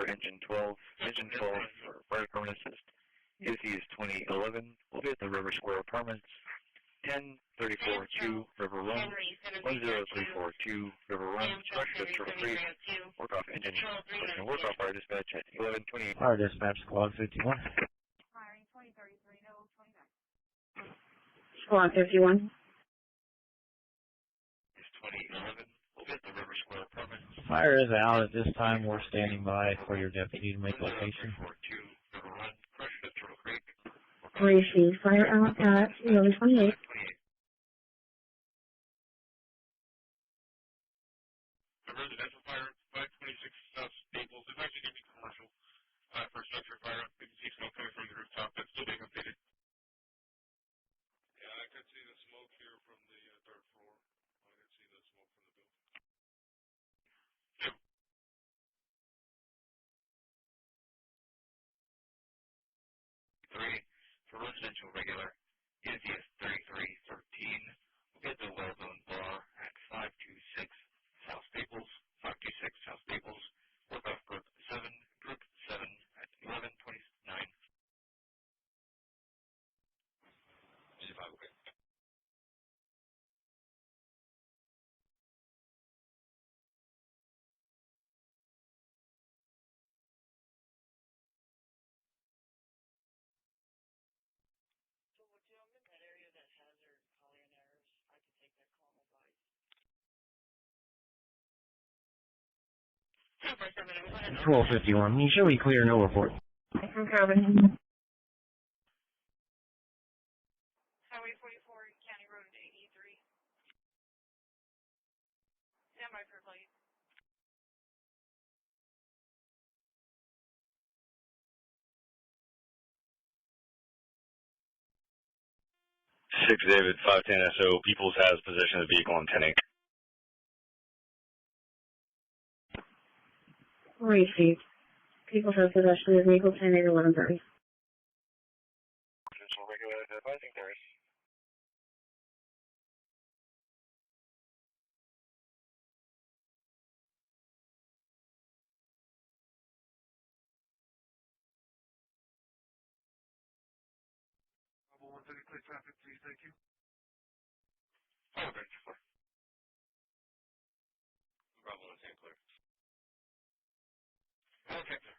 for engine 12. Engine 12 for fire department assist. Heath is 2011. We'll be at the River Square Apartments. 1034-2 River Run. 10342 River Run. Structure to Turtle Creek. Work off engine. Work off fire dispatch at 1128. Fire dispatch squad 51. Firing 2033, no 29. Squad 51. It's 2011. We'll be at the River Square Apartments. Fire is out at this time. We're standing by for your deputy to make location. 10342 River Run. Structure to Turtle Creek. Receive fire out at 1128. A residential fire, 526 South Staples. It's actually going to be commercial for structure fire. You can see smoke coming from the rooftop. That's still being updated. Yeah, I could see the smoke here from the third floor. I could see the smoke from the building. Yep. Three for residential regular. Heath is 3313. We'll get the well-known bar at 526 South Staples. 526 South Staples. Work off group 7 at 1129. Okay. So would you in that area that hazard Collier errors? I could take that call on my bike. 1251. You should be clear, no report. From Calvin. Highway 44, County Road 83. Standby for plate. 6 David, 510 SO, Peoples has possession of the vehicle on 10 acre. Received. People have possession of vehicle 10 8 1130. Potential regular advising there is. Bravo 130, clear traffic, please, thank you. Oh, okay, sure. Bravo 110, clear. Okay, sir.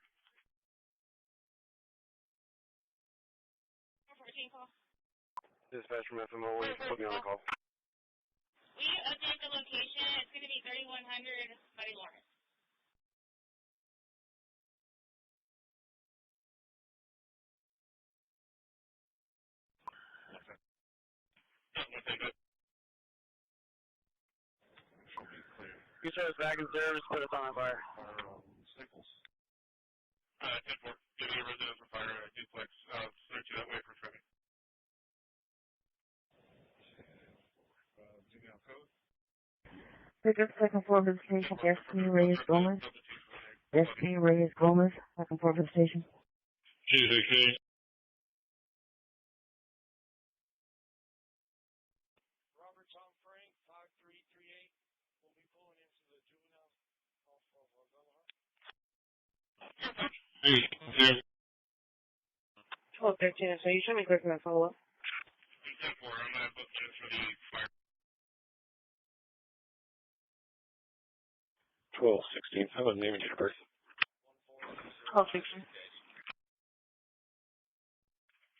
14 call. Dispatch from FMO, put me on the call. We update the location. It's going to be 3100 Buddy Lawrence. You service back in service, put us on fire. Staples. 10-4. Give me a residential fire duplex. Search you that way for traffic. Give me a code. Pick up second floor of the station. SP Reyes Gomez. SP Reyes Gomez. Second floor of the station. 216. Robert Tom Frank, 5338. We'll be pulling into the juvenile off of Bella. 1213. So you should be quick in that follow up. 10-4. I'm going to book you for the fire. 1216. How about name and date of birth? 1216.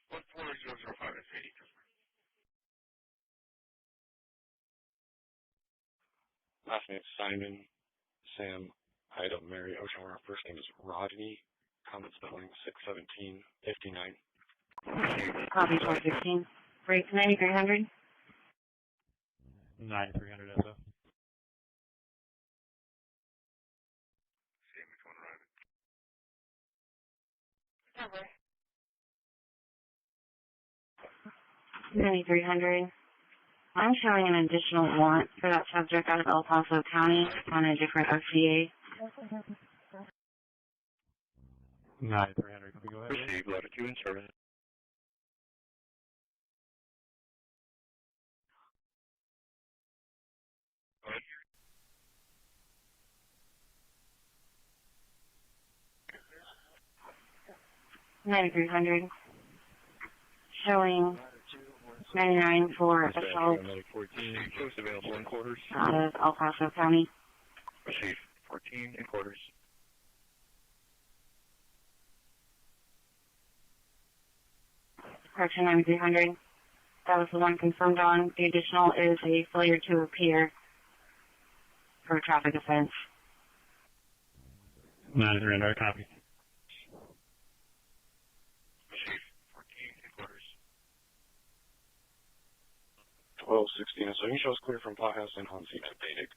14005 is 80. Last name is Simon, Sam, Ida, Mary, Ocean. First name is Rodney. Common spelling 617 59. Copy 1216. Break 9300. 9300 SO. See which one arriving. Cover. 9300. I'm showing an additional warrant for that subject out of El Paso County on a different FCA. 9300. Can we go ahead? Receive, latitude and service. 9300. Showing 99 for assault. 14, post available in quarters. Out of El Paso County. Receive 14 in quarters. Correction 9300. That was the one confirmed on. The additional is a failure to appear for a traffic offense. 900, copy. Receive 14 in quarters. 1216, so you shows clear from Playhouse and on scene updated.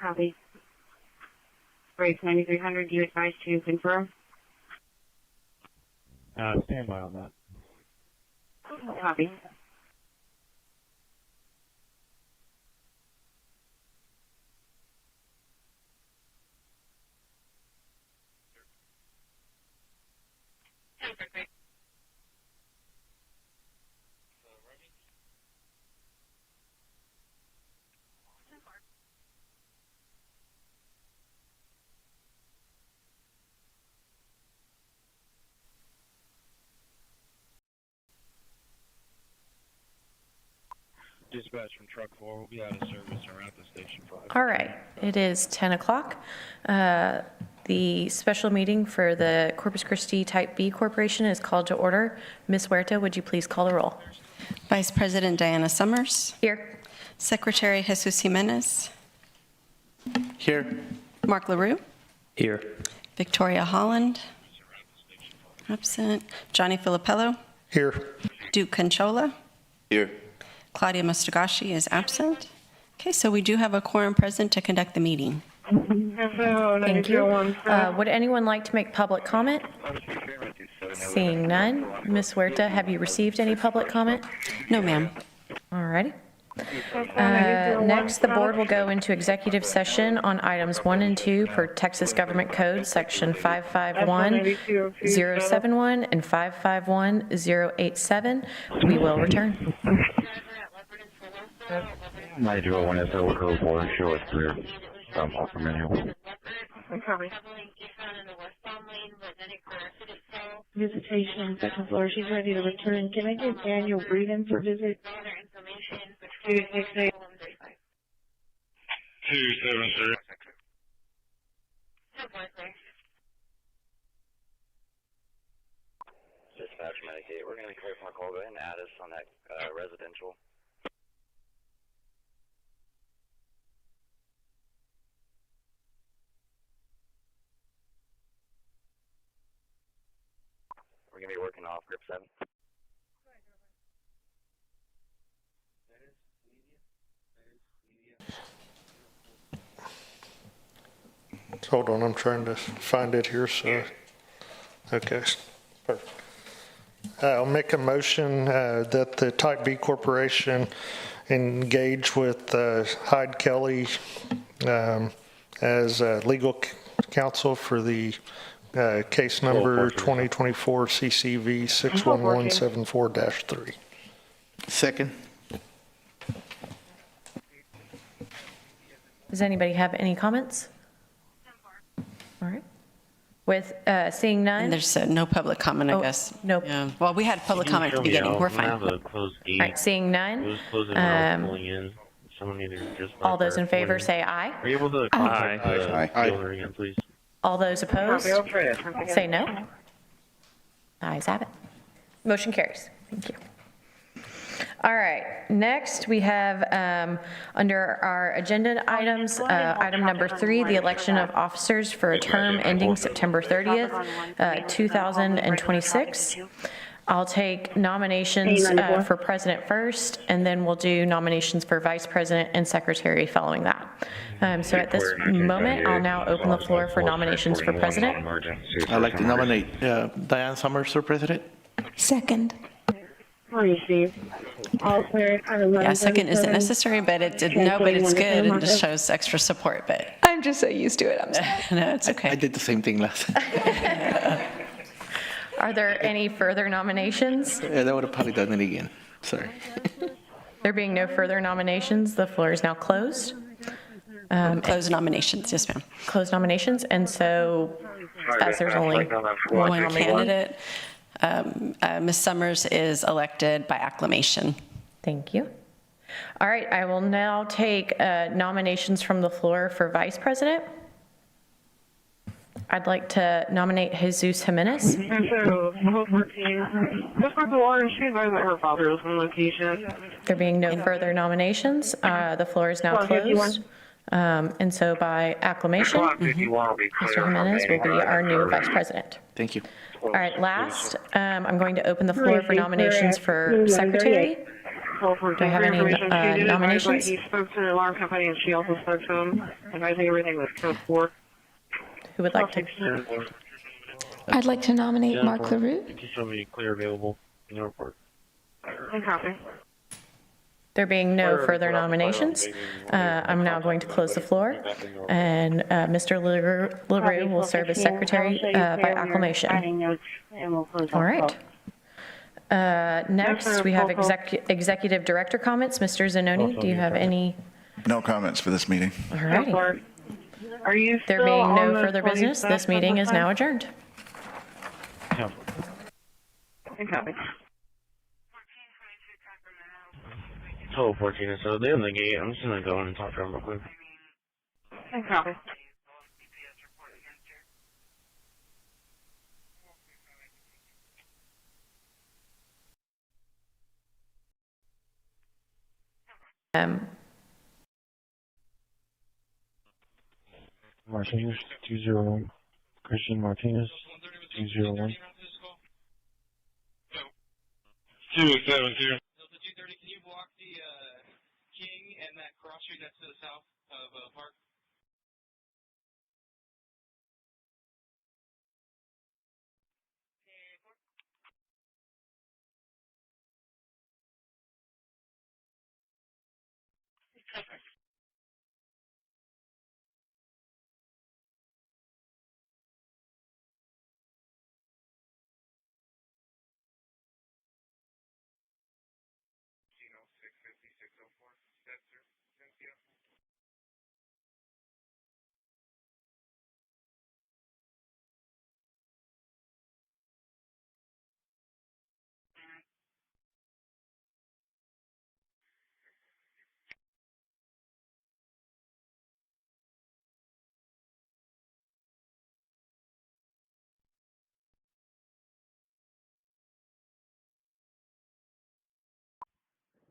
Copy. Brakes 9300, you advised to confirm? Stand by on that. Copy. Dispatch from truck 4 will be out of service around the station 5. All right, it is 10 o'clock. The special meeting for the Corpus Christi Type B Corporation is called to order. Ms. Huerta, would you please call the roll? Vice President Diana Summers. Here. Secretary Jesus Jimenez. Here. Mark LaRue. Here. Victoria Holland. Absent. Johnny Filippello. Here. Duke Conchola. Here. Claudia Mustagashi is absent. Okay, so we do have a quorum present to conduct the meeting. Thank you. Would anyone like to make public comment? Seeing none. Ms. Huerta, have you received any public comment? No, ma'am. All righty. Next, the board will go into executive session on items 1 and 2 per Texas Government Code, Section 551071 and 551087. We will return. 901 is over code 4, show us clear. Offer manual. Visitation, second floor, she's ready to return. Can I get Daniel Breeden for visit? 268. 273. Dispatch Medicaid. We're going to clear from our call. Go ahead and add us on that residential. We're going to be working off grip 7. Hold on, I'm trying to find it here. So, okay, perfect. I'll make a motion that the Type B Corporation engage with Hyde Kelly as legal counsel for the case number 2024 CCV 61174-3. Second. Does anybody have any comments? All right. With seeing none. And there's no public comment, I guess. Nope. Yeah. Well, we had public comment at the beginning. We're fine. All right. Seeing none. All those in favor say aye. Are you able to contact the builder again, please? All those opposed say no. Ayes have it. Motion carries. Thank you. All right. Next, we have under our agenda items, item number 3, the election of officers for a term ending September 30th, 2026. I'll take nominations for president first, and then we'll do nominations for vice president and secretary following that. So at this moment, I'll now open the floor for nominations for president. I'd like to nominate Diane Summers for president. Second. Morning, Steve. All clear. Yeah, second isn't necessary, but it did no, but it's good and just shows extra support. But I'm just so used to it. I'm sorry. No, it's okay. I did the same thing last. Are there any further nominations? Yeah, that would have probably done it again. Sorry. There being no further nominations, the floor is now closed. Close nominations, yes, ma'am. Close nominations, and so as there's only one nominee. Candidate, Ms. Summers is elected by acclamation. Thank you. All right, I will now take nominations from the floor for vice president. I'd like to nominate Jesus Jimenez. And so, vote 14. Ms. Warren, she advised that her father was on location. There being no further nominations, the floor is now closed. And so by acclamation, Mr. Jimenez will be our new vice president. Thank you. All right, last, I'm going to open the floor for nominations for secretary. Do I have any nominations? He spoke to the alarm company and she also spoke to him, advising everything was code 4. Who would like to? I'd like to nominate Mark LaRue. Just show me clear available in the report. And copy. There being no further nominations, I'm now going to close the floor, and Mr. LaRue will serve as secretary by acclamation. All right. Next, we have executive director comments. Mr. Zanoni, do you have any? No comments for this meeting. All righty. There being no further business, this meeting is now adjourned. And copy. 12:14, so they're in the gate. I'm just gonna go in and talk to them real quick. And copy. Martinez 201. Christian Martinez 201. 272. Can you block the King and that cross street that's to the south of Park?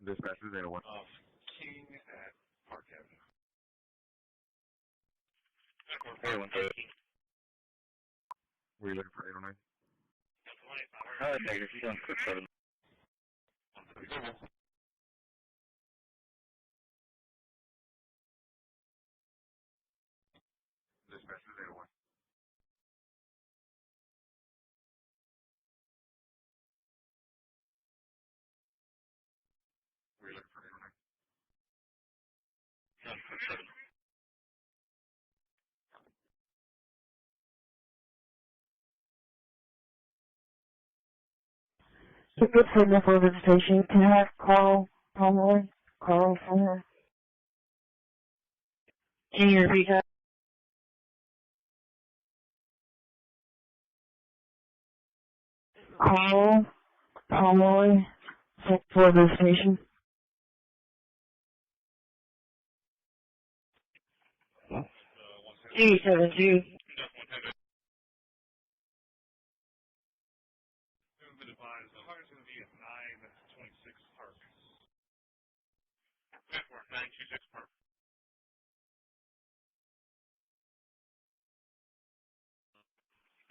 Dispatch is 801. King at Park Avenue. 813. Were you looking for 809? Negative. She's on 67. Dispatch is 801. Were you looking for 809? She's on 67. So good for enough organization. Can I have Carl Pomeroy? Carl Pomeroy? Can you repeat that? Carl Pomeroy for the station. G72.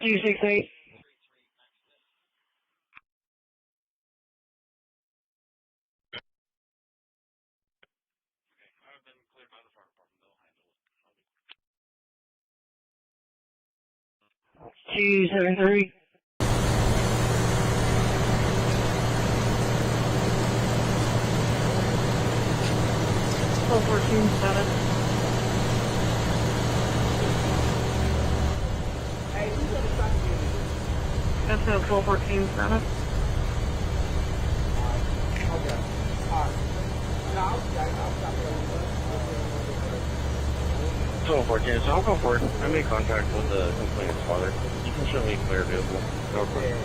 G68. G73. That's a 1214 7. Yeah, so I'll go for it. I made contact with the complainant's father. You can show me clear vehicle. Go for it.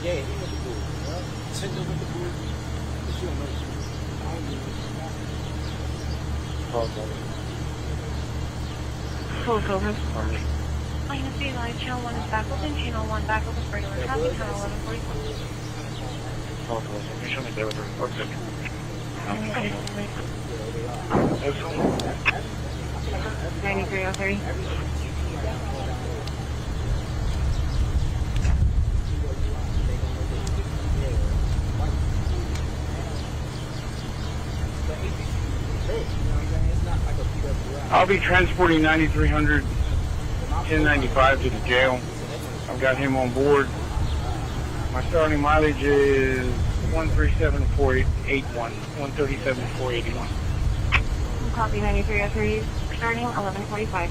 Yeah, he went to board. Send them with the board. But you don't know. I don't know. Full service. Line of C line, channel 1 is back open, channel 1 back open for regular traffic, channel 1144. Show me there with the report. 9303. I'll be transporting 9300 1095 to the jail. I've got him on board. My starting mileage is 137,481. 137,481. Copy 9303, starting 1145.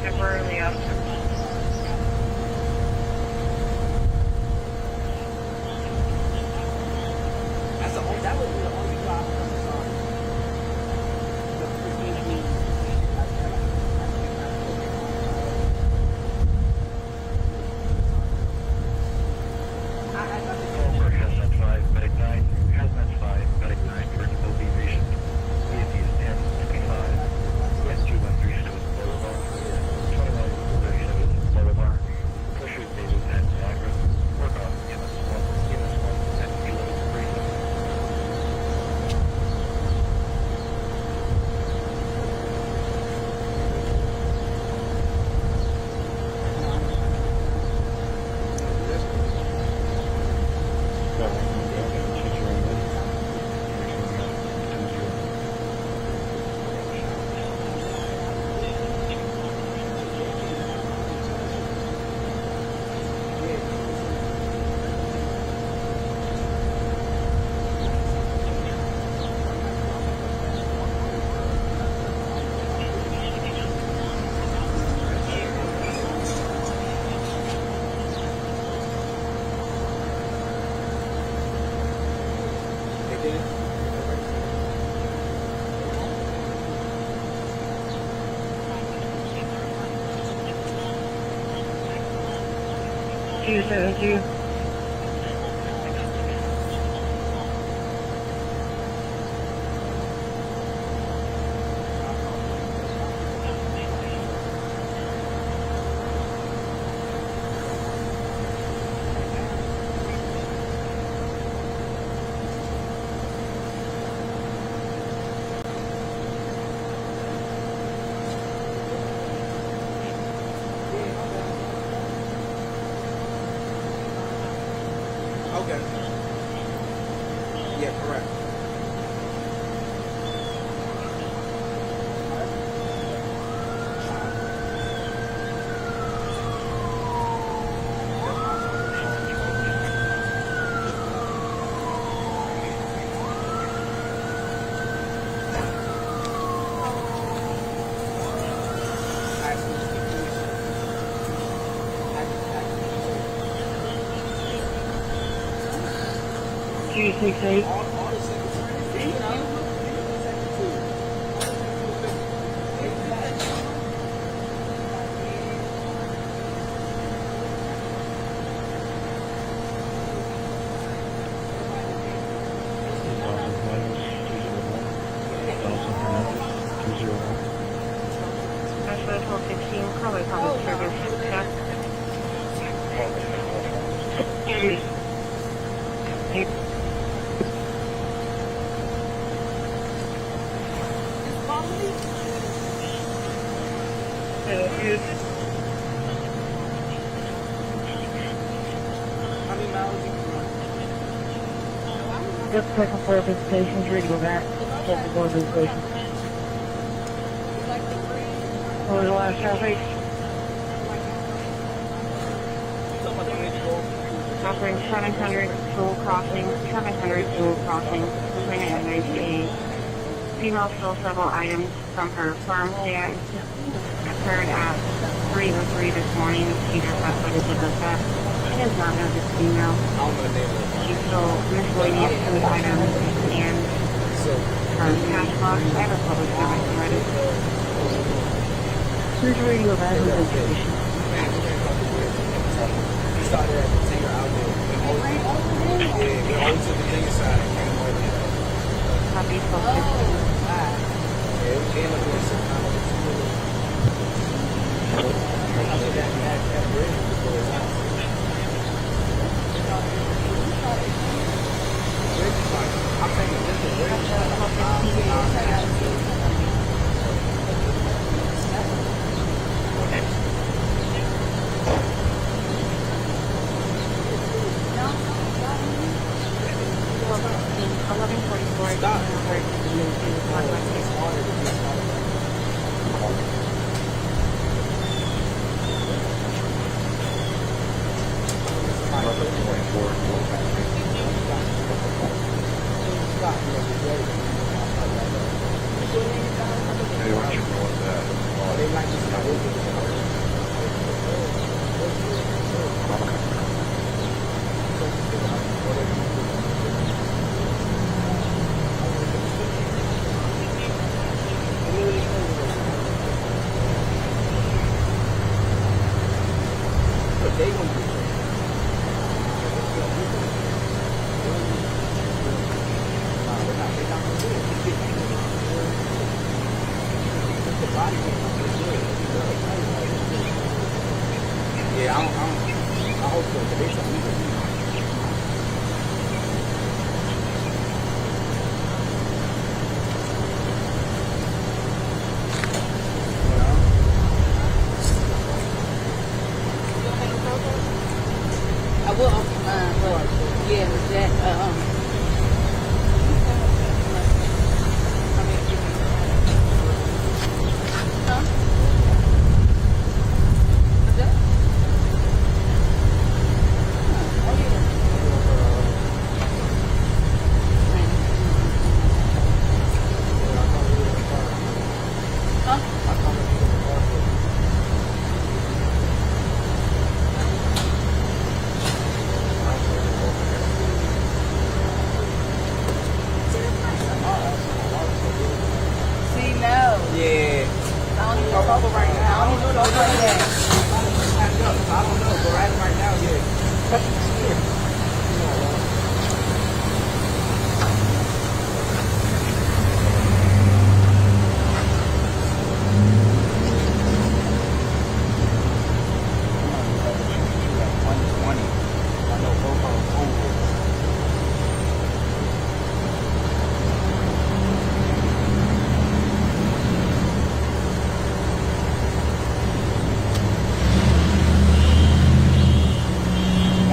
Temporarily out. That was the only drop. Thank you. Okay. Yeah, correct. Q68. Special 1216, Carly Public Service. How many miles you can run? Just second floor visitations, ready to go back. Second floor visitation. What was the last traffic? Offering 700 School Crossing, 700 School Crossing. Complainant advised a female stole several items from her farm stand. Occurred at 3:03 this morning. She does have footage of the theft. She does not know this female. She stole miscellaneous food items and her cash box. I have a public service already. Here's radio back with information. We started at the Tinger Outlet. Yeah, we always took the Tinger side and came over there. Copy, Yeah, we came up here some kind of that bridge before it's out. I'm taking this to Yeah, I hope so. They should leave it. I will, but yeah, that,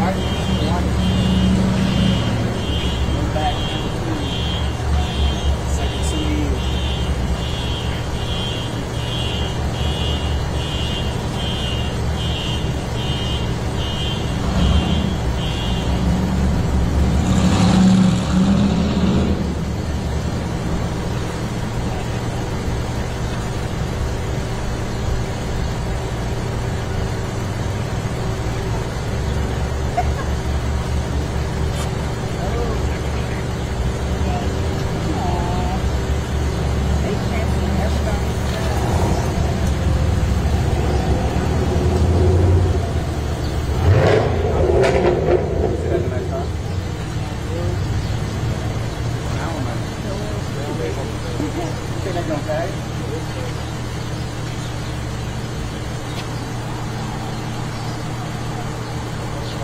Why?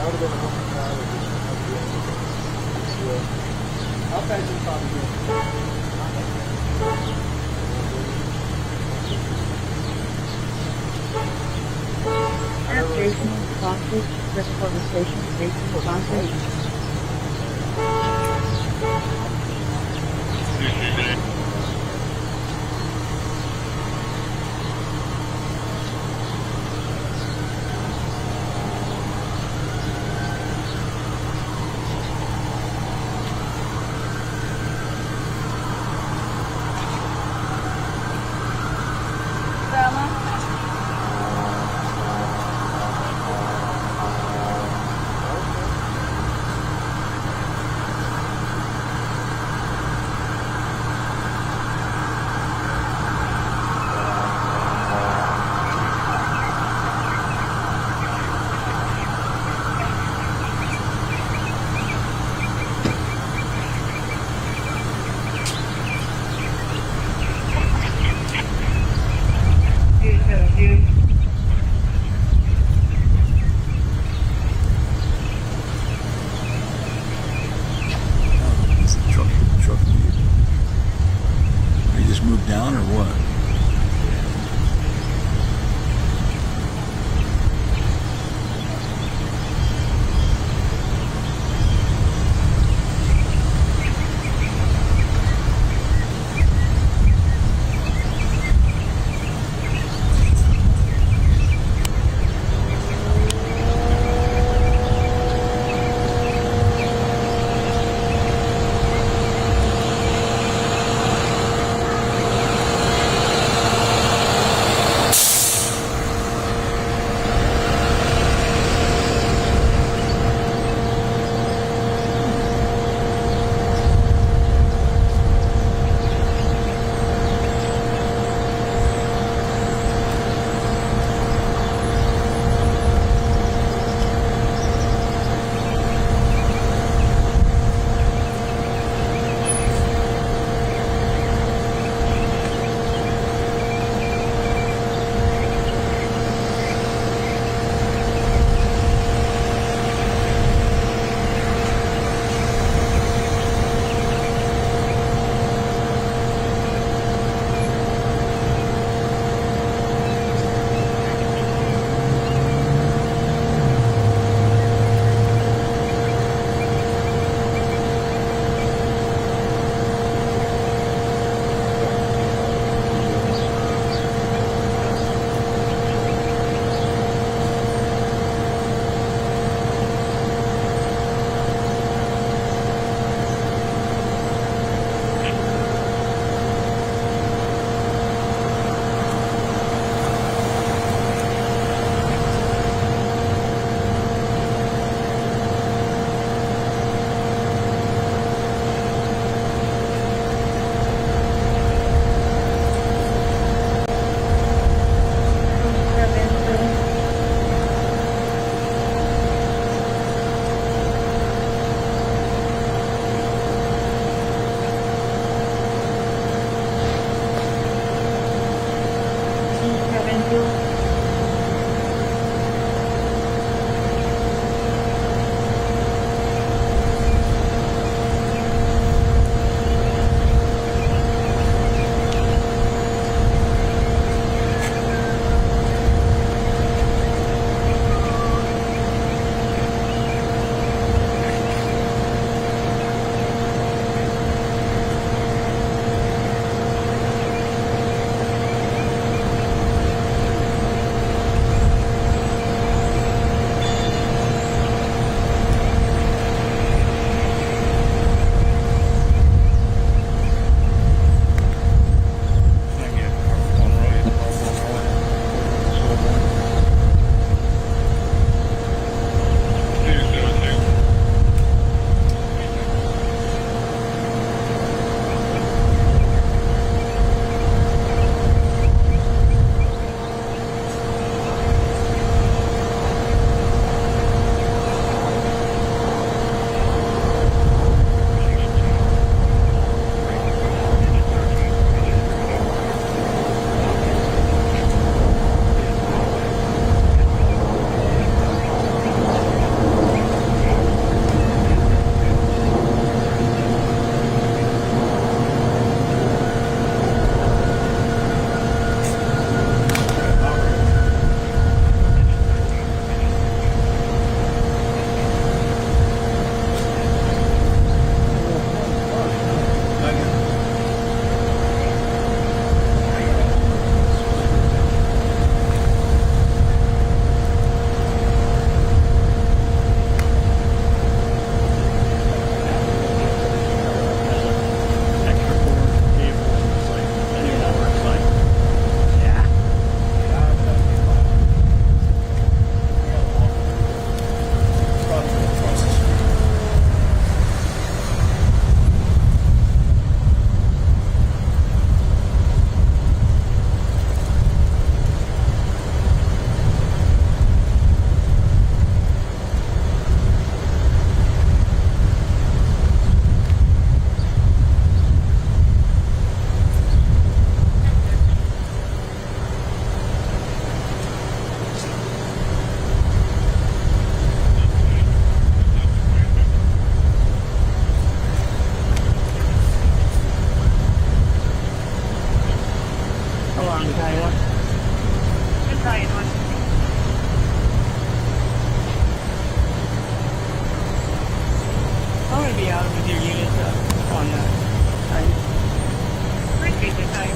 would have been a moment to I'll pass you probably good. Jason, Sausage, Christopher the Station, Jason, Sausage. Down or what? with your unit on that. Appreciate the time.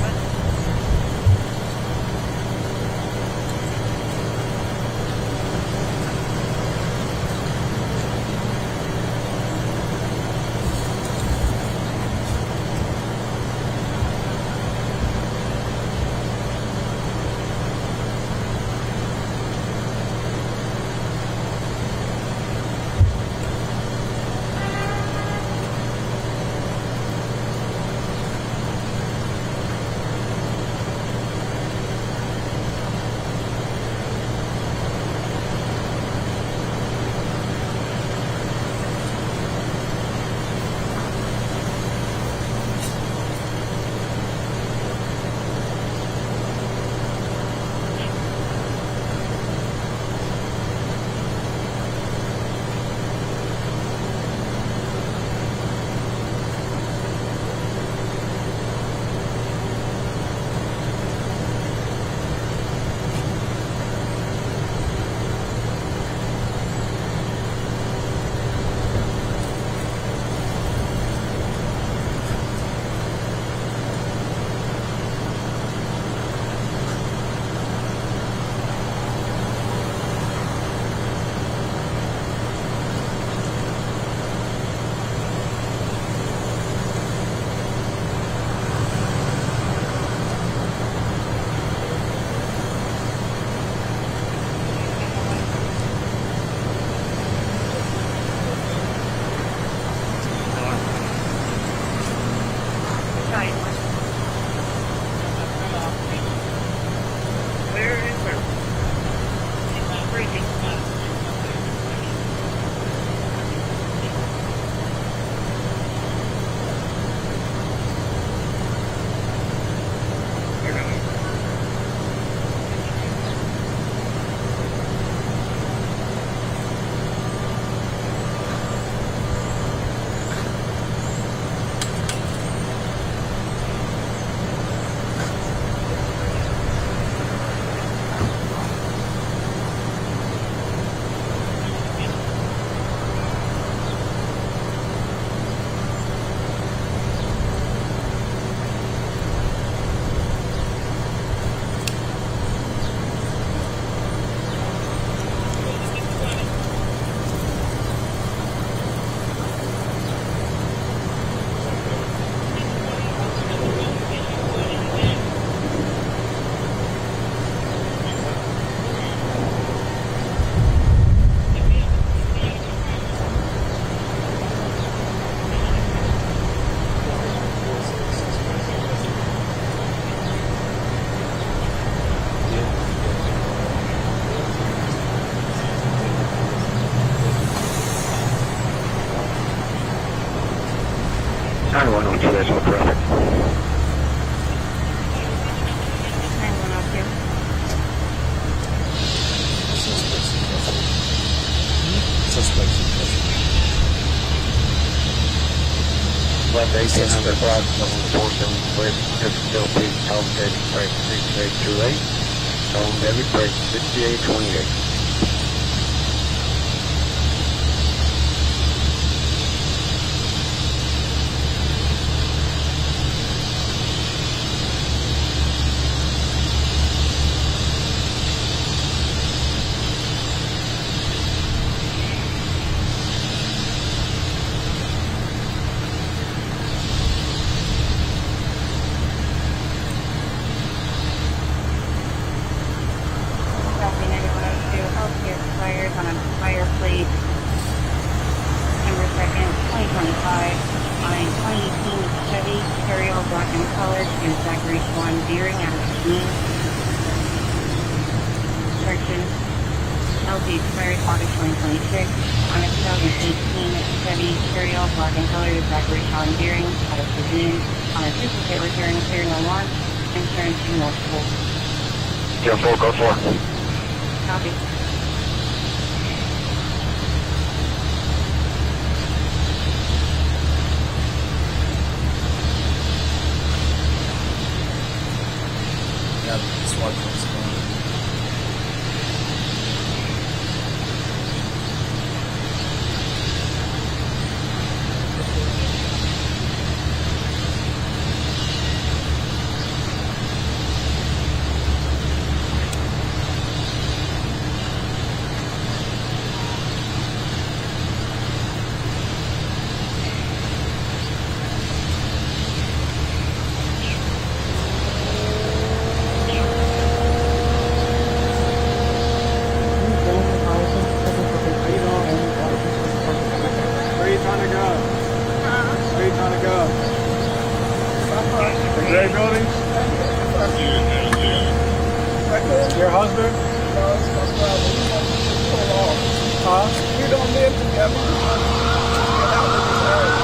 Your husband? No, it's my brother. He won't be so long. Huh? We don't live together. Get out of this area.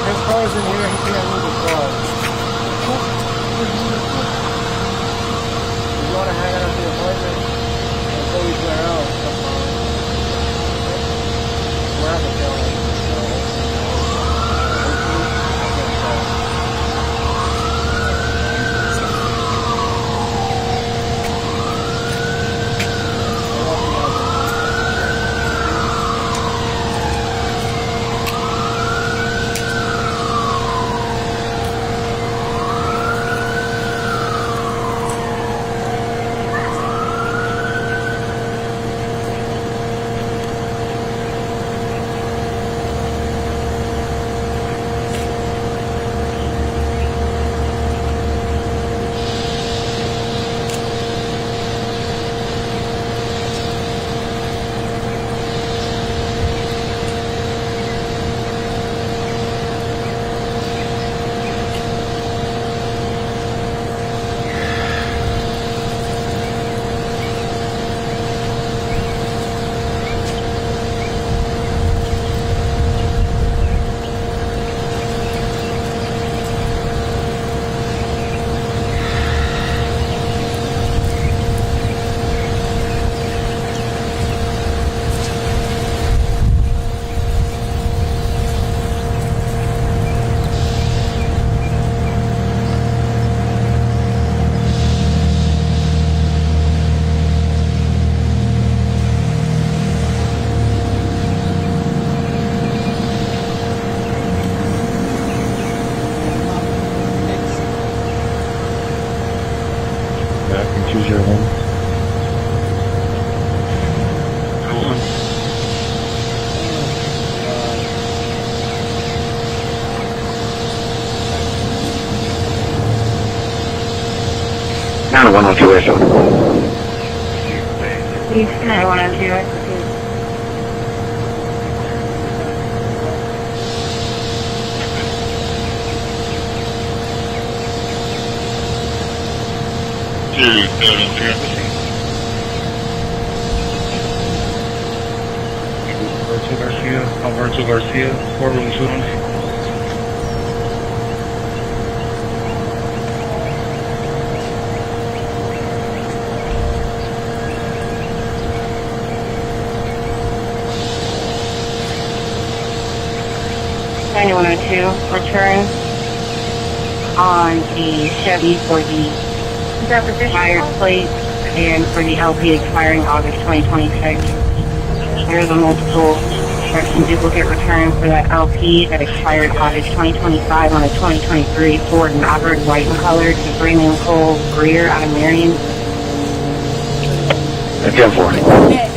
His car's in here. He can't move his car. You want to hang out at the apartment until we clear out? That's fine. We're at the tail end. Choose your one. Now 102 ISO. Houston, I want to do it. Alberto Garcia, courtroom 2. Return on the Chevy for the expired plate and for the LP expiring August 2026. There's a multiple inspection duplicate return for that LP that expired August 2025 on a 2023 Ford Maverick white and colored to premium coal rear out of Marion. 10-4.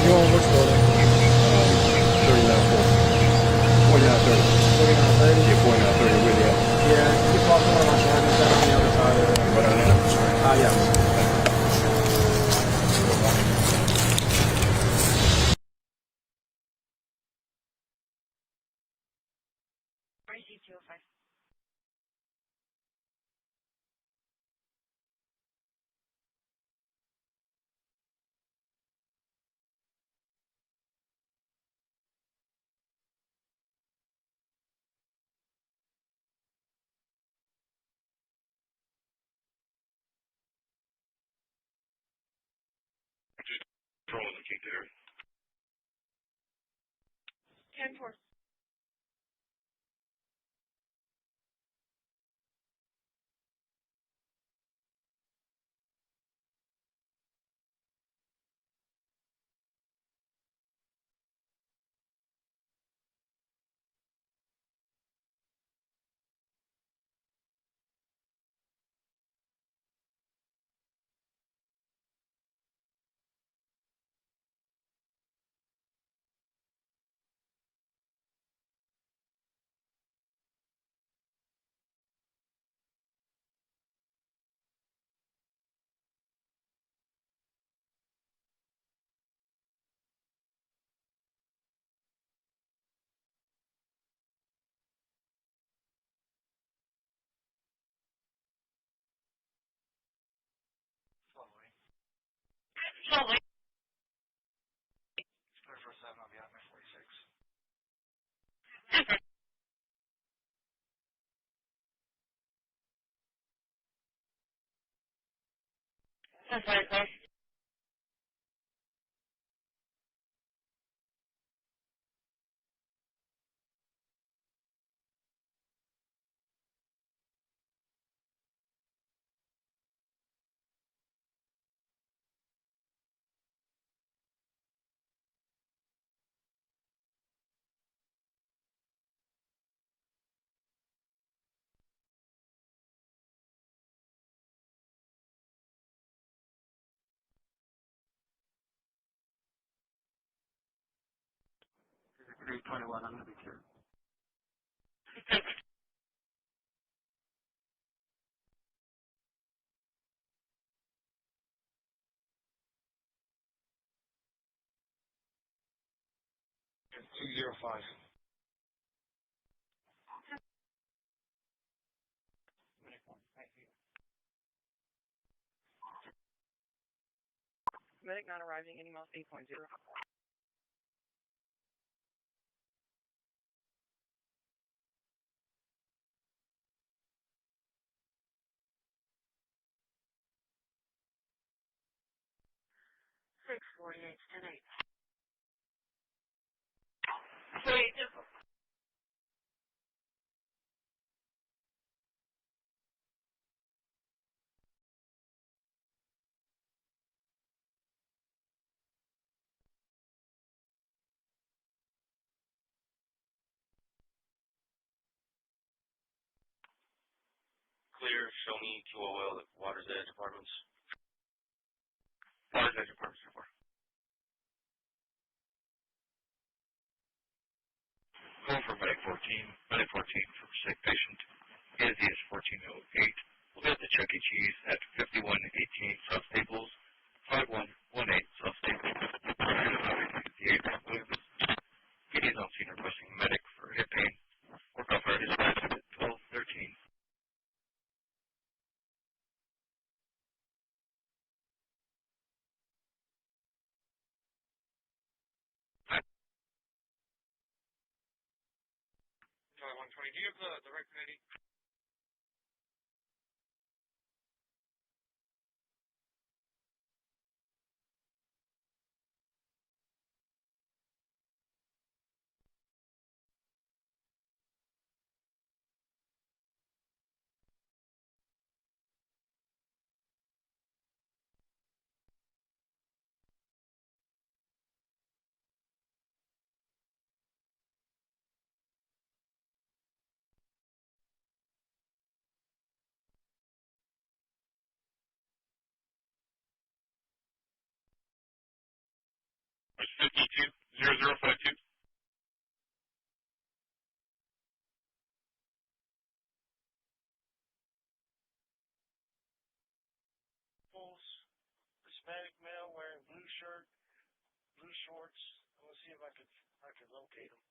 You on which building? 4930. 4930? Yeah, 4930 with you. Yeah, you can talk to one of my cameras down on the other side of it. Right on there? Yeah. Control the key there. 10-4. That's right, sir. Degree 21, I'm going to be here. It's 205. Medic not arriving, any miles 8.0. 648, 10-8. Wait, Clear, show me 2OL at Water's Edge Apartments. Water's Edge Apartments, so far. Call for Medic 14. Medic 14 for sick patient. Izzy is 1408. We'll get the Chuck E. Cheese at 5118 South Staples, 5118 South Staples. The 8 moves. PD's on scene requesting medic for hip pain. Work off our dispatch at 1213. Charlie 120, do you have the right committee? It's 520052. Hispanic male wearing blue shirt, blue shorts. I'm gonna see if I could locate him.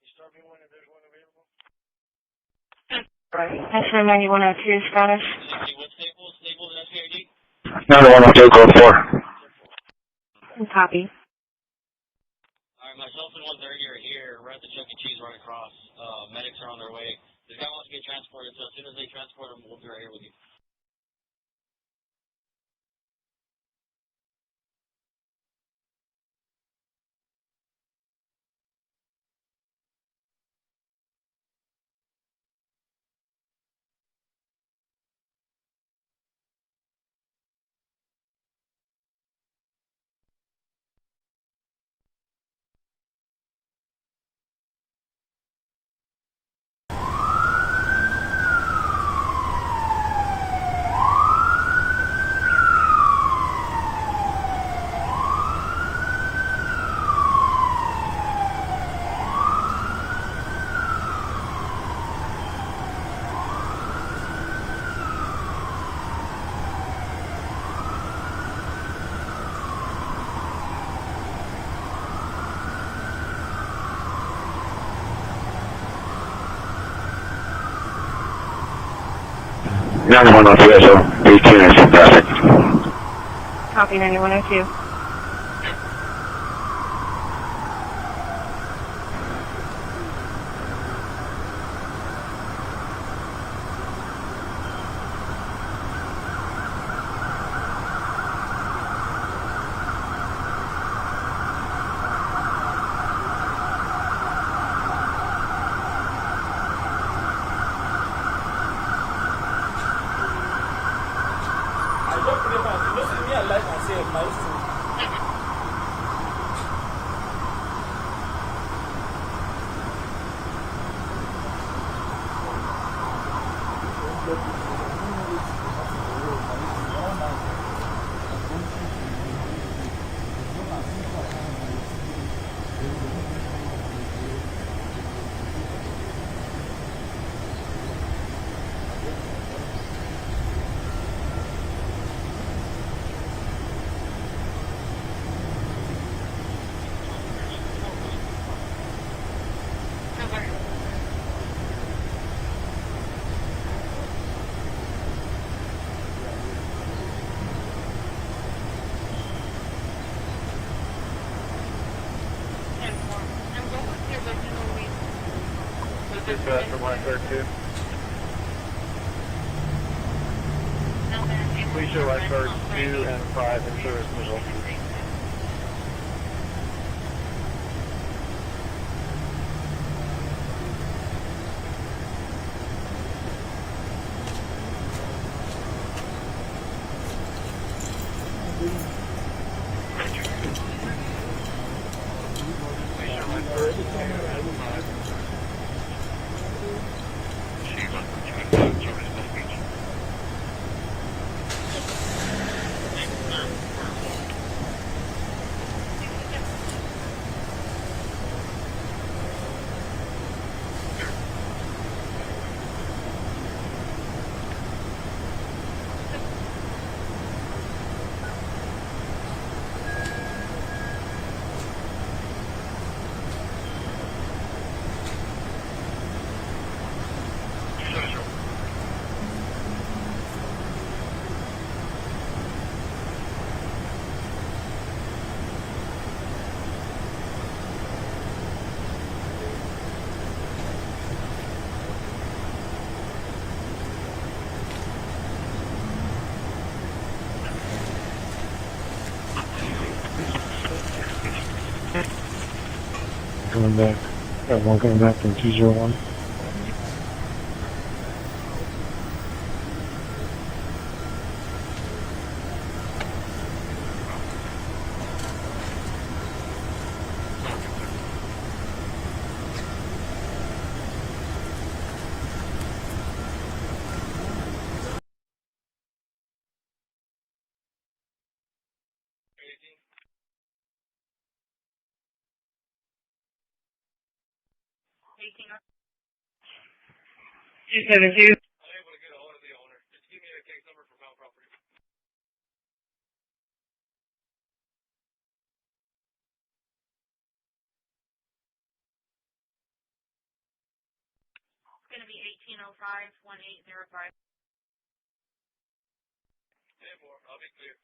You start me one if there's one available. Right. X-ray 9102, Spanish. What stable is SPID? 9102, code 4. Copy. Alright, myself and 130 are here. We're at the Chuck E. Cheese right across. Medics are on their way. This guy wants to get transported, so as soon as they transport him, we'll be right here with you. So 18 is traffic. Copy 9102. Dispatch for 132. Please show lifeguards 2 and 5 in service middle. Coming back. Everyone coming back from 201. It's going to be 1805-1805. I'll be clear.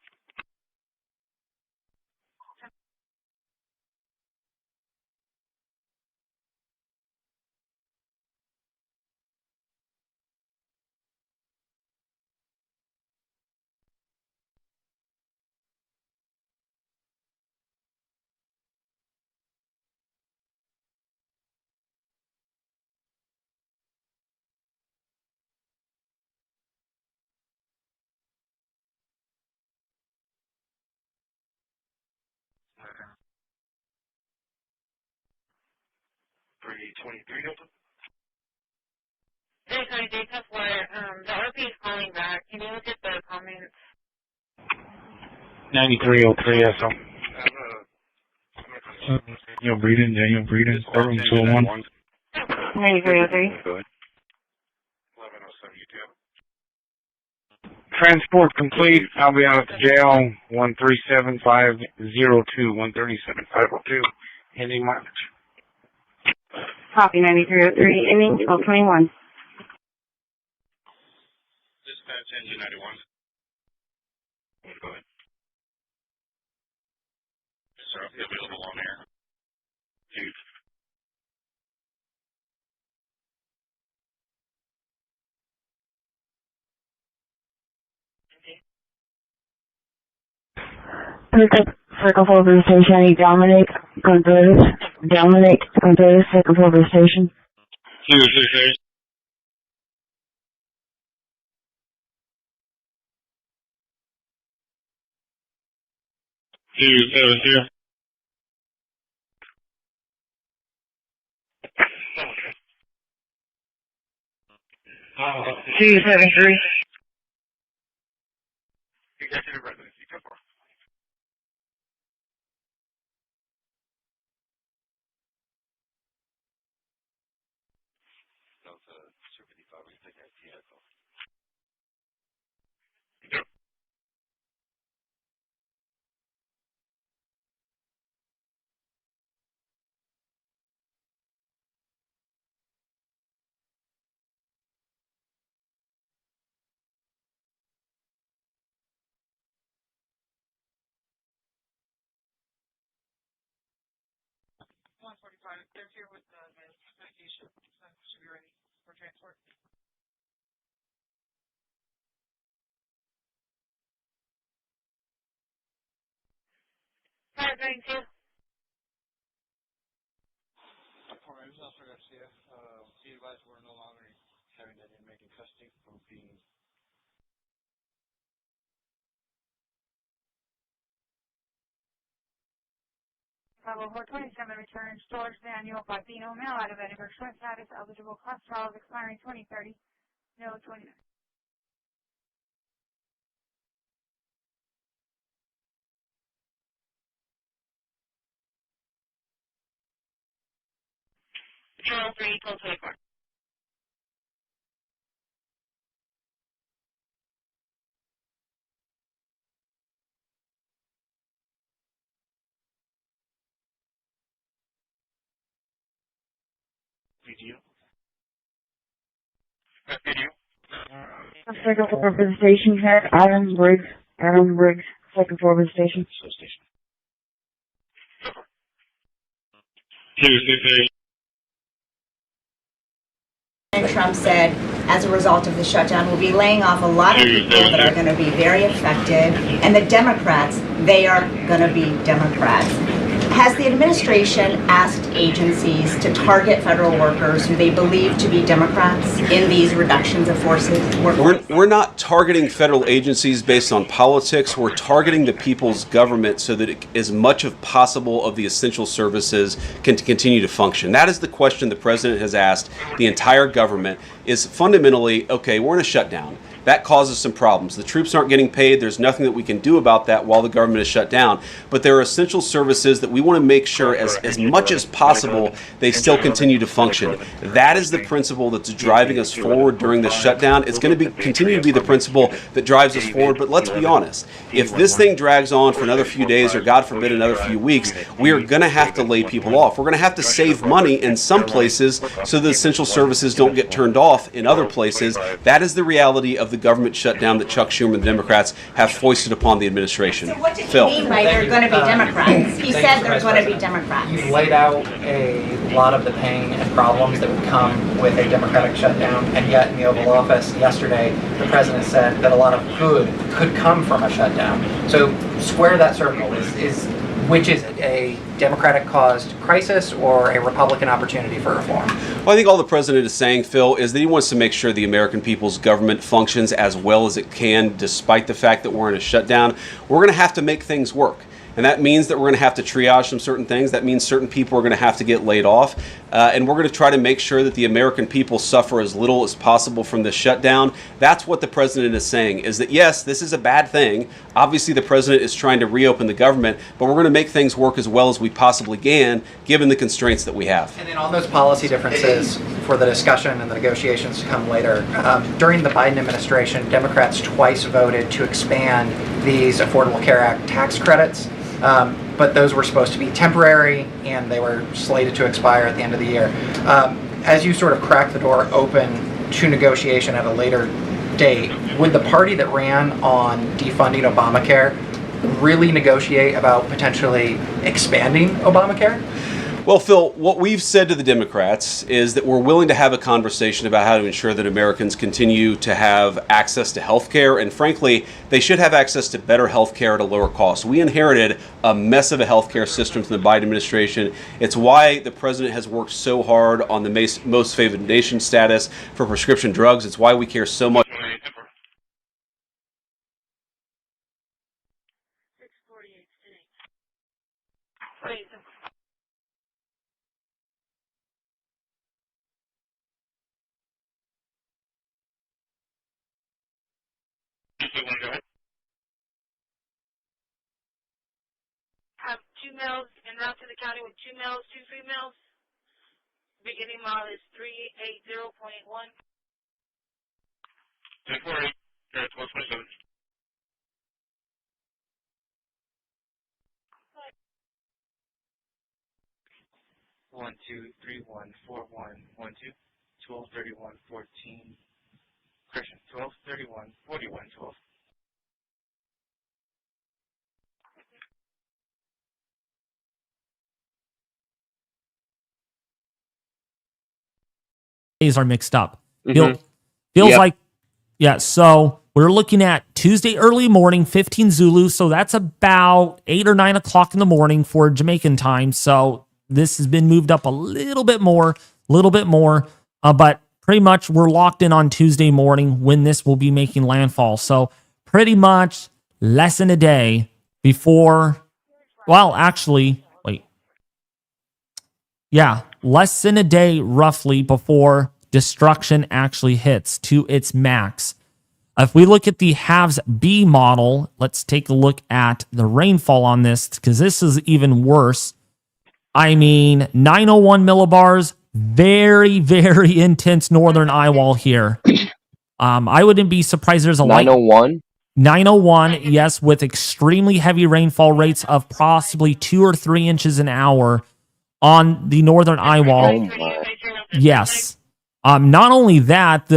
Hey, sorry, Jacob, the RP is calling back. Can you look at the comments? 9303 SO. Daniel Breeden, courtroom 201. 9303. Go ahead. Transport complete. I'll be out at the jail. 137502, 137502. Ending March. Copy 9303, ending 1221. Dispatch engine 91. Go ahead. so he'll be available on air. Dude. Second floor of the station, I need Dominic Contreras. Dominic Contreras, second floor of the station. 266. 272. 273. Executive residency, go for it. They're here with the medication, so should be ready for transport. Hi, thank you. This is Officer Garcia. Be advised we're no longer having that inmate in custody for being. 427 return storage manual by Bino mail out of Edinburgh. Short status eligible class trials expiring 2030. No 29. Channel 3, call 24. Video. Second floor of the station, head Adam Briggs. Adam Briggs, second floor of the station. 268. Trump said, as a result of the shutdown, we'll be laying off a lot of people that are going to be very affected. And the Democrats, they are going to be Democrats. Has the administration asked agencies to target federal workers who they believe to be Democrats in these reductions of forces? We're not targeting federal agencies based on politics. We're targeting the people's government so that as much as possible of the essential services can continue to function. That is the question the president has asked the entire government, is fundamentally, okay, we're in a shutdown. That causes some problems. The troops aren't getting paid. There's nothing that we can do about that while the government is shut down. But there are essential services that we want to make sure as much as possible they still continue to function. That is the principle that's driving us forward during the shutdown. It's going to continue to be the principle that drives us forward. But let's be honest. If this thing drags on for another few days or, God forbid, another few weeks, we are going to have to lay people off. We're going to have to save money in some places so the essential services don't get turned off in other places. That is the reality of the government shutdown that Chuck Schumer and the Democrats have foisted upon the administration. So what did he mean by they're going to be Democrats? He said they're going to be Democrats. You've laid out a lot of the pain and problems that would come with a Democratic shutdown, and yet in the Oval Office yesterday, the president said that a lot of good could come from a shutdown. So square that circle. Which is it, a Democratic-caused crisis or a Republican opportunity for reform? Well, I think all the president is saying, Phil, is that he wants to make sure the American people's government functions as well as it can, despite the fact that we're in a shutdown. We're going to have to make things work. And that means that we're going to have to triage some certain things. That means certain people are going to have to get laid off. And we're going to try to make sure that the American people suffer as little as possible from this shutdown. That's what the president is saying, is that, yes, this is a bad thing. Obviously, the president is trying to reopen the government, but we're going to make things work as well as we possibly can, given the constraints that we have. And then on those policy differences for the discussion and the negotiations to come later, during the Biden administration, Democrats twice voted to expand these Affordable Care Act tax credits. But those were supposed to be temporary, and they were slated to expire at the end of the year. As you sort of crack the door open to negotiation at a later date, would the party that ran on defunding Obamacare really negotiate about potentially expanding Obamacare? Well, Phil, what we've said to the Democrats is that we're willing to have a conversation about how to ensure that Americans continue to have access to health care, and frankly, they should have access to better health care at a lower cost. We inherited a mess of a health care system from the Biden administration. It's why the president has worked so hard on the most favored nation status for prescription drugs. It's why we care so much. Have 2 males en route to the county with 2 males, 2 females. Beginning mile is 380.1. 1048, 1227. One two three one 4112 1231 14. Christian 1231 4112. Days are mixed up. Feels like, yeah, so we're looking at Tuesday early morning, 15 Zulu, so that's about 8 or 9 o'clock in the morning for Jamaican time, so this has been moved up a little bit more, but pretty much we're locked in on Tuesday morning when this will be making landfall, so pretty much less than a day before, well, actually, wait. Yeah, less than a day roughly before destruction actually hits to its max. If we look at the halves B model, let's take a look at the rainfall on this because this is even worse. I mean, 901 millibars, very, very intense northern eye wall here. I wouldn't be surprised there's a 901? 901, yes, with extremely heavy rainfall rates of possibly 2 or 3 inches an hour on the northern eye wall. Yes. Not only that,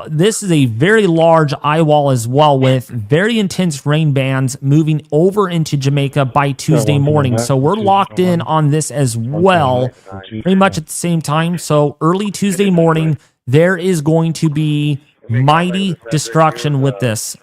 this is a very large eye wall as well with very intense rain bands moving over into Jamaica by Tuesday morning. So we're locked in on this as well, pretty much at the same time. So early Tuesday morning, there is going to be mighty destruction with this.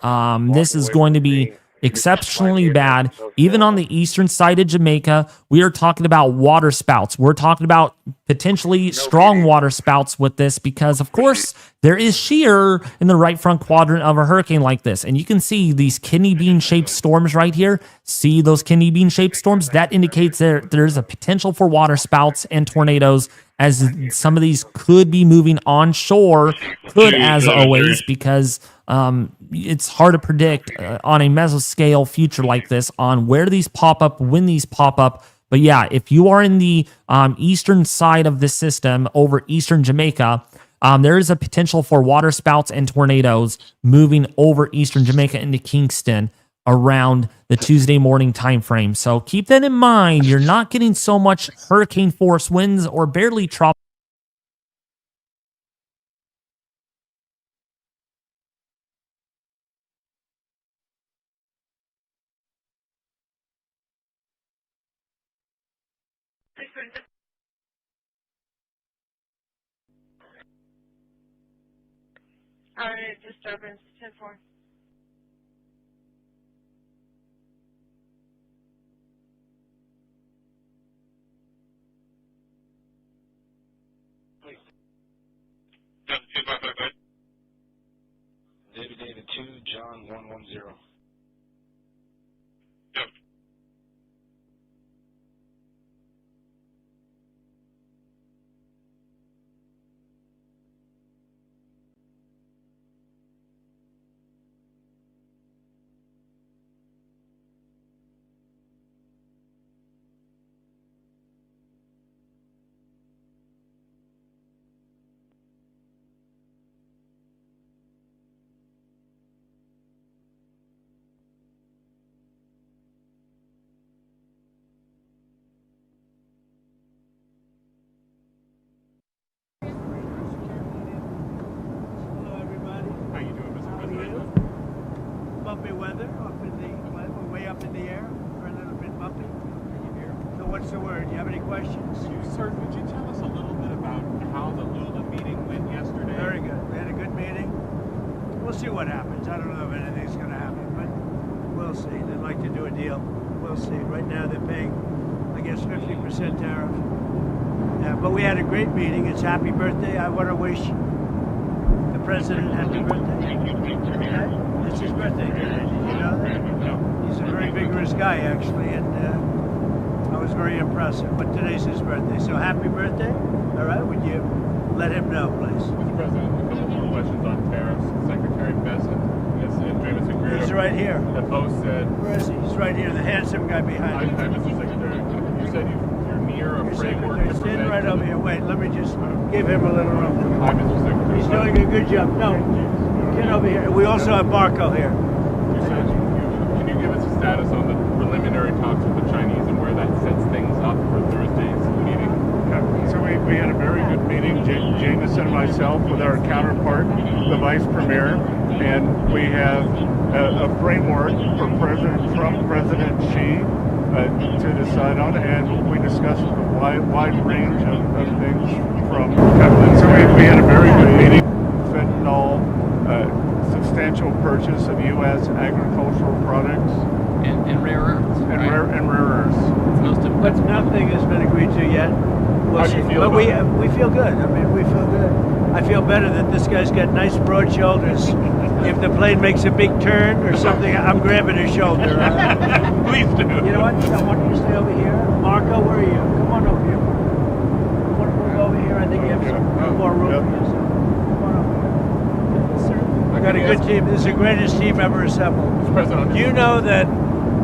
This is going to be exceptionally bad. Even on the eastern side of Jamaica, we are talking about water spouts. We're talking about potentially strong water spouts with this because, of course, there is shear in the right front quadrant of a hurricane like this. And you can see these kidney bean-shaped storms right here. See those kidney bean-shaped storms? That indicates there's a potential for water spouts and tornadoes as some of these could be moving onshore, as always, because it's hard to predict on a mesoscale future like this on where these pop up, when these pop up. But yeah, if you are in the eastern side of the system over eastern Jamaica, there is a potential for water spouts and tornadoes moving over eastern Jamaica into Kingston around the Tuesday morning time frame. So keep that in mind. You're not getting so much hurricane force winds or barely tropical. Disturbance 10-4. David 2, John 110. what happens. I don't know if anything's going to happen, but we'll see. They'd like to do a deal. We'll see. Right now they're paying, I guess, 50% tariff. But we had a great meeting. It's happy birthday. I want to wish the president happy birthday. Okay? It's his birthday today. Did you know that? He's a very vigorous guy, actually, and I was very impressed. But today's his birthday, so happy birthday. All right, would you let him know, please? Mr. President, a couple more questions on tariffs. Secretary Pheasant, he's right here. The Post said... Where is he? He's right here, the handsome guy behind me. Hi, Mr. Secretary. You said you're near a framework to prevent... Stand right over here. Wait, let me just give him a little room. Hi, Mr. Secretary. He's doing a good job. No, get over here. We also have Marco here. Can you give us a status on the preliminary talks with the Chinese and where that sets things up for Thursday's meeting? So we had a very good meeting, Jameson and myself, with our counterpart, the Vice Premier, and we have a framework for President Trump, President Xi to decide on, and we discussed a wide range of things from... So we had a very good meeting. Fentanyl, substantial purchase of U.S. agricultural products. And rare earths. And rare earths. But nothing has been agreed to yet. We'll How do you see. feel But about we feel good. I mean, we feel good. I feel better that this guy's got nice broad shoulders. If the plane makes a big turn or something, I'm grabbing his shoulder. Please do. You know what? I want you to stay over here. Marco, where are you? Come on over here. We'll go over here. I think you have some more room. Come on over here. We've got a good team. This is the greatest team ever assembled. Do you know that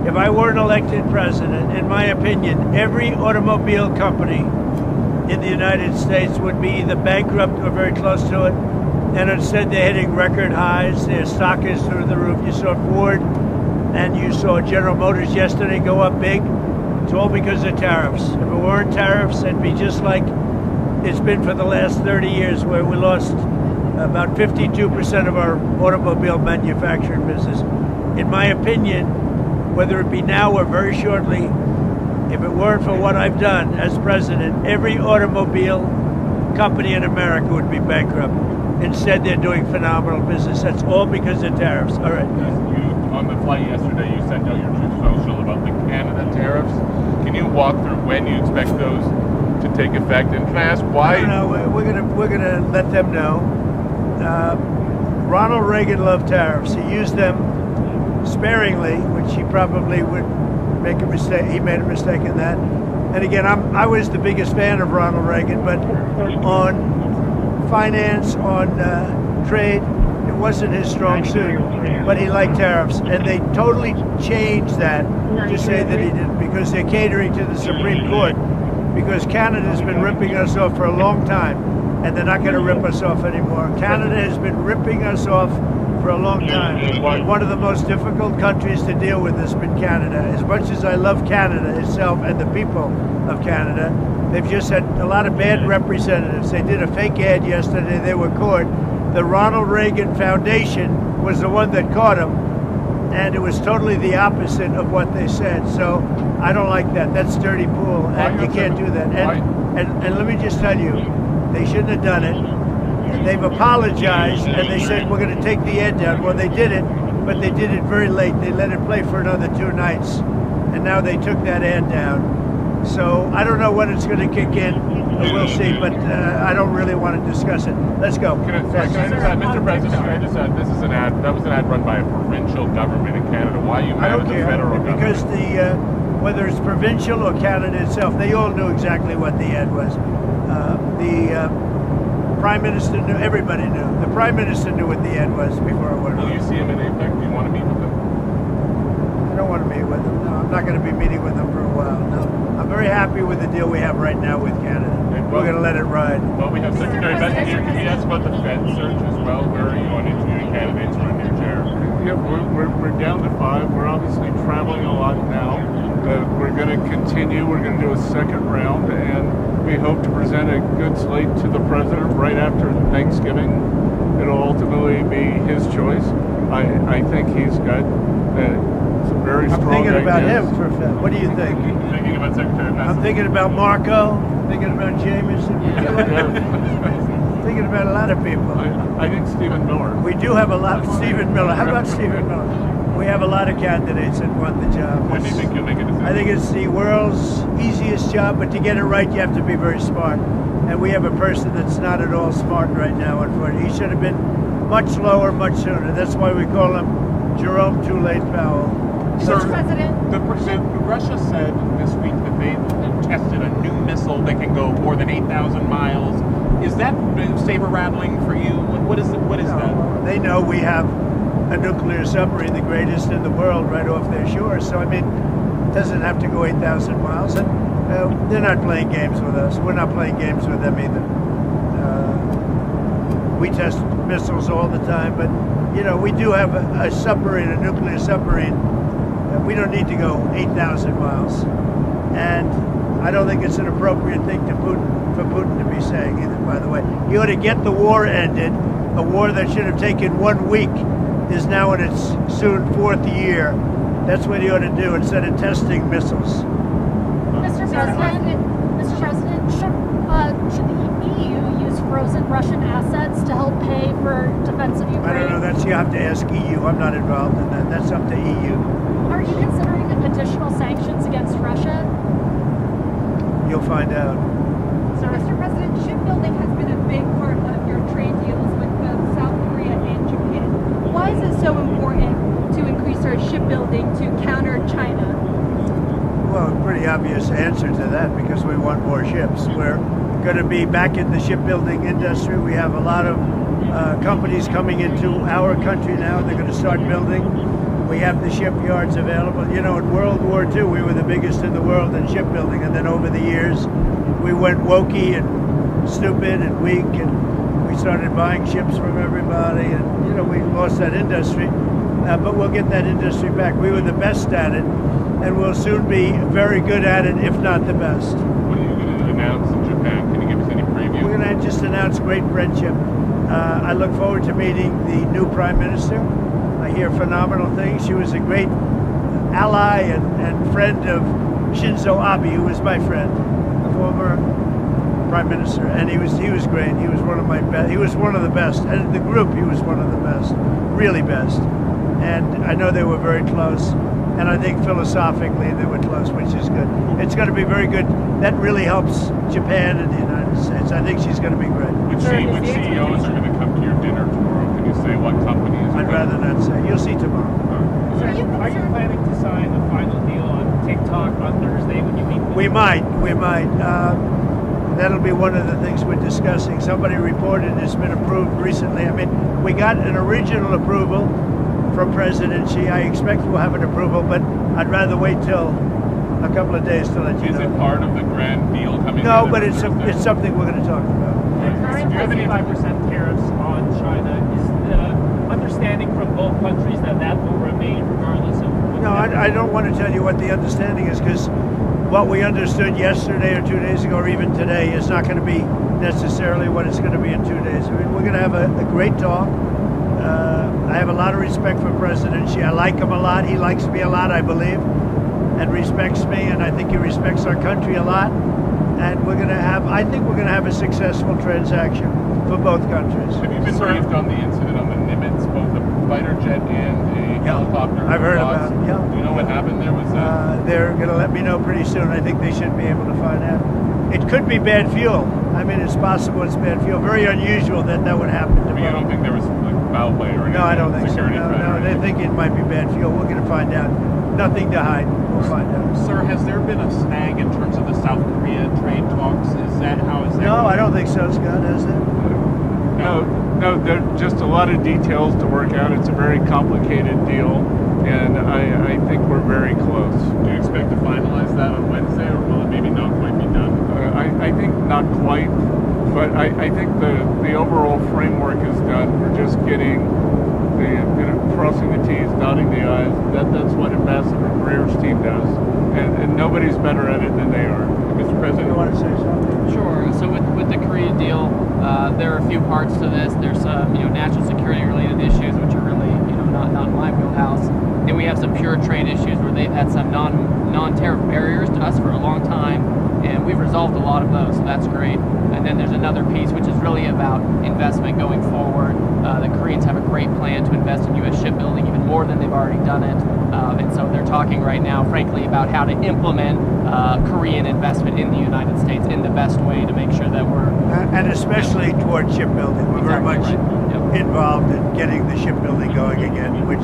if I weren't elected president, in my opinion, every automobile company in the United States would be either bankrupt or very close to it, and instead they're hitting record highs. Their stock is through the roof. You saw Ford and you saw General Motors yesterday go up big. It's all because of tariffs. If it weren't tariffs, it'd be just like it's been for the last 30 years, where we lost about 52% of our automobile manufacturing business. In my opinion, whether it be now or very shortly, if it weren't for what I've done as president, every automobile company in America would be bankrupt. Instead, they're doing phenomenal business. That's all because of tariffs. All right. On the flight yesterday, you sent out your Truth Social about the Canada tariffs. Can you walk through when you expect those to take effect? And can I ask why? No, we're gonna let them know. Ronald Reagan loved tariffs. He used them sparingly, which he probably would make a mistake. He made a mistake in that. And again, I was the biggest fan of Ronald Reagan, but on finance, on trade, it wasn't his strong suit. But he liked tariffs, and they totally changed that to say that he didn't, because they're catering to the Supreme Court. Because Canada's been ripping us off for a long time, and they're not going to rip us off anymore. Canada has been ripping us off for a long time. One of the most difficult countries to deal with has been Canada. As much as I love Canada itself and the people of Canada, they've just had a lot of bad representatives. They did a fake ad yesterday. They were caught. The Ronald Reagan Foundation was the one that caught them, and it was totally the opposite of what they said. So I don't like that. That's dirty pool, and you can't do that. And let me just tell you, they shouldn't have done it. They've apologized, and they said, we're going to take the ad down. Well, they did it, but they did it very late. They let it play for another 2 nights, and now they took that ad down. So I don't know when it's going to kick in. We'll see, but I don't really want to discuss it. Let's go. Mr. President, can I just add, this is an ad, that was an ad run by a provincial government in Canada. Why are you mad at the federal government? Because whether it's provincial or Canada itself, they all knew exactly what the ad was. The Prime Minister knew, everybody knew. The Prime Minister knew what the ad was before it went on. Will you see him in APEC? Do you want to meet with him? I don't want to meet with him. No, I'm not going to be meeting with him for a while. No, I'm very happy with the deal we have right now with Canada. We're going to let it ride. Well, we have Secretary Benson here. Can you ask about the Fed search as well? Where are you on interviewing candidates for a new chair? Yeah, we're down to 5. We're obviously traveling a lot now. We're going to continue. We're going to do a second round, and we hope to present a good slate to the president right after Thanksgiving. It'll ultimately be his choice. I think he's got some very strong I'm thinking about ideas. him for a fact. What do you think? Thinking about Secretary Benson. I'm thinking about Marco. Thinking about Jameson. Thinking about a lot of of people. I think Stephen Miller. We do have a lot. Stephen Miller. How about Stephen Miller? We have a lot of candidates that want the job. When do you think you'll make a decision? I think it's the world's easiest job, but to get it right, you have to be very smart. And we have a person that's not at all smart right now, unfortunately. He should have been much lower, much sooner. That's why we call him Jerome Too Late Powell. Sir, Russia said this week that they tested a new missile that can go more than 8,000 miles. Is that saber rattling for you? What is that? They know we have a nuclear submarine, the greatest in the world, right off their shore. So, I mean, it doesn't have to go 8,000 miles. And they're not playing games with us. We're not playing games with them either. We test missiles all the time, but, you know, we do have a submarine, a nuclear submarine. We don't need to go 8,000 miles. And I don't think it's an appropriate thing for Putin to be saying either, by the way. He ought to get the war ended. A war that should have taken 1 week is now in its soon 4th year. That's what he ought to do instead of testing missiles. Mr. President, should the EU use frozen Russian assets to help pay for defense of Ukraine? I don't know. You have to ask EU. I'm not involved in that. That's up to EU. Are you considering additional sanctions against Russia? You'll find out. So, Mr. President, shipbuilding has been a big part of your trade deals with both South Korea and Japan. Why is it so important to increase our shipbuilding to counter China? Well, a pretty obvious answer to that, because we want more ships. We're going to be back in the shipbuilding industry. We have a lot of companies coming into our country now. They're going to start building. We have the shipyards available. You know, in World War II, we were the biggest in the world in shipbuilding, and then over the years, we went wokey and stupid and weak, and we started buying ships from everybody, and, you know, we lost that industry. But we'll get that industry back. We were the best at it, and we'll soon be very good at it, if not the best. What are you going to announce in Japan? Can you give us any preview? We're going to just announce great friendship. I look forward to meeting the new Prime Minister. I hear phenomenal things. She was a great ally and friend of Shinzo Abe, who was my friend, the former Prime Minister, and he was great. He was one of my best. He was one of the best. And in the group, he was one of the best, really best. And I know they were very close. And I think philosophically they were close, which is good. It's going to be very good. That really helps Japan and the United States. I think she's going to be great. Which CEOs are going to come to your dinner tomorrow? Can you say what companies? I'd rather not say. You'll see tomorrow. Are you planning to sign the final deal on TikTok on Thursday when you meet? We might. That'll be one of the things we're discussing. Somebody reported it's been approved recently. I mean, we got an original approval from President Xi. I expect we'll have an approval, but I'd rather wait till a couple of days to let you know. Is it part of the grand deal coming? No, but it's something we're going to talk about. Do you have any 5% tariffs on China? Is the understanding from both countries that will remain regardless of? No, I don't want to tell you what the understanding is, because what we understood yesterday or 2 days ago or even today is not going to be necessarily what it's going to be in 2 days. I mean, we're going to have a great talk. I have a lot of respect for President Xi. I like him a lot. He likes me a lot, I believe, and respects me, and I think he respects our country a lot. And I think we're going to have a successful transaction for both countries. Have you been briefed on the incident on the Nimitz, both a fighter jet and a helicopter? I've heard about it, yeah. Do you know what happened there? They're going to let me know pretty soon. I think they should be able to find out. It could be bad fuel. I mean, it's possible it's bad fuel. Very unusual that would happen. But you don't think there was foul play or anything? No, I don't think so. No, they think it might be bad fuel. We're going to find out. Nothing to hide. We'll find out. Sir, has there been a snag in terms of the South Korea trade talks? How is that? No, I don't think so, Scott. Has there? No, there are just a lot of details to work out. It's a very complicated deal, and I think we're very close. Do you expect to finalize that on Wednesday, or will it maybe not quite be done? I think not quite, but I think the overall framework is done. We're just getting crossing the T's, dotting the I's. That's what Ambassador Greer's team does, and nobody's better at it than they are. Mr. President, you want to say something? Sure. So with the Korea deal, there are a few parts to this. There's some national security related issues which are really not my wheelhouse. Then we have some pure trade issues where they've had some non-tariff barriers to us for a long time, and we've resolved a lot of those. So that's great. And And then there's another piece which is really about investment going forward. The Koreans have a great plan to invest in U.S. shipbuilding, even more than they've already done it. And so they're talking right now, frankly, about how to implement Korean investment in the United States in the best way to make sure that we're... And especially towards shipbuilding. We're very much involved in getting the shipbuilding going again, which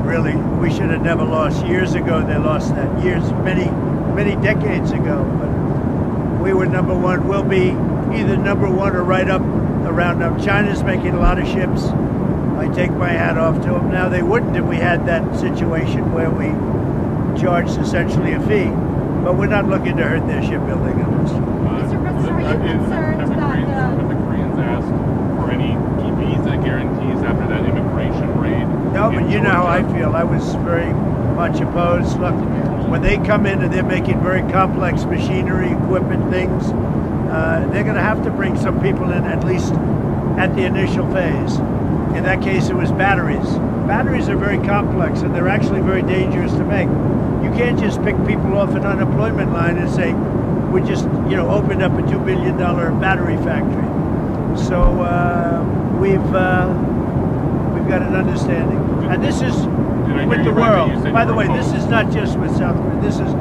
really we should have never lost. Years ago, they lost that. Many decades ago. But we were number one. We'll be either number one or right up around them. China's making a lot of ships. I take my hat off to them. Now, they wouldn't if we had that situation where we charged essentially a fee. But we're not looking to hurt their shipbuilding on this. Mr. President, are you concerned that the Koreans asked for any visa guarantees after that immigration raid? No, but you know how I feel. I was very much opposed. Look, when they come in and they're making very complex machinery, equipment, things, they're going to have to bring some people in, at least at the initial phase. In that case, it was batteries. Batteries are very complex, and they're actually very dangerous to make. You can't just pick people off an unemployment line and say, we just, opened up a $2 billion battery factory. So we've got an understanding. And this is with the world. By the way, this is not just with South Korea. This is,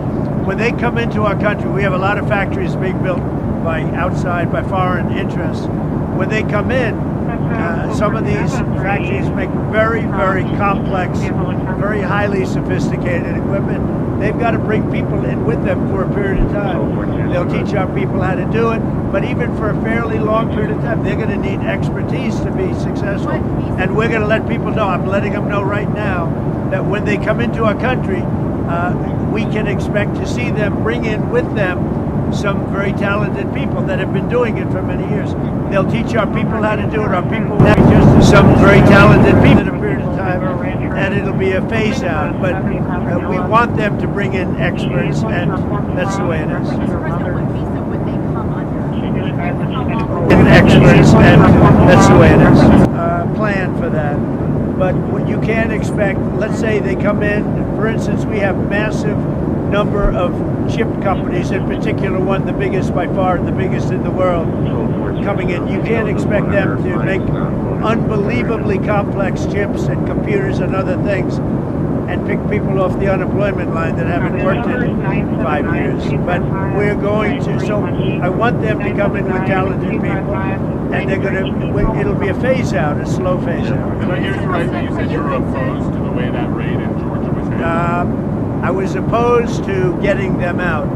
when they come into our country, we have a lot of factories being built by foreign interests. When they come in, some of these factories make very, very complex, very highly sophisticated equipment. They've got to bring people in with them for a period of time. They'll teach our people how to do it, but even for a fairly long period of time, they're going to need expertise to be successful. And we're going to let people know, I'm letting them know right now, that when they come into our country, we can expect to see them bring in with them some very talented people that have been doing it for many years. They'll teach our people how to do it. Our people will be just some very talented people in a period of time, and it'll be a phase out. But we want them to bring in experts, and that's the way it is. Experts, and that's the way it is. Plan for that. But what you can't expect, let's say they come in, for instance, we have massive number of chip companies, in particular one, the biggest by far, the biggest in the world, coming in. You can't expect them to make unbelievably complex chips and computers and other things and pick people off the unemployment line that haven't worked in 5 years. But we're going to, so I want them to come in with talented people, and they're going to, it'll be a phase out, a slow phase out. Did I hear you right that you said you were opposed to the way that raid in Georgia was handled? I was opposed to getting them out.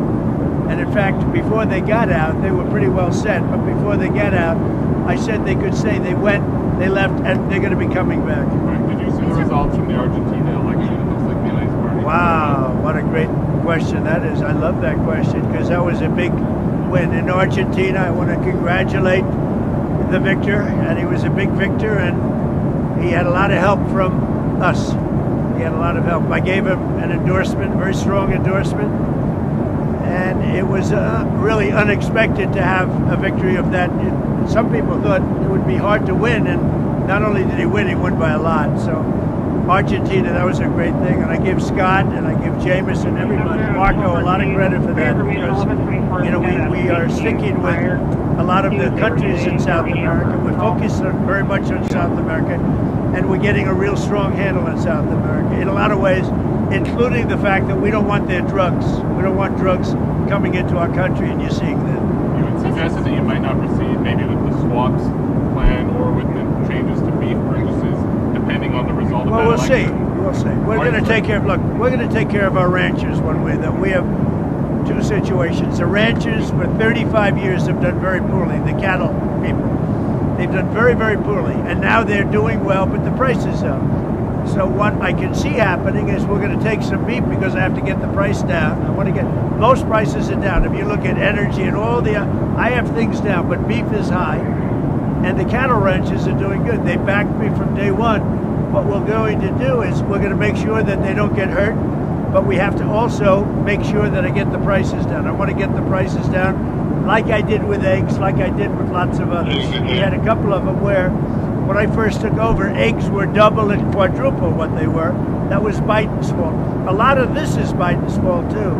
And in fact, before they got out, they were pretty well set. But before they got out, I said they could say they went, they left, and they're going to be coming back. Right. Did you see the results from the Argentina election? It looks like the United Party. Wow, what a great question that is. I love that question because that was a big win. In Argentina, I want to congratulate the victor, and he was a big victor, and he had a lot of help from us. He had a lot of help. I gave him an endorsement, very strong endorsement, and it was really unexpected to have a victory of that. Some people thought it would be hard to win, and not only did he win, he won by a lot. So Argentina, that was a great thing, and I give Scott and I give Jameson, everybody, Marco, a lot of credit for that because we are sticking with a lot of the countries in South America. We're focused very much on South America. And we're getting a real strong handle in South America in a lot of ways, including the fact that we don't want their drugs. We don't want drugs coming into our country, and you're seeing that. You had suggested that you might not proceed maybe with the swaps plan or with the changes to beef purchases, depending on the result of that election. We'll see. We're going to take care of, we're going to take care of our ranchers one way. That we have two situations. The ranchers for 35 years have done very poorly, the cattle people. They've done very, very poorly, and now they're doing well, but the price is up. So what I can see happening is we're going to take some beef because I have to get the price down. I want to get, most prices are down. If you look at energy and all the, I have things down, but beef is high, and the cattle ranchers are doing good. They backed me from day one. What we're going to do is we're going to make sure that they don't get hurt, but we have to also make sure that I get the prices down. I want to get the prices down like I did with eggs, like I did with lots of others. We had a couple of them where, when I first took over, eggs were double and quadruple what they were. That was Biden's fault. A lot of this is Biden's fault too.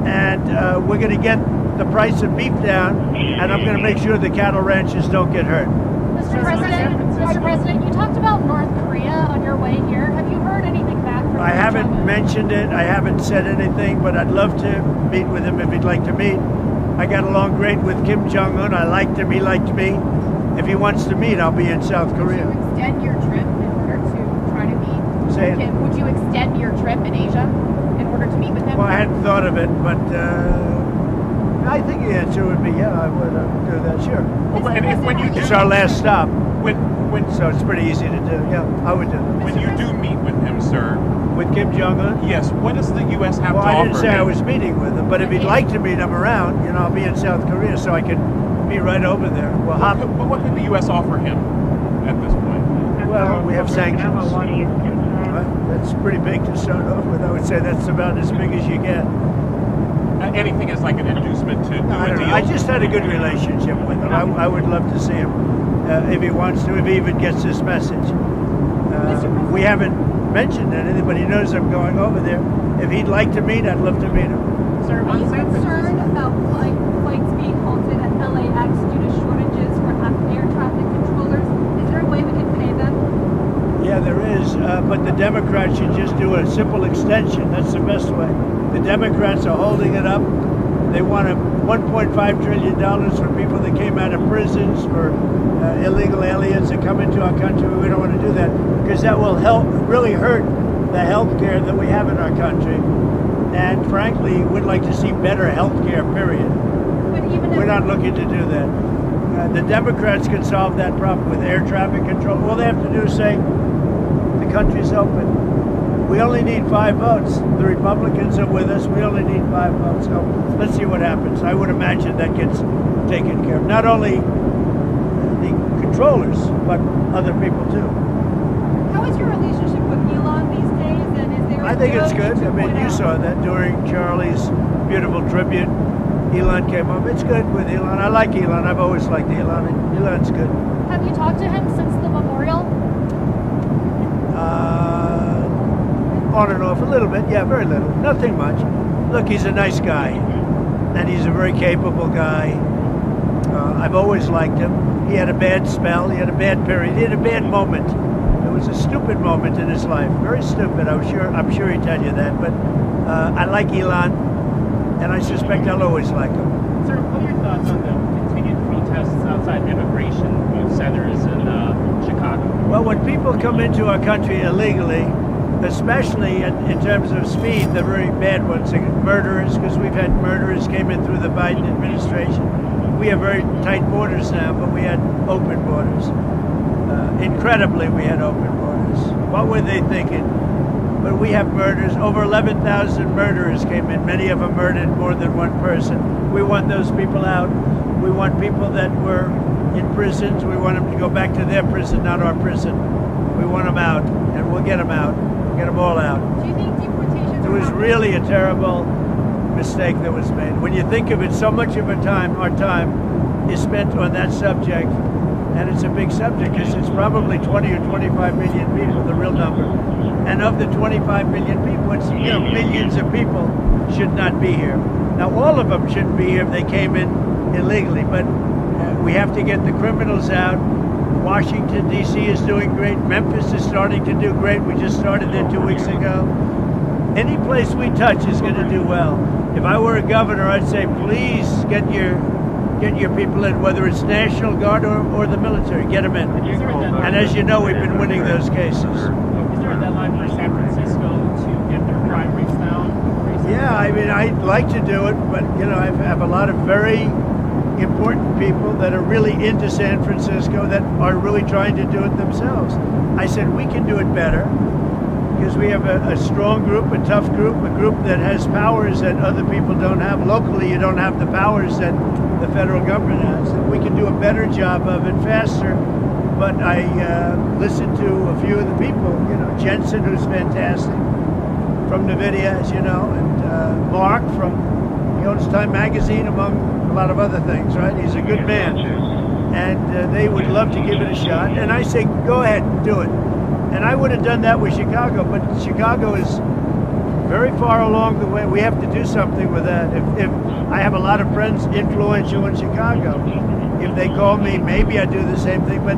And we're going to get the price of beef down, and I'm going to make sure the cattle ranchers don't get hurt. Mr. President, you talked about North Korea on your way here. Have you heard anything back from him? I haven't mentioned it. I haven't said anything, but I'd love to meet with him if he'd like to meet. I got along great with Kim Jong-un. I liked him. He liked me. If he wants to meet, I'll be in South Korea. Would you extend your trip in order to try to meet Say it. Kim? Would you extend your trip in Asia in order to meet with him? Well, I hadn't thought of it, but I think the answer would be, yeah, I would do that, sure. It's our last stop. So it's pretty easy to do. Yeah, I would do that. When you do meet with him, sir. With Kim Jong-un? Yes. What does the U.S. have to offer? Well, I didn't say him? I was meeting with him, but if he'd like to meet him around, I'll be in South Korea, so I can be right over there. Well, what could the U.S. offer him at this point? Well, we have sanctions. That's pretty big to start off with. I would say that's about as big as you get. Anything as like an inducement to do a deal? I just had a good relationship with him. I would love to see him if he wants to, if he even gets this message. We haven't mentioned anything, but he knows I'm going over there. If he'd like to meet, I'd love to meet him. Sir, are you concerned about flights being halted at LAX due to shortages for air traffic controllers? Is there a way we can pay them? Yeah, there is, but the Democrats should just do a simple extension. That's the best way. The Democrats are holding it up. They want $1.5 trillion for people that came out of prisons, for illegal aliens that come into our country. We don't want to do that because that will really hurt the health care that we have in our country. And frankly, we'd like to see better health care, period. We're not looking to do that. The Democrats can solve that problem with air traffic control. All they have to do is say, the country's open. We only need 5 votes. The Republicans are with us. We only need 5 votes. So let's see what happens. I would imagine that gets taken care of. Not only the controllers, but other people too. How is your relationship with Elon these days? And is there? I think it's good. I mean, you saw that during Charlie's beautiful tribute. Elon came up. It's good with Elon. I like Elon. I've always liked Elon. Elon's good. Have you talked to him since the memorial? On and off a little bit. Yeah, very little. Nothing much. Look, he's a nice guy. And he's a very capable guy. I've always liked him. He had a bad spell. He had a bad period. He had a bad moment. It was a stupid moment in his life. Very stupid. I'm sure he'd tell you that. But I like Elon. And I suspect I'll always like him. Sir, what are your thoughts on the continued protests outside immigration, both Centers and Chicago? Well, when people come into our country illegally, especially in terms of speed, the very bad ones, murderers, because we've had murderers came in through the Biden administration. We have very tight borders now, but we had open borders. Incredibly, we had open borders. What were they thinking? But we have murders. Over 11,000 murderers came in. Many of them murdered more than one person. We want those people out. We want people that were in prisons. We want them to go back to their prison, not our prison. We want them out, and we'll get them out. We'll get them all out. Do you think deportations? It was really a terrible mistake that was made. When you think of it, so much of our time is spent on that subject, and it's a big subject because it's probably 20 or 25 million people, the real number. And of the 25 million people, it's, millions of people should not be here. Now, all of them shouldn't be here if they came in illegally, but we have to get the criminals out. Washington, D.C. is doing great. Memphis is starting to do great. We just started there 2 weeks ago. Any place we touch is going to do well. If I were a governor, I'd say, please get your people in, whether it's National Guard or the military. Get them in. And as you know, we've been winning those cases. Is there a deadline for San Francisco to get their crime rates down? Yeah, I mean, I'd like to do it, but, I have a lot of very important people that are really into San Francisco that are really trying to do it themselves. I said, we can do it better because we have a strong group, a tough group, a group that has powers that other people don't have. Locally, you don't have the powers that the federal government has. And we can do a better job of it faster. But I listened to a few of the people, Jensen, who's fantastic, from NVIDIA, as you know, and Mark he owns Time Magazine, among a lot of other things, right? He's a good man. And they would love to give it a shot. And I say, go ahead, do it. And I would have done that with Chicago, but Chicago is very far along the way. We have to do something with that. If I have a lot of friends influential in Chicago. If they call me, maybe I do the same thing, but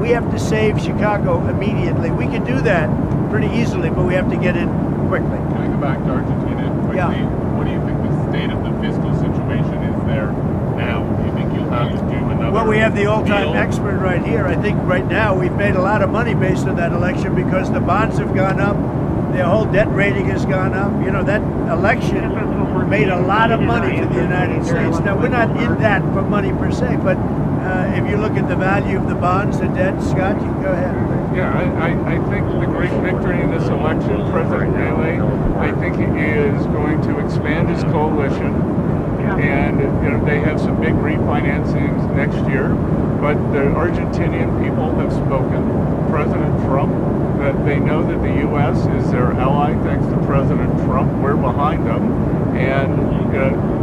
we have to save Chicago immediately. We can do that pretty easily, but we have to get in quickly. Can I go back to Argentina quickly? Yeah. What do you think the state of the fiscal situation is there now? Do you think you'll have to do another Well, we have the all-time deal? expert right here. I think right now we've made a lot of money based on that election because the bonds have gone up, their whole debt rating has gone up. You know, that election made a lot of money for the United States. Now, we're not in that for money per se, but if you look at the value of the bonds, the debt, Scott, you can go ahead. Yeah, I think the great victory in this election, President Milei, I think he is going to expand his coalition. And you know, they have some big refinancings next year, but the Argentinian people have spoken. President Trump, that they know that the U.S. is their ally thanks to President Trump. We're behind them, and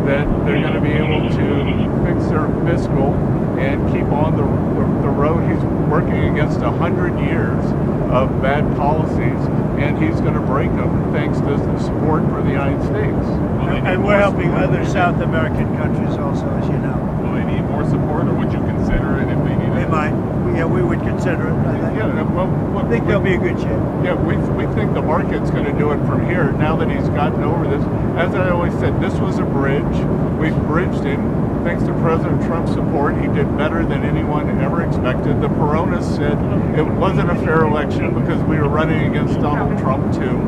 that they're going to be able to fix their fiscal and keep on the road. He's working against 100 years of bad policies, and he's going to break them thanks to the support for the United States. And we're helping other South American countries also, as you know. Will they need more support, or would you consider it if they need it? They might. Yeah, we would consider it. I think. Yeah, well, look, I think they'll be a good shape. Yeah, we think the market's going to do it from here. Now that he's gotten over this, as I always said, this was a bridge. We've bridged him. Thanks to President Trump's support, he did better than anyone ever expected. The Peronis said it wasn't a fair election because we were running against Donald Trump too.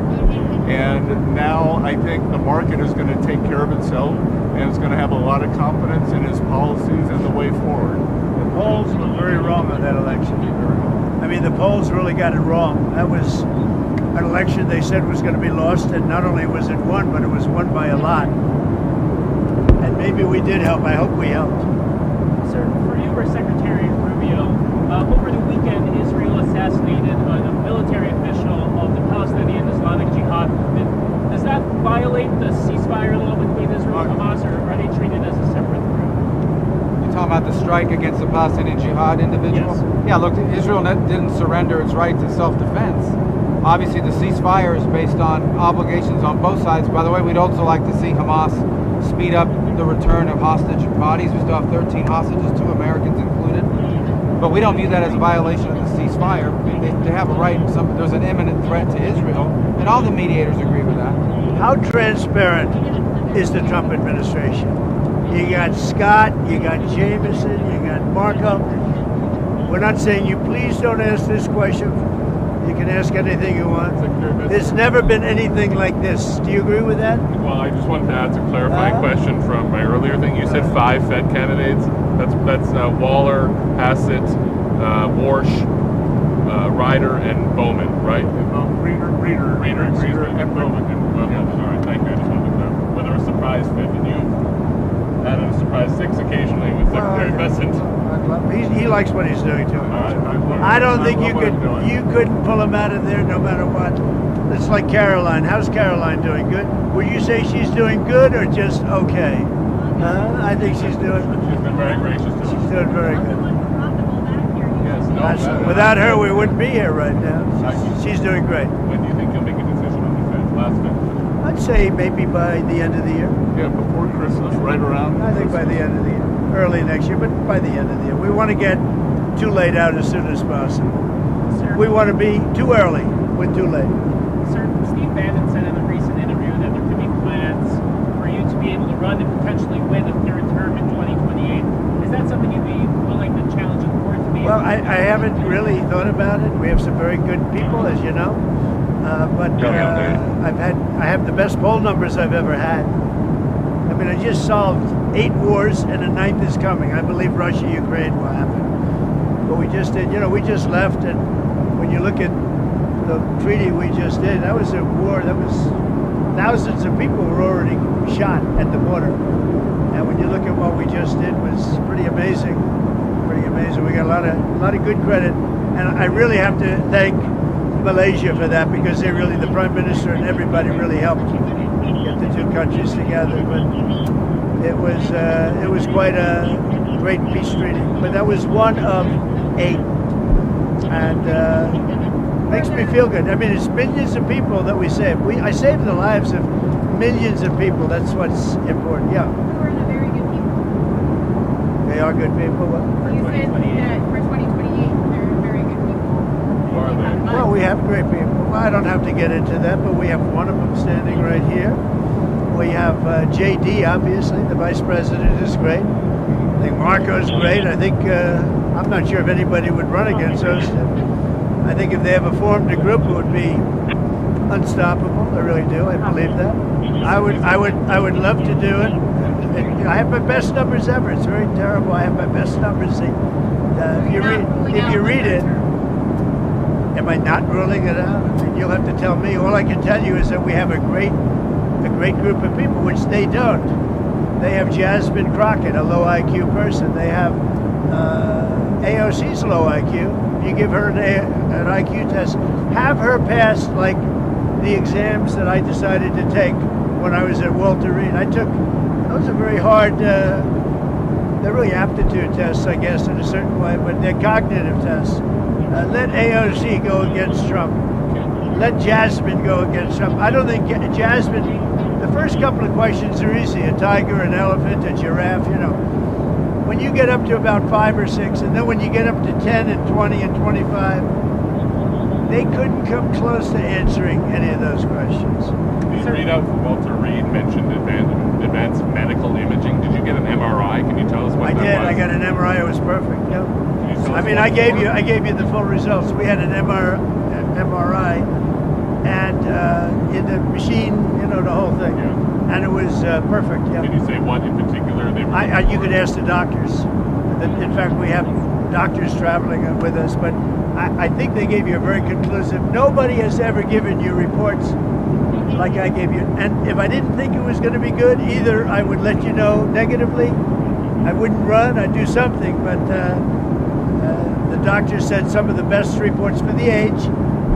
And now I think the market is going to take care of itself, and it's going to have a lot of confidence in his policies and the way forward. The polls were very wrong on that election. I mean, the polls really got it wrong. That was an election they said was going to be lost, and not only was it won, but it was won by a lot. And maybe we did help. I hope we helped. Sir, for you or Secretary Rubio, over the weekend, Israel assassinated a military official of the Palestinian Islamic Jihad movement. Does that violate the ceasefire law between Israel and Hamas, or are they treated as a separate group? You're talking about the strike against the Palestinian Jihad individual? Yes. Yeah, look, Israel didn't surrender its right to self-defense. Obviously, the ceasefire is based on obligations on both sides. By the way, we'd also like to see Hamas speed up the return of hostage bodies. We still have 13 hostages, 2 Americans included. But we don't view that as a violation of the ceasefire. They have a right. There's an imminent threat to Israel, and all the mediators agree with that. How transparent is the Trump administration? You got Scott, you got Jameson, you got Marco. We're not saying you please don't ask this question. You can ask anything you want. There's never been anything like this. Do you agree with that? Well, I just wanted to ask a clarifying question from my earlier thing. You said 5 Fed candidates. That's Waller, Hassett, Warsh, Ryder, and Bowman, right? Reader, and Bowman. Okay, all right, thank you. I just wanted to clarify. Whether a surprise 5th, and you had a surprise 6th occasionally with Secretary Pheasant. He likes what he's doing too. I don't think you couldn't pull him out of there no matter what. It's like Caroline. How's Caroline doing? Good? Would you say she's doing good or just okay? I think she's doing. She's been very gracious to us. She's doing very good. Yes, no. Without her, we wouldn't be here right now. She's doing great. When do you think you'll make a decision on the Fed? Last Fed? I'd say maybe by the end of the year. Yeah, before Christmas, right around. I think by the end of the year. Early next year, but by the end of the year. We want to get too late out as soon as possible. Sir, we want to be too early with too late. Sir, Steve Bannon said in a recent interview that there could be plans for you to be able to run and potentially win a 3rd term in 2028. Is that something you'd be willing to challenge the board to be? Well, I haven't really thought about it. We have some very good people, as you know. But I have the best poll numbers I've ever had. I mean, I just solved 8 wars and a 9th is coming. I believe Russia, Ukraine will happen. But we just did, we just left, and when you look at the treaty we just did, that was a war that was thousands of people were already shot at the border. And when you look at what we just did, it was pretty amazing. Pretty amazing. We got a lot of good credit. And I really have to thank Malaysia for that, because they really, the Prime Minister and everybody really helped get the 2 countries together. But it was quite a great peace treaty. But that was one of 8, and makes me feel good. I mean, it's millions of people that we saved. I saved the lives of millions of people. That's what's important. Yeah. Who are the very good people? They are good people. You said that for 2028, they're very good people. Well, we have great people. Well, I don't have to get into that, but we have one of them standing right here. We have JD, obviously. The vice president is great. I think Marco's great. I think, I'm not sure if anybody would run against us. I think if they ever formed a group, it would be unstoppable. I really do. I believe that. I would love to do it. I have my best numbers ever. It's very terrible. I have my best numbers. If you read it, am I not ruling it out? I mean, you'll have to tell me. All I can tell you is that we have a great group of people, which they don't. They have Jasmine Crockett, a low IQ person. They have AOC's low IQ. You give her an IQ test, have her pass like the exams that I decided to take when I was at Walter Reed. Those are very hard, they're really aptitude tests, I guess, in a certain way, but they're cognitive tests. Let AOC go against Trump. Let Jasmine go against Trump. I don't think Jasmine, the first couple of questions are easy. A tiger, an elephant, a giraffe, you know. When you get up to about 5 or 6, and then when you get up to 10 and 20 and 25, they couldn't come close to answering any of those questions. The readout from Walter Reed mentioned advanced medical imaging. Did you get an MRI? Can you tell us what that was? I did. I got an MRI. It was perfect. Yeah. I mean, I gave you the full results. We had an MRI, and in the machine, you know, the whole thing, and it was perfect. Yeah. Can you say what in particular? You could ask the doctors. In fact, we have doctors traveling with us, but I think they gave you a very conclusive. Nobody has ever given you reports like I gave you. And if I didn't think it was going to be good, either I would let you know negatively, I wouldn't run, I'd do something, but the doctor said some of the best reports for the age,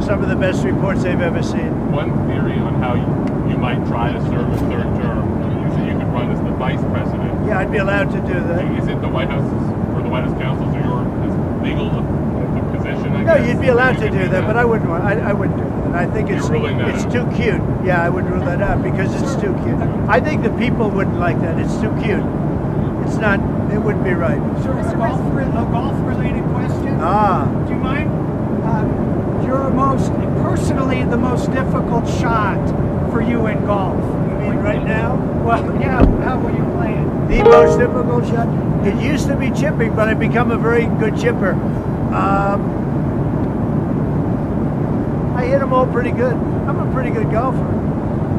some of the best reports they've ever seen. One theory on how you might try to serve a third term is that you could run as the vice president. Yeah, I'd be allowed to do that. Is it the White House or the White House counsels or your legal position? I guess? You'd be allowed to do that, but I wouldn't. I wouldn't do that. I think it's too cute. Yeah, I would rule that out because it's too cute. I think the people wouldn't like that. It's too cute. It's not. It wouldn't be right. So a golf-related question. Do you mind? Your personally the most difficult shot for you in golf. You mean right now? Well, yeah. How were you playing? The most difficult shot. It used to be chipping, but I've become a very good chipper. I hit them all pretty good. I'm a pretty good golfer.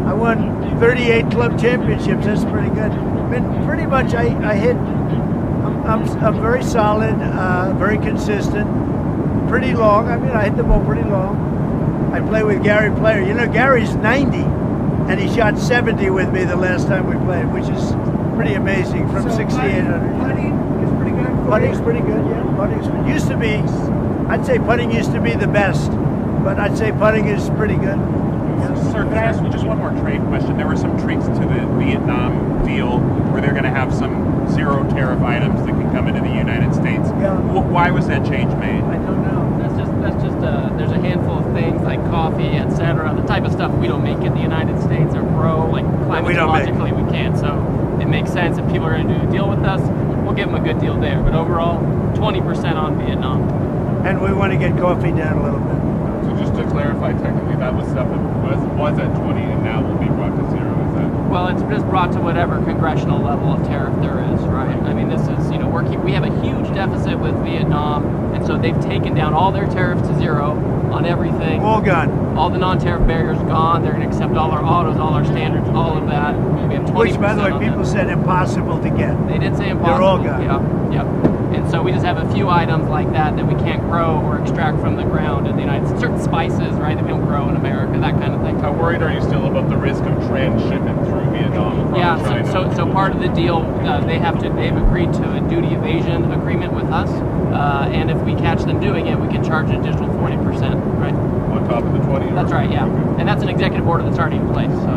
I won 38 club championships. That's pretty good. I mean, pretty much I hit. I'm very solid, very consistent, pretty long. I mean, I hit the ball pretty long. I play with Gary Player. You know, Gary's 90, and he shot 70 with me the last time we played, which is pretty amazing from 6,800. Putting is pretty good. Putting's pretty good, yeah. Putting used to be. I'd say putting used to be the best, but I'd say putting is pretty good. Sir, could I ask you just one more trade question? There were some tweaks to the Vietnam deal where they're going to have some zero tariff items that can come into the United States. Yeah. Why was that change made? I don't know. That's just there's a handful of things like coffee, etc. The type of stuff we don't make in the United States or grow, like climatologically we can't. So it makes sense if people are going to do a deal with us, we'll give them a good deal there. But overall, 20% on Vietnam. And we want to get coffee down a little bit. So just to clarify, technically that was stuff that was at 20 and now will be brought to zero. Is that? Well, it's just brought to whatever congressional level of tariff there is, right? I mean, this is, you know, we have a huge deficit with Vietnam, and so they've taken down all their tariffs to zero on everything. All gone. All the non-tariff barriers gone. They're going to accept all our autos, all our standards, all of that. We have 20%. Which, by the way, people said impossible to get. They did say impossible. They're all gone. Yep. And so we just have a few items like that we can't grow or extract from the ground in the United States. Certain spices, right, that we don't grow in America, that kind of thing. How worried are you still about the risk of transshipment through Vietnam from China? So part of the deal, they've agreed to a duty evasion agreement with us, and if we catch them doing it, we can charge an additional 40%, right? On top of the 20? That's right, yeah. And that's an executive order that's already in place. So,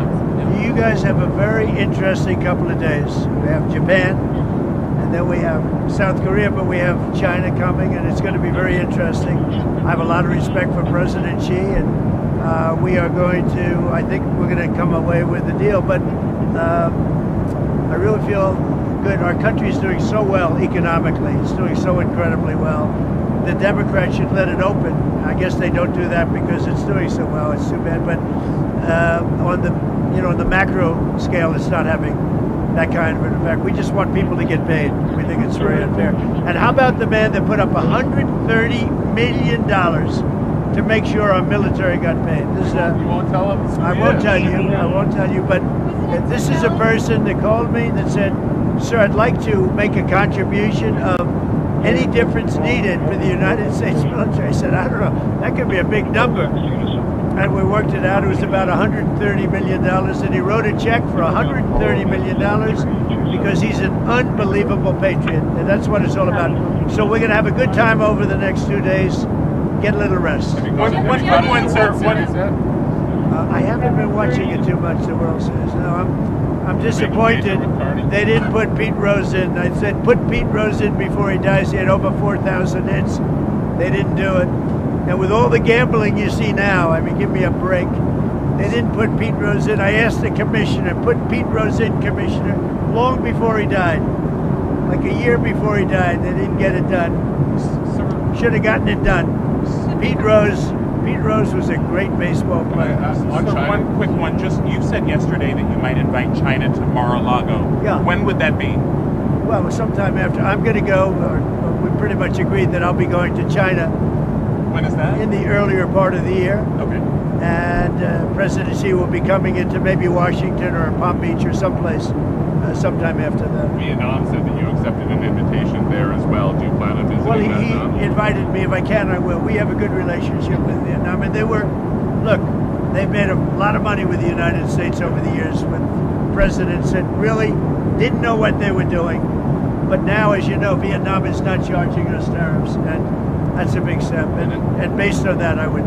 You guys have a very interesting couple of days. We have Japan, and then we have South Korea, but we have China coming, and it's going to be very interesting. I have a lot of respect for President Xi, and we are going to, I think we're going to come away with a deal. But I really feel good. Our country is doing so well economically. It's doing so incredibly well. The Democrats should let it open. I guess they don't do that because it's doing so well. It's too bad. But on the macro scale, it's not having that kind of an effect. We just want people to get paid. We think it's very unfair. And how about the man that put up $130 million to make sure our military got paid? This is You won't tell him? I won't tell you. I won't tell you. But this is a person that called me that said, "Sir, I'd like to make a contribution of any difference needed for the United States military." I said, "I don't know. That could be a big number." And we worked it out. It was about $130 million. And he wrote a check for $130 million because he's an unbelievable patriot. And that's what it's all about. So we're going to have a good time over the next 2 days. Get a little rest. One quick one, sir. What is that? I haven't been watching it too much, the World Series. No, I'm disappointed they didn't put Pete Rose in. I said, put Pete Rose in before he dies. He had over 4,000 hits. They didn't do it. And with all the gambling you see now, I mean, give me a break. They didn't put Pete Rose in. I asked the commissioner, put Pete Rose in, commissioner, long before he died. Like a year before he died. They didn't get it done. Should have gotten it done. Pete Rose was a great baseball player. One quick one. Just you said yesterday that you might invite China to Mar-a-Lago. Yeah. When would that be? Well, sometime after. I'm going to go. We pretty much agreed that I'll be going to China. When is that? In the earlier part of the year. Okay. And President Xi will be coming into maybe Washington or Palm Beach or someplace sometime after that. Vietnam said that you accepted an invitation there as well. Do you plan on visiting Well, Vietnam? he invited me. If I can, I will. We have a good relationship with Vietnam. And they've made a lot of money with the United States over the years with presidents that really didn't know what they were doing. But now, as you know, Vietnam is not charging us tariffs. And that's a big step. And based on that, I would.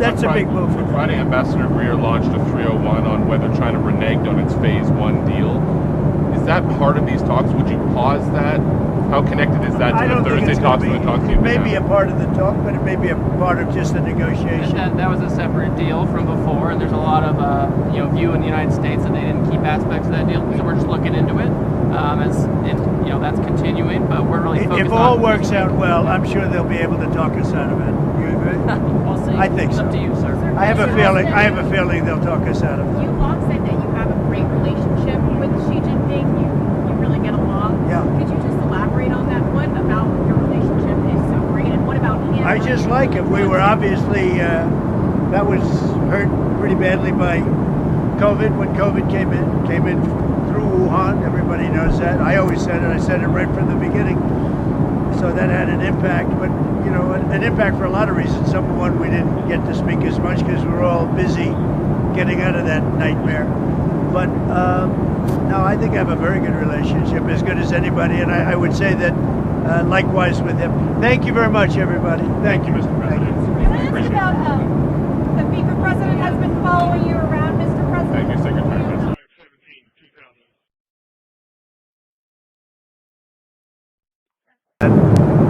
That's a big move. On Friday, Ambassador Greer launched a 301 on whether China reneged on its Phase 1 deal. Is that part of these talks? Would you pause that? How connected is that to the Thursday talks and the talks you've been It may be a part of the talk, but it may be a part of just the negotiation. That was a separate deal from before, and there's a lot of view in the United States that they didn't keep aspects of that deal. So we're just looking into it. That's continuing, but we're really focused on. If all works out well, I'm sure they'll be able to talk us out of it. You agree? We'll see. I think it's so. Up to you, sir. I have a feeling they'll talk us out of it. You long said that you have a great relationship with Xi Jinping. You really get along. Yeah. Could you just elaborate on that? What about your relationship is so great, and what about him? I just like him. We were obviously that was hurt pretty badly by COVID when COVID came in through Wuhan. Everybody knows that. I always said it. I said it right from the beginning. So that had an impact, but an impact for a lot of reasons. Number one, we didn't get to speak as much because we were all busy getting out of that nightmare. But no, I think I have a very good relationship, as good as anybody, and I would say that likewise with him. Thank you very much, everybody. Thank you, Mr. President. Can I ask about the FIFA president has been following you around, Mr. President? Thank you, Secretary.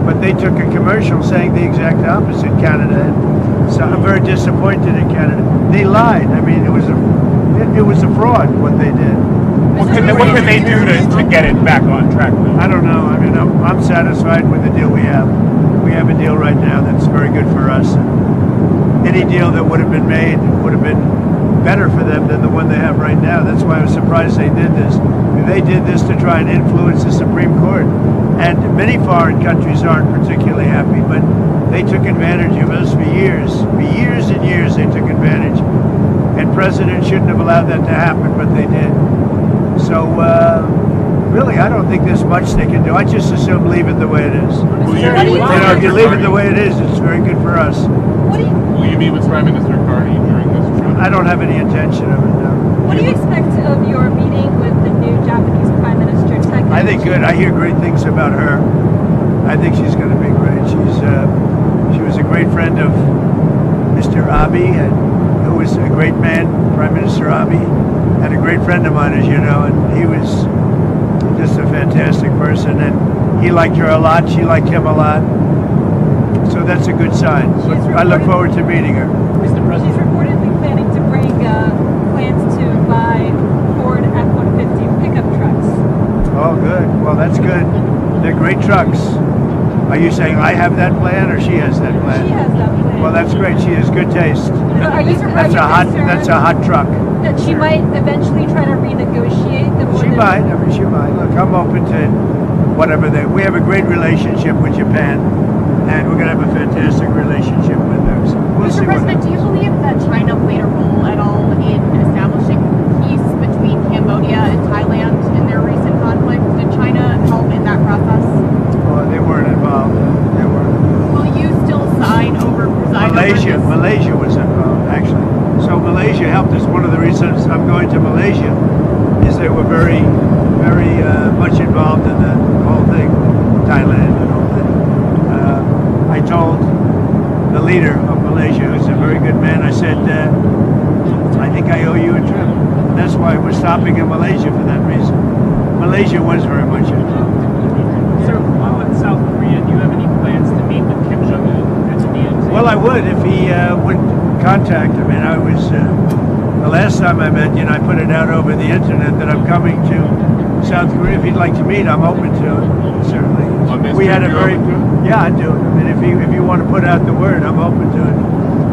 But they took a commercial saying the exact opposite, Canada. And so I'm very disappointed in Canada. They lied. I mean, it was a fraud what they did. What can they do to get it back on track? I don't know. I mean, I'm satisfied with the deal we have. We have a deal right now that's very good for us. Any deal that would have been made would have been better for them than the one they have right now. That's why I was surprised they did this. They did this to try and influence the Supreme Court. And many foreign countries aren't particularly happy, but they took advantage of us for years. For years and years they took advantage. And presidents shouldn't have allowed that to happen, but they did. So, really, I don't think there's much they can do. I just assume leave it the way it is. If you leave it the way it is, it's very good for us. Will you meet with Prime Minister Carney during this trip? I don't have any intention of it, no. What do you expect of your meeting with the new Japanese Prime Minister? I think good. I hear great things about her. I think she's going to be great. She was a great friend of Mr. Abe, who was a great man, Prime Minister Abe, and a great friend of mine, as you know, and he was just a fantastic person, and he liked her a lot. She liked him a lot. So that's a good sign. I look forward to meeting her. Mr. President. good. Well, that's good. They're great trucks. Are you saying I have that plan or she has that plan? She has that plan. Well, that's great. She has good taste. That's a hot truck. That she might eventually try to renegotiate the more She might. I mean, she might. Look, I'm open to whatever they. We have a great relationship with Japan, and we're going to have a fantastic relationship with them. So we'll see Mr. President, do you believe that China played a role at all in establishing peace between Cambodia and Thailand in their recent conflict? Did China help in that process? Well, they weren't involved. They weren't. Will you still preside over Malaysia was involved, actually. So Malaysia helped us. One of the reasons I'm going to Malaysia is they were very, very much involved in the whole thing, Thailand and all that. I told the leader of Malaysia, who's a very good man, I said, I think I owe you a trip. And that's why we're stopping in Malaysia for that reason. Malaysia was very much involved. Sir, while in South Korea, do you have any plans to meet with Kim Jong-un at the DNC? Well, I would if he would contact. I mean, I was the last time I met you, and I put it out over the internet that I'm coming to South Korea. If he'd like to meet, I'm open to it. Certainly. We had a very I'd do it. I mean, if you want to put out the word, I'm open to it.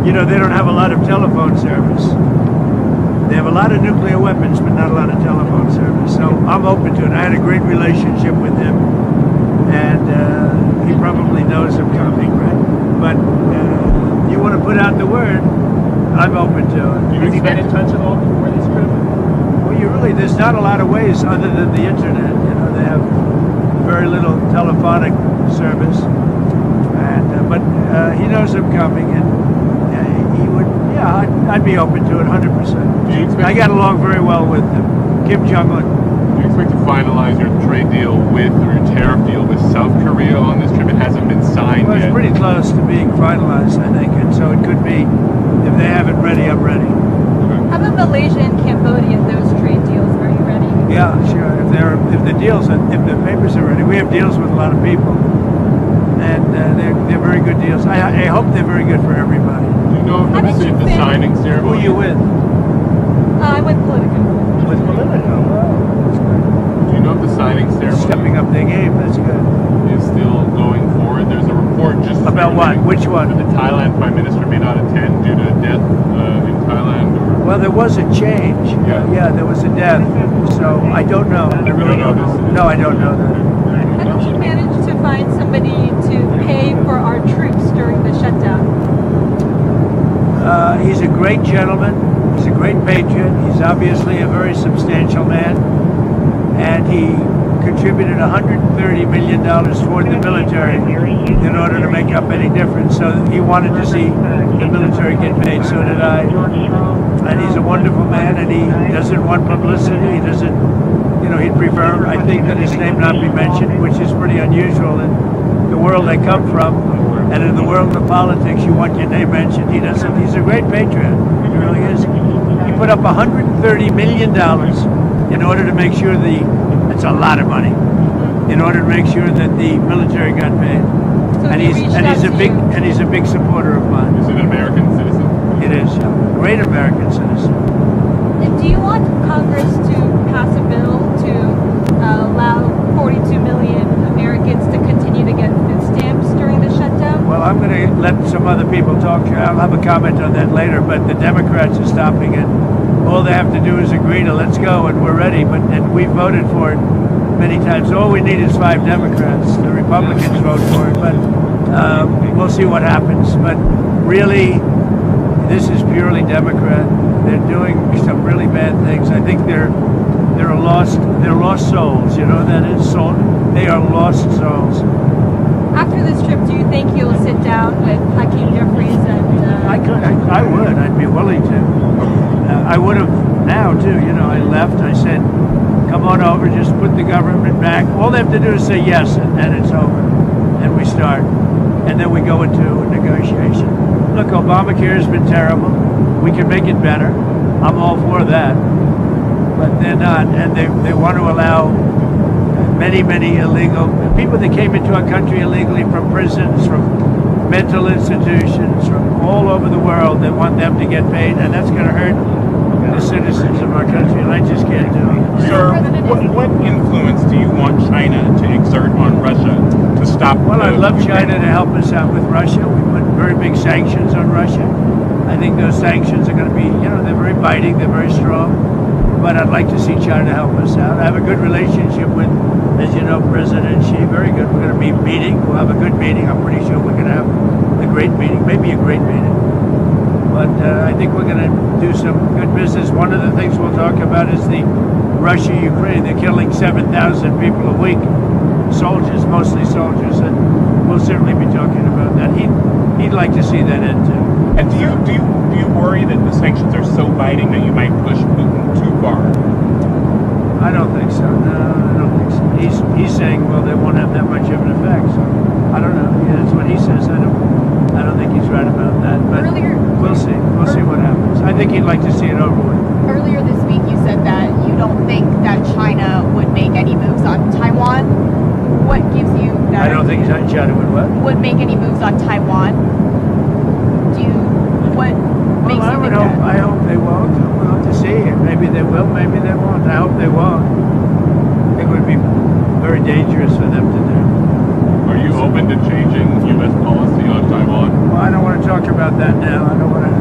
You know, they don't have a lot of telephone service. They have a lot of nuclear weapons, but not a lot of telephone service. So I'm open to it. I had a great relationship with him, and he probably knows I'm coming, right? But you want to put out the word, I'm open to it. Has he been in touch at all before this trip? Well, there's not a lot of ways other than the internet. You know, they have very little telephonic service, and but he knows I'm coming, and he would. Yeah, I'd be open to it 100%. I got along very well with Kim Jong-un. Do you expect to finalize your trade deal with, or your tariff deal with South Korea on this trip? It hasn't been signed yet. It's pretty close to being finalized, I think, and so it could be, if they have it ready, I'm ready. How about Malaysia and Cambodia, those trade deals? Are you ready? Yeah, sure. If the papers are ready, we have deals with a lot of people, and they're very good deals. I hope they're very good for everybody. Do you know if the signing ceremony? Who are you with? I'm with Politico. With Politico. Do you know if the signing ceremony? Stepping up their game. That's good. Is still going forward. There's a report just about what? Which one? That the Thailand Prime Minister may not attend due to a death in Thailand. Well, there was a change. Yeah, there was a death. So I don't know. I really don't know this. No, I don't know that. How did you manage to find somebody to pay for our troops during the shutdown? He's a great gentleman. He's a great patriot. He's obviously a very substantial man, and he contributed $130 million toward the military in order to make up any difference. So he wanted to see the military get paid. So did I. And he's a wonderful man, and he doesn't want publicity. He doesn't, he'd prefer, I think, that his name not be mentioned, which is pretty unusual in the world they come from. And in the world of politics, you want your name mentioned. He doesn't. He's a great patriot. He really is. He put up $130 million in order to make sure it's a lot of money, in order to make sure that the military got paid. So and he's a big supporter of mine. Is it an American citizen? It is. Yeah. Great American citizen. And do you want Congress to pass a bill to allow 42 million Americans to continue to get food stamps during the shutdown? Well, I'm going to let some other people talk. I'll have a comment on that later, but the Democrats are stopping it. All they have to do is agree to let's go, and we're ready. And we voted for it many times. All we need is 5 Democrats. The Republicans vote for it, but we'll see what happens. But really, this is purely Democrat. They're doing some really bad things. I think they're lost souls. You know what that is? They are lost souls. After this trip, do you think you'll sit down with Hakeem Jeffries and? I would. I'd be willing to. I would have now too. I left. I said, "Come on over. Just put the government back." All they have to do is say yes, and it's over. And we start, and then we go into a negotiation. Look, Obamacare has been terrible. We can make it better. I'm all for that. But they're not, and they want to allow many illegal people that came into our country illegally from prisons, from mental institutions, from all over the world. They want them to get paid, and that's going to hurt the the citizens of our country, and I just can't do it. Sir, what influence do you want China to exert on Russia to stop? Well, I'd love China to help us out with Russia. We put very big sanctions on Russia. I think those sanctions are going to be, they're very biting, they're very strong. But I'd like to see China help us out. I have a good relationship with, as you know, President Xi. Very good. We're going to be meeting. We'll have a good meeting. I'm pretty sure we're going to have a great meeting, maybe a great meeting. But I think we're going to do some good business. One of the things we'll talk about is the Russia-Ukraine. They're killing 7,000 people a week, soldiers, mostly soldiers, and we'll certainly be talking about that. He'd like to see that end too. And do you worry that the sanctions are so biting that you might push Putin too far? I don't think so. No, I don't think so. He's saying, well, they won't have that much of an effect. So I don't know. Yeah, that's what he says. I don't think he's right about that. But we'll see. We'll see what happens. I think he'd like to see it over with. Earlier this week, you said that you don't think that China would make any moves on Taiwan. What gives you that? I don't think China would what? Would make any moves on Taiwan. What makes you think that? I hope they won't. We'll have to see. Maybe they will, maybe they won't. I hope they won't. I think it would be very dangerous for them to do. Are you open to changing U.S. policy on Taiwan? Well, I don't want to talk about that now. I don't want to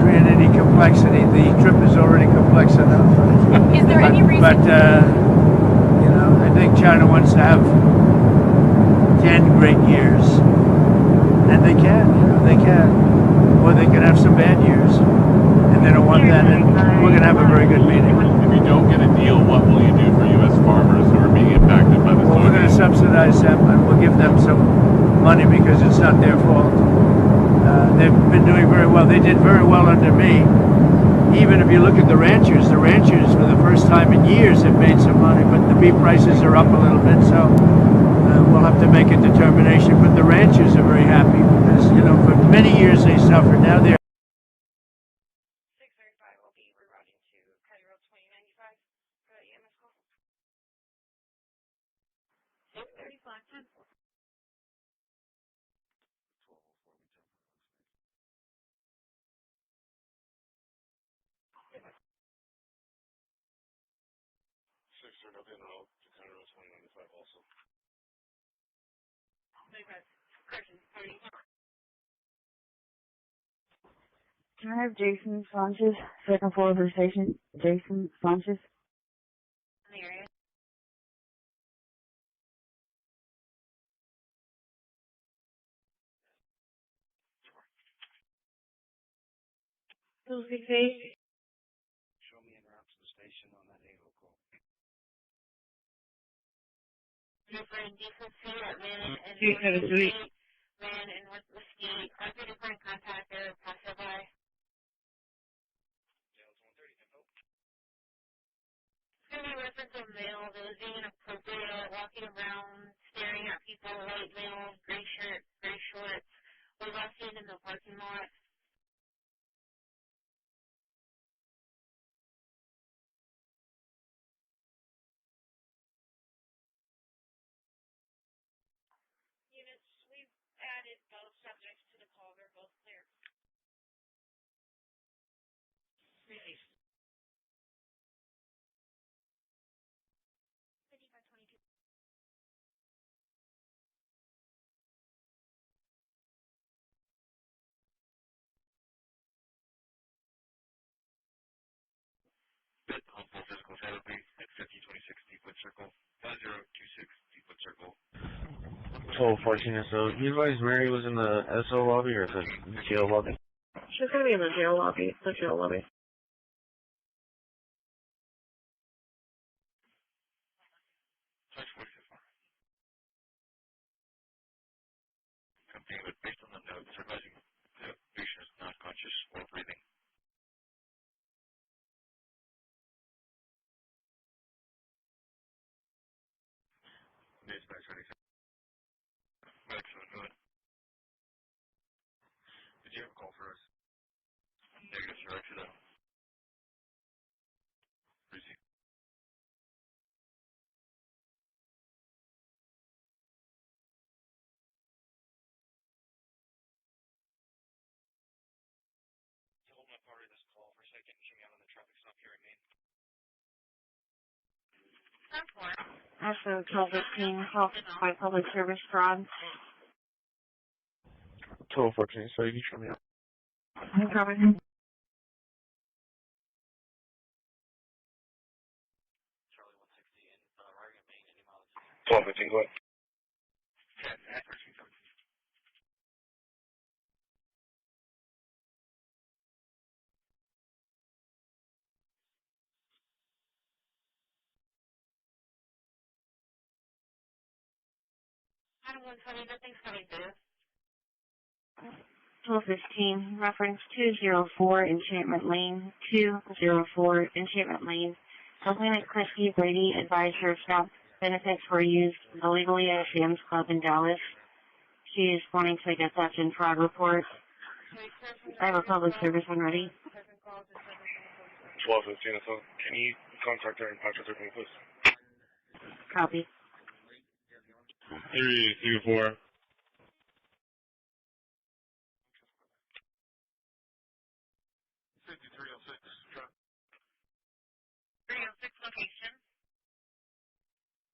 create any complexity. The trip is already complex enough. Is there any reason? But, I think China wants to have 10 great years. And they can, they can. Or they can have some bad years. And they don't want that. And we're going to have a very good meeting. If you don't get a deal, what will you do for U.S. farmers who are being impacted by this? Well, we're going to subsidize them, and we'll give them some money because it's not their fault. They've been doing very well. They did very well under me. Even if you look at the ranchers for the first time in years have made some money, but the beef prices are up a little bit, so we'll have to make a determination. But the ranchers are very happy because, for many years they suffered. Now they're Can I have Jason Sanchez, second floor of the station? Jason Sanchez? Lucy, show me en route to the station on that 8 call. different decency that ran in with whiskey. Are there different contact or passerby? It's going to be reference of male that was being inappropriate, walking around, staring at people, white male, gray shirt, gray shorts. Was last seen in the parking lot. Units, we've added both subjects to the call. They're both clear. Release. 5522. Physical therapy at 5026 Deepwood Circle, 5026 Deepwood Circle. 1214 SO. You advise Mary was in the SO lobby or the jail lobby? She's going to be in the jail lobby. The jail lobby. Company, but based on the notes, advising the patient is not conscious or breathing. Excellent. Did you have a call for us? Negative, sir. Actually, Christi. Hold my part of this call for a second. Show me out on the traffic stop here in Maine. Also, 1215, call by public service fraud. 1214, so you can show me up. No problem. 1215, go ahead. Item 120, nothing's coming through. 1215, reference 204 Enchantment Lane, 204 Enchantment Lane. Complainant Christi Brady advised her stop benefits were used illegally at Sam's Club in Dallas. She is wanting to get that in fraud report. I have a public service one ready. 1215, so can you contact her and patch her through, please? Copy. 324. 306 location.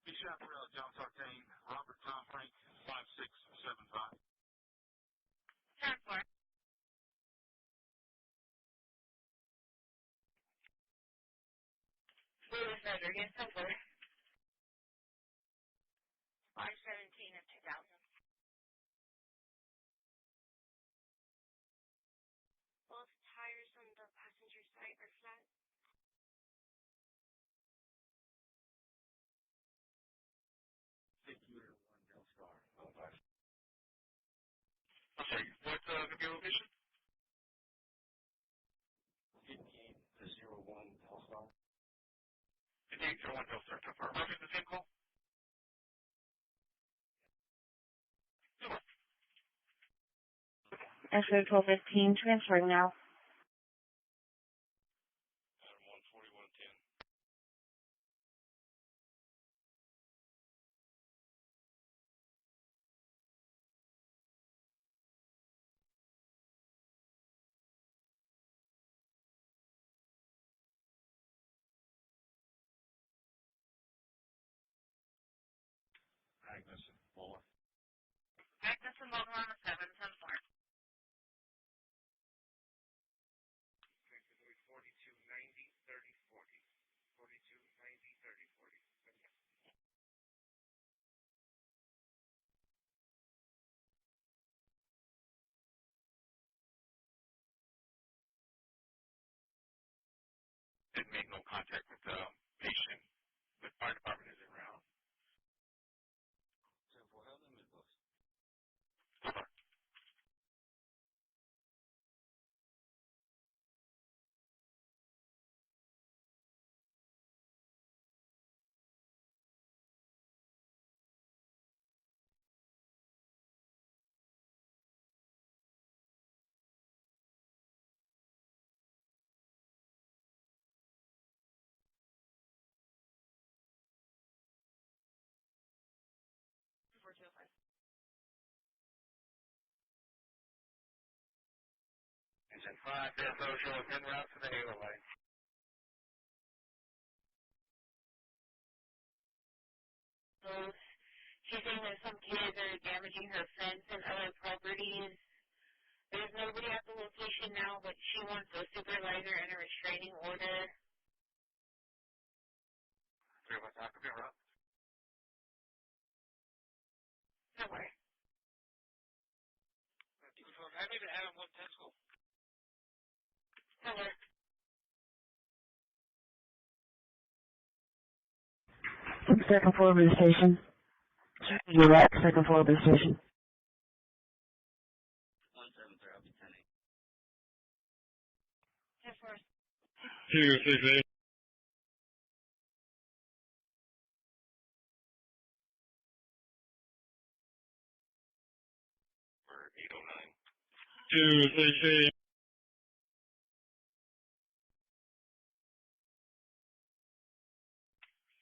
B. Chaparral, John Sartain, Robert Tom Frank, 5675. 10-4. Louis Rodriguez, 10-4. 517 of 2000. Both tires on the passenger side are flat. I'm sorry, what's going to be your location? 5801 Telstar. 5801 Telstar, confirm. Roger, the same call? SO 1215, transferring now. Item 14110. Agnes and Muller. Agnes and Muller on the 7, 10-4. 4290 3040. 4290 3040. Didn't make no contact with the patient. The fire department isn't around. 10-4, have them inbox. Engine 5, DSO shows en route to the Halo line. So she's saying that some kids are damaging her fence and other properties. There's nobody at the location now, but she wants a supervisor and a restraining order. 315, could be around. Somewhere. I need to have him 110 school. Somewhere. Second floor of the station. You're at second floor of the station. 173, I'll be 10-8. 10-4. 268. For 809. 268.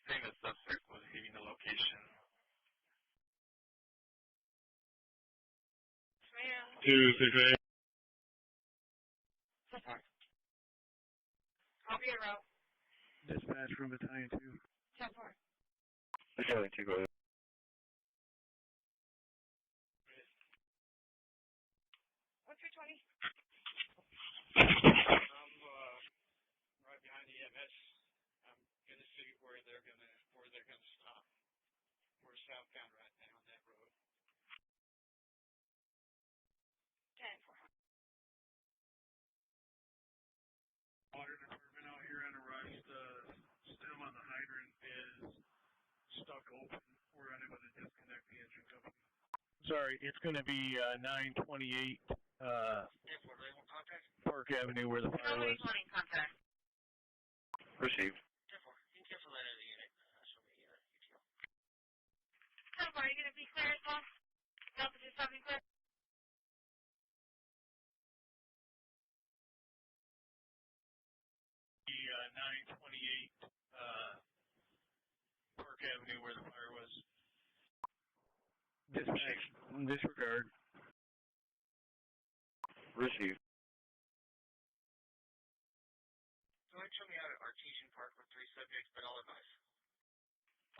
Saying the suspect was leaving the location. 268. Copy. be en route. Dispatch from Battalion 2. 10-4. Battalion 2, go ahead. What's 320? I'm right behind the EMS. I'm gonna see where they're gonna stop. We're southbound right now on that road. 10-4. Water department out here on the rush. The stem on the hydrant is stuck open. We're unable to disconnect the engine company. Sorry, it's going to be 928 Park Avenue where the fire was. Contact. Received. 10-4. You can cancel that out of the unit. Show me UTO. 10-4, are you going to be clear as well? Delta 270 clear? The 928 Park Avenue where the fire was. Dispatch. Disregard. Received. Go ahead and show me out at Artesian Park with 3 subjects, but I'll advise.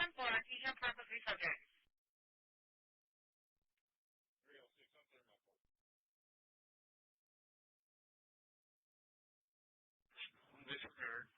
10-4, Artesian Park with 3 subjects. 306, I'm clear my port. Disregard.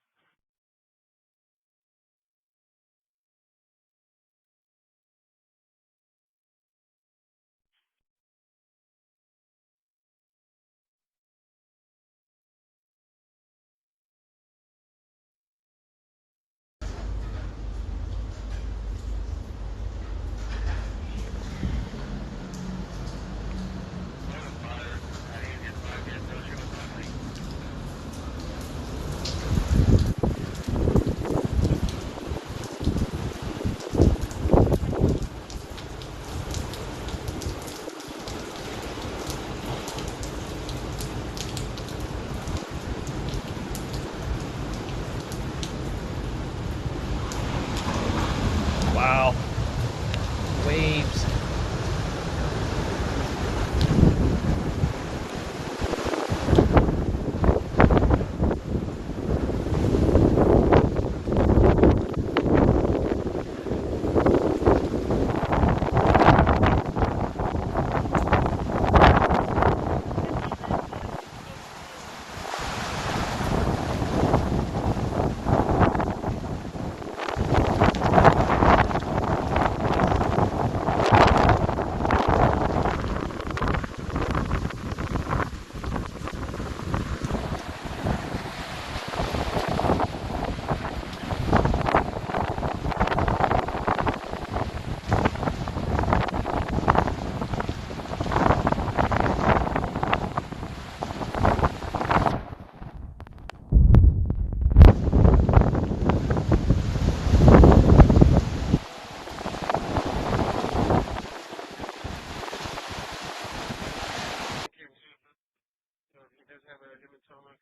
Wow. Waves.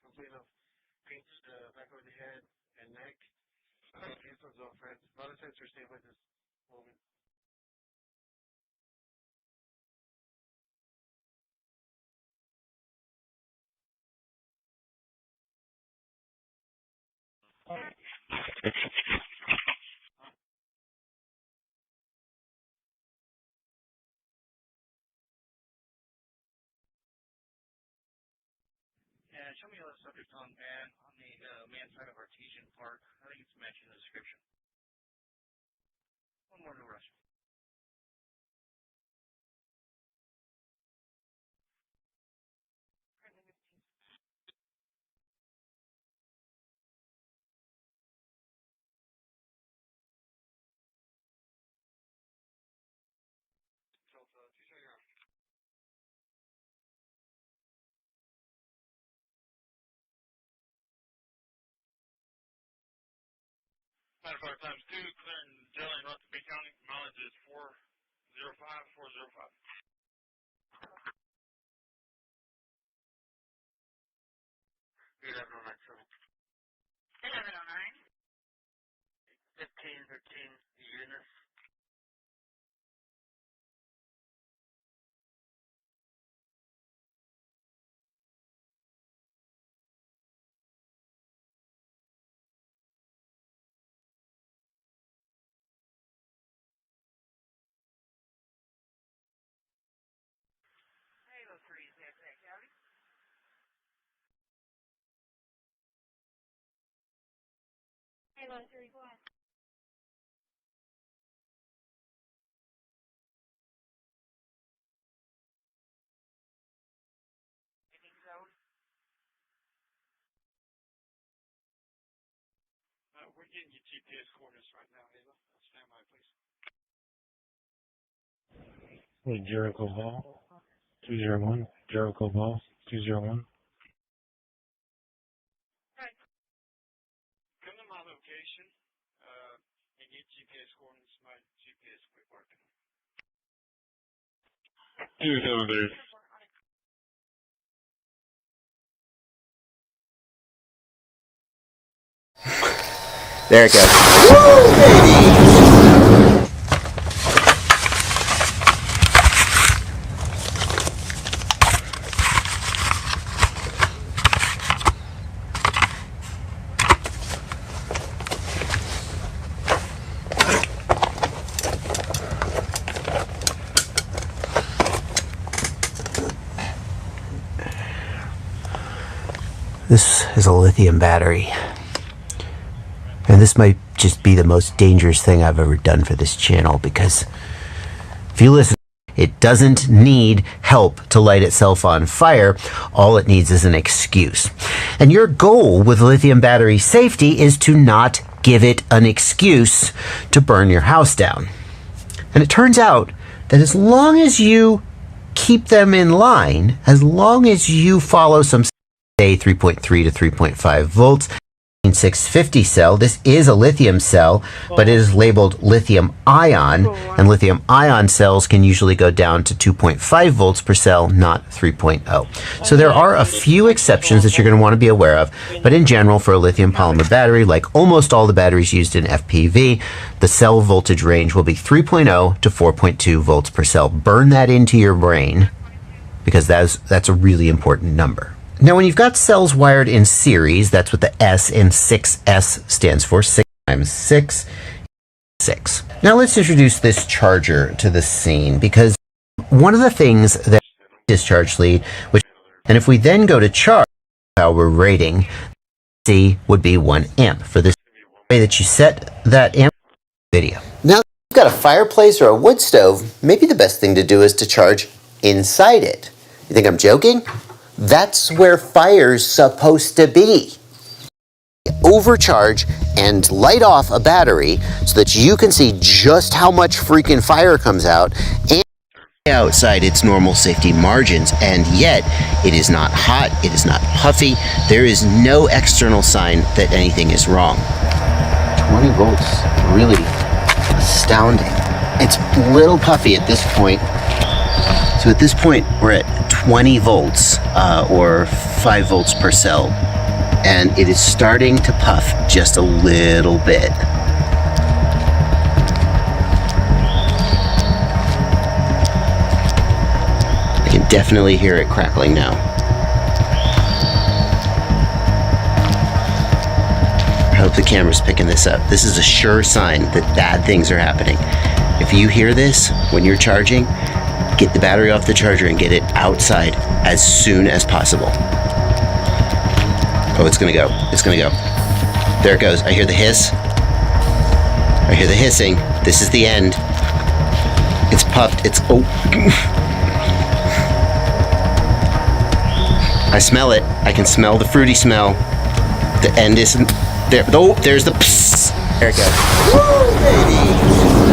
Complete of paint back over the head and neck. Hands on zone, friends. Not a sensor, stay with us. Moving. And show me the subject on the man side of Artesian Park. I think it's mentioned in the description. One more, no rush. Delta, 2 you're on. Matter times 2, clearing Dillon, North Bay County. Mileage is 405, 405. Good 1109, 1109. 1513 units. We're getting your GPS coordinates right now, Ava. Stand by, please. Jericho Hall, 201. Jericho Hall, 201. Come to my location and get GPS coordinates. My GPS quit working. 273. There it goes. Woo, baby! This is a lithium battery. And this might just be the most dangerous thing I've ever done for this channel, because if you listen, it doesn't need help to light itself on fire. All it needs is an excuse. And your goal with lithium battery safety is to not give it an excuse to burn your house down. And it turns out that as long as you keep them in line, as long as you follow some, say, 3.3 to 3.5 volts, 650 cell. This is a lithium cell, but it is labeled lithium ion, and lithium ion cells can usually go down to 2.5 volts per cell, not 3.0. So there are a few exceptions that you're going to want to be aware of, but in general, for a lithium polymer battery, like almost all the batteries used in FPV, the cell voltage range will be 3.0 to 4.2 volts per cell. Burn that into your brain, because that's a really important number. Now, when you've got cells wired in series, that's what the S in 6S stands for, 6 times 6, 6. Now let's introduce this charger to the scene, because one of the things that discharge lead, and if we then go to charge, how we're rating, C would be 1 amp. For this way that you set that amp video. Now, if you've got a fireplace or a wood stove, maybe the best thing to do is to charge inside it. You think I'm joking? That's where fire's supposed to be. Overcharge and light off a battery so that you can see just how much freaking fire comes out and outside its normal safety margins, and yet it is not hot, it is not puffy, there is no external sign that anything is wrong. 20 volts, really astounding. It's a little puffy at this point. So at this point, we're at 20 volts, or 5 volts per cell, and it is starting to puff just a little bit. I can definitely hear it crackling now. I hope the camera's picking this up. This is a sure sign that bad things are happening. If you hear this when you're charging, get the battery off the charger and get it outside as soon as possible. Oh, it's gonna go. It's gonna go. There it goes. I hear the hiss. I hear the hissing. This is the end. It's puffed. It's... oh. I smell it. I can smell the fruity smell. The end isn't... there. Oh, there's the... psst. There it goes. Woo, baby!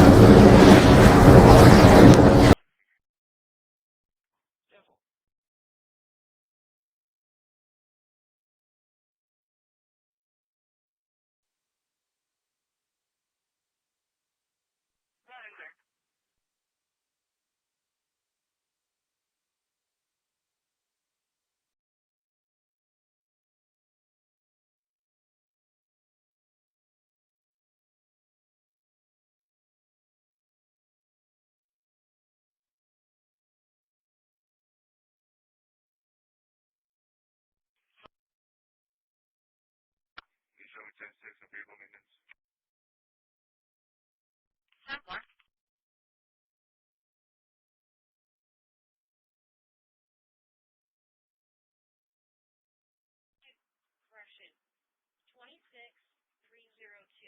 Correction, 26302.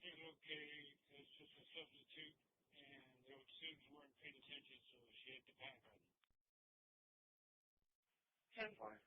everything's okay. It's just a substitute, and the students weren't paying attention, so she hit the panic button. 10-4.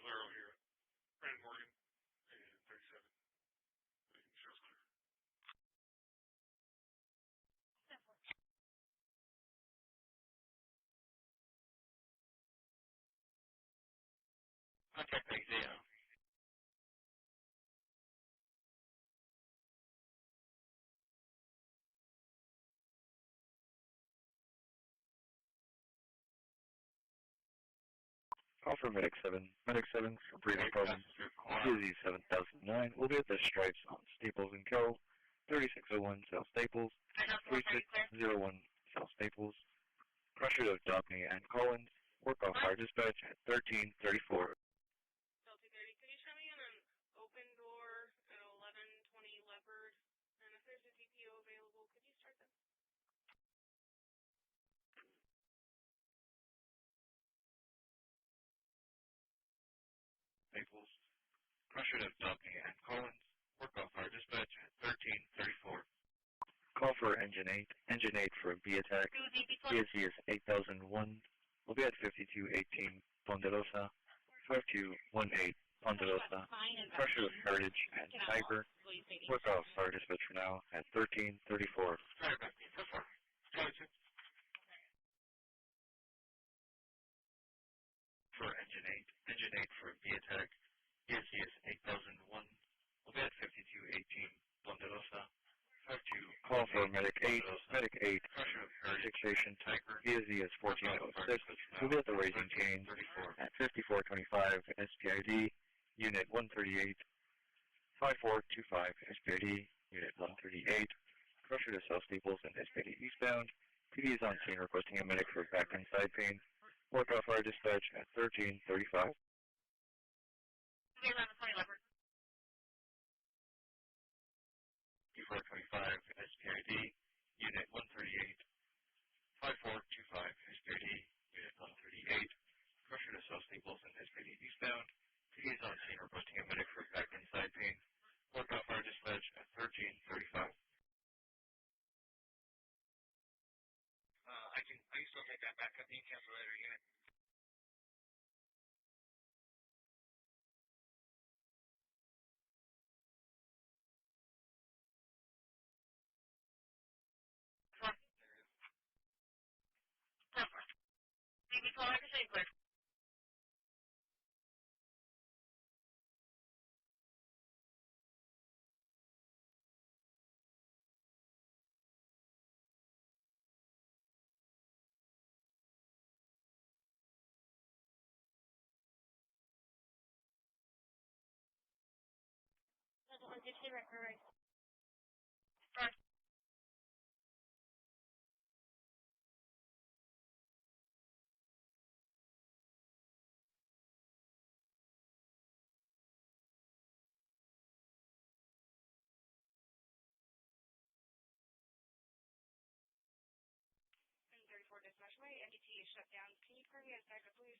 Valero here, Brandon Morgan, and 37. Show's clear. Contact Isaiah. Call for Medic 7. Medic 7 for breathing problems. Dizzy 7009 will be at the Stripes on Staples and Co. 3601 South Staples. 3601 South Staples. Crusher of Dobney and Collins. Work off fire dispatch at 1334. Delta 30, could you show me an open door at 1120 Leopard? And if there's a DPO available, could you start them? Staples. Crusher of Dobney and Collins. Work off fire dispatch at 1334. Call for Engine 8. Engine 8 for a B attack. BSC is 8001. We'll be at 5218 Ponderosa. 5218 Ponderosa. Crusher of Heritage and Tiger. Work off fire dispatch for now at 1334. For Engine 8. Engine 8 for a B attack. BSC is 8001. We'll be at 5218 Ponderosa. 52. Call for Medic 8. Medic 8. Fixation Tiger. BSC is 1406. We'll be at the Raising Cane at 5425 SPID. Unit 138. 5425 SPID. Unit 138. Crusher to South Staples and SPID eastbound. PD is on scene requesting a medic for back and side pain. Work off our dispatch at 1335. 1120 Leopard. 5425 SPID, Unit 138. 5425 SPID, Unit 138. Crusher to South Staples and SPID eastbound. PD is on scene requesting a medic for back and side pain. Work off our dispatch at 1335. I can still take that back up. You can cancel later, unit. DB call, I can say clear. Right. And 34 dispatch, my NDT is shut down. Can you turn me as backup, please?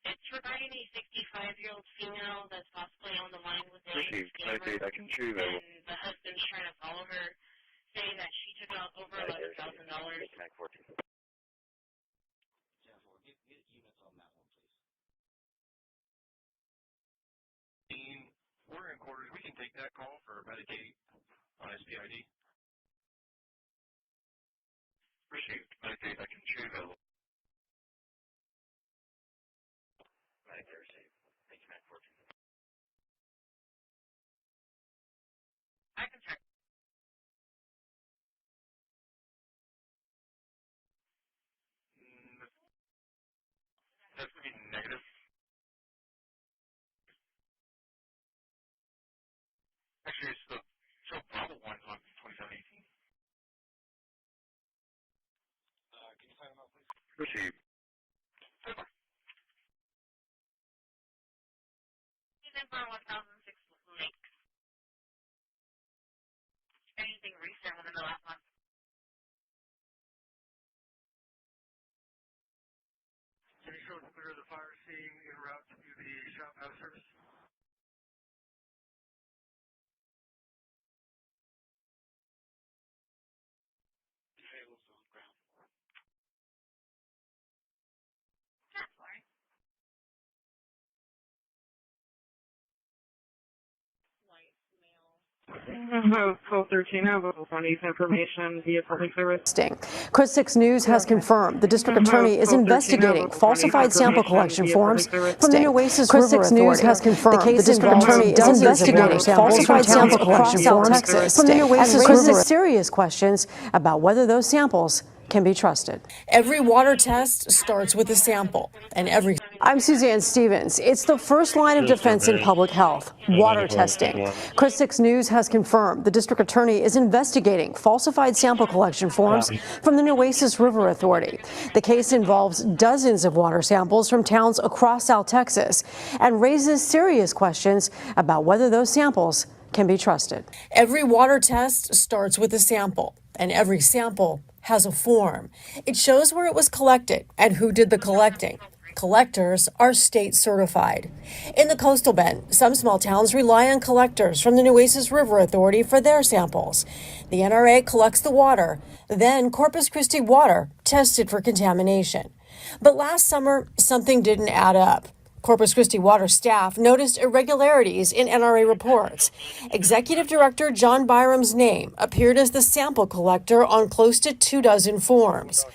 It's regarding a 65-year-old female that's possibly on the line with a scammer, I can show you that. and the husband's trying to follow her, saying that she took out over $11,000. can take that call for Medicaid on SPID. Received. Medicaid, I can choose available. Medicaid received. Thank you, 914. I can check. That's going to be negative. Actually, it's the Bravo one on 2718. Can you sign them out, please? Received. Season for 1006 links. Anything recent within the last month? Can you show us clear the fire scene en route to the shop house service? Halos on ground. That's fine. Code 13 have on heath information via public service. Chris 6 News has confirmed the district attorney is investigating falsified sample collection forms from the Nueces River Authority. Chris 6 News has confirmed the district attorney is investigating falsified sample collection forms from the Nueces River Authority. Serious questions about whether those samples can be trusted. Every water test starts with a sample, and I'm Suzanne Stevens. It's the first line of defense in public health, water testing. Chris 6 News has confirmed the district attorney is investigating falsified sample collection forms from the Nueces River Authority. The case involves dozens of water samples from towns across South Texas and raises serious questions about whether those samples can be trusted. Every water test starts with a sample, and every sample has a form. It shows where it was collected and who did the collecting. Collectors are state certified. In the coastal bend, some small towns rely on collectors from the Nueces River Authority for their samples. The NRA collects the water, then Corpus Christi water tested for contamination. But last summer, something didn't add up. Corpus Christi water staff noticed irregularities in NRA reports. Executive Director John Byram's name appeared as the sample collector on close to 24 forms.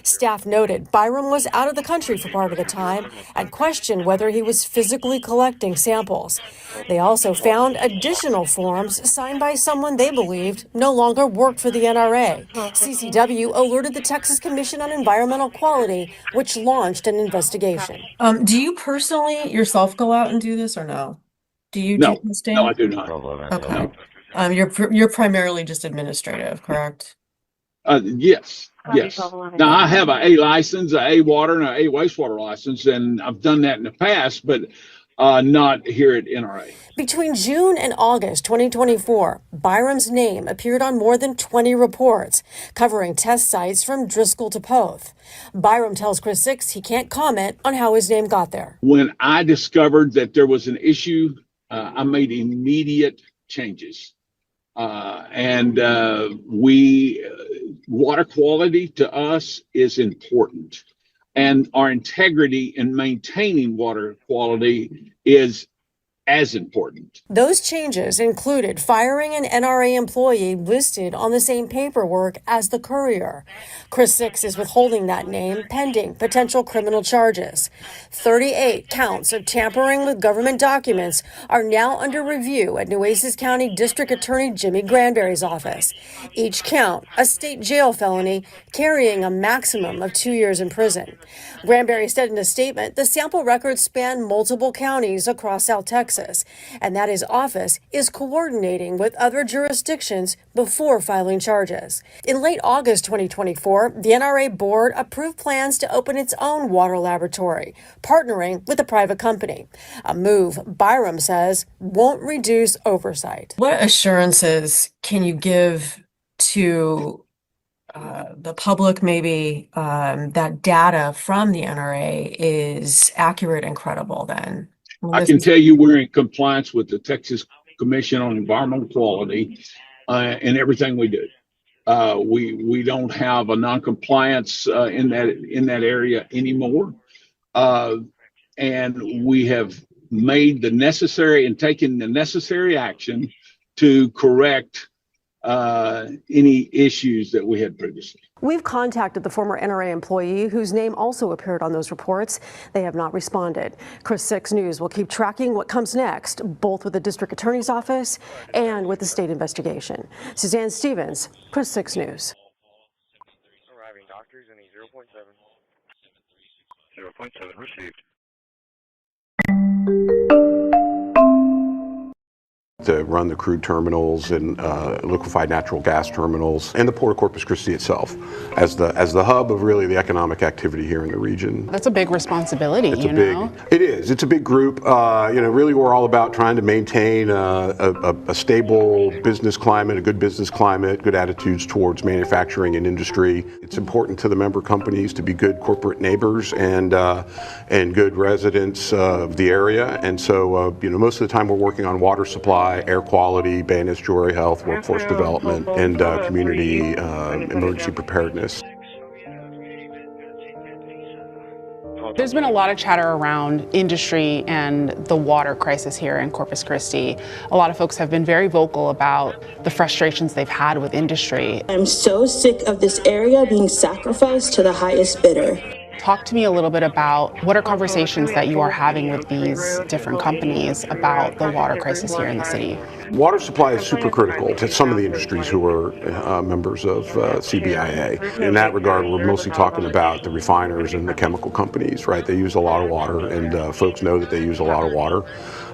Staff noted Byram was out of the country for part of the time and questioned whether he was physically collecting samples. They also found additional forms signed by someone they believed no longer worked for the NRA. CCW alerted the Texas Commission on Environmental Quality, which launched an investigation. Do you personally yourself go out and do this or no? Do you do testing? No, I do not. Okay. You're primarily just administrative, correct? Yes. Now I have a license, a water, and a wastewater license, and I've done that in the past, but not here at NRA. Between June and August 2024, Byram's name appeared on more than 20 reports, covering test sites from Driscoll to Poth. Byram tells Chris 6 he can't comment on how his name got there. When I discovered that there was an issue, I made immediate changes. Water quality to us is important, and our integrity in maintaining water quality is as important. Those changes included firing an NRA employee listed on the same paperwork as the courier. Chris 6 is withholding that name pending potential criminal charges. 38 counts of tampering with government documents are now under review at Nueces County District Attorney Jimmy Granberry's office. Each count, a state jail felony, carrying a maximum of 2 years in prison. Granberry said in a statement the sample records span multiple counties across South Texas, and that his office is coordinating with other jurisdictions before filing charges. In late August 2024, the NRA board approved plans to open its own water laboratory, partnering with a private company, a move Byram says won't reduce oversight. What assurances can you give to the public, maybe, that data from the NRA is accurate and credible then? I can tell you we're in compliance with the Texas Commission on Environmental Quality in everything we do. We don't have a non-compliance in that area anymore, and we have made the necessary and taken the necessary action to correct any issues that we had previously. We've contacted the former NRA employee whose name also appeared on those reports. They have not responded. Chris 6 News will keep tracking what comes next, both with the district attorney's office and with the state investigation. Suzanne Stevens, Chris 6 News. Arriving doctors in 0.7. 0.7 received. To run the crude terminals and liquefied natural gas terminals, and the Port of Corpus Christi itself as the hub of really the economic activity here in the region. That's a big responsibility, It is. It's a big group. Really we're all about trying to maintain a stable business climate, a good business climate, good attitudes towards manufacturing and industry. It's important to the member companies to be good corporate neighbors and good residents of the area. And so, most of the time we're working on water supply, air quality, bay and estuary health, workforce development, and community emergency preparedness. There's been a lot of chatter around industry and the water crisis here in Corpus Christi. A lot of folks have been very vocal about the frustrations they've had with industry. I'm so sick of this area being sacrificed to the highest bidder. Talk to me a little bit about what are conversations that you are having with these different companies about the water crisis here in the city. Water supply is super critical to some of the industries who are members of CBIA. In that regard, we're mostly talking about the refiners and the chemical companies, right? They use a lot of water, and folks know that they use a lot of water.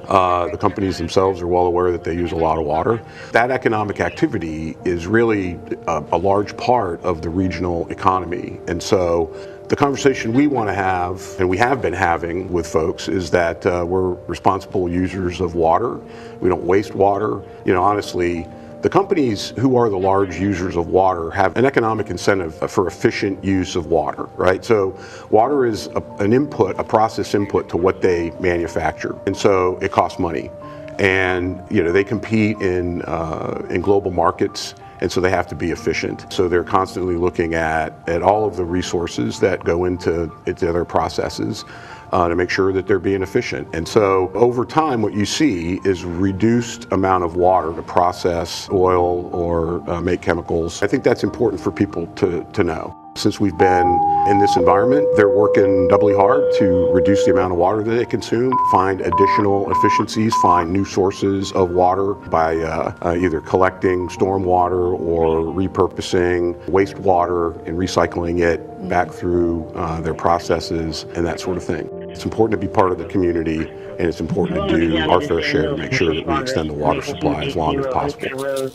The companies themselves are well aware that they use a lot of water. That economic activity is really a large part of the regional economy. And so the conversation we want to have, and we have been having with folks, is that we're responsible users of water. We don't waste water. Honestly, the companies who are the large users of water have an economic incentive for efficient use of water, right? So water is an input, a process input to what they manufacture. And so it costs money. And, they compete in global markets. And so they have to be efficient. So they're constantly looking at all of the resources that go into their processes to make sure that they're being efficient. And so over time, what you see is reduced amount of water to process oil or make chemicals. I think that's important for people to know. Since we've been in this environment, they're working doubly hard to reduce the amount of water that they consume, find additional efficiencies, find new sources of water by either collecting storm water or repurposing wastewater and recycling it back through their processes and that sort of thing. It's important to be part of the community, and it's important to do our fair share to make sure that we extend the water supply as long as possible.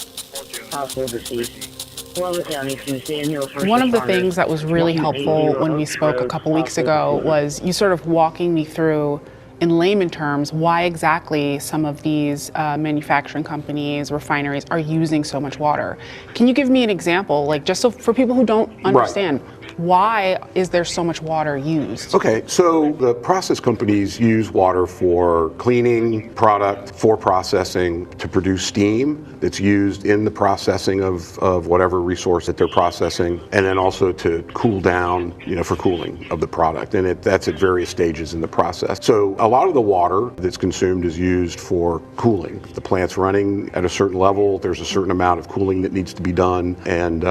One of the things that was really helpful when we spoke a couple weeks ago was you sort of walking me through, in layman terms, why exactly some of these manufacturing companies, refineries are using so much water. Can you give me an example, just so for people who don't understand, why is there so much water used? Okay, so the process companies use water for cleaning product, for processing, to produce steam that's used in the processing of whatever resource that they're processing, and then also to cool down, for cooling of the product. And that's at various stages in the process. So a lot of the water that's consumed is used for cooling. If the plant's running at a certain level, there's a certain amount of cooling that needs to be done, and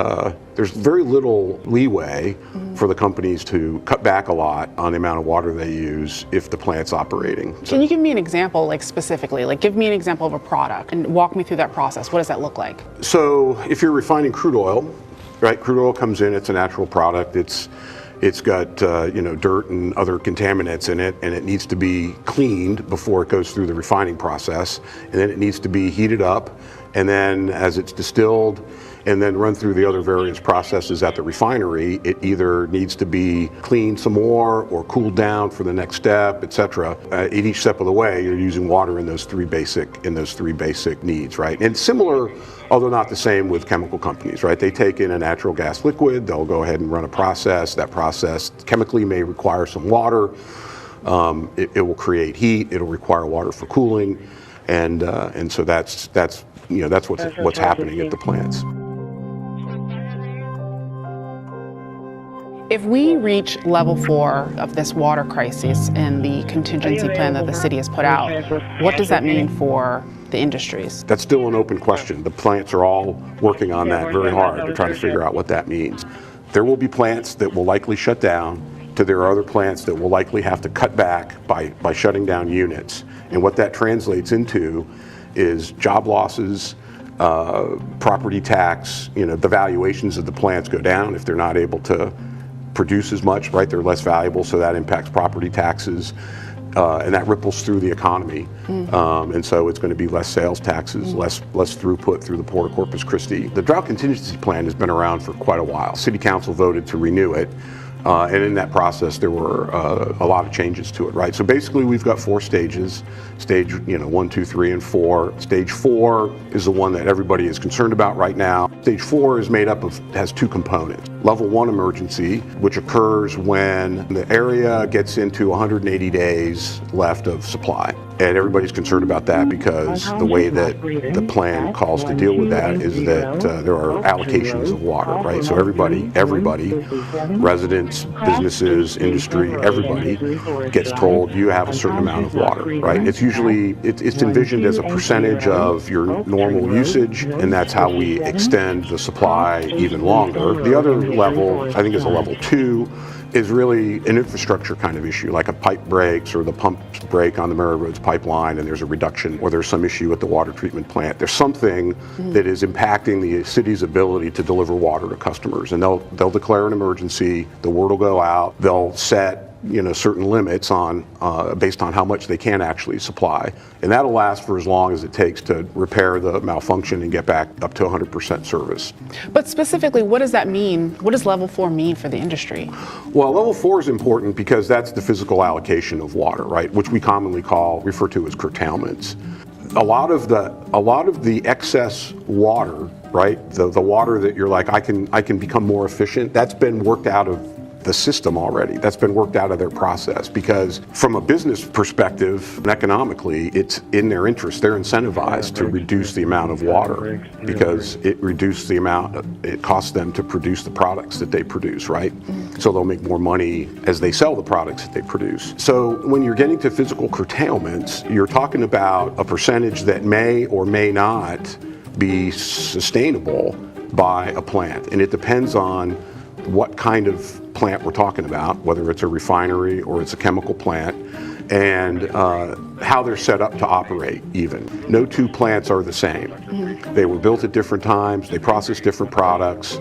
there's very little leeway for the companies to cut back a lot on the amount of water they use if the plant's operating. Can you give me an example, specifically? Give me an example of a product and walk me through that process. What does that look like? So if you're refining crude oil, right? Crude oil comes in, it's a natural product. It's got dirt and other contaminants in it, and it needs to be cleaned before it goes through the refining process, and then it needs to be heated up, and then as it's distilled and then run through the other various processes at the refinery, it either needs to be cleaned some more or cooled down for the next step, etc. At each step of the way, you're using water in those three basic needs, right? And similar, although not the same, with chemical companies, right? They take in a natural gas liquid, they'll go ahead and run a process. That process chemically may require some water. It will create heat. It'll require water for cooling, and so that's what's happening at the plants. If we reach level 4 of this water crisis in the contingency plan that the city has put out, what does that mean for the industries? That's still an open question. The plants are all working on that very hard to try to figure out what that means. There will be plants that will likely shut down, there are other plants that will likely have to cut back by shutting down units. And what that translates into is job losses, property tax, the valuations of the plants go down if they're not able to produce as much, right? They're less valuable, so that impacts property taxes, and that ripples through the economy. And so it's going to be less sales taxes, less throughput through the Port of Corpus Christi. The drought contingency plan has been around for quite a while. City Council voted to renew it. And in that process, there were a lot of changes to it, right? So basically, we've got 4 stages. Stage, 1, 2, 3, and 4. Stage 4 is the one that everybody is concerned about right now. Stage 4 is made up of, has 2 components. Level 1 emergency, which occurs when the area gets into 180 days left of supply. And everybody's concerned about that because the way that the plan calls to deal with that is that there are allocations of water, right? So everybody, residents, businesses, industry, everybody gets told you have a certain amount of water, right? It's usually, it's envisioned as a percentage of your normal usage, and that's how we extend the supply even longer. The other level, I think is a level 2, is really an infrastructure kind of issue, like a pipe breaks or the pumps break on the Mary Roads pipeline and there's a reduction, or there's some issue with the water treatment plant. There's something that is impacting the city's ability to deliver water to customers, and they'll declare an emergency, the word will go out, they'll set certain limits on based on how much they can actually supply, and that'll last for as long as it takes to repair the malfunction and get back up to 100% service. But specifically, what does that mean? What does level 4 mean for the industry? Well, level 4 is important because that's the physical allocation of water, right? Which we commonly refer to as curtailments. A lot of the excess water, right? The water that you're like, I can become more efficient. That's been worked out of the system already. That's been worked out of their process, because from a business perspective and economically, it's in their interest. They're incentivized to reduce the amount of water because it reduces the amount it costs them to produce the products that they produce, right? So they'll make more money as they sell the products that they produce. So when you're getting to physical curtailments, you're talking about a percentage that may or may not be sustainable by a plant, and it depends on what kind of plant we're talking about, whether it's a refinery or it's a chemical plant, and how they're set up to operate even. No 2 plants are the same. They were built at different times, they process different products,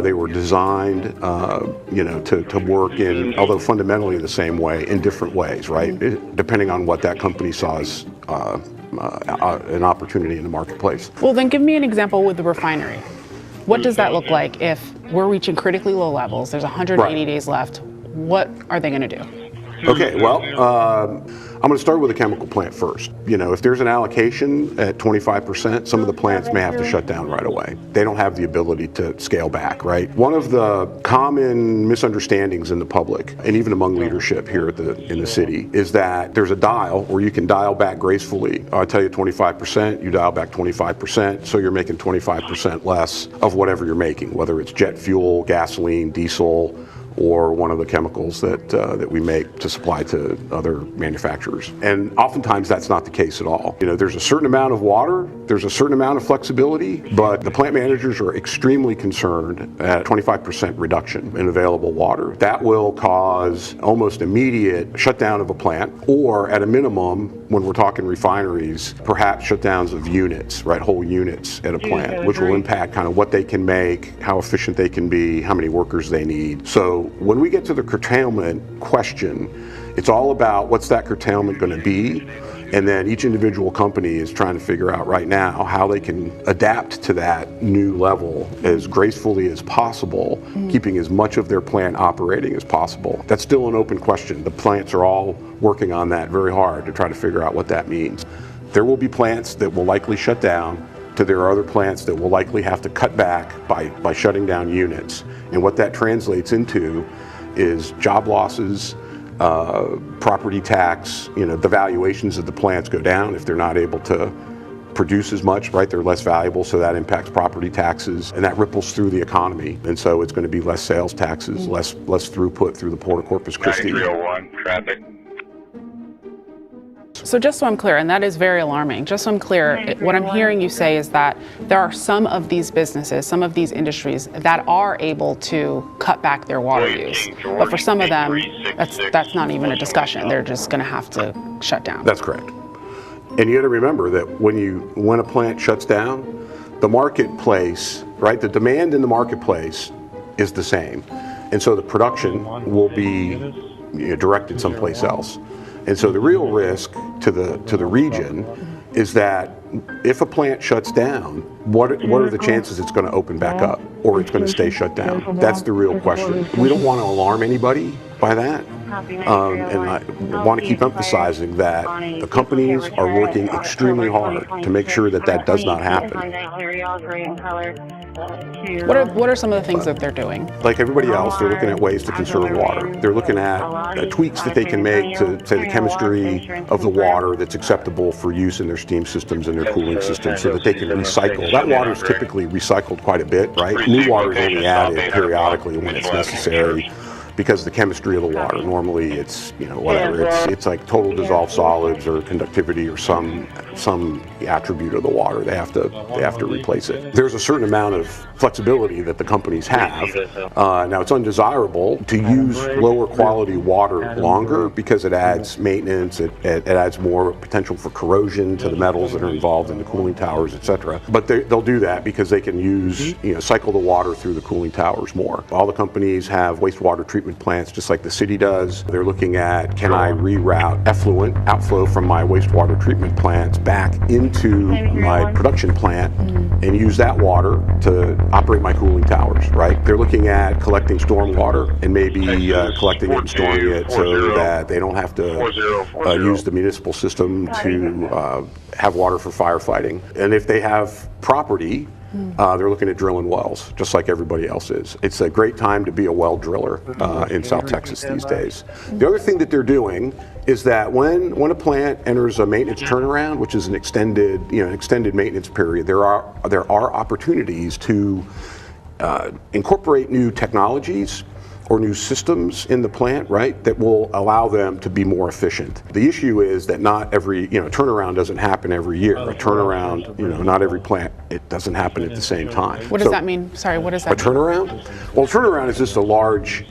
they were designed to work in, although fundamentally the same way, in different ways, right? Depending on what that company saw as an opportunity in the marketplace. Well, then give me an example with the refinery. What does that look like if we're reaching critically low levels, there's 180 days left? What are they going to do? Okay, well, I'm going to start with a chemical plant first. If there's an allocation at 25%, some of the plants may have to shut down right away. They don't have the ability to scale back, right? One of the common misunderstandings in the public, and even among leadership here in the city, is that there's a dial where you can dial back gracefully. I tell you 25%, you dial back 25%, so you're making 25% less of whatever you're making, whether it's jet fuel, gasoline, diesel, or one of the chemicals that we make to supply to other manufacturers. And oftentimes that's not the case at all. There's a certain amount of water, there's a certain amount of flexibility, but the plant managers are extremely concerned at 25% reduction in available water. That will cause almost immediate shutdown of a plant, or at a minimum, when we're talking refineries, perhaps shutdowns of units, right, whole units at a plant, which will impact kind of what they can make, how efficient they can be, how many workers they need. So when we get to the curtailment question, it's all about what's that curtailment going to be, and then each individual company is trying to figure out right now how they can adapt to that new level as gracefully as possible, keeping as much of their plant operating as possible. That's still an open question. The plants are all working on that very hard to try to figure out what that means. There will be plants that will likely shut down, there are other plants that will likely have to cut back by shutting down units. And what that translates into is job losses, property tax, the valuations of the plants go down if they're not able to produce as much, right? They're less valuable, so that impacts property taxes, and that ripples through the economy. And so it's going to be less sales taxes, less throughput through the port of Corpus Christi. 9301, traffic. So just so I'm clear, and that is very alarming, just so I'm clear, what I'm hearing you say is that there are some of these businesses, some of these industries that are able to cut back their water use. But for some of them, that's not even a discussion. They're just going to have to shut down. That's correct. And you got to remember that when a plant shuts down, the marketplace, right, the demand in the marketplace is the same. And so the production will be directed someplace else. And so the real risk to the region is that if a plant shuts down, what are the chances it's going to open back up or it's going to stay shut down? That's the real question. We don't want to alarm anybody by that. And I want to keep emphasizing that the companies are working extremely hard to make sure that that does not happen. What are some of the things that they're doing? Like everybody else, they're looking at ways to conserve water. They're looking at tweaks that they can make to, say, the chemistry of the water that's acceptable for use in their steam systems and their cooling systems so that they can recycle. That water is typically recycled quite a bit, right? New water is only added periodically when it's necessary, because the chemistry of the water, normally it's, whatever, it's like total dissolved solids or conductivity or some attribute of the water. They have to replace it. There's a certain amount of flexibility that the companies have. Now it's undesirable to use lower quality water longer because it adds maintenance, it adds more potential for corrosion to the metals that are involved in the cooling towers, etc. But they'll do that because they can use, cycle the water through the cooling towers more. All the companies have wastewater treatment plants just like the city does. They're looking at, can I reroute effluent outflow from my wastewater treatment plants back into my production plant and use that water to operate my cooling towers, right? They're looking at collecting storm water and maybe collecting it and storing it so that they don't have to use the municipal system to have water for firefighting. And if they have property, they're looking at drilling wells, just like everybody else is. It's a great time to be a well driller in South Texas these days. The other thing that they're doing is that when a plant enters a maintenance turnaround, which is an extended maintenance period, there are opportunities to incorporate new technologies or new systems in the plant, right, that will allow them to be more efficient. The issue is that not every, turnaround doesn't happen every year. A turnaround, not every plant, it doesn't happen at the same time. What does that mean? Sorry, what does that mean? A turnaround? Well, a turnaround is just a large,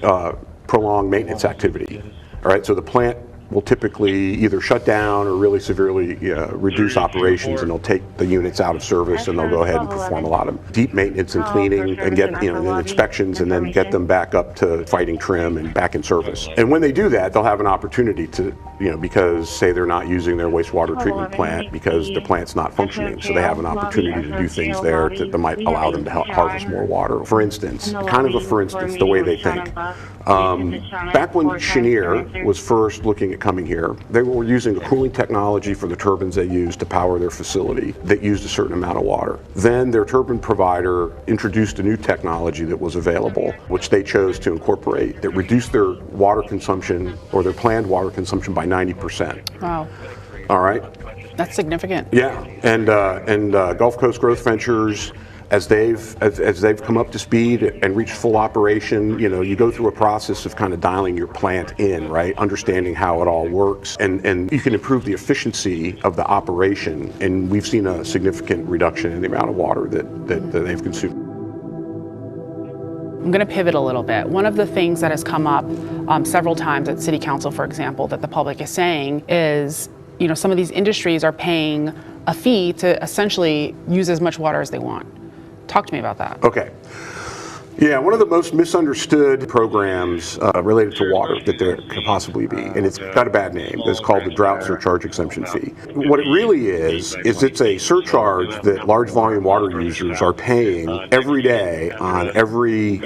prolonged maintenance activity. All right, so the plant will typically either shut down or really severely reduce operations, and they'll take the units out of service and they'll go ahead and perform a lot of deep maintenance and cleaning and get inspections and then get them back up to fighting trim and back in service. And when they do that, they'll have an opportunity to, because say they're not using their wastewater treatment plant because the plant's not functioning, so they have an opportunity to do things there that might allow them to harvest more water. For instance, the way they think. Back when Cheniere was first looking at coming here, they were using a cooling technology for the turbines they used to power their facility that used a certain amount of water. Then their turbine provider introduced a new technology that was available, which they chose to incorporate, that reduced their water consumption or their planned water consumption by 90%. Wow. All right. That's significant. Yeah, and Gulf Coast Growth Ventures, as they've come up to speed and reached full operation, you go through a process of kind of dialing your plant in, right? Understanding how it all works, and you can improve the efficiency of the operation. And we've seen a significant reduction in the amount of water that they've consumed. I'm going to pivot a little bit. One of the things that has come up several times at City Council, for example, that the public is saying is, some of these industries are paying a fee to essentially use as much water as they want. Talk to me about that. Okay. Yeah, one of the most misunderstood programs related to water that there could possibly be, and it's got a bad name. It's called the Drought Surcharge Exemption Fee. What it really is it's a surcharge that large volume water users are paying every day on every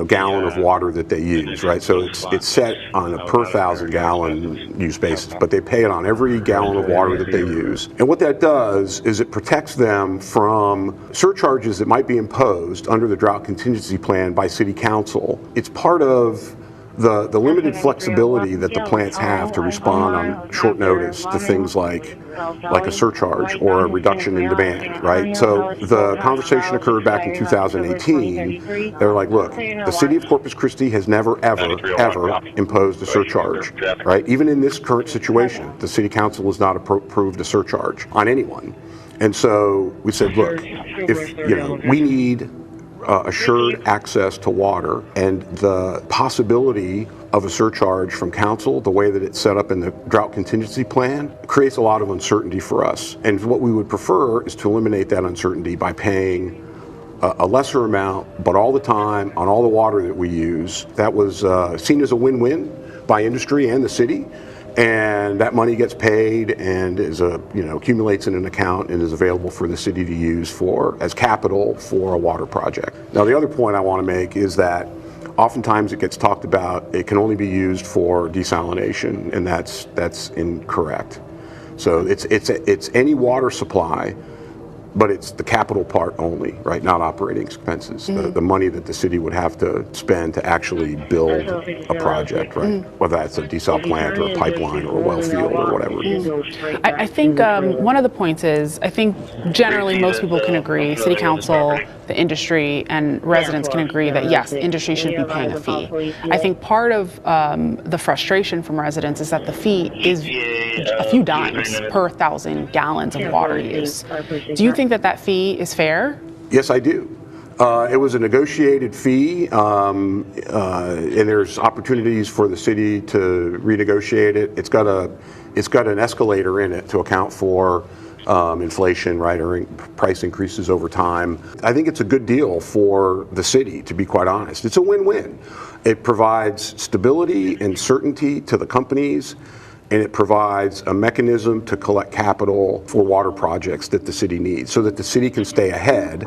gallon of water that they use, right? So it's set on a per 1,000 gallon use basis, but they pay it on every gallon of water that they use. And what that does is it protects them from surcharges that might be imposed under the drought contingency plan by City Council. It's part of the limited flexibility that the plants have to respond on short notice to things like a surcharge or a reduction in demand, right? So the conversation occurred back in 2018. They were like, look, the city of Corpus Christi has never, ever imposed a surcharge, right? Even in this current situation, the city council has not approved a surcharge on anyone. And so we said, look, if, we need assured access to water, and the possibility of a surcharge from council, the way that it's set up in the drought contingency plan, creates a lot of uncertainty for us. And what we would prefer is to eliminate that uncertainty by paying a lesser amount, but all the time, on all the water that we use. That was seen as a win-win by industry and the city. And that money gets paid and is accumulates in an account and is available for the city to use as capital for a water project. Now, the other point I want to make is that oftentimes it gets talked about it can only be used for desalination, and that's incorrect. So it's any water supply, but it's the capital part only, right? Not operating expenses. The money that the city would have to spend to actually build a project, right? Whether that's a desal plant or a pipeline or a well field or whatever it is. I think one of the points is, I think generally most people can agree, city council, the industry, and residents can agree that yes, the industry should be paying a fee. I think part of the frustration from residents is that the fee is a few dimes per 1,000 gallons of water use. Do you think that fee is fair? Yes, I do. It was a negotiated fee, and there's opportunities for the city to renegotiate it. It's got an escalator in it to account for inflation, right, or price increases over time. I think it's a good deal for the city, to be quite honest. It's a win-win. It provides stability and certainty to the companies, and it provides a mechanism to collect capital for water projects that the city needs so that the city can stay ahead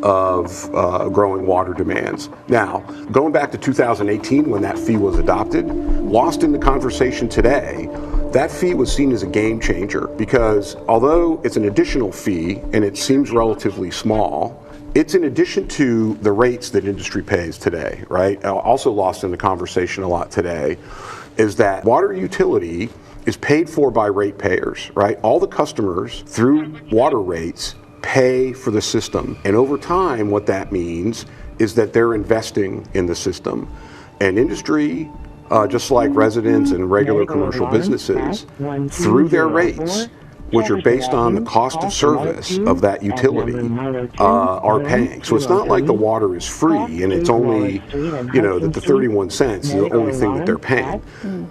of growing water demands. Now, going back to 2018 when that fee was adopted, lost in the conversation today, that fee was seen as a game changer because although it's an additional fee and it seems relatively small, it's in addition to the rates that industry pays today, right? Also lost in the conversation a lot today is that water utility is paid for by ratepayers, right? All the customers through water rates pay for the system. And over time, what that means is that they're investing in the system. And industry, just like residents and regular commercial businesses, through their rates, which are based on the cost of service of that utility, are paying. So it's not like the water is free and it's only, that the 31 cents is the only thing that they're paying.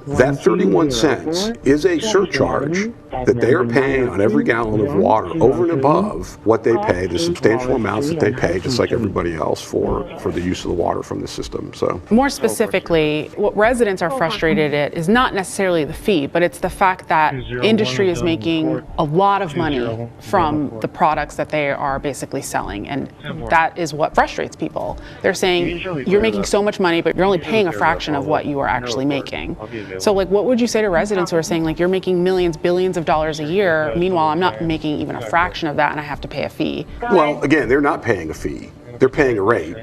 That 31 cents is a surcharge that they are paying on every gallon of water over and above what they pay, the substantial amounts that they pay, just like everybody else for the use of the water from the system. So more specifically, what residents are frustrated at is not necessarily the fee, but it's the fact that industry is making a lot of money from the products that they are basically selling, and that is what frustrates people. They're saying you're making so much money, but you're only paying a fraction of what you are actually making. So what would you say to residents who are saying you're making millions, billions of dollars a year, meanwhile I'm not making even a fraction of that and I have to pay a fee? Well, again, they're not paying a fee. They're paying a rate,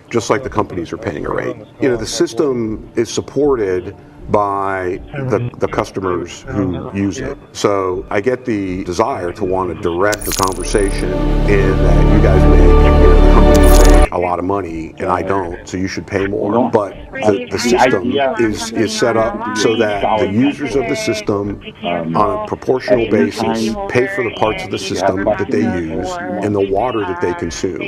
just like the companies are paying a rate. The system is supported by the customers who use it. So I get the desire to want to direct the conversation in that you guys make, the companies make a lot of money and I don't, so you should pay more. But the system is set up so that the users of the system on a proportional basis pay for the parts of the system that they use and the water that they consume.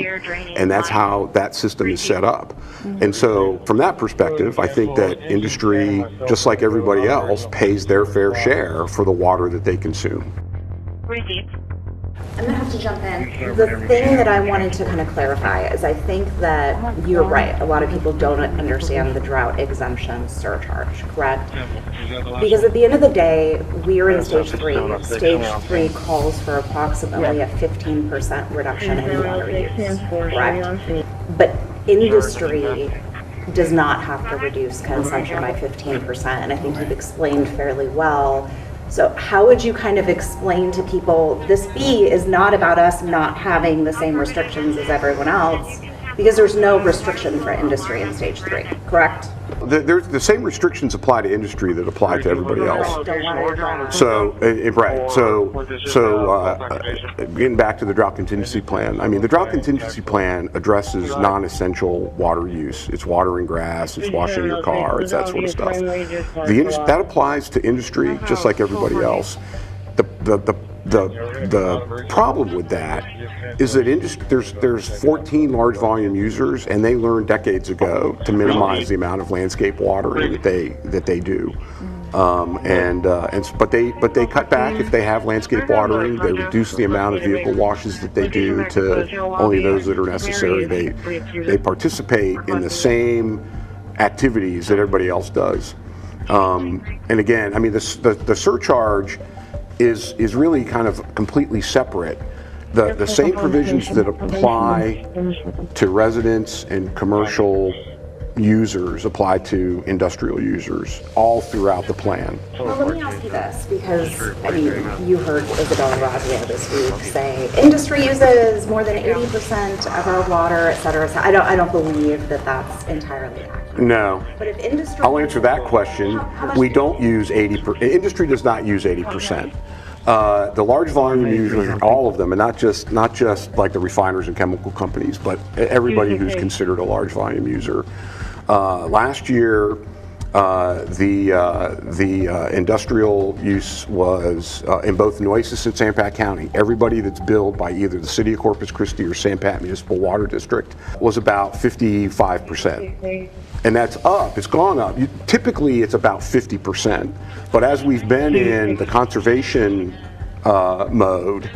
And that's how that system is set up. And so from that perspective, I think that industry, just like everybody else, pays their fair share for the water that they consume. I'm gonna have to jump in. The thing that I wanted to kind of clarify is I think that you're right. A lot of people don't understand the drought exemption surcharge, correct? Because at the end of the day, we are in stage 3. Stage 3 calls for approximately a 15% reduction in water use, correct? But industry does not have to reduce consumption by 15%, and I think you've explained fairly well. So how would you kind of explain to people this fee is not about us not having the same restrictions as everyone else? Because there's no restriction for industry in stage 3, correct? There's the same restrictions apply to industry that apply to everybody else. So, right. So, getting back to the drought contingency plan. I mean, the drought contingency plan addresses non-essential water use. It's watering grass. It's washing your car. It's that sort of stuff. That applies to industry just like everybody else. The problem with that is that there's 14 large volume users, and they learned decades ago to minimize the amount of landscape watering that they do. But they cut back if they have landscape watering. They reduce the amount of vehicle washes that they do to only those that are necessary. They participate in the same activities that everybody else does. And again, I mean, the surcharge is really kind of completely separate. The same provisions that apply to residents and commercial users apply to industrial users all throughout the plan. Well, let me ask you this, because I mean, you heard Isabella Razia this week say industry uses more than 80% of our water, et cetera. So I don't believe that that's entirely accurate. No. But if industry, I'll answer that question. We don't use 80%. Industry does not use 80%. The large volume users, all of them, and not just like the refiners and chemical companies, but everybody who's considered a large volume user. Last year, the industrial use was in both nueces and San Pat County. Everybody that's billed by either the City of Corpus Christi or San Pat Municipal Water District was about 55%. And that's up, it's gone up. Typically it's about 50%. But as we've been in the conservation mode,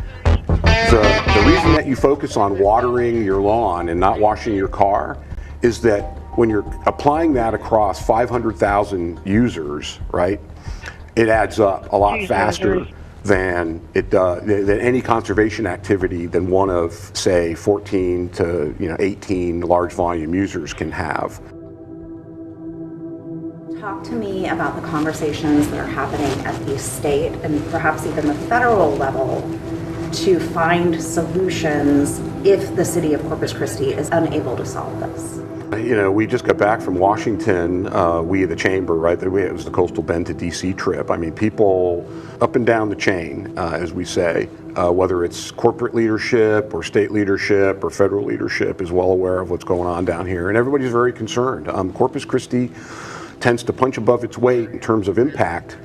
the reason that you focus on watering your lawn and not washing your car is that when you're applying that across 500,000 users, right, it adds up a lot faster than any conservation activity than one of, say, 14 to 18 large volume users can have. Talk to me about the conversations that are happening at the state and perhaps even the federal level to find solutions if the City of Corpus Christi is unable to solve this. You know, we just got back from Washington, we the chamber, right? It was the Coastal Bend to DC trip. I mean, people up and down the chain, as we say, whether it's corporate leadership or state leadership or federal leadership, is well aware of what's going on down here, and everybody's very concerned. Corpus Christi tends to punch above its weight in terms of impact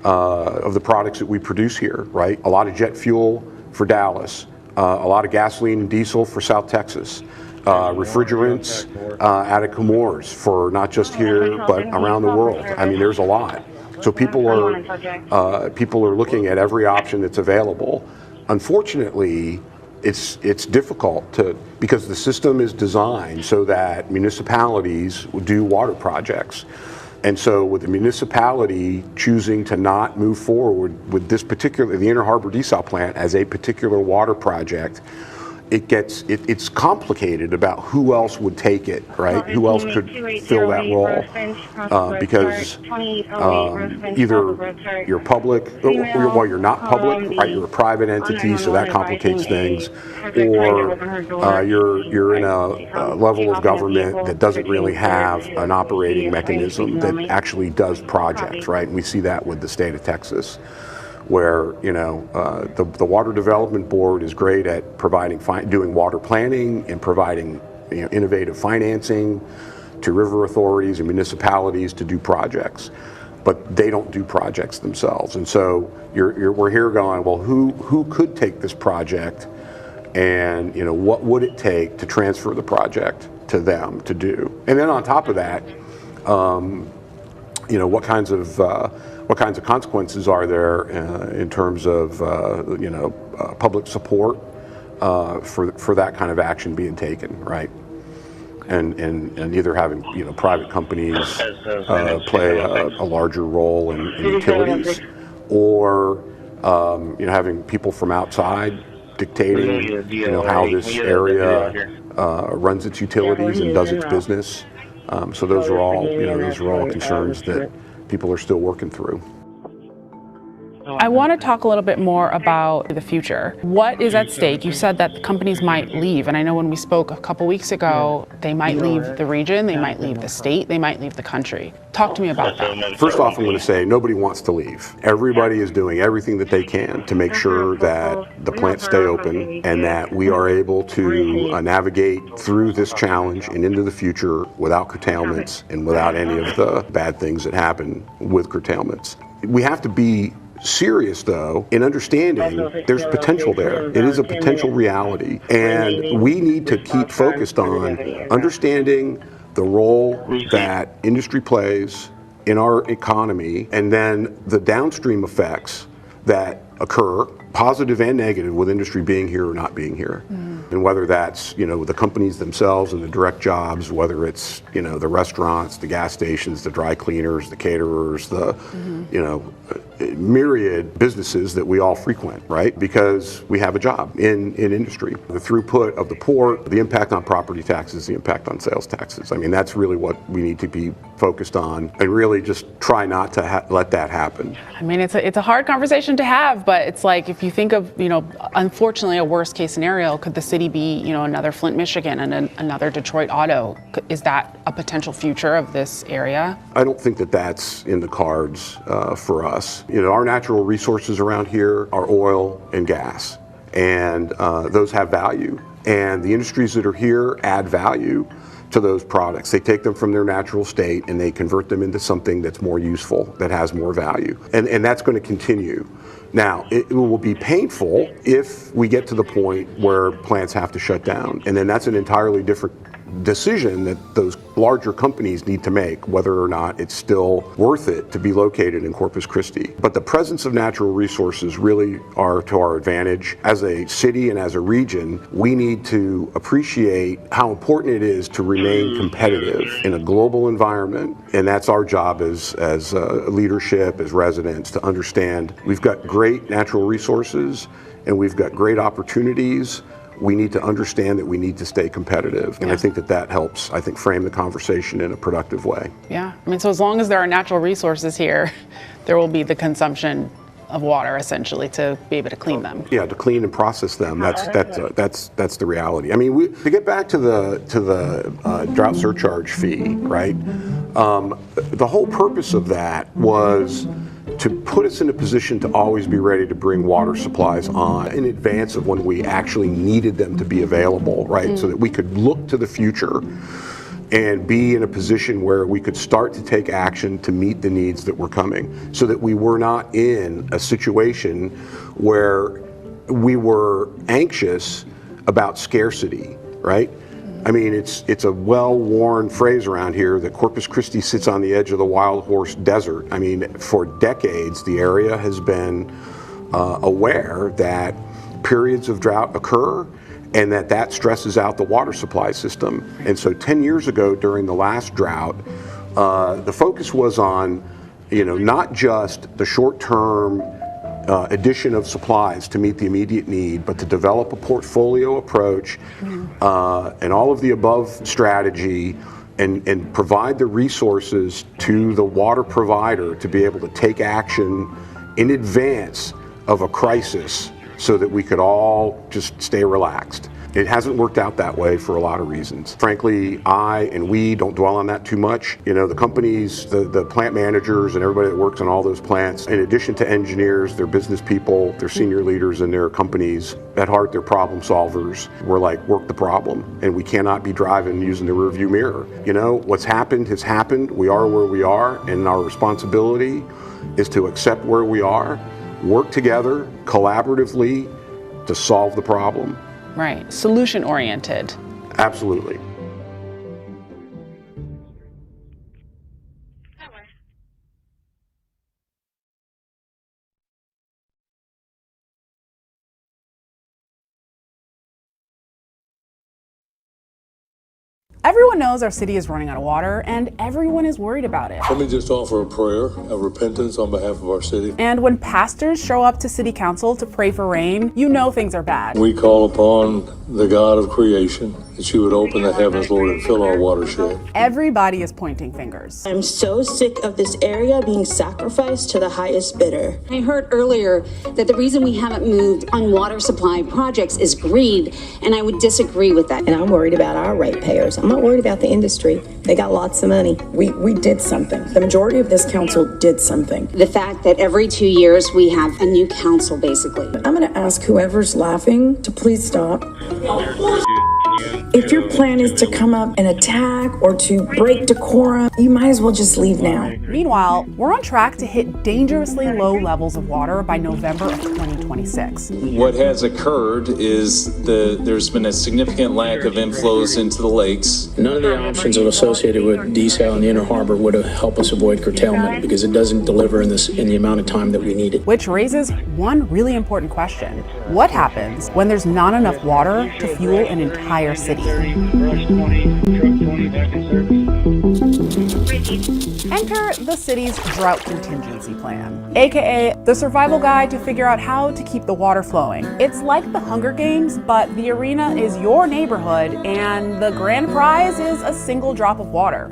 of the products that we produce here, right? A lot of jet fuel for Dallas, a lot of gasoline and diesel for South Texas. Refrigerants out of Comores for not just here but around the world. I mean, there's a lot. So people are looking at every option that's available. Unfortunately, it's difficult because the system is designed so that municipalities do water projects. And so with the municipality choosing to not move forward with the Inner Harbor Desal plant as a particular water project, it's complicated about who else would take it, right? Who else could fill that role? Because either you're public, well, you're not public, right? You're a private entity, so that complicates things, or you're in a level of government that doesn't really have an operating mechanism that actually does projects, right? And we see that with the state of Texas, where the Water Development Board is great at doing water planning and providing innovative financing to river authorities and municipalities to do projects, but they don't do projects themselves. And so we're here going, well, who could take this project, and what would it take to transfer the project to them to do? And then on top of that, what kinds of consequences are there in terms of public support for that kind of action being taken, right? And either having private companies play a larger role in utilities, or having people from outside dictating how this area runs its utilities and does its business. So those are all concerns that people are still working through. I want to talk a little bit more about the future. What is at stake? You said that the companies might leave, and I know when we spoke a couple weeks ago, they might leave the region, they might leave the state, they might leave the country. Talk to me about that. First off, I'm going to say nobody wants to leave. Everybody is doing everything that they can to make sure that the plants stay open and that we are able to navigate through this challenge and into the future without curtailments and without any of the bad things that happen with curtailments. We have to be serious, though, in understanding there's potential there. It is a potential reality. And we need to keep focused on understanding the role that industry plays in our economy and then the downstream effects that occur, positive and negative, with industry being here or not being here. And whether that's, the companies themselves and the direct jobs, whether it's, the restaurants, the gas stations, the dry cleaners, the caterers, the, myriad businesses that we all frequent, right? Because we have a job in industry. The throughput of the port, the impact on property taxes, the impact on sales taxes. I mean, that's really what we need to be focused on and really just try not to let that happen. I mean, it's a hard conversation to have, but it's like if you think of, unfortunately a worst case scenario, could the city be, another Flint, Michigan and another Detroit auto? Is that a potential future of this area? I don't think that that's in the cards for us. Our natural resources around here are oil and gas, and those have value. And the industries that are here add value to those products. They take them from their natural state and they convert them into something that's more useful, that has more value. And that's going to continue. Now, it will be painful if we get to the point where plants have to shut down. And then that's an entirely different decision that those larger companies need to make, whether or not it's still worth it to be located in Corpus Christi. But the presence of natural resources really are to our advantage. As a city and as a region, we need to appreciate how important it is to remain competitive in a global environment. And that's our job as leadership, as residents, to understand we've got great natural resources and we've got great opportunities. We need to understand that we need to stay competitive. And I think that helps, frame the conversation in a productive way. Yeah. I mean, so as long as there are natural resources here, there will be the consumption of water, essentially, to be able to clean them. Yeah, to clean and process them. That's the reality. I mean, to get back to the drought surcharge fee, right? The whole purpose of that was to put us in a position to always be ready to bring water supplies on in advance of when we actually needed them to be available, right? So that we could look to the future and be in a position where we could start to take action to meet the needs that were coming, so that we were not in a situation where we were anxious about scarcity, right? I mean, it's a well-worn phrase around here that Corpus Christi sits on the edge of the wild horse desert. I mean, for decades, the area has been aware that periods of drought occur and that stresses out the water supply system. And so 10 years ago, during the last drought, the focus was on, not just the short-term addition of supplies to meet the immediate need, but to develop a portfolio approach and all of the above strategy and provide the resources to the water provider to be able to take action in advance of a crisis so that we could all just stay relaxed. It hasn't worked out that way for a lot of reasons. Frankly, we don't dwell on that too much. The companies, the plant managers and everybody that works on all those plants, in addition to engineers, they're business people, they're senior leaders in their companies. At heart, they're problem solvers. We're like, work the problem. And we cannot be driving using the rearview mirror. What's happened has happened. We are where we are, and our responsibility is to accept where we are, work together collaboratively to solve the problem. Right. Solution oriented. Absolutely. Everyone knows our city is running out of water, and everyone is worried about it. Let me just offer a prayer of repentance on behalf of our city. And when pastors show up to city council to pray for rain, things are bad. We call upon the God of creation, that you would open the heavens, Lord, and fill our watershed. Everybody is pointing fingers. I'm so sick of this area being sacrificed to the highest bidder. I heard earlier that the reason we haven't moved on water supply projects is greed, and I would disagree with that. And I'm worried about our ratepayers. I'm not worried about the industry. They got lots of money. We did something. The majority of this council did something. The fact that every 2 years we have a new council, basically. I'm going to ask whoever's laughing to please stop. If your plan is to come up and attack or to break decorum, you might as well just leave now. Meanwhile, we're on track to hit dangerously low levels of water by November of 2026. What has occurred is there's been a significant lack of inflows into the lakes. None of the options associated with desal and the Inner Harbor would have helped us avoid curtailment because it doesn't deliver in the amount of time that we needed. Which raises one really important question. What happens when there's not enough water to fuel an entire city? Enter the city's drought contingency plan, aka the survival guide to figure out how to keep the water flowing. It's like the Hunger Games, but the arena is your neighborhood and the grand prize is a single drop of water.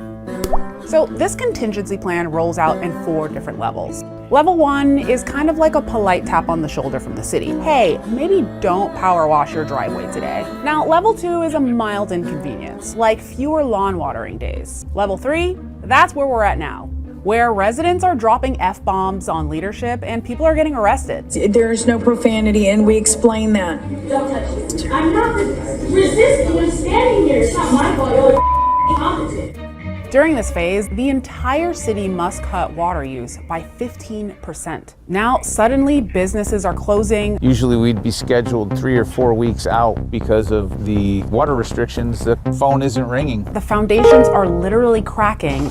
So this contingency plan rolls out in 4 different levels. Level 1 is kind of like a polite tap on the shoulder from the city. Hey, maybe don't power wash your driveway today. Now, level 2 is a mild inconvenience, like fewer lawn watering days. Level 3, that's where we're at now, where residents are dropping F-bombs on leadership and people are getting arrested. There's no profanity, and we explain that. Don't touch it. I'm not resisting. I'm standing here. It's not my fault. You're competent. During this phase, the entire city must cut water use by 15%. Now, suddenly, businesses are closing. Usually we'd be scheduled 3 or 4 weeks out because of the water restrictions. The phone isn't ringing. The foundations are literally cracking.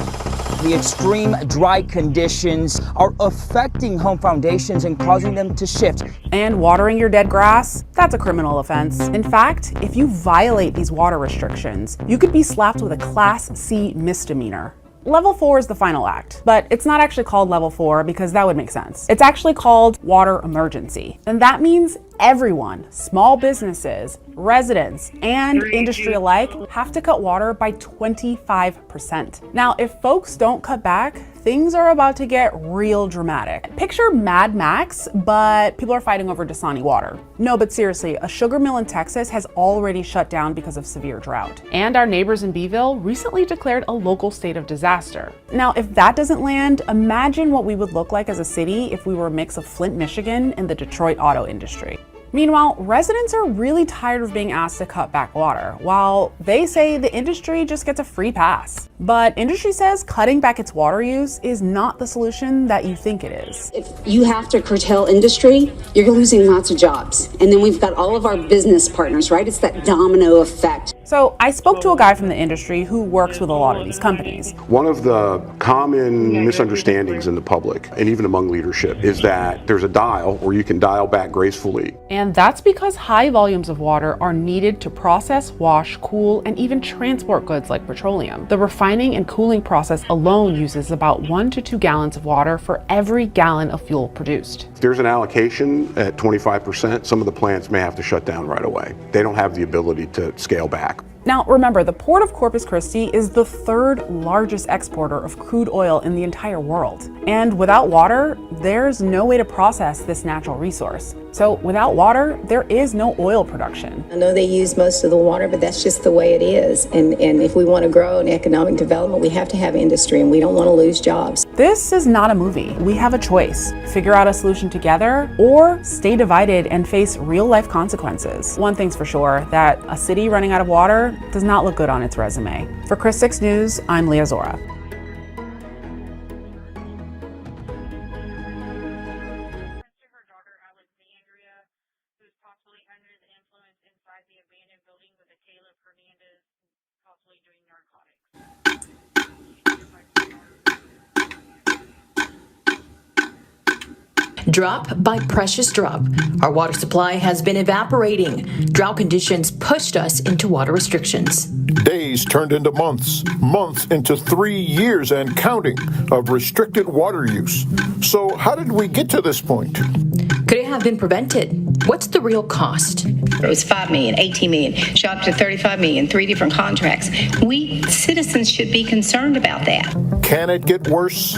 The extreme dry conditions are affecting home foundations and causing them to shift. And watering your dead grass, that's a criminal offense. In fact, if you violate these water restrictions, you could be slapped with a Class C misdemeanor. Level 4 is the final act, but it's not actually called level 4 because that would make sense. It's actually called water emergency. And that means everyone, small businesses, residents, and industry alike, have to cut water by 25%. Now, if folks don't cut back, things are about to get real dramatic. Picture Mad Max, but people are fighting over Dasani water. No, but seriously, a sugar mill in Texas has already shut down because of severe drought. And our neighbors in Beeville recently declared a local state of disaster. Now, if that doesn't land, imagine what we would look like as a city if we were a mix of Flint, Michigan, and the Detroit auto industry. Meanwhile, residents are really tired of being asked to cut back water, while they say the industry just gets a free pass. But industry says cutting back its water use is not the solution that you think it is. If you have to curtail industry, you're losing lots of jobs. And then we've got all of our business partners, right? It's that domino effect. So I spoke to a guy from the industry who works with a lot of these companies. One of the common misunderstandings in the public and even among leadership is that there's a dial where you can dial back gracefully. And that's because high volumes of water are needed to process, wash, cool, and even transport goods like petroleum. The refining and cooling process alone uses about 1 to 2 gallons of water for every gallon of fuel produced. If there's an allocation at 25%, some of the plants may have to shut down right away. They don't have the ability to scale back. Now, remember, the port of Corpus Christi is the 3rd largest exporter of crude oil in the entire world. And without water, there's no way to process this natural resource. So without water, there is no oil production. I know they use most of the water, but that's just the way it is. And if we want to grow in economic development, we have to have industry, and we don't want to lose jobs. This is not a movie. We have a choice. Figure out a solution together or stay divided and face real-life consequences. One thing's for sure, that a city running out of water does not look good on its resume. For Chris 6 News, I'm Leah Zora. Drop by precious drop. Our water supply has been evaporating. Drought conditions pushed us into water restrictions. Days turned into months, months into 3 years and counting of restricted water use. So how did we get to this point? Could it have been prevented? What's the real cost? It was $5 million, $18 million, shot up to $35 million, 3 different contracts. We citizens should be concerned about that. Can it get worse?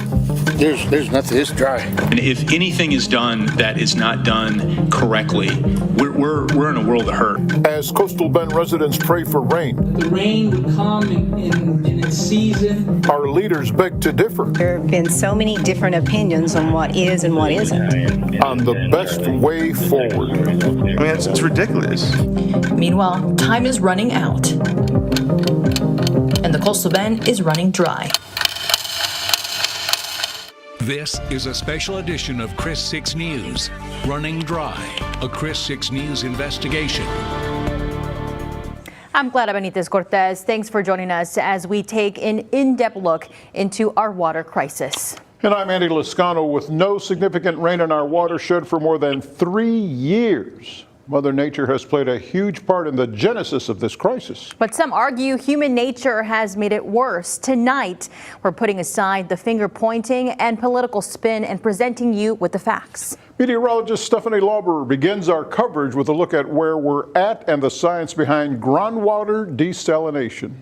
There's nothing. It's dry. And if anything is done that is not done correctly, we're in a world of hurt. As Coastal Bend residents pray for rain, the rain would come in its season. Our leaders beg to differ. There have been so many different opinions on what is and what isn't. On the best way forward. I mean, it's ridiculous. Meanwhile, time is running out, and the Coastal Bend is running dry. This is a special edition of Chris 6 News, Running Dry, a Chris 6 News investigation. I'm Clara Benitez Cortez. Thanks for joining us as we take an in-depth look into our water crisis. And I'm Andy Lascano. With no significant rain in our watershed for more than 3 years, Mother Nature has played a huge part in the genesis of this crisis. But some argue human nature has made it worse. Tonight, we're putting aside the finger pointing and political spin and presenting you with the facts. Meteorologist Stephanie Lauber begins our coverage with a look at where we're at and the science behind groundwater desalination.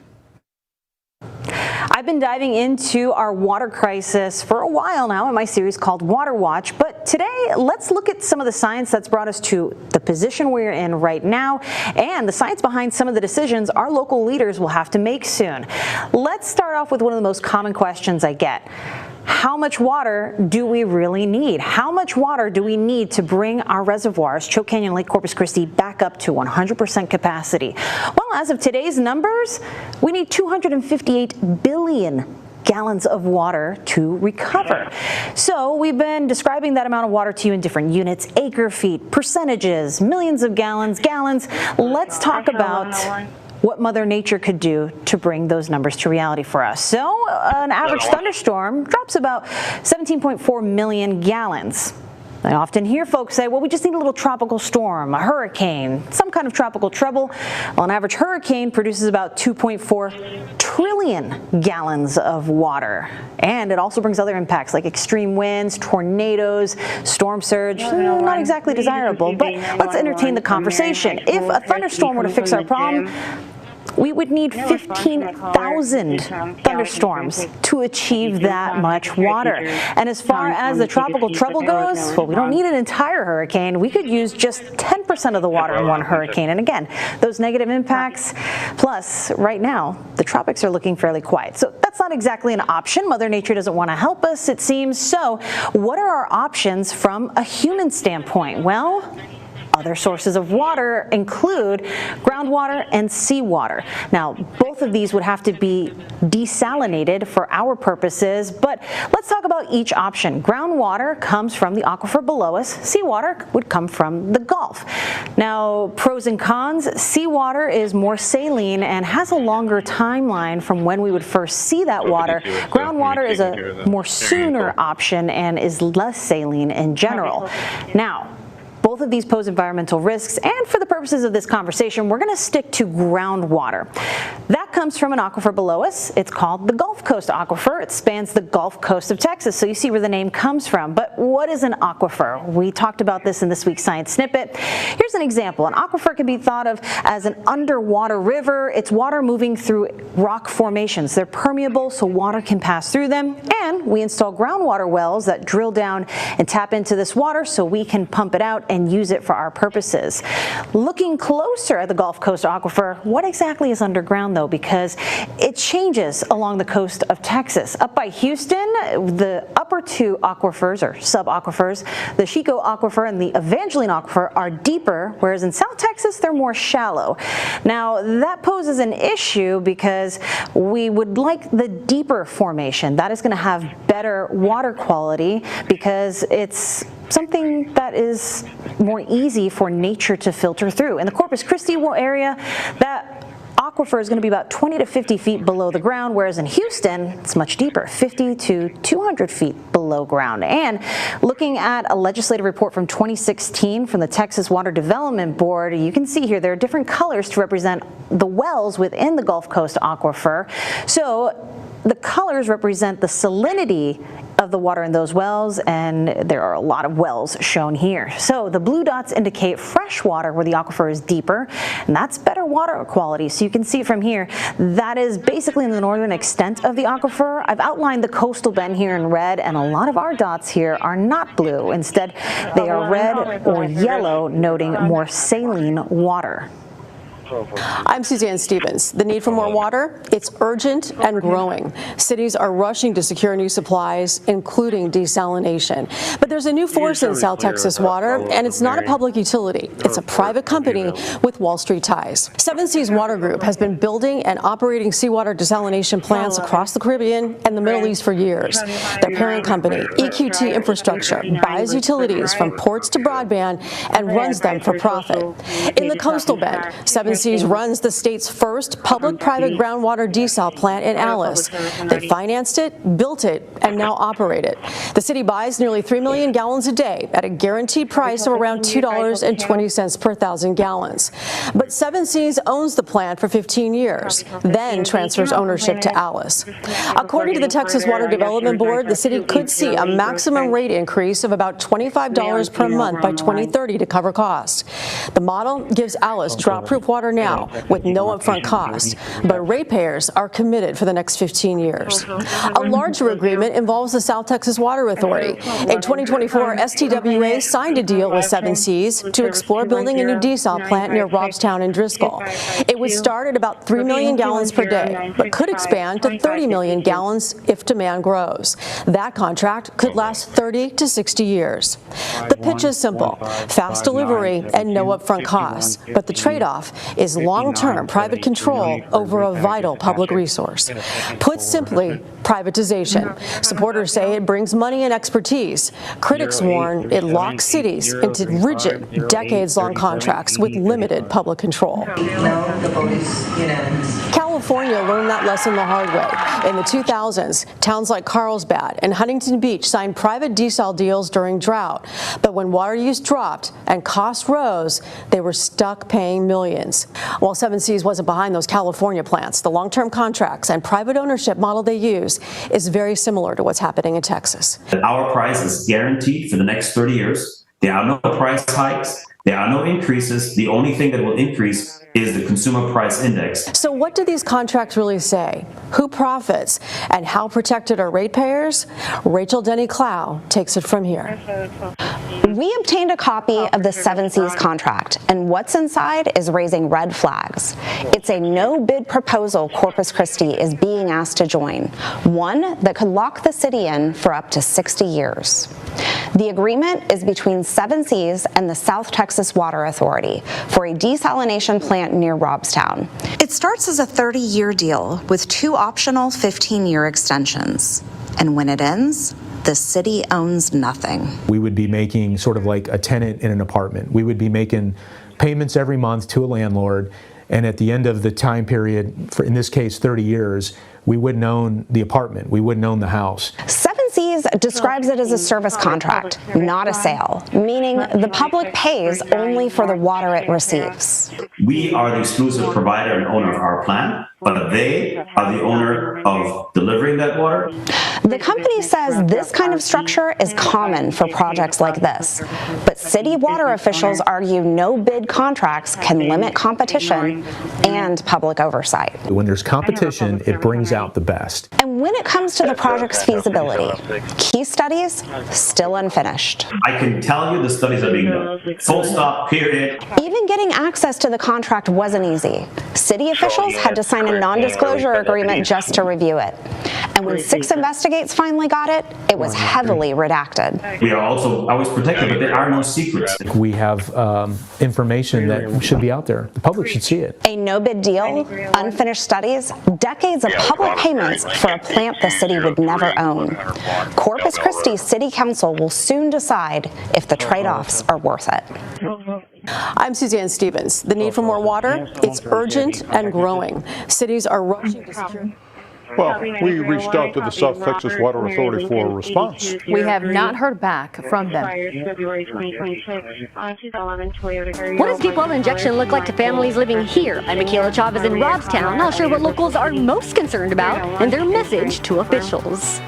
I've been diving into our water crisis for a while now in my series called Water Watch, but today let's look at some of the science that's brought us to the position we're in right now and the science behind some of the decisions our local leaders will have to make soon. Let's start off with one of the most common questions I get. How much water do we really need? How much water do we need to bring our reservoirs, Choke Canyon, Lake Corpus Christi, back up to 100% capacity? Well, as of today's numbers, we need 258 billion gallons of water to recover. So we've been describing that amount of water to you in different units, acre feet, percentages, millions of gallons. Let's talk about what Mother Nature could do to bring those numbers to reality for us. So an average thunderstorm drops about 17.4 million gallons. I often hear folks say, well, we just need a little tropical storm, a hurricane, some kind of tropical trouble. Well, an average hurricane produces about 2.4 trillion gallons of water. And it also brings other impacts like extreme winds, tornadoes, storm surge. Not exactly desirable, but let's entertain the conversation. If a thunderstorm were to fix our problem, we would need 15,000 thunderstorms to achieve that much water. And as far as the tropical trouble goes, well, we don't need an entire hurricane. We could use just 10% of the water in one hurricane. And again, those negative impacts, plus right now, the tropics are looking fairly quiet. So that's not exactly an option. Mother Nature doesn't want to help us, it seems. So what are our options from a human standpoint? Well, other sources of water include groundwater and seawater. Now, both of these would have to be desalinated for our purposes, but let's talk about each option. Groundwater comes from the aquifer below us. Seawater would come from the Gulf. Now, pros and cons. Seawater is more saline and has a longer timeline from when we would first see that water. Groundwater is a more sooner option and is less saline in general. Now, both of these pose environmental risks, and for the purposes of this conversation, we're going to stick to groundwater. That comes from an aquifer below us. It's called the Gulf Coast Aquifer. It spans the Gulf Coast of Texas, so you see where the name comes from. But what is an aquifer? We talked about this in this week's Science Snippet. Here's an example. An aquifer can be thought of as an underwater river. It's water moving through rock formations. They're permeable, so water can pass through them, and we install groundwater wells that drill down and tap into this water so we can pump it out and use it for our purposes. Looking closer at the Gulf Coast Aquifer, what exactly is underground though? Because it changes along the coast of Texas. Up by Houston, the upper two aquifers or sub-aquifers, the Chico Aquifer and the Evangeline Aquifer, are deeper, whereas in South Texas they're more shallow. Now that poses an issue because we would like the deeper formation. That is going to have better water quality because it's something that is more easy for nature to filter through. In the Corpus Christi area, that aquifer is going to be about 20 to 50 feet below the ground, whereas in Houston, it's much deeper, 50 to 200 feet below ground. And looking at a legislative report from 2016 from the Texas Water Development Board, you can see here there are different colors to represent the wells within the Gulf Coast Aquifer. So the colors represent the salinity of the water in those wells, and there are a lot of wells shown here. So the blue dots indicate fresh water where the aquifer is deeper, and that's better water quality. So you can see from here, that is basically in the northern extent of the aquifer. I've outlined the coastal bend here in red, and a lot of our dots here are not blue. Instead, they are red or yellow, noting more saline water. I'm Suzanne Stevens. The need for more water, it's urgent and growing. Cities are rushing to secure new supplies, including desalination. But there's a new force in South Texas water, and it's not a public utility. It's a private company with Wall Street ties. Seven Seas Water Group has been building and operating seawater desalination plants across the Caribbean and the Middle East for years. Their parent company, EQT Infrastructure, buys utilities from ports to broadband and runs them for profit. In the coastal bend, Seven Seas runs the state's first public-private groundwater desal plant in Alice. They financed it, built it, and now operate it. The city buys nearly 3 million gallons a day at a guaranteed price of around $2.20 per 1,000 gallons. But Seven Seas owns the plant for 15 years, then transfers ownership to Alice. According to the Texas Water Development Board, the city could see a maximum rate increase of about $25 per month by 2030 to cover costs. The model gives Alice drought-proof water now with no upfront cost, but ratepayers are committed for the next 15 years. A larger agreement involves the South Texas Water Authority. In 2024, STWA signed a deal with Seven Seas to explore building a new desal plant near Robstown and Driscoll. It would start at about 3 million gallons per day, but could expand to 30 million gallons if demand grows. That contract could last 30 to 60 years. The pitch is simple: fast delivery and no upfront costs, but the trade-off is long-term private control over a vital public resource. Put simply, privatization. Supporters say it brings money and expertise. Critics warn it locks cities into rigid, decades-long contracts with limited public control. California learned that lesson the hard way. In the 2000s, towns like Carlsbad and Huntington Beach signed private desal deals during drought. But when water use dropped and costs rose, they were stuck paying millions. While Seven Seas wasn't behind those California plants, the long-term contracts and private ownership model they use is very similar to what's happening in Texas. Our price is guaranteed for the next 30 years. There are no price hikes. There are no increases. The only thing that will increase is the consumer price index. So what do these contracts really say? Who profits? And how protected are ratepayers? Rachel Denny-Clow takes it from here. We obtained a copy of the Seven Seas contract, and what's inside is raising red flags. It's a no-bid proposal Corpus Christi is being asked to join, one that could lock the city in for up to 60 years. The agreement is between Seven Seas and the South Texas Water Authority for a desalination plant near Robstown. It starts as a 30-year deal with 2 optional 15-year extensions. And when it ends, the city owns nothing. We would be making sort of like a tenant in an apartment. We would be making payments every month to a landlord, and at the end of the time period, for in this case 30 years, we wouldn't own the apartment, we wouldn't own the house. Seven Seas describes it as a service contract, not a sale, meaning the public pays only for the water it receives. We are the exclusive provider and owner of our plant, but they are the owner of delivering that water. The company says this kind of structure is common for projects like this, but city water officials argue no bid contracts can limit competition and public oversight. When there's competition, it brings out the best. And when it comes to the project's feasibility, key studies still unfinished. I can tell you the studies are being done. Full stop, period. Even getting access to the contract wasn't easy. City officials had to sign a non-disclosure agreement just to review it. And when 6 investigates finally got it, it was heavily redacted. We are also always protected, but there are no secrets. We have information that should be out there. The public should see it. A no-bid deal, unfinished studies, decades of public payments for a plant the city would never own. Corpus Christi City Council will soon decide if the trade-offs are worth it. I'm Suzanne Stevens. The need for more water, it's urgent and growing. Cities are rushing to secure. Well, we reached out to the South Texas Water Authority for a response. We have not heard back from them. What does deep well injection look like to families living here? I'm Michaela Chavez in Robstown. I'll share what locals are most concerned about and their message to officials.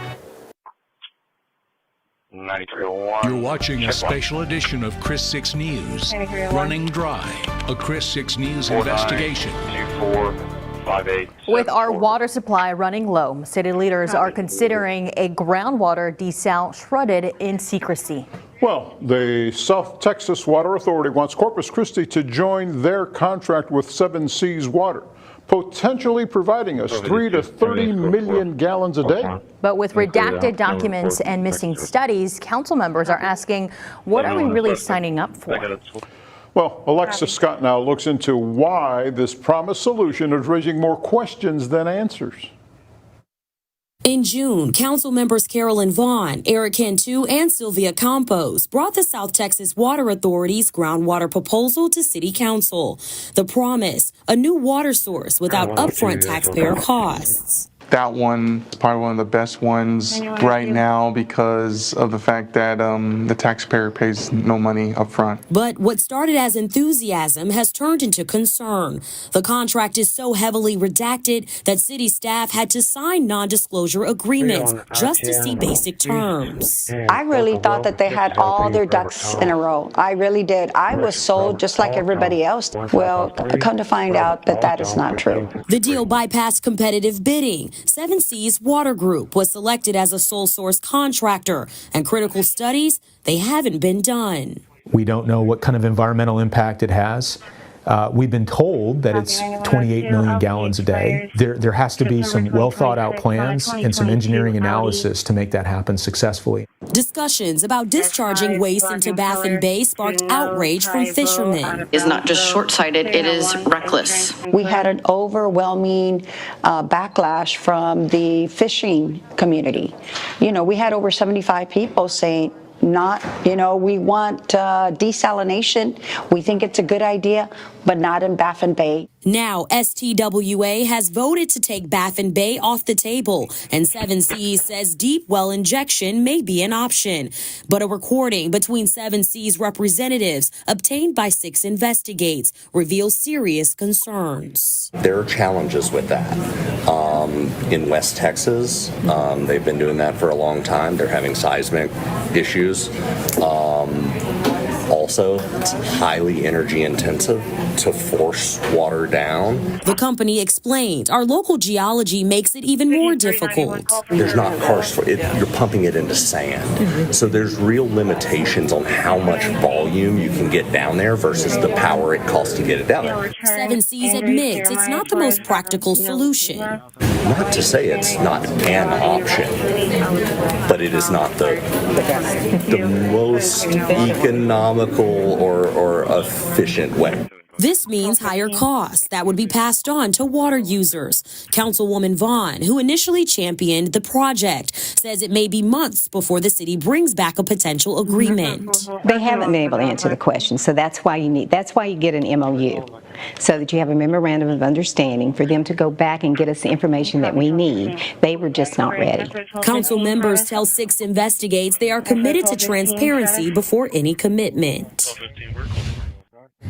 You're watching a special edition of Chris 6 News, Running Dry, a Chris 6 News investigation. 2458. With our water supply running low, city leaders are considering a groundwater desal shrouded in secrecy. Well, the South Texas Water Authority wants Corpus Christi to join their contract with 7 Seas Water, potentially providing us 3 to 30 million gallons a day. But with redacted documents and missing studies, council members are asking, what are we really signing up for? Well, Alexa Scott now looks into why this promised solution is raising more questions than answers. In June, council members Carolyn Vaughn, Eric Cantu, and Sylvia Campos brought the South Texas Water Authority's groundwater proposal to City Council. The promise, a new water source without upfront taxpayer costs. That one is probably one of the best ones right now because of the fact that the taxpayer pays no money up front. But what started as enthusiasm has turned into concern. The contract is so heavily redacted that city staff had to sign non-disclosure agreements just to see basic terms. I really thought that they had all their ducks in a row. I really did. I was sold just like everybody else. Well, come to find out that that is not true. The deal bypassed competitive bidding. 7 Seas Water Group was selected as a sole source contractor, and critical studies, they haven't been done. We don't know what kind of environmental impact it has. We've been told that it's 28 million gallons a day. There has to be some well thought out plans and some engineering analysis to make that happen successfully. Discussions about discharging waste into Baffin Bay sparked outrage from fishermen. It's not just short-sighted, it is reckless. We had an overwhelming backlash from the fishing community. You know, we had over 75 people saying, we want desalination. We think it's a good idea, but not in Baffin Bay. Now, STWA has voted to take Baffin Bay off the table, and 7 Seas says deep well injection may be an option. But a recording between 7 Seas representatives obtained by 6 Investigates reveals serious concerns. There are challenges with that. In West Texas, they've been doing that for a long time. They're having seismic issues. Also, it's highly energy intensive to force water down. The company explained our local geology makes it even more difficult. There's not karst for it, you're pumping it into sand. So there's real limitations on how much volume you can get down there versus the power it costs to get it down there. 7 Seas admits it's not the most practical solution. Not to say it's not an option, but it is not the most economical or efficient way. This means higher costs that would be passed on to water users. Councilwoman Vaughn, who initially championed the project, says it may be months before the city brings back a potential agreement. They haven't been able to answer the question, so that's why you get an MOU, so that you have a memorandum of understanding for them to go back and get us the information that we need. They were just not ready. Council members tell 6 Investigates they are committed to transparency before any commitment.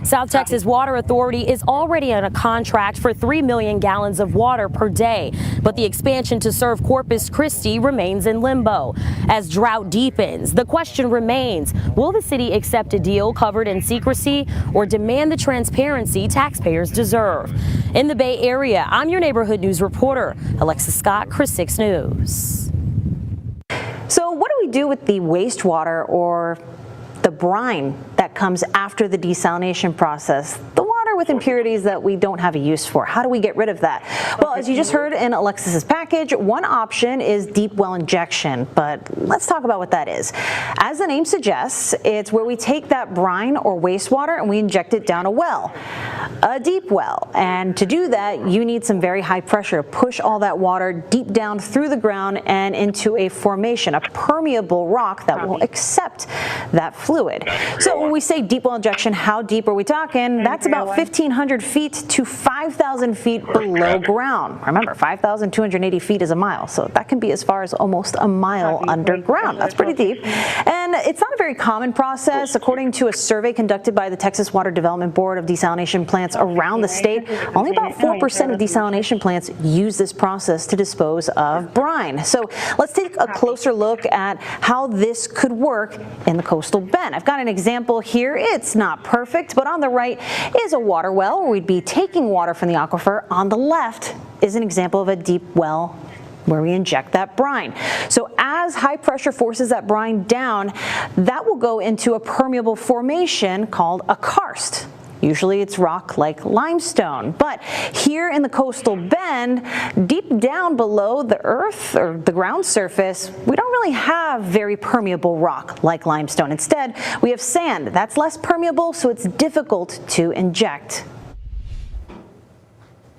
South Texas Water Authority is already on a contract for 3 million gallons of water per day, but the expansion to serve Corpus Christi remains in limbo. As drought deepens, the question remains, will the city accept a deal covered in secrecy or demand the transparency taxpayers deserve? In the Bay Area, I'm your neighborhood news reporter, Alexa Scott, Chris 6 News. So what do we do with the wastewater or the brine that comes after the desalination process? The water with impurities that we don't have a use for. How do we get rid of that? Well, as you just heard in Alexis's package, one option is deep well injection, but let's talk about what that is. As the name suggests, it's where we take that brine or wastewater and we inject it down a well, a deep well. And to do that, you need some very high pressure to push all that water deep down through the ground and into a formation, a permeable rock that will accept that fluid. So when we say deep well injection, how deep are we talking? That's about 1,500 feet to 5,000 feet below ground. Remember, 5,280 feet is a mile, so that can be as far as almost a mile underground. That's pretty deep. And it's not a very common process. According to a survey conducted by the Texas Water Development Board of Desalination plants around the state, only about 4% of desalination plants use this process to dispose of brine. So let's take a closer look at how this could work in the coastal bend. I've got an example here. It's not perfect, but on the right is a water well where we'd be taking water from the aquifer. On the left is an example of a deep well where we inject that brine. So as high pressure forces that brine down, that will go into a permeable formation called a karst. Usually it's rock like limestone, but here in the coastal bend, deep down below the earth or the ground surface, we don't really have very permeable rock like limestone. Instead, we have sand. That's less permeable, so it's difficult to inject.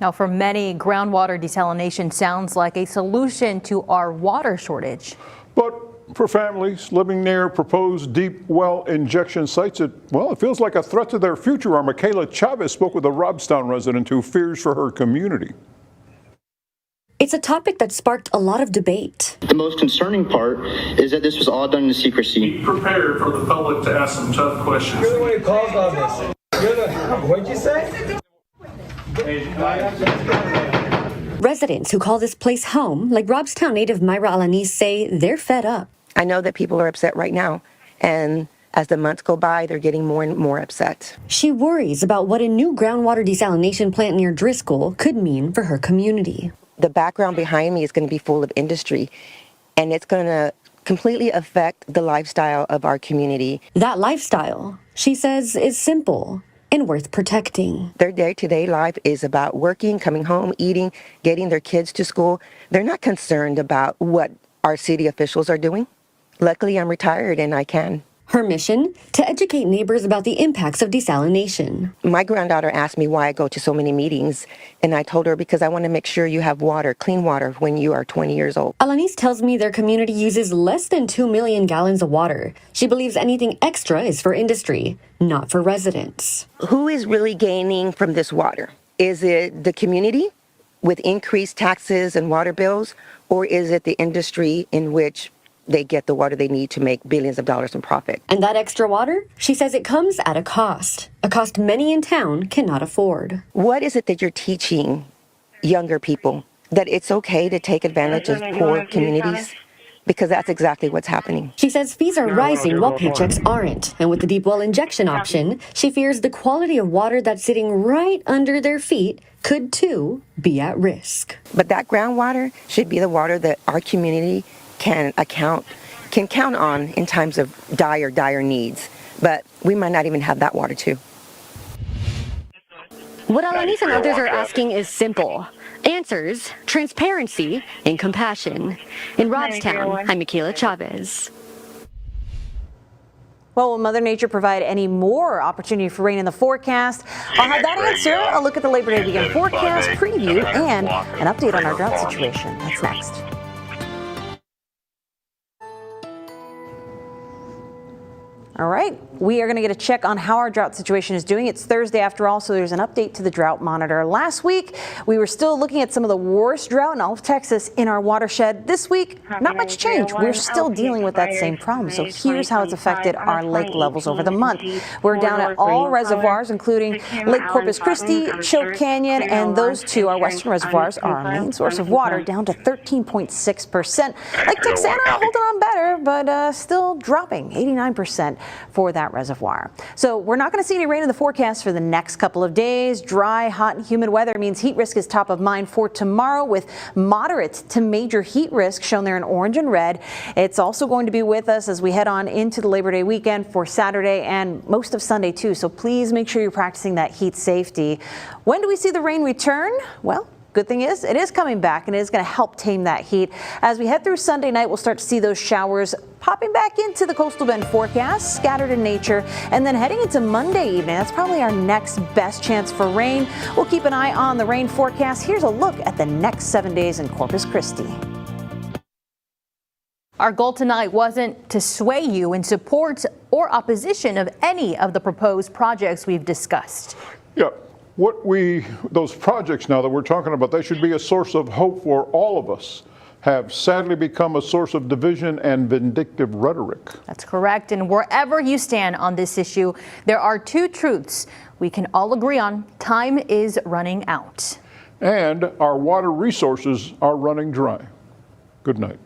Now, for many, groundwater desalination sounds like a solution to our water shortage. But for families living near proposed deep well injection sites, it feels like a threat to their future. Our Michaela Chavez spoke with a Robstown resident who fears for her community. It's a topic that sparked a lot of debate. The most concerning part is that this was all done in secrecy. Be prepared for the public to ask some tough questions. You're the one who caused all this. What'd you say? Residents who call this place home, like Robstown native Myra Alanis, say they're fed up. I know that people are upset right now, and as the months go by, they're getting more and more upset. She worries about what a new groundwater desalination plant near Driscoll could mean for her community. The background behind me is going to be full of industry, and it's going to completely affect the lifestyle of our community. That lifestyle, she says, is simple and worth protecting. Their day-to-day life is about working, coming home, eating, getting their kids to school. They're not concerned about what our city officials are doing. Luckily, I'm retired and I can. Her mission? To educate neighbors about the impacts of desalination. My granddaughter asked me why I go to so many meetings, and I told her because I want to make sure you have water, clean water, when you are 20 years old. Alanis tells me their community uses less than 2 million gallons of water. She believes anything extra is for industry, not for residents. Who is really gaining from this water? Is it the community with increased taxes and water bills, or is it the industry in which they get the water they need to make billions of dollars in profit? And that extra water? She says it comes at a cost many in town cannot afford. What is it that you're teaching younger people? That it's okay to take advantage of poor communities? Because that's exactly what's happening. She says fees are rising while paychecks aren't. And with the deep well injection option, she fears the quality of water that's sitting right under their feet could too be at risk. But that groundwater should be the water that our community can count on in times of dire needs. But we might not even have that water too. What Alanis and others are asking is simple. Answers, transparency, and compassion. In Robstown, I'm Michaela Chavez. Well, will Mother Nature provide any more opportunity for rain in the forecast? I'll have that answer, a look at the Labor Day weekend forecast, preview, and an update on our drought situation. That's next. All right, we are going to get a check on how our drought situation is doing. It's Thursday after all, so there's an update to the drought monitor. Last week, we were still looking at some of the worst drought in all of Texas in our watershed. This week, not much change. We're still dealing with that same problem. So here's how it's affected our lake levels over the month. We're down at all reservoirs, including Lake Corpus Christi, Choke Canyon, and those two, our western reservoirs, are our main source of water, down to 13.6%. Lake Texana holding on better, but still dropping 89%. For that reservoir. So we're not going to see any rain in the forecast for the next couple of days. Dry, hot, and humid weather means heat risk is top of mind for tomorrow, with moderate to major heat risk shown there in orange and red. It's also going to be with us as we head on into the Labor Day weekend for Saturday and most of Sunday too. So please make sure you're practicing that heat safety. When do we see the rain return? Well, good thing is, it is coming back and it is going to help tame that heat. As we head through Sunday night, we'll start to see those showers popping back into the coastal bend forecast, scattered in nature, and then heading into Monday evening. That's probably our next best chance for rain. We'll keep an eye on the rain forecast. Here's a look at the next 7 days in Corpus Christi. Our goal tonight wasn't to sway you in support or opposition of any of the proposed projects we've discussed. Yeah. Those projects now that we're talking about, they should be a source of hope for all of us. have sadly become a source of division and vindictive rhetoric. That's correct. And wherever you stand on this issue, there are two truths we can all agree on. Time is running out. And our water resources are running dry. Good night.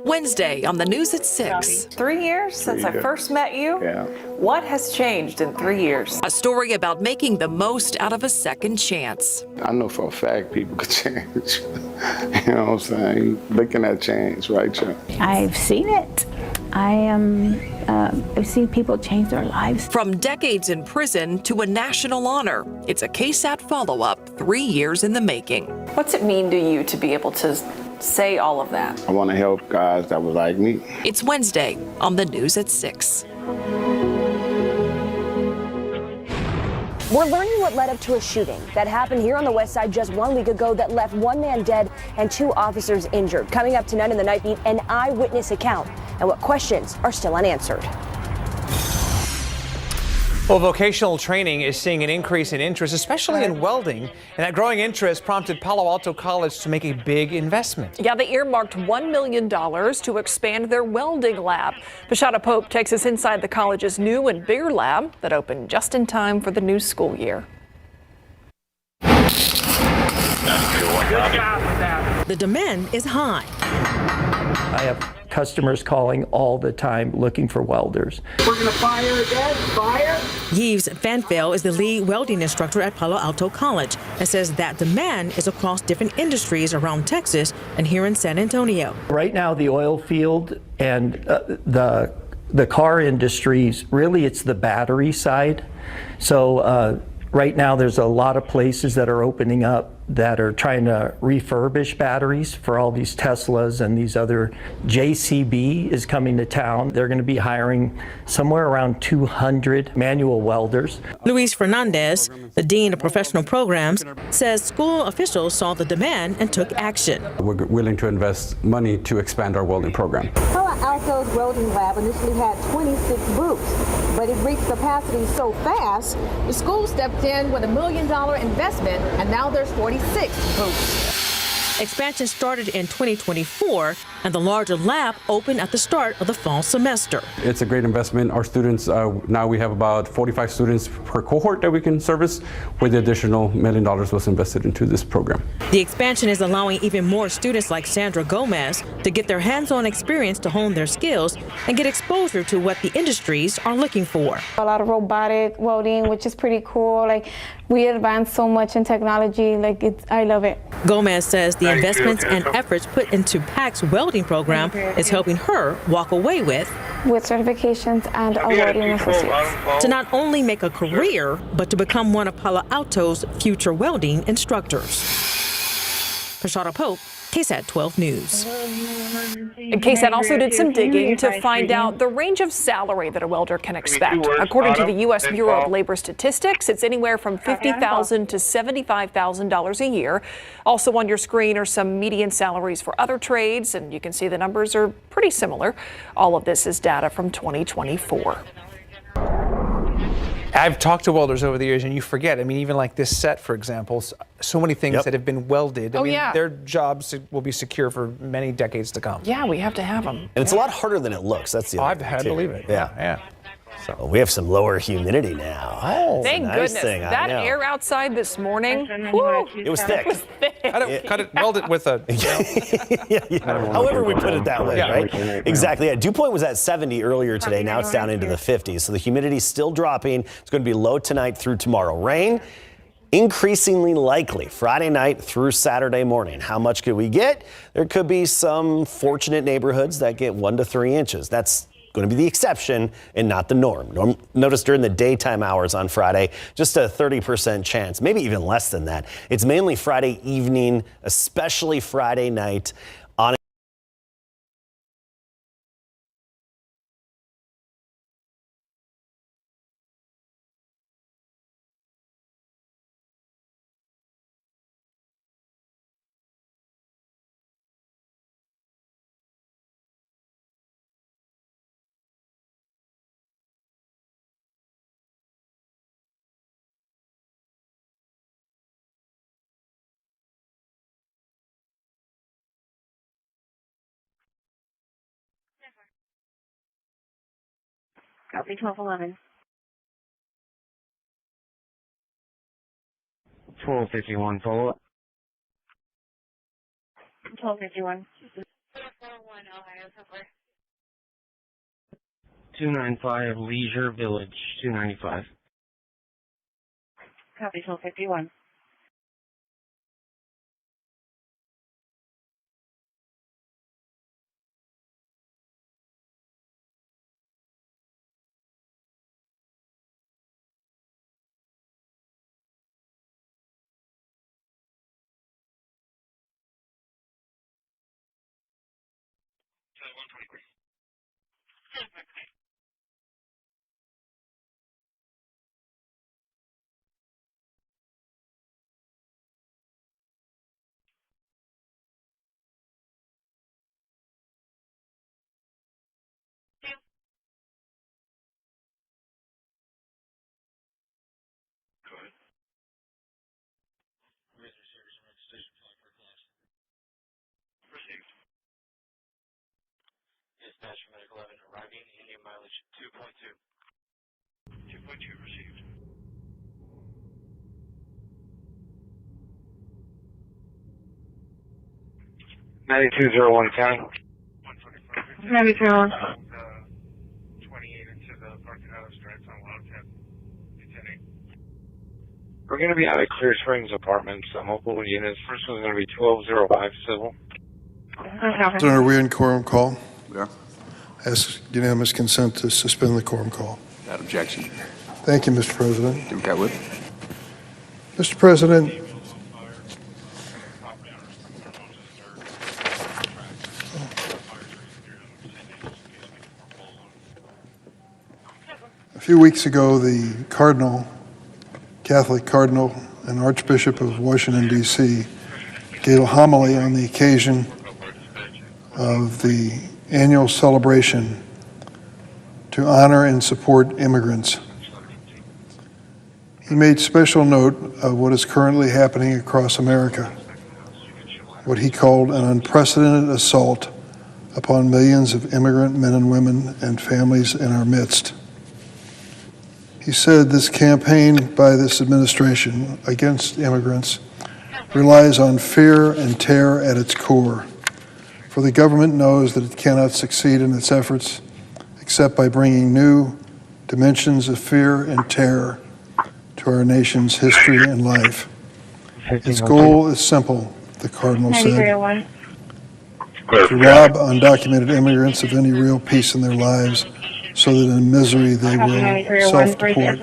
Wednesday on the news at 6. 3 years since I first met you? Yeah. What has changed in 3 years? A story about making the most out of a second chance. I know for a fact people could change. You know what I'm saying? They can change, right, Joe? I've seen it. I've seen people change their lives. From decades in prison to a national honor, it's a KSAT follow-up 3 years in the making. What's it mean to you to be able to say all of that? I want to help guys that was like me. It's Wednesday on the news at 6. We're learning what led up to a shooting that happened here on the west side just 1 week ago that left one man dead and 2 officers injured. Coming up tonight in the Night Beat, an eyewitness account and what questions are still unanswered. Well, vocational training is seeing an increase in interest, especially in welding, and that growing interest prompted Palo Alto College to make a big investment. Yeah, they earmarked $1 million to expand their welding lab. Bashada Pope takes us inside the college's new and bigger lab that opened just in time for the new school year. The demand is high. I have customers calling all the time looking for welders. We're going to fire again, fire. Yves Fanfel is the lead welding instructor at Palo Alto College and says that demand is across different industries around Texas and here in San Antonio. Right now, the oil field and the car industries, really it's the battery side. So right now there's a lot of places that are opening up that are trying to refurbish batteries for all these Teslas and these other. JCB is coming to town. They're going to be hiring somewhere around 200 manual welders. Luis Fernandez, the dean of professional programs, says school officials saw the demand and took action. We're willing to invest money to expand our welding program. Palo Alto's welding lab initially had 26 booths, but it reached capacity so fast, the school stepped in with $1 million investment, and now there's 46 booths. Expansion started in 2024, and the larger lab opened at the start of the fall semester. It's a great investment. Our students, now we have about 45 students per cohort that we can service, where the additional $1 million was invested into this program. The expansion is allowing even more students like Sandra Gomez to get their hands-on experience to hone their skills and get exposure to what the industries are looking for. A lot of robotic welding, which is pretty cool. Like, we advance so much in technology, I love it. Gomez says the investments and efforts put into PAC's welding program is helping her walk away with certifications and a welding associates. To not only make a career, but to become one of Palo Alto's future welding instructors. Prashada Pope, KSAT 12 News. And KSAT also did some digging to find out the range of salary that a welder can expect. According to the U.S. Bureau of Labor Statistics, it's anywhere from $50,000 to $75,000 a year. Also on your screen are some median salaries for other trades, and you can see the numbers are pretty similar. All of this is data from 2024. I've talked to welders over the years, and you forget. I mean, even like this set, for example, so many things that have been welded. I mean, their jobs will be secure for many decades to come. Yeah, we have to have them. And it's a lot harder than it looks. That's the other thing, I've had to believe it. Yeah. So we have some lower humidity now. Oh, thank nice goodness. Thing, that air outside this morning, whew, it was thick. Weld it with a. However we put it that way, right? Exactly. Yeah. Dew point was at 70 earlier today. Now it's down into the 50s. So the humidity's still dropping. It's going to be low tonight through tomorrow. Rain increasingly likely Friday night through Saturday morning. How much could we get? There could be some fortunate neighborhoods that get 1 to 3 inches. That's going to be the exception and not the norm. Notice during the daytime hours on Friday, just a 30% chance, maybe even less than that. It's mainly Friday evening, especially Friday night. Copy 1211. 1251, follow up. 1251. 295 Leisure Village, 295. Copy 1251. Dispatch from Medical 11 arriving, Indian mileage 2.2. 2.2 received. (9201 county). 9201. 28 into the parking house, direct on Wildcat. 10-8. We're going to be out at Clear Springs Apartments, mobile units. First one's going to be 1205 civil. Senator, are we in quorum call? We are. Ask unanimous consent to suspend the quorum call. Without objection. Thank you, Mr. President. Do that with. Mr. President, a few weeks ago, the Catholic Cardinal and Archbishop of Washington, D.C., gave a homily on the occasion of the annual celebration to honor and support immigrants. He made special note of what is currently happening across America, what he called an unprecedented assault upon millions of immigrant men and women and families in our midst. He said this campaign by this administration against immigrants relies on fear and terror at its core, for the government knows that it cannot succeed in its efforts except by bringing new dimensions of fear and terror to our nation's history and life. Its goal is simple, the Cardinal said, to rob undocumented immigrants of any real peace in their lives so that in misery they will self-deport.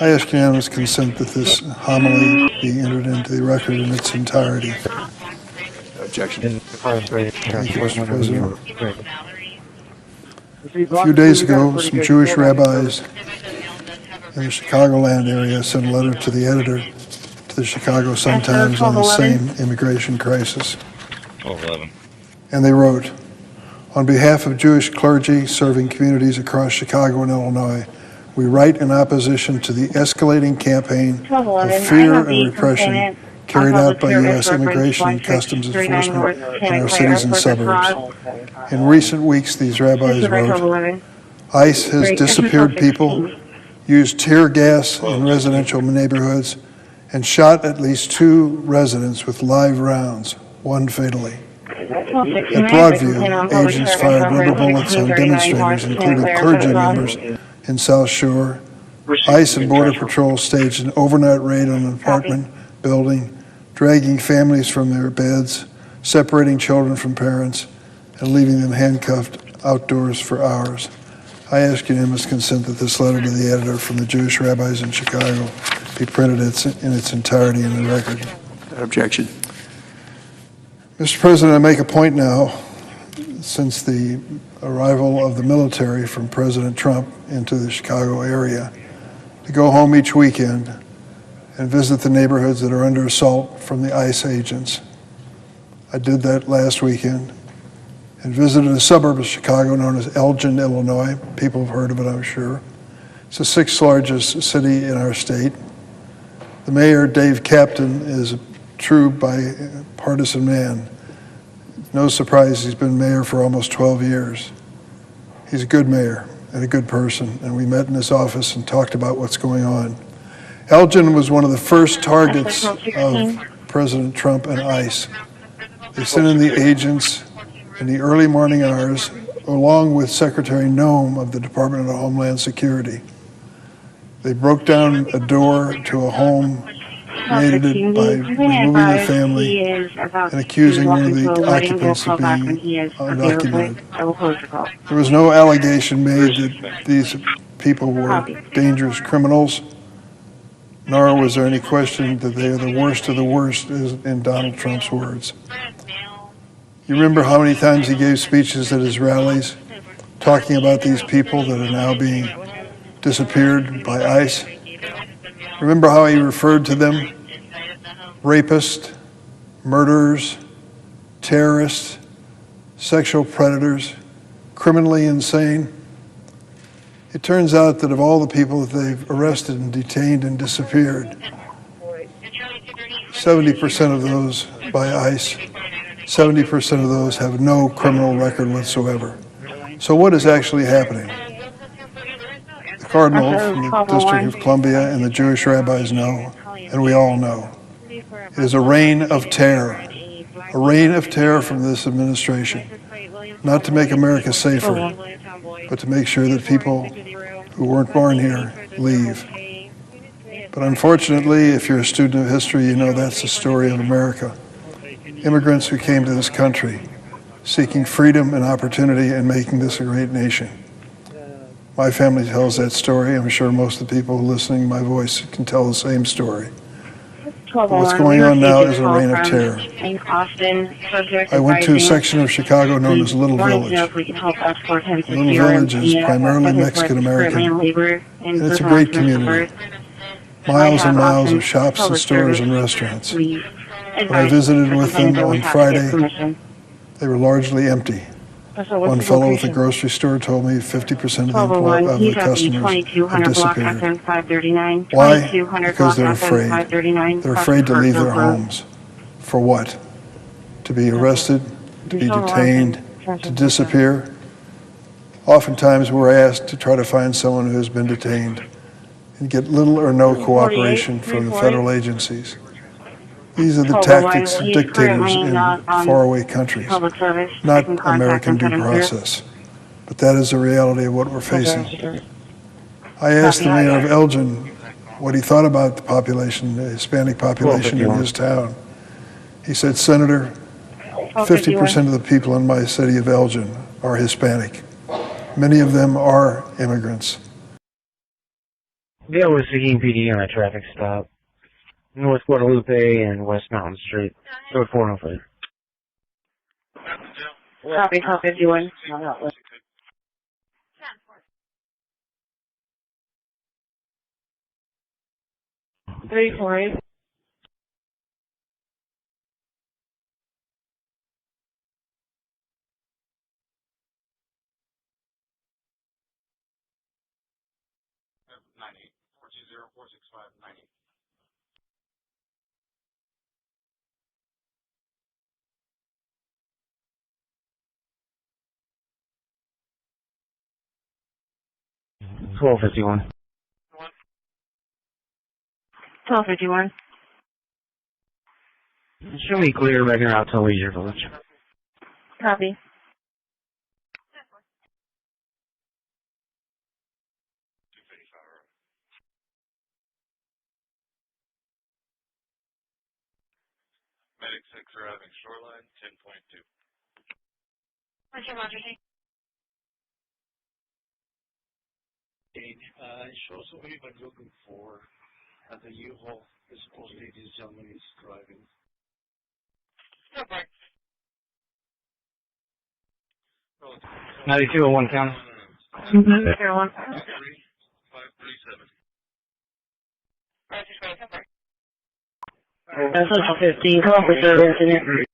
I ask unanimous consent that this homily be entered into the record in its entirety. Objection. Thank you, Mr. President. A few days ago, some Jewish rabbis in the Chicagoland area sent a letter to the editor to the Chicago Sun-Times on the same immigration crisis. 1211. And they wrote, on behalf of Jewish clergy serving communities across Chicago and Illinois, we write in opposition to the escalating campaign of fear and repression carried out by U.S. Immigration and Customs Enforcement in our cities and suburbs. In recent weeks, these rabbis wrote, ICE has disappeared people, used tear gas in residential neighborhoods, and shot at least 2 residents with live rounds, one fatally. At Broadview, agents fired rubber bullets on demonstrators, including clergy members in South Shore. ICE and Border Patrol staged an overnight raid on an apartment building, dragging families from their beds, separating children from parents, and leaving them handcuffed outdoors for hours. I ask unanimous consent that this letter to the editor from the Jewish rabbis in Chicago be printed in its entirety in the record. Objection. Mr. President, I make a point now, since the arrival of the military from President Trump into the Chicago area, to go home each weekend and visit the neighborhoods that are under assault from the ICE agents. I did that last weekend and visited a suburb of Chicago known as Elgin, Illinois. People have heard of it, I'm sure. It's the 6th largest city in our state. The mayor, Dave Captain, is a true bipartisan man. No surprise he's been mayor for almost 12 years. He's a good mayor, and a good person, and we met in his office and talked about what's going on. Elgin was one of the first targets of President Trump and ICE. They sent in the agents in the early morning hours, along with Secretary Noem of the Department of Homeland Security. They broke down a door to a home, raided it by removing the family and accusing one of the occupants of being undocumented. There was no allegation made that these people were dangerous criminals, nor was there any question that they are the worst of the worst, in Donald Trump's words. You remember how many times he gave speeches at his rallies talking about these people that are now being disappeared by ICE? Remember how he referred to them? Rapists, murderers, terrorists, sexual predators, criminally insane. It turns out that of all the people that they've arrested and detained and disappeared, 70% of those by ICE, 70% of those have no criminal record whatsoever. So what is actually happening? The Cardinal from the District of Columbia and the Jewish rabbis know, and we all know. It is a reign of terror from this administration, not to make America safer, but to make sure that people who weren't born here leave. But unfortunately, if you're a student of history, you know that's the story of America. Immigrants who came to this country seeking freedom and opportunity and making this a great nation. My family tells that story. I'm sure most of the people listening to my voice can tell the same story. But what's going on now is a reign of terror. I went to a section of Chicago known as Little Village. Little Village is primarily Mexican American, and it's a great community. Miles and miles of shops and stores and restaurants. When I visited with them on Friday, they were largely empty. One fellow with a grocery store told me 50% of the customers have disappeared. Why? Because they're afraid. They're afraid to leave their homes. For what? To be arrested, to be detained, to disappear. Oftentimes we're asked to try to find someone who has been detained and get little or no cooperation from the federal agencies. These are the tactics of dictators in faraway countries, not American due process. But that is the reality of what we're facing. I asked the mayor of Elgin what he thought about the population, the Hispanic population in his town. He said, Senator, 50% of the people in my city of Elgin are Hispanic. Many of them are immigrants. Yeah, we're seeking PD on a traffic stop. North Guadalupe and West Mountain Street. Road 405. Copy, 51. 348. $12.51. 1251. Show me clear right here out to Leisure Village. Copy. Medic 6 arriving shoreline, 10.2. What's your emergency? It shows what everybody's looking for at the U-Haul. Supposedly this gentleman is driving. Okay. 9201 county. 537. That's 15. Come up with the incident.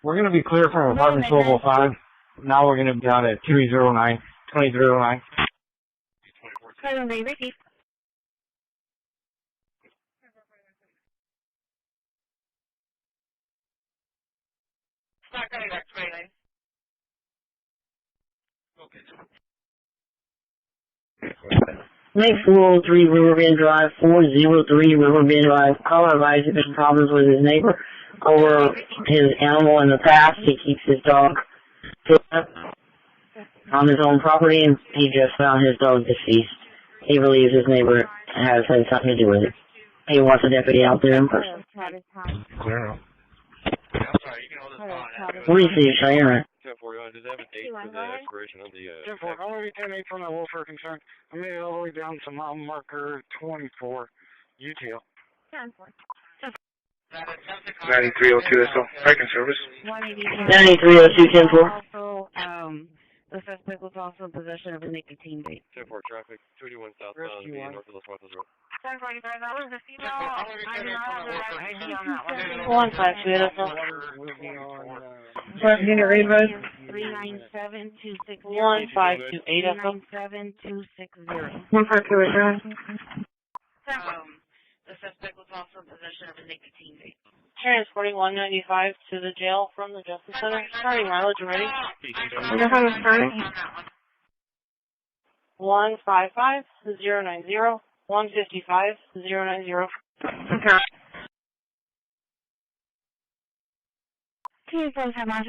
We're going to be clear from apartment 1205. Now we're going to be down at 2309. 2309. Repeat. Start coming back to 29. Okay. Make 403 Riverbend Drive, 403 Riverbend Drive. Caller advised if there's problems with his neighbor over his animal in the past. He keeps his dog on his own property, and he just found his dog deceased. He believes his neighbor has had something to do with it. He wants a deputy out there in person. Clear. Receive, Cheyenne. 1041, does it have a date for the expiration of the... 10-4, I'm going to be 10-8 from the welfare concern. I made it all the way down to mile marker 24, UTL. 10-4. 9302 SL, Parking Service. 9302 10-4. Also, the suspect was also in possession of a nicotine vape. 10-4 traffic, 221 southbound, being north of Los Muertos Road. 10-45, that was a female. I do not have the right ID on that One one. 5 First unit read, bud. 397-260. 1528 397-260. 152 return. The suspect was also in possession of a nicotine vape. Transporting 195 to the jail from the Justice Center. Starting mileage ready. Wonder how to start it. 155090. 155090. Okay. Can you please have my...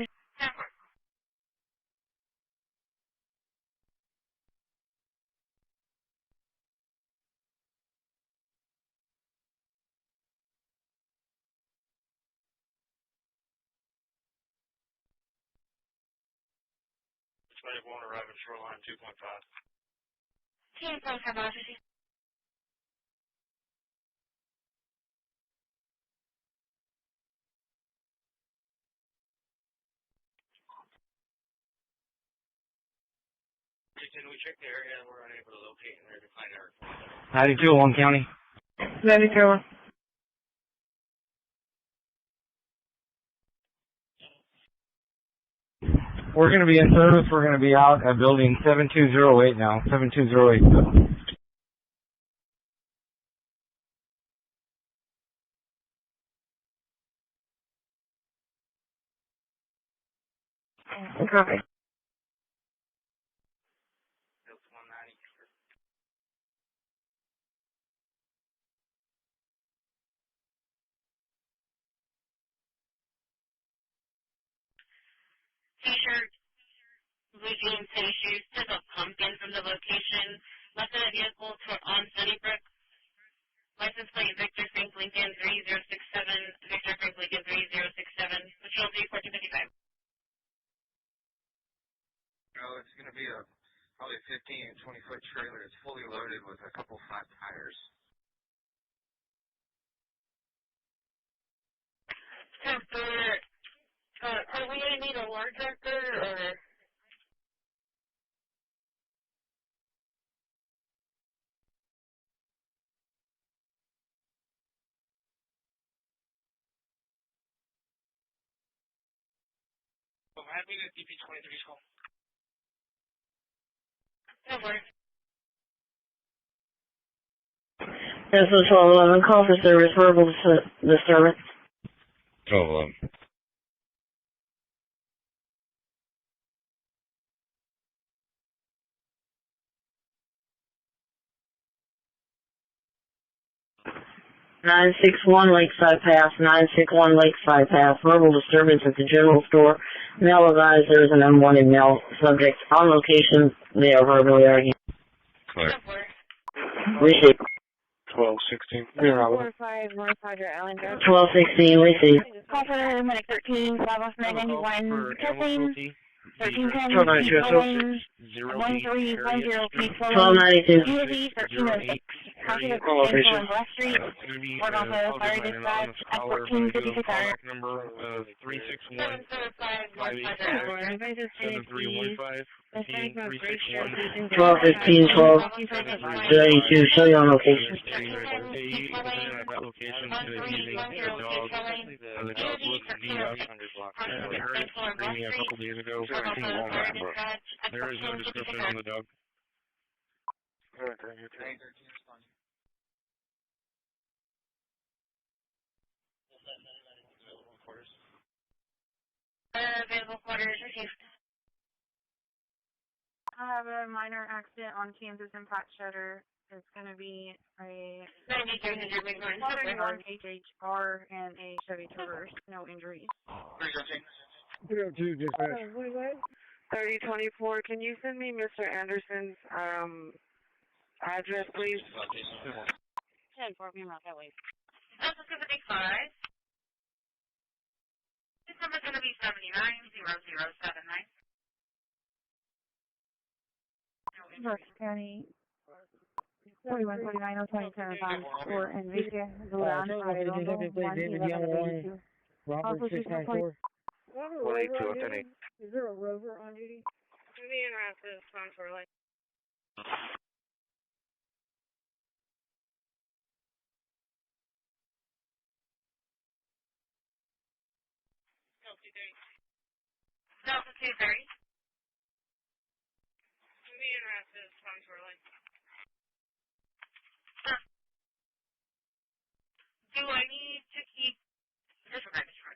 Won't arrive at shoreline 2.5. Can you please have my... We checked the area and we're unable to locate and they're declining our report. 9201 County. 9201. We're going to be in service. We're going to be out at building 7208 now. 7208. Copy. T-shirt, blue jeans, tennis shoes, took a pumpkin from the location, left in a vehicle on Sunnybrook. License plate Victor Frank Lincoln 3067, Victor Frank Lincoln 3067, Patrol 34255. It's going to be a probably 15 and 20 foot trailer. It's fully loaded with a couple flat tires. Are we going to need a large tractor or? I'm happy to DP23 call. Over. This is 1211. Call for service. Verbal disturbance. 1211. Nine 961 Lakeside Pass, 961 Lakeside Pass. Verbal disturbance at the general store. Male advised there is an unwanted male subject on location. They are verbally arguing. Clear. Receive. 1216. 1216, receive. Call for minute 13, Bravo 991, testing. 1310, 1310, 1292. 1306. Positive potential on West Street. Ward also fire dispatch at 1456 hour. Number 361 7315 1215, 1232. Show you on location. That location is using the dog. The dog looks beat up. I heard it screaming a couple days ago. There is no description on the dog. Available quarters received. I have a minor accident on Kansas and Pat Shutter. It's going to be a HHR and a Chevy Traverse. No injuries. 302, dispatch. 3024. Can you send me Mr. Anderson's address, please? 10-4, being out that way. That's going to be 5. This number's going to be 790079. North County 4149 027 for Enrique Duran. Robert 694. 482. Is there a rover on duty? Me and Rasmus on for like. Delta 230. Me and Rasmus on for like. Do I need to keep disregard this short?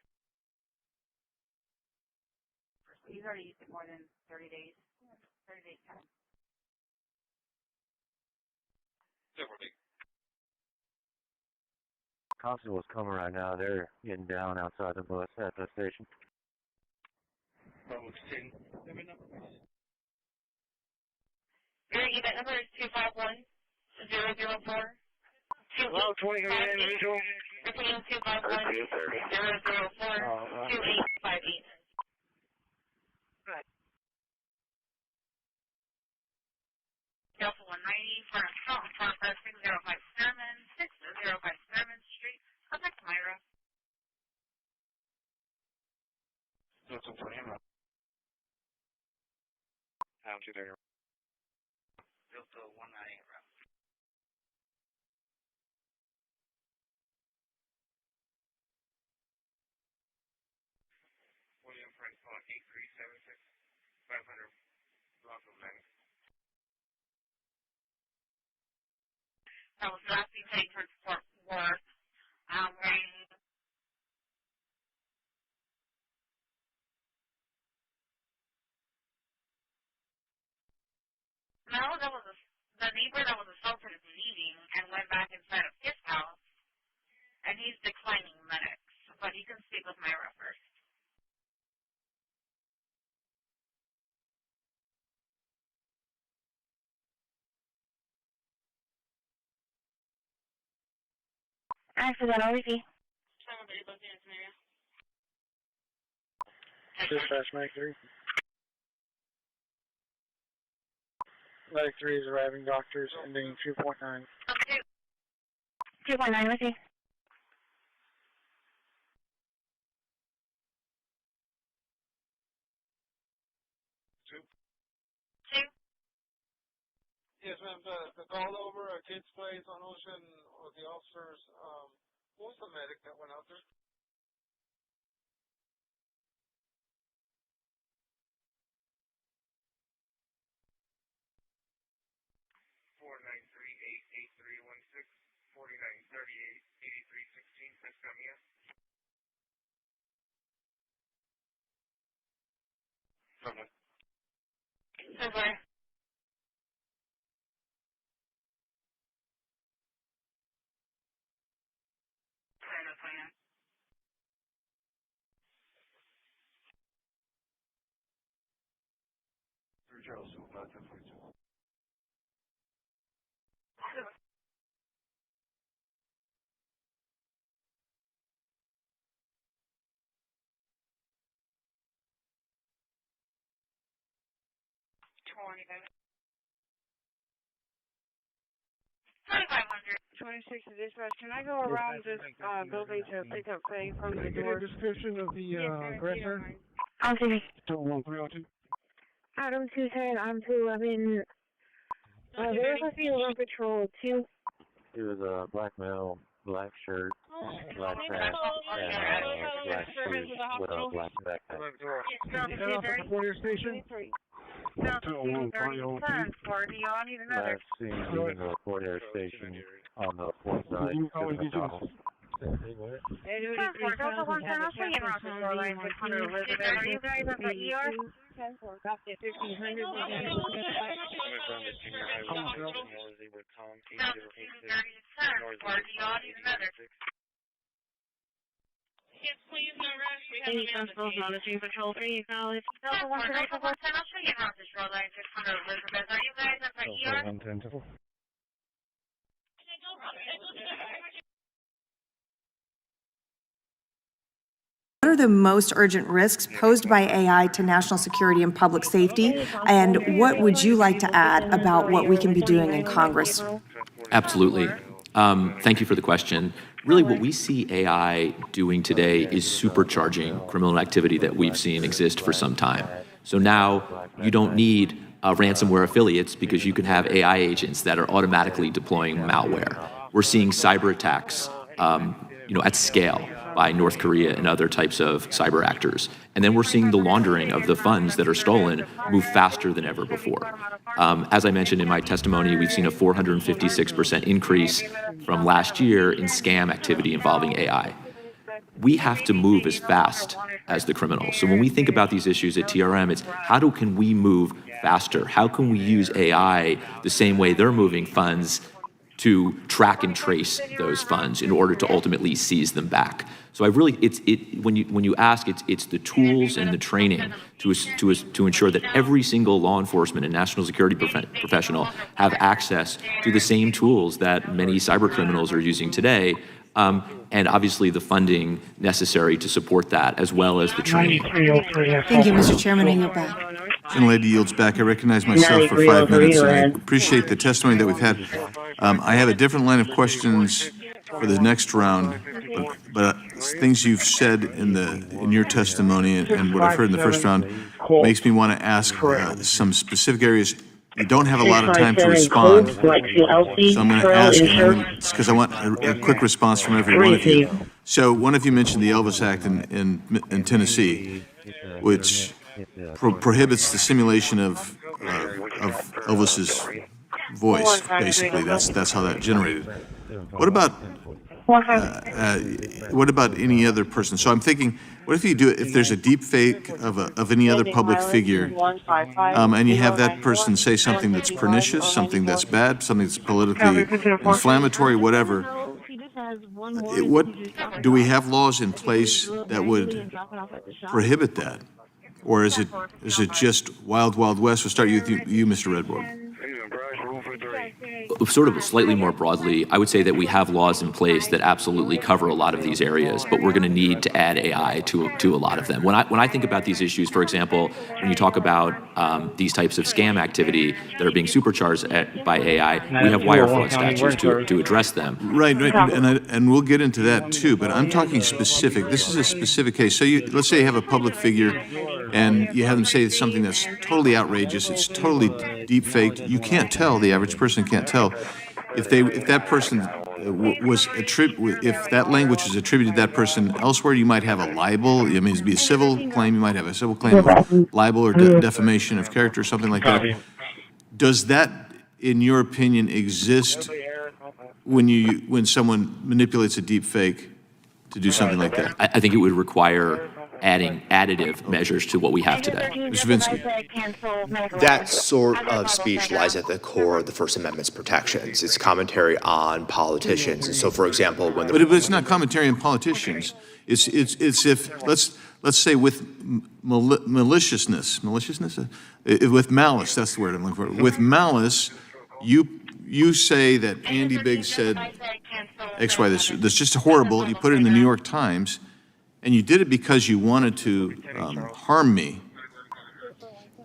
He's already used it more than 30 days. 30 days time. Constable's coming right now. They're getting down outside the bus at the station. Public 10. Event number, please. Your event number is 251004. Hello, 20 individual. Repeating 251-004-2858. Good. Delta 190 for assault and progress 605 Sherman, 605 Sherman Street. Contact Myra. Delta 190. Down to there. Delta 198 route. William Frank Paul 8376 500 block of land. I was asking to for Fort Worth. Ring. No, that was the neighbor that was assaulted is leaving and went back inside of his house, and he's declining medics, but he can speak with Myra first. Accidental, Ricky. Dispatch, Mag 3. Mag 3 is arriving doctors ending 2.9. 2.9, Ricky. Yes, ma'am. The call over a kid's place on Ocean with the officers. What was the medic that went out there? (493-88316) 4938-8316. That's Camilla. Okay. Over. Through Charles, 1042. $2,500. 26 to dispatch. Can I go around this building to pick up Faye from the door? Description of the aggressor? I'm sorry. 21302. Adam 210, I'm 211. There's a field on patrol, too. He was a black male, black shirt, black pants, and black shoes with a black backpack. Report your station. Last Last seen leaving the report air station on the port side. Delta 110, I'll show you around the shoreline 600 Elizabeth. Are you guys at the ER? Yes, please, no rush. We have Any constables monitoring patrol 3, acknowledge. Delta 110, Delta 110, I'll show you around the shoreline 600 Elizabeth. Are you guys at the ER? What are the most urgent risks posed by AI to national security and public safety? And what would you like to add about what we can be doing in Congress? Absolutely. Thank you for the question. Really, what we see AI doing today is supercharging criminal activity that we've seen exist for some time. So now you don't need ransomware affiliates because you can have AI agents that are automatically deploying malware. We're seeing cyber attacks, at scale by North Korea and other types of cyber actors. And then we're seeing the laundering of the funds that are stolen move faster than ever before. As I mentioned in my testimony, we've seen a 456% increase from last year in scam activity involving AI. We have to move as fast as the criminals. So when we think about these issues at TRM, it's how can we move faster? How can we use AI the same way they're moving funds to track and trace those funds in order to ultimately seize them back? So when you ask, it's the tools and the training to ensure that every single law enforcement and national security professional have access to the same tools that many cyber criminals are using today, and obviously the funding necessary to support that, as well as the training. Thank you, Mr. Chairman. I yield back. Gentlelady yields back. I recognize myself for 5 minutes, and I appreciate the testimony that we've had. I have a different line of questions for the next round, but things you've said in your testimony and what I've heard in the first round makes me want to ask some specific areas. You don't have a lot of time to respond, so I'm going to ask, because I want a quick response from every one of you. So one of you mentioned the Elvis Act in Tennessee, which prohibits the simulation of Elvis's voice. Basically, that's how that generated. What about any other person? So I'm thinking, what if you do it, if there's a deep fake of any other public figure, and you have that person say something that's pernicious, something that's bad, something that's politically inflammatory, whatever. What do we have laws in place that would prohibit that, or is it just wild, wild west? We'll start with you, Mr. Redboard. Sort of slightly more broadly, I would say that we have laws in place that absolutely cover a lot of these areas, but we're going to need to add AI to a lot of them. When I think about these issues, for example, when you talk about these types of scam activity that are being supercharged by AI, we have wire fraud statutes to address them. Right, and we'll get into that too, but I'm talking specific. This is a specific case. So let's say you have a public figure and you have them say something that's totally outrageous, it's totally deep faked. You can't tell, the average person can't tell. If that person if that language was attributed to that person elsewhere, you might have a libel. I mean, it'd be a civil claim. You might have a civil claim of libel or defamation of character, or something like that. Does that, in your opinion, exist when someone manipulates a deep fake to do something like that? I think it would require adding additive measures to what we have today. Mr. Vinsky. That sort of speech lies at the core of the First Amendment's protections. It's commentary on politicians. And so, for example, when but it's not commentary on politicians. It's if let's say with maliciousness, with malice. That's the word I'm looking for. With malice, you say that Andy Biggs said X, Y. This just horrible. You put it in the New York Times. And you did it because you wanted to harm me.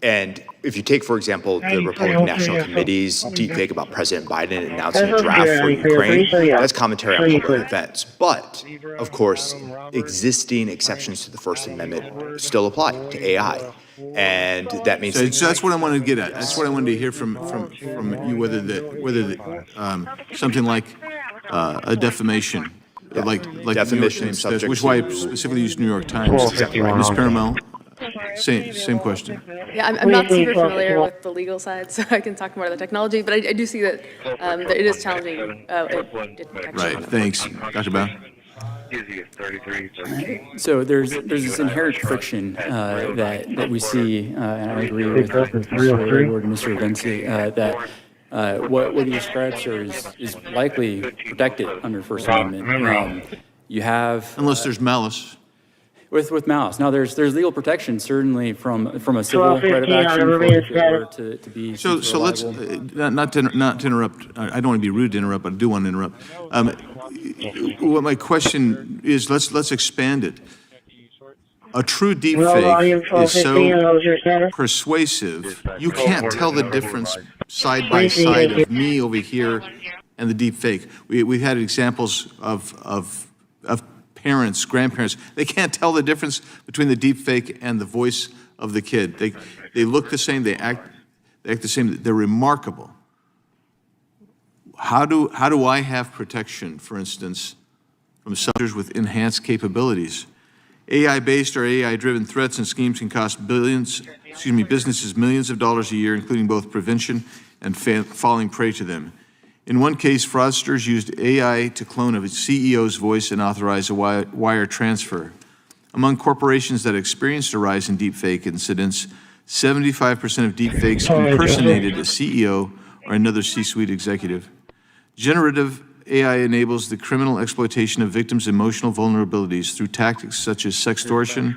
And if you take, for example, the Republican National Committee's deepfake about President Biden announcing a draft for Ukraine, that's commentary on public events. But, of course, existing exceptions to the First Amendment still apply to AI. And that means so that's what I wanted to get at. That's what I wanted to hear from you, whether something like a defamation. Like defamation subject, which is why I specifically used New York Times. Exactly. Ms. Paramel, same question. Yeah, I'm not super familiar with the legal side, so I can talk more of the technology, but I do see that it is challenging. Right, thanks. Dr. Brown? So there's this inherent friction that we see, and I agree with Mr. Hayward and Mr. Vinci, that what he describes here is likely protected under First Amendment. You have unless there's malice. With malice. Now, there's legal protection certainly from a civil right of action for if it were to be. So let's not to interrupt. I don't want to be rude to interrupt, but I do want to interrupt. What my question is, let's expand it. A true deep fake is so persuasive, you can't tell the difference side by side of me over here and the deep fake. We've had examples of parents, grandparents. They can't tell the difference between the deep fake and the voice of the kid. They look the same. They act the same. They're remarkable. How do I have protection, for instance, from subjects with enhanced capabilities? AI-based or AI-driven threats and schemes can cost businesses millions of dollars a year, including both prevention and falling prey to them. In one case, fraudsters used AI to clone a CEO's voice and authorize a wire transfer. Among corporations that experienced a rise in deepfake incidents, 75% of deepfakes impersonated a CEO or another C-suite executive. Generative AI enables the criminal exploitation of victims' emotional vulnerabilities through tactics such as sextortion,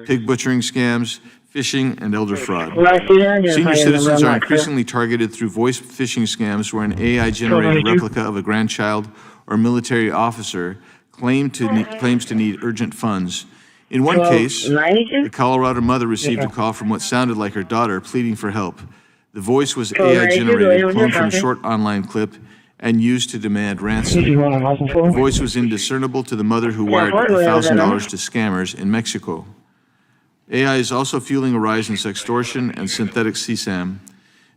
pig butchering scams, phishing, and elder fraud. Senior citizens are increasingly targeted through voice phishing scams where an AI-generated replica of a grandchild or military officer claims to need urgent funds. In one case, a Colorado mother received a call from what sounded like her daughter pleading for help. The voice was AI-generated, cloned from a short online clip, and used to demand ransom. The voice was indiscernible to the mother who wired $1,000 to scammers in Mexico. AI is also fueling a rise in sextortion and synthetic CSAM.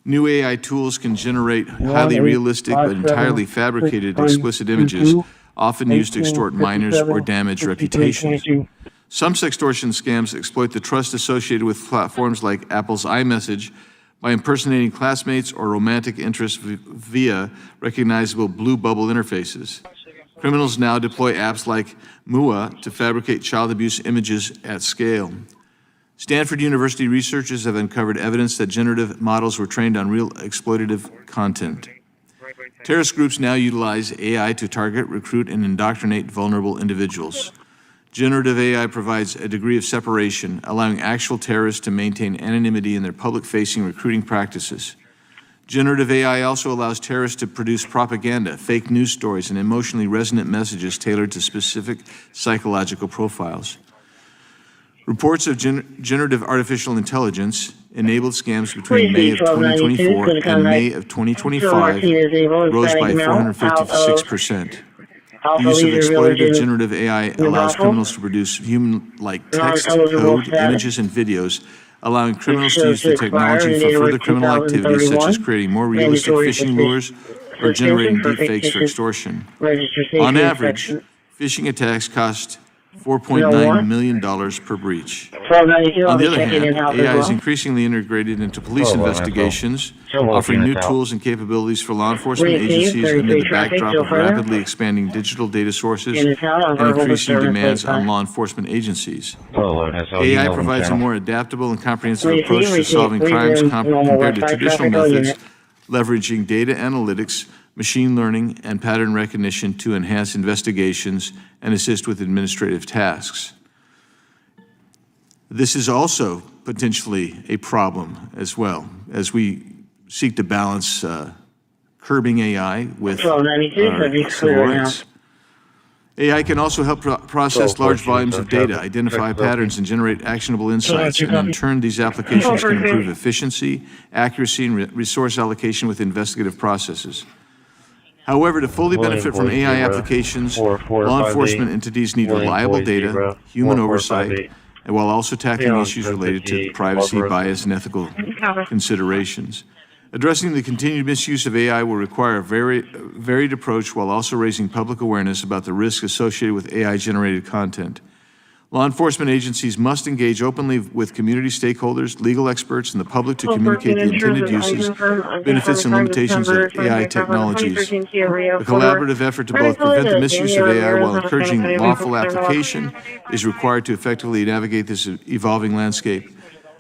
New AI tools can generate highly realistic but entirely fabricated explicit images, often used to extort minors or damage reputations. Some sextortion scams exploit the trust associated with platforms like Apple's iMessage by impersonating classmates or romantic interests via recognizable blue bubble interfaces. Criminals now deploy apps like MUA to fabricate child abuse images at scale. Stanford University researchers have uncovered evidence that generative models were trained on real exploitative content. Terrorist groups now utilize AI to target, recruit, and indoctrinate vulnerable individuals. Generative AI provides a degree of separation, allowing actual terrorists to maintain anonymity in their public-facing recruiting practices. Generative AI also allows terrorists to produce propaganda, fake news stories, and emotionally resonant messages tailored to specific psychological profiles. Reports of generative artificial intelligence enabled scams between May of 2024 and May of 2025 rose by 456%. The use of exploitative generative AI allows criminals to produce human-like text, code, images, and videos, allowing criminals to use the technology for further criminal activities such as creating more realistic phishing lures or generating deepfakes for extortion. On average, phishing attacks cost $4.9 million per breach. On the other hand, AI is increasingly integrated into police investigations, offering new tools and capabilities for law enforcement agencies amid the backdrop of rapidly expanding digital data sources and increasing demands on law enforcement agencies. AI provides a more adaptable and comprehensive approach to solving crimes compared to traditional methods, leveraging data analytics, machine learning, and pattern recognition to enhance investigations and assist with administrative tasks. This is also potentially a problem as well, as we seek to balance curbing AI with civil rights. AI can also help process large volumes of data, identify patterns, and generate actionable insights, and in turn, these applications can improve efficiency, accuracy, and resource allocation with investigative processes. However, to fully benefit from AI applications, law enforcement entities need reliable data, human oversight, and while also tackling issues related to privacy, bias, and ethical considerations. Addressing the continued misuse of AI will require a varied approach while also raising public awareness about the risks associated with AI-generated content. Law enforcement agencies must engage openly with community stakeholders, legal experts, and the public to communicate the intended uses, benefits, and limitations of AI technologies. A collaborative effort to both prevent the misuse of AI while encouraging lawful application is required to effectively navigate this evolving landscape.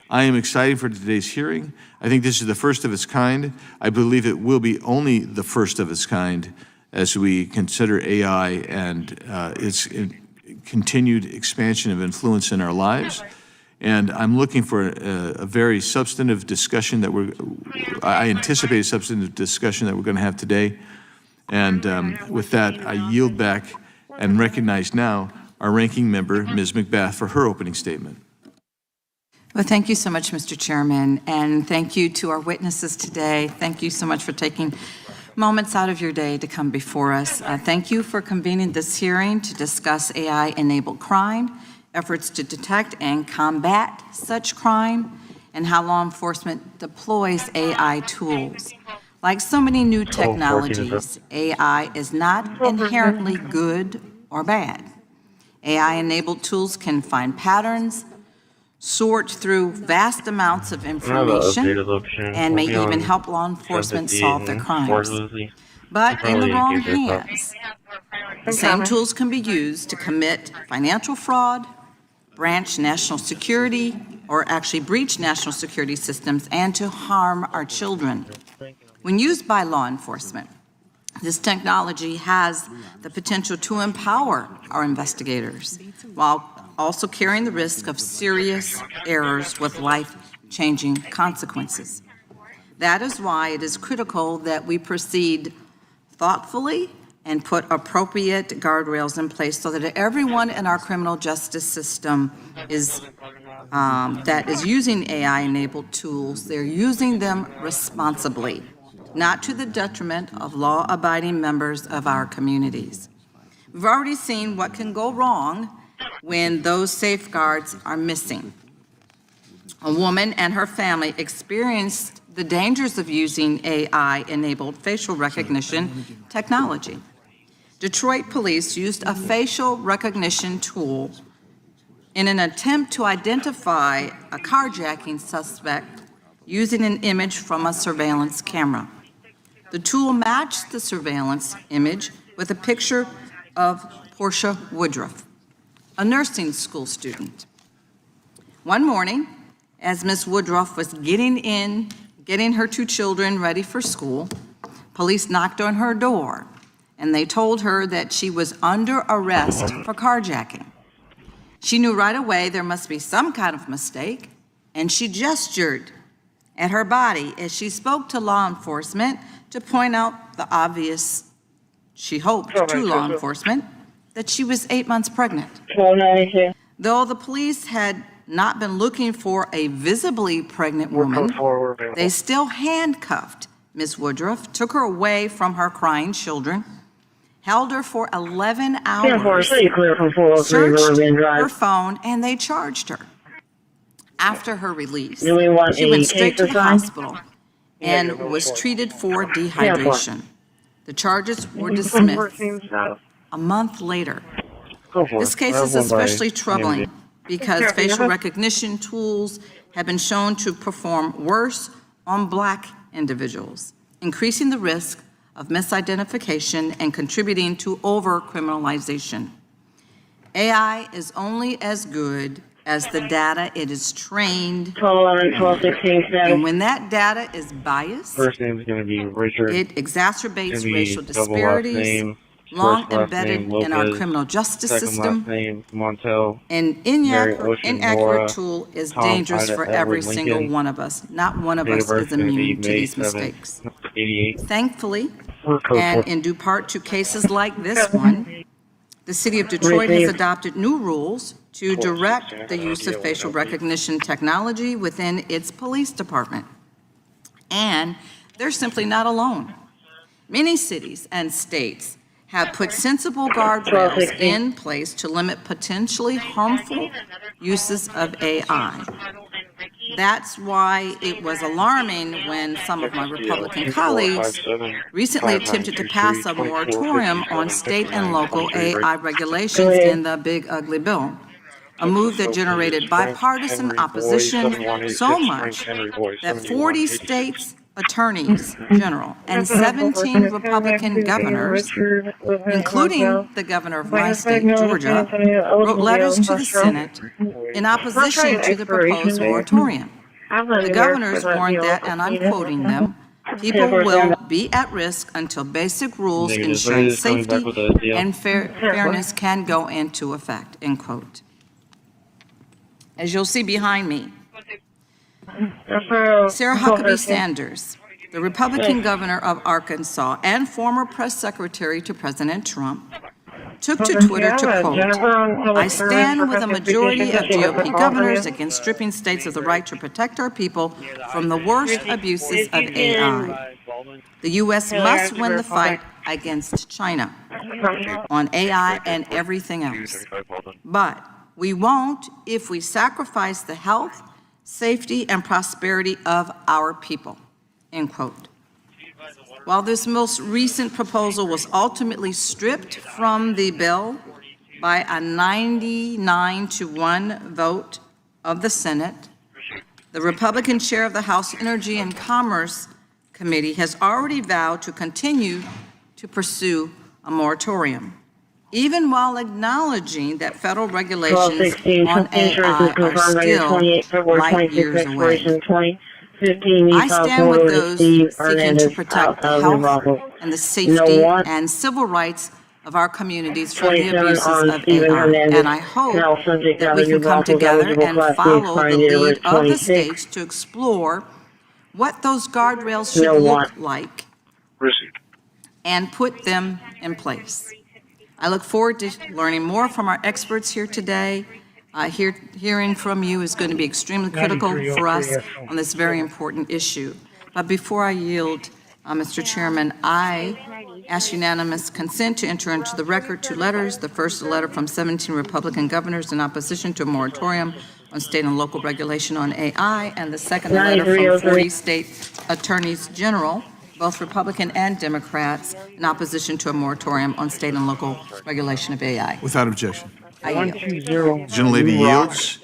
I am excited for today's hearing. I think this is the first of its kind. I believe it will be only the first of its kind as we consider AI and its continued expansion of influence in our lives. And I'm looking for a very substantive discussion that I anticipate a substantive discussion that we're going to have today. And with that, I yield back and recognize now our ranking member, Ms. McBath, for her opening statement. Well, thank you so much, Mr. Chairman, and thank you to our witnesses today. Thank you so much for taking moments out of your day to come before us. Thank you for convening this hearing to discuss AI-enabled crime, efforts to detect and combat such crime, and how law enforcement deploys AI tools. Like so many new technologies, AI is not inherently good or bad. AI-enabled tools can find patterns, sort through vast amounts of information, and may even help law enforcement solve their crimes. But in the wrong hands, the same tools can be used to commit financial fraud, breach national security systems, and to harm our children. When used by law enforcement, this technology has the potential to empower our investigators while also carrying the risk of serious errors with life-changing consequences. That is why it is critical that we proceed thoughtfully and put appropriate guardrails in place so that everyone in our criminal justice system that is using AI-enabled tools, they're using them responsibly, not to the detriment of law-abiding members of our communities. We've already seen what can go wrong when those safeguards are missing. A woman and her family experienced the dangers of using AI-enabled facial recognition technology. Detroit police used a facial recognition tool in an attempt to identify a carjacking suspect using an image from a surveillance camera. The tool matched the surveillance image with a picture of Portia Woodruff, a nursing school student. One morning, as Miss Woodruff was getting her two children ready for school, police knocked on her door and they told her that she was under arrest for carjacking. She knew right away there must be some kind of mistake, and she gestured at her body as she spoke to law enforcement to point out the obvious, she hoped, to law enforcement, that she was 8 months pregnant. Though the police had not been looking for a visibly pregnant woman, they still handcuffed Ms. Woodruff, took her away from her crying children, held her for 11 hours, searched her phone, and they charged her. After her release, she went straight to the hospital and was treated for dehydration. The charges were dismissed a month later. This case is especially troubling because facial recognition tools have been shown to perform worse on Black individuals, increasing the risk of misidentification and contributing to over-criminalization. AI is only as good as the data it is trained on. And when that data is biased, First name is going to be Richard. it exacerbates racial disparities long embedded in our criminal justice system. An inaccurate tool is dangerous for every single one of us. Not one of us is immune to these mistakes. Thankfully, and in due part to cases like this one, the city of Detroit has adopted new rules to direct the use of facial recognition technology within its police department. And they're simply not alone. Many cities and states have put sensible guardrails in place to limit potentially harmful uses of AI. That's why it was alarming when some of my Republican colleagues recently attempted to pass a moratorium on state and local AI regulations in the Big Ugly Bill. a move that generated bipartisan opposition so much that 40 states' attorneys general and 17 Republican governors, including the governor of my state, Georgia, wrote letters to the Senate in opposition to the proposed moratorium. The governors warned that, and I'm quoting them, people will be at risk until basic rules ensuring safety and fairness can go into effect, end quote. As you'll see behind me, Sarah Huckabee Sanders, the Republican governor of Arkansas and former press secretary to President Trump, took to Twitter to quote, "I stand with a majority of GOP governors against stripping states of the right to protect our people from the worst abuses of AI. The U.S. must win the fight against China on AI and everything else. But we won't if we sacrifice the health, safety, and prosperity of our people," end quote. While this most recent proposal was ultimately stripped from the bill by a 99-1 vote of the Senate, the Republican chair of the House Energy and Commerce Committee has already vowed to continue to pursue a moratorium, even while acknowledging that federal regulations on AI are still light years away. I stand with those seeking to protect the health and the safety and civil rights of our communities from the abuses of AI, and I hope that we can come together and follow the lead of the states to explore what those guardrails should look like and put them in place. I look forward to learning more from our experts here today. Hearing from you is going to be extremely critical for us on this very important issue. But before I yield, Mr. Chairman, I ask unanimous consent to enter into the record two letters. The first, a letter from 17 Republican governors in opposition to a moratorium on state and local regulation on AI, and the second, a letter from 40 state attorneys general, both Republican and Democrats, in opposition to a moratorium on state and local regulation of AI. Without objection. I yield. Gentlelady yields.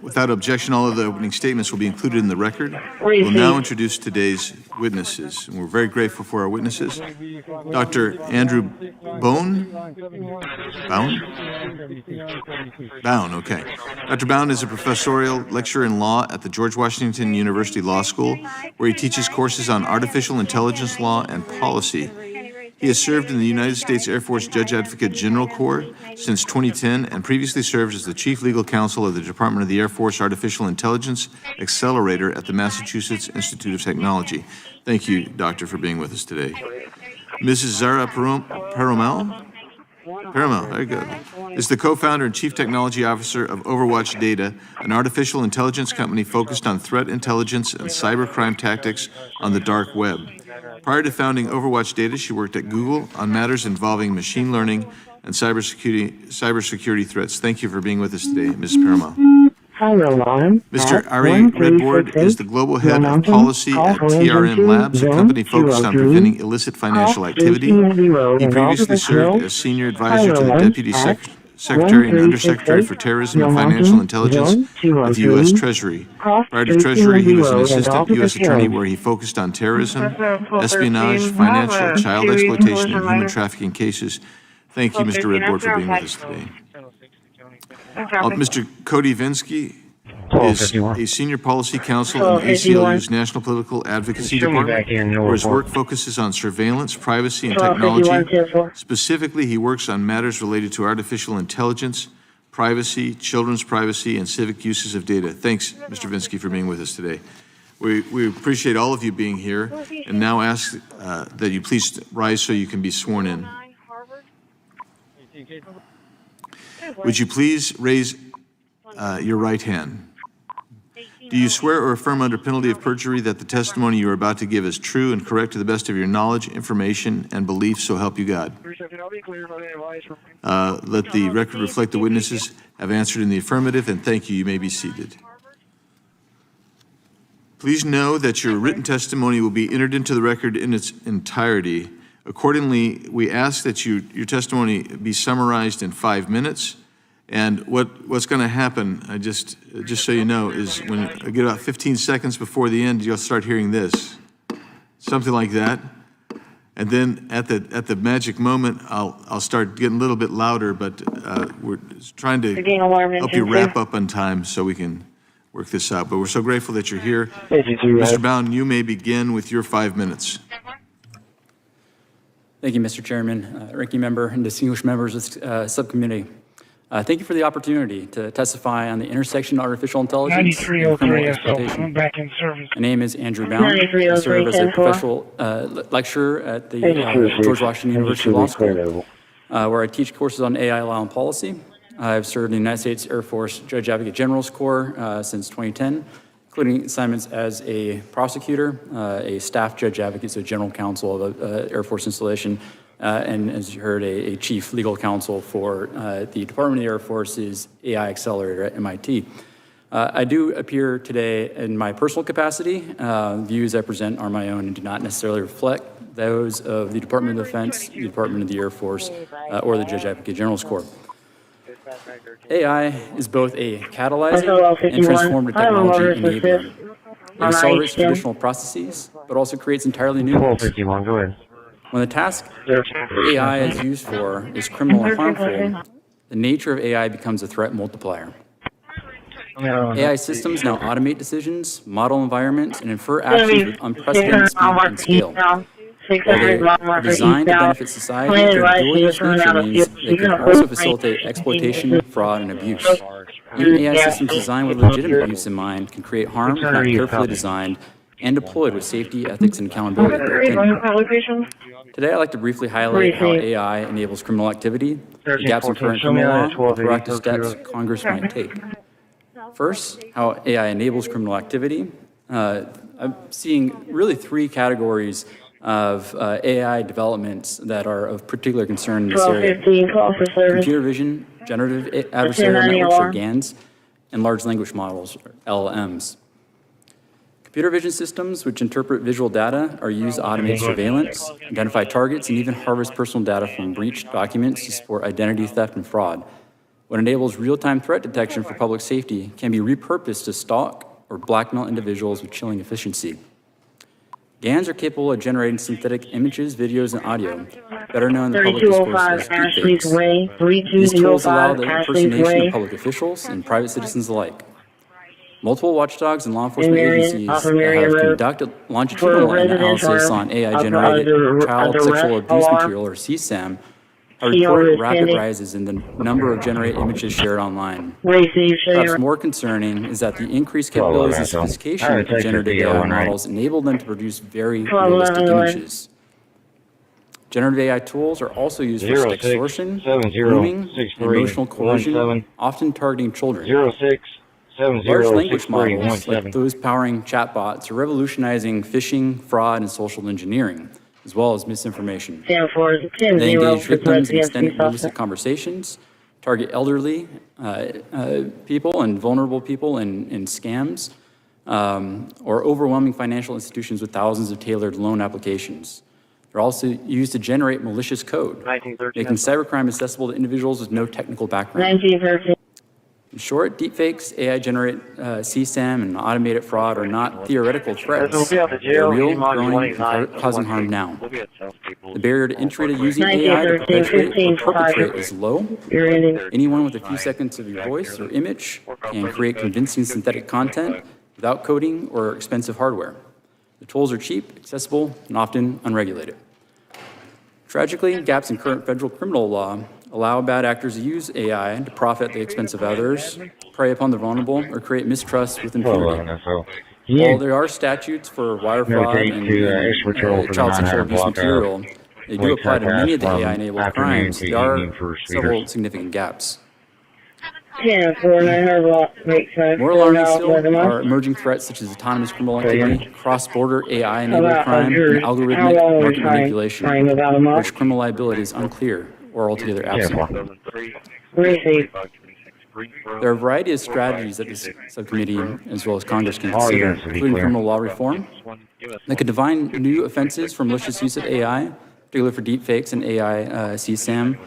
Without objection, all of the opening statements will be included in the record. We'll now introduce today's witnesses, and we're very grateful for our witnesses. Dr. Andrew Bown, okay. Dr. Bown is a professorial lecturer in law at the George Washington University Law School, where he teaches courses on artificial intelligence law and policy. He has served in the United States Air Force Judge Advocate General Corps since 2010 and previously served as the Chief Legal Counsel of the Department of the Air Force Artificial Intelligence Accelerator at the Massachusetts Institute of Technology. Thank you, Doctor, for being with us today. Mrs. Zara Paramel, very good, is the co-founder and Chief Technology Officer of Overwatch Data, an artificial intelligence company focused on threat intelligence and cybercrime tactics on the dark web. Prior to founding Overwatch Data, she worked at Google on matters involving machine learning and cybersecurity threats. Thank you for being with us today, Ms. Paramount. Mr. Ari Redboard is the global head of policy at TRM Labs, a company focused on preventing illicit financial activity. He previously served as senior advisor to the Deputy Secretary and Undersecretary for Terrorism and Financial Intelligence at the U.S. Treasury. Prior to Treasury, he was an assistant U.S. attorney where he focused on terrorism, espionage, financial, child exploitation, and human trafficking cases. Thank you, Mr. Redboard, for being with us today. Mr. Cody Vinsky is a senior policy counsel in ACLU's National Political Advocacy Department, where his work focuses on surveillance, privacy, and technology. Specifically, he works on matters related to artificial intelligence, privacy, children's privacy, and civic uses of data. Thanks, Mr. Vinsky, for being with us today. We appreciate all of you being here, and now ask that you please rise so you can be sworn in. Would you please raise your right hand? Do you swear or affirm under penalty of perjury that the testimony you are about to give is true and correct to the best of your knowledge, information, and belief, so help you God? Let the record reflect the witnesses have answered in the affirmative, and thank you. You may be seated. Please know that your written testimony will be entered into the record in its entirety. Accordingly, we ask that your testimony be summarized in 5 minutes, And what's going to happen, just so you know, is when I get about 15 seconds before the end, you'll start hearing this, something like that. And then at the magic moment, I'll start getting a little bit louder, but we're trying to help you wrap up on time so we can work this out. But we're so grateful that you're here. Mr. Bowden, you may begin with your 5 minutes. Thank you, Mr. Chairman, ranking member, and distinguished members of the subcommittee. Thank you for the opportunity to testify on the intersection of artificial intelligence and criminal exploitation. I'm back in service. My name is Andrew Bowden. I serve as a professional lecturer at the George Washington University Law School, where I teach courses on AI law and policy. I've served in the United States Air Force Judge Advocate General's Corps since 2010, including assignments as a prosecutor, a staff judge advocate, so general counsel of the Air Force installation, and as you heard, a chief legal counsel for the Department of the Air Force's AI Accelerator at MIT. I do appear today in my personal capacity. Views I present are my own and do not necessarily reflect those of the Department of Defense, the Department of the Air Force, or the Judge Advocate General's Corps. AI is both a catalyzer and transformative technology enabler. It accelerates traditional processes, but also creates entirely new ones. When the task AI is used for is criminal and harmful, the nature of AI becomes a threat multiplier. AI systems now automate decisions, model environments, and infer actions with unprecedented speed and scale. While they are designed to benefit society, their dual-use nature means they can also facilitate exploitation, fraud, and abuse. Even AI systems designed with legitimate use in mind can create harm if not carefully designed and deployed with safety, ethics, and accountability built in. Today, I'd like to briefly highlight how AI enables criminal activity, the gaps in current criminal law, and proactive steps Congress might take. First, how AI enables criminal activity. I'm seeing really three categories of AI developments that are of particular concern in this area. Computer vision, generative adversarial networks, or GANs, and large language models, or LLMs. Computer vision systems, which interpret visual data, are used to automate surveillance, identify targets, and even harvest personal data from breached documents to support identity theft and fraud. What enables real-time threat detection for public safety can be repurposed to stalk or blackmail individuals with chilling efficiency. GANs are capable of generating synthetic images, videos, and audio, better known in the public discourse as deepfakes. These tools allow the impersonation of public officials and private citizens alike. Multiple watchdogs and law enforcement agencies have conducted longitudinal analysis on AI-generated child sexual abuse material, or CSAM, have reported rapid rises in the number of generated images shared online. Perhaps more concerning is that the increased capabilities and sophistication of generative AI models enable them to produce very realistic images. Generative AI tools are also used for extortion, grooming, and emotional coercion, often targeting children. Large language models, like those powering chatbots, are revolutionizing phishing, fraud, and social engineering, as well as misinformation. They engage victims in extended realistic conversations, target elderly people and vulnerable people in scams, or overwhelming financial institutions with thousands of tailored loan applications. They're also used to generate malicious code, making cybercrime accessible to individuals with no technical background. In short, deepfakes, AI-generated CSAM, and automated fraud are not theoretical threats. They're real, growing, and causing harm now. The barrier to entry to using AI to perpetuate or perpetrate is low. Anyone with a few seconds of your voice or image can create convincing synthetic content without coding or expensive hardware. The tools are cheap, accessible, and often unregulated. Tragically, gaps in current federal criminal law allow bad actors to use AI to profit at the expense of others, prey upon the vulnerable, or create mistrust with impunity. While there are statutes for wire fraud and child sexual abuse material, they do apply to many of the AI-enabled crimes. There are several significant gaps. More alarming still are emerging threats such as autonomous criminal activity, cross-border AI-enabled crime, and algorithmic market manipulation, which criminal liability is unclear or altogether absent. There are a variety of strategies that this subcommittee, as well as Congress, can consider, including criminal law reform, that could define new offenses for malicious use of AI, particularly for deepfakes and AI CSAM.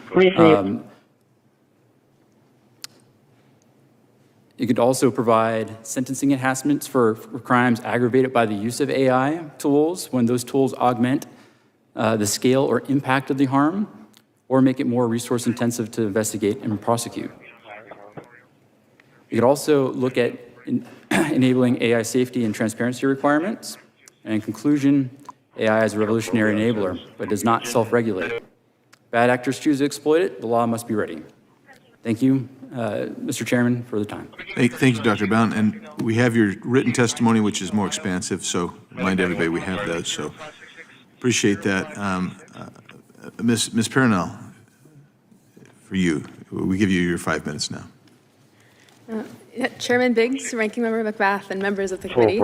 It could also provide sentencing enhancements for crimes aggravated by the use of AI tools when those tools augment the scale or impact of the harm, or make it more resource intensive to investigate and prosecute. We could also look at enabling AI safety and transparency requirements. And in conclusion, AI is a revolutionary enabler, but does not self-regulate. Bad actors choose to exploit it, the law must be ready. Thank you, Mr. Chairman, for the time. Thank you, Dr. Bound. And we have your written testimony, which is more expansive, so remind everybody we have that, so appreciate that. Ms. Parnell, for you, we give you your 5 minutes now. Chairman Biggs, Ranking Member McBath, and members of the committee,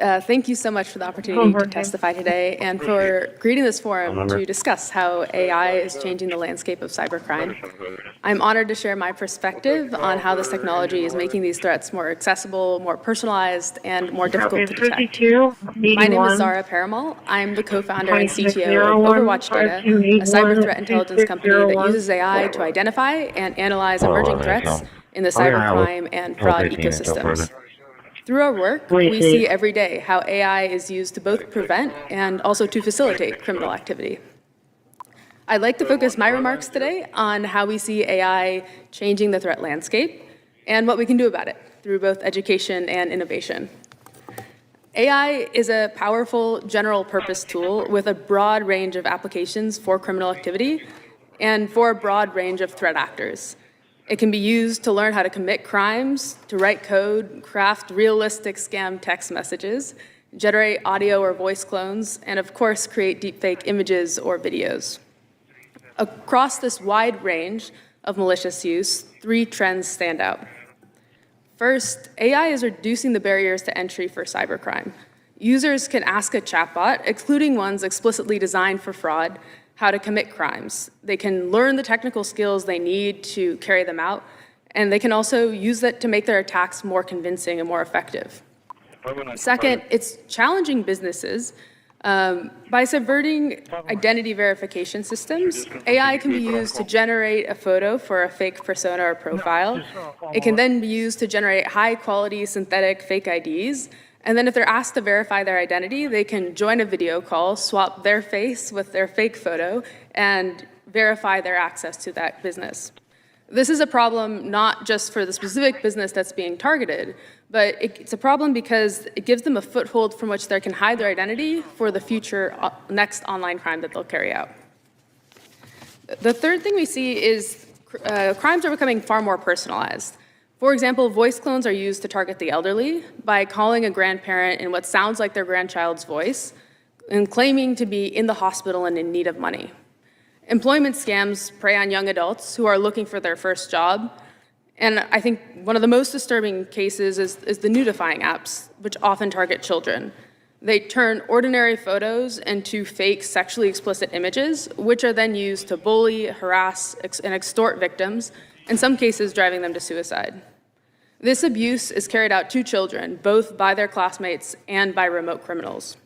thank you so much for the opportunity to testify today and for creating this forum to discuss how AI is changing the landscape of cybercrime. I'm honored to share my perspective on how this technology is making these threats more accessible, more personalized, and more difficult to detect. My name is Zara Paramal. I'm the co-founder and CTO of Overwatch Data, a cyber threat intelligence company that uses AI to identify and analyze emerging threats in the cybercrime and fraud ecosystems. Through our work, we see every day how AI is used to both prevent and also to facilitate criminal activity. I'd like to focus my remarks today on how we see AI changing the threat landscape and what we can do about it through both education and innovation. AI is a powerful general-purpose tool with a broad range of applications for criminal activity and for a broad range of threat actors. It can be used to learn how to commit crimes, to write code, craft realistic scam text messages, generate audio or voice clones, and of course, create deepfake images or videos. Across this wide range of malicious use, 3 trends stand out. First, AI is reducing the barriers to entry for cybercrime. Users can ask a chatbot, including ones explicitly designed for fraud, how to commit crimes. They can learn the technical skills they need to carry them out, and they can also use that to make their attacks more convincing and more effective. Second, it's challenging businesses. By subverting identity verification systems, AI can be used to generate a photo for a fake persona or profile. It can then be used to generate high-quality synthetic fake IDs. And then if they're asked to verify their identity, they can join a video call, swap their face with their fake photo, and verify their access to that business. This is a problem not just for the specific business that's being targeted, but it's a problem because it gives them a foothold from which they can hide their identity for the future next online crime that they'll carry out. The third thing we see is crimes are becoming far more personalized. For example, voice clones are used to target the elderly by calling a grandparent in what sounds like their grandchild's voice and claiming to be in the hospital and in need of money. Employment scams prey on young adults who are looking for their first job. And I think one of the most disturbing cases is the nudifying apps, which often target children. They turn ordinary photos into fake sexually explicit images, which are then used to bully, harass, and extort victims, in some cases driving them to suicide. This abuse is carried out to children, both by their classmates and by remote criminals.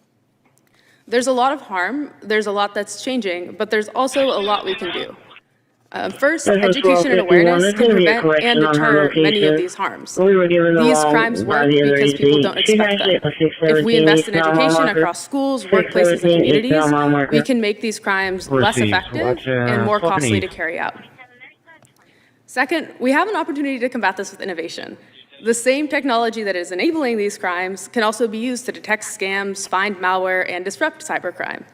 There's a lot of harm, there's a lot that's changing, but there's also a lot we can do. First, education and awareness can prevent and deter many of these harms. These crimes work because people don't expect them. If we invest in education across schools, workplaces, and communities, we can make these crimes less effective and more costly to carry out. Second, we have an opportunity to combat this with innovation. The same technology that is enabling these crimes can also be used to detect scams, find malware, and disrupt cybercrime.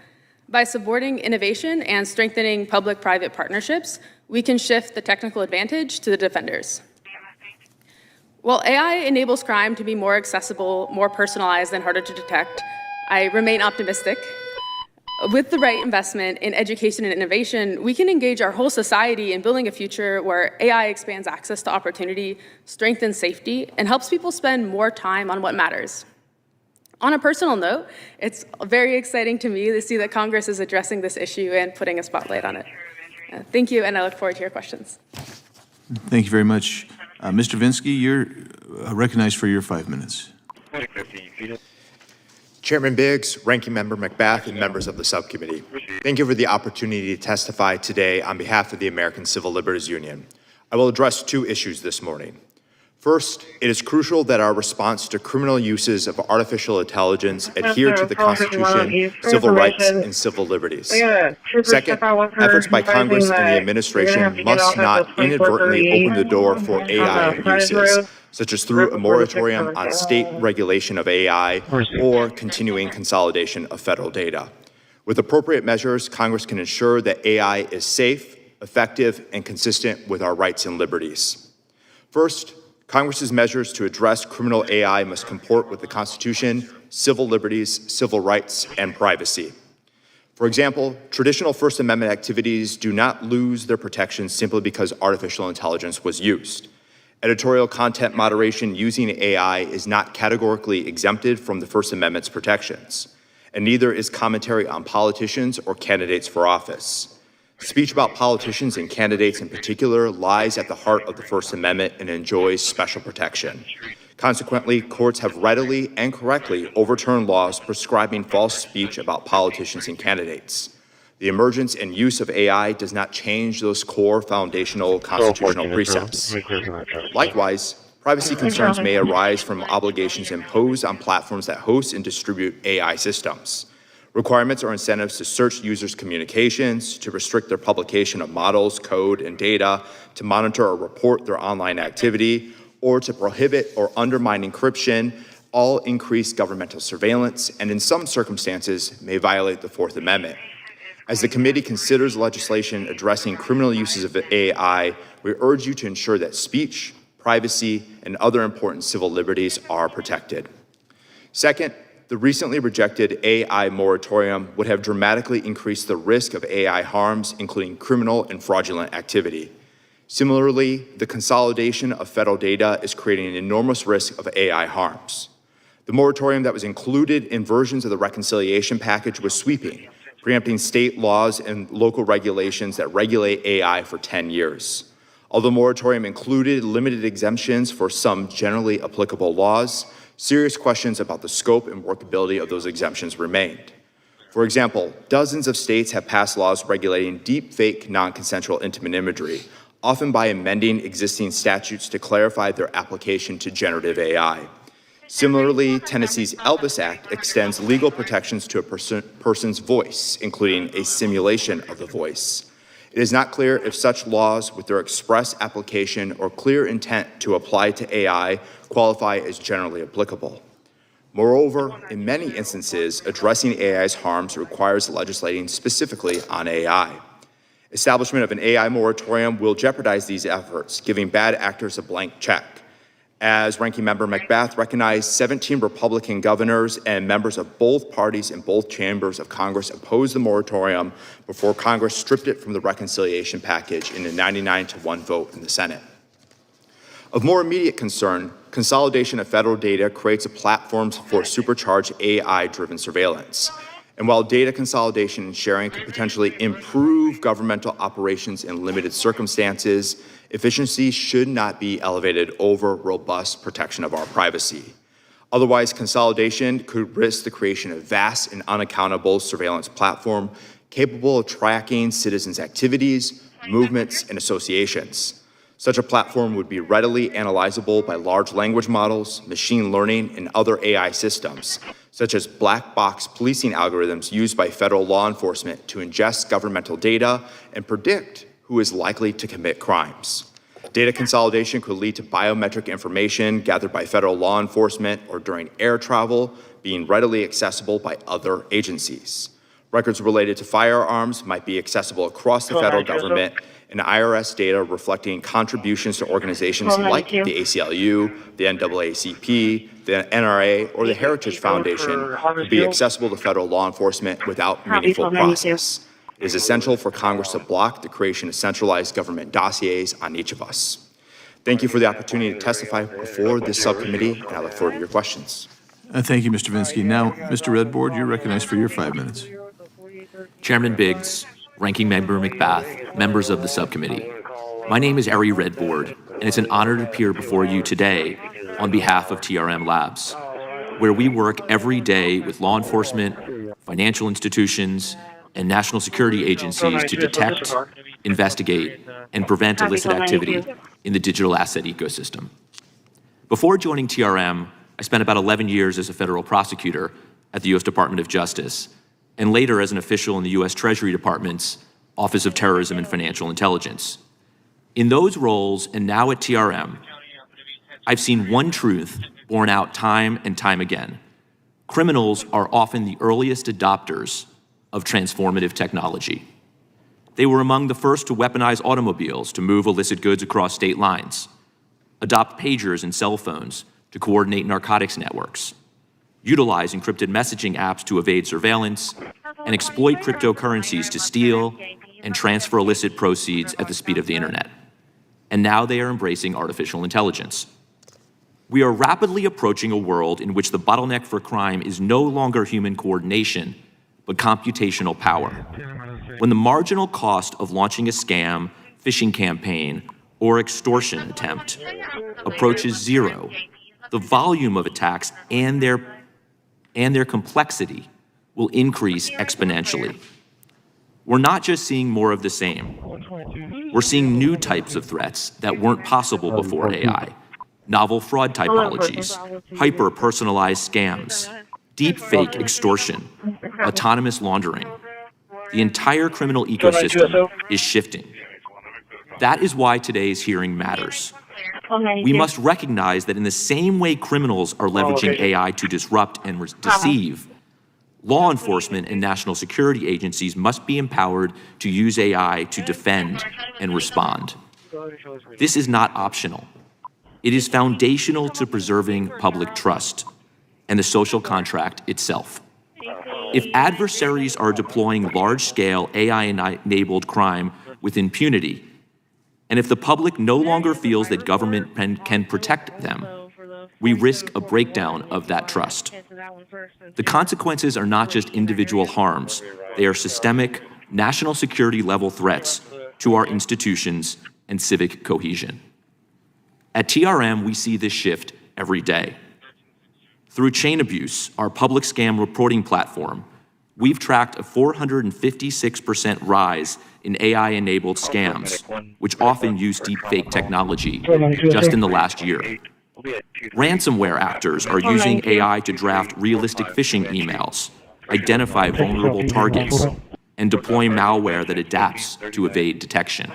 By supporting innovation and strengthening public-private partnerships, we can shift the technical advantage to the defenders. While AI enables crime to be more accessible, more personalized, and harder to detect, I remain optimistic. With the right investment in education and innovation, we can engage our whole society in building a future where AI expands access to opportunity, strengthens safety, and helps people spend more time on what matters. On a personal note, it's very exciting to me to see that Congress is addressing this issue and putting a spotlight on it. Thank you, and I look forward to your questions. Thank you very much. Mr. Vinsky, you're recognized for your 5 minutes. Chairman Biggs, Ranking Member McBath, and members of the subcommittee, thank you for the opportunity to testify today on behalf of the American Civil Liberties Union. I will address 2 issues this morning. First, it is crucial that our response to criminal uses of artificial intelligence adhere to the Constitution, civil rights, and civil liberties. Second, efforts by Congress and the administration must not inadvertently open the door for AI abuses, such as through a moratorium on state regulation of AI or continuing consolidation of federal data. With appropriate measures, Congress can ensure that AI is safe, effective, and consistent with our rights and liberties. First, Congress's measures to address criminal AI must comport with the Constitution, civil liberties, civil rights, and privacy. For example, traditional First Amendment activities do not lose their protections simply because artificial intelligence was used. Editorial content moderation using AI is not categorically exempted from the First Amendment's protections, and neither is commentary on politicians or candidates for office. Speech about politicians and candidates in particular lies at the heart of the First Amendment and enjoys special protection. Consequently, courts have readily and correctly overturned laws prescribing false speech about politicians and candidates. The emergence and use of AI does not change those core foundational constitutional precepts. Likewise, privacy concerns may arise from obligations imposed on platforms that host and distribute AI systems. Requirements or incentives to search users' communications, to restrict their publication of models, code, and data, to monitor or report their online activity, or to prohibit or undermine encryption, all increase governmental surveillance and in some circumstances may violate the Fourth Amendment. As the committee considers legislation addressing criminal uses of AI, we urge you to ensure that speech, privacy, and other important civil liberties are protected. Second, the recently rejected AI moratorium would have dramatically increased the risk of AI harms, including criminal and fraudulent activity. Similarly, the consolidation of federal data is creating an enormous risk of AI harms. The moratorium that was included in versions of the reconciliation package was sweeping, preempting state laws and local regulations that regulate AI for 10 years. Although the moratorium included limited exemptions for some generally applicable laws, serious questions about the scope and workability of those exemptions remained. For example, dozens of states have passed laws regulating deep-fake non-consensual intimate imagery, often by amending existing statutes to clarify their application to generative AI. Similarly, Tennessee's Elvis Act extends legal protections to a person's voice, including a simulation of the voice. It is not clear if such laws, with their express application or clear intent to apply to AI, qualify as generally applicable. Moreover, in many instances, addressing AI's harms requires legislating specifically on AI. Establishment of an AI moratorium will jeopardize these efforts, giving bad actors a blank check. As Ranking Member McBath recognized, 17 Republican governors and members of both parties in both chambers of Congress opposed the moratorium before Congress stripped it from the reconciliation package in a 99-1 vote in the Senate. Of more immediate concern, consolidation of federal data creates a platform for supercharged AI-driven surveillance. And while data consolidation and sharing could potentially improve governmental operations in limited circumstances, efficiency should not be elevated over robust protection of our privacy. Otherwise, consolidation could risk the creation of vast and unaccountable surveillance platform capable of tracking citizens' activities, movements, and associations. Such a platform would be readily analyzable by large language models, machine learning, and other AI systems, such as black box policing algorithms used by federal law enforcement to ingest governmental data and predict who is likely to commit crimes. Data consolidation could lead to biometric information gathered by federal law enforcement or during air travel being readily accessible by other agencies. Records related to firearms might be accessible across the federal government, and IRS data reflecting contributions to organizations like the ACLU, the NAACP, the NRA, or the Heritage Foundation would be accessible to federal law enforcement without meaningful process. It is essential for Congress to block the creation of centralized government dossiers on each of us. Thank you for the opportunity to testify before this subcommittee, and I look forward to your questions. Thank you, Mr. Vinsky. Now, Mr. Redboard, you're recognized for your 5 minutes. Chairman Biggs, Ranking Member McBath, members of the subcommittee. My name is Ari Redboard, and it's an honor to appear before you today on behalf of TRM Labs, where we work every day with law enforcement, financial institutions, and national security agencies to detect, investigate, and prevent illicit activity in the digital asset ecosystem. Before joining TRM, I spent about 11 years as a federal prosecutor at the U.S. Department of Justice, and later as an official in the U.S. Treasury Department's Office of Terrorism and Financial Intelligence. In those roles, and now at TRM, I've seen one truth borne out time and time again. Criminals are often the earliest adopters of transformative technology. They were among the first to weaponize automobiles to move illicit goods across state lines, adopt pagers and cell phones to coordinate narcotics networks, utilize encrypted messaging apps to evade surveillance, and exploit cryptocurrencies to steal and transfer illicit proceeds at the speed of the internet. And now they are embracing artificial intelligence. We are rapidly approaching a world in which the bottleneck for crime is no longer human coordination, but computational power. When the marginal cost of launching a scam, phishing campaign, or extortion attempt approaches zero, the volume of attacks and their complexity will increase exponentially. We're not just seeing more of the same. We're seeing new types of threats that weren't possible before AI. Novel fraud typologies, hyper-personalized scams, deepfake extortion, autonomous laundering. The entire criminal ecosystem is shifting. That is why today's hearing matters. We must recognize that in the same way criminals are leveraging AI to disrupt and deceive, law enforcement and national security agencies must be empowered to use AI to defend and respond. This is not optional. It is foundational to preserving public trust and the social contract itself. If adversaries are deploying large-scale AI-enabled crime with impunity, and if the public no longer feels that government can protect them, we risk a breakdown of that trust. The consequences are not just individual harms, they are systemic, national security level threats to our institutions and civic cohesion. At TRM, we see this shift every day. Through Chain Abuse, our public scam reporting platform, we've tracked a 456% rise in AI-enabled scams, which often use deepfake technology, just in the last year. Ransomware actors are using AI to draft realistic phishing emails, identify vulnerable targets, and deploy malware that adapts to evade detection.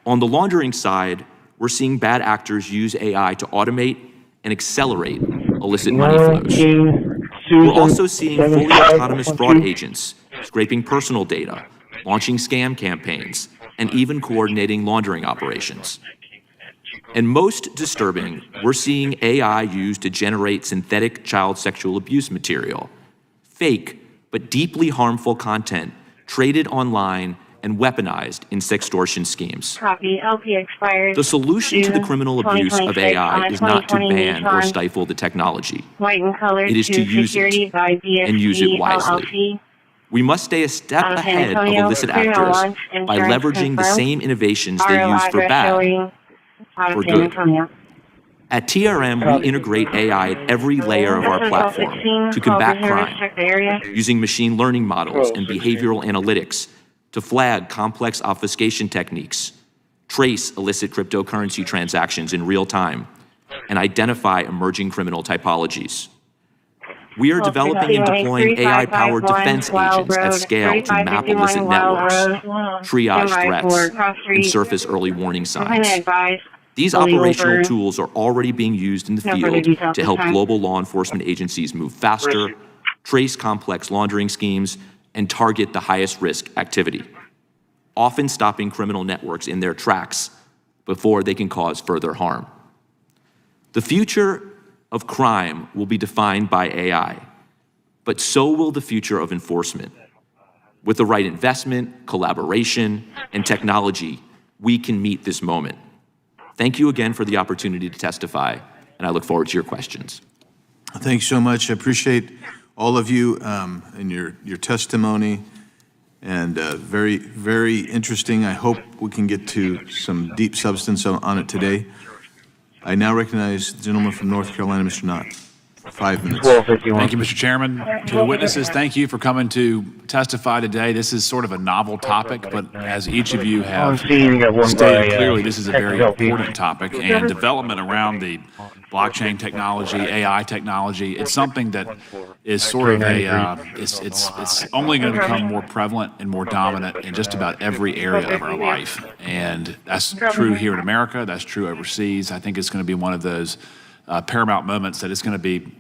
On the laundering side, we're seeing bad actors use AI to automate and accelerate illicit money flows. We're also seeing fully autonomous fraud agents scraping personal data, launching scam campaigns, and even coordinating laundering operations. And most disturbing, we're seeing AI used to generate synthetic child sexual abuse material, fake but deeply harmful content traded online and weaponized in sextortion schemes. Copy. LP expired. The solution to the criminal abuse of AI is not to ban or stifle the technology. White and colored It is to use it and use it wisely. We must stay a step ahead of illicit actors by leveraging the same innovations they use for bad, for good. At TRM, we integrate AI at every layer of our platform to combat crime, using machine learning models and behavioral analytics to flag complex obfuscation techniques, trace illicit cryptocurrency transactions in real time, and identify emerging criminal typologies. We are developing and deploying AI-powered defense agents at scale to map illicit networks, triage threats, and surface early warning signs. These operational tools are already being used in the field to help global law enforcement agencies move faster, trace complex laundering schemes, and target the highest risk activity, often stopping criminal networks in their tracks before they can cause further harm. The future of crime will be defined by AI, but so will the future of enforcement. With the right investment, collaboration, and technology, we can meet this moment. Thank you again for the opportunity to testify, and I look forward to your questions. Thanks so much. I appreciate all of you and your testimony, and very, very interesting. I hope we can get to some deep substance on it today. I now recognize the gentleman from North Carolina, Mr. Knott. 5 minutes. Thank you, Mr. Chairman. To the witnesses, thank you for coming to testify today. This is sort of a novel topic, but as each of you have stated clearly, this is a very important topic, and development around the blockchain technology, AI technology, it's something that is sort of it's only going to become more prevalent and more dominant in just about every area of our life. And that's true here in America, that's true overseas. I think it's going to be one of those paramount moments that it's going to be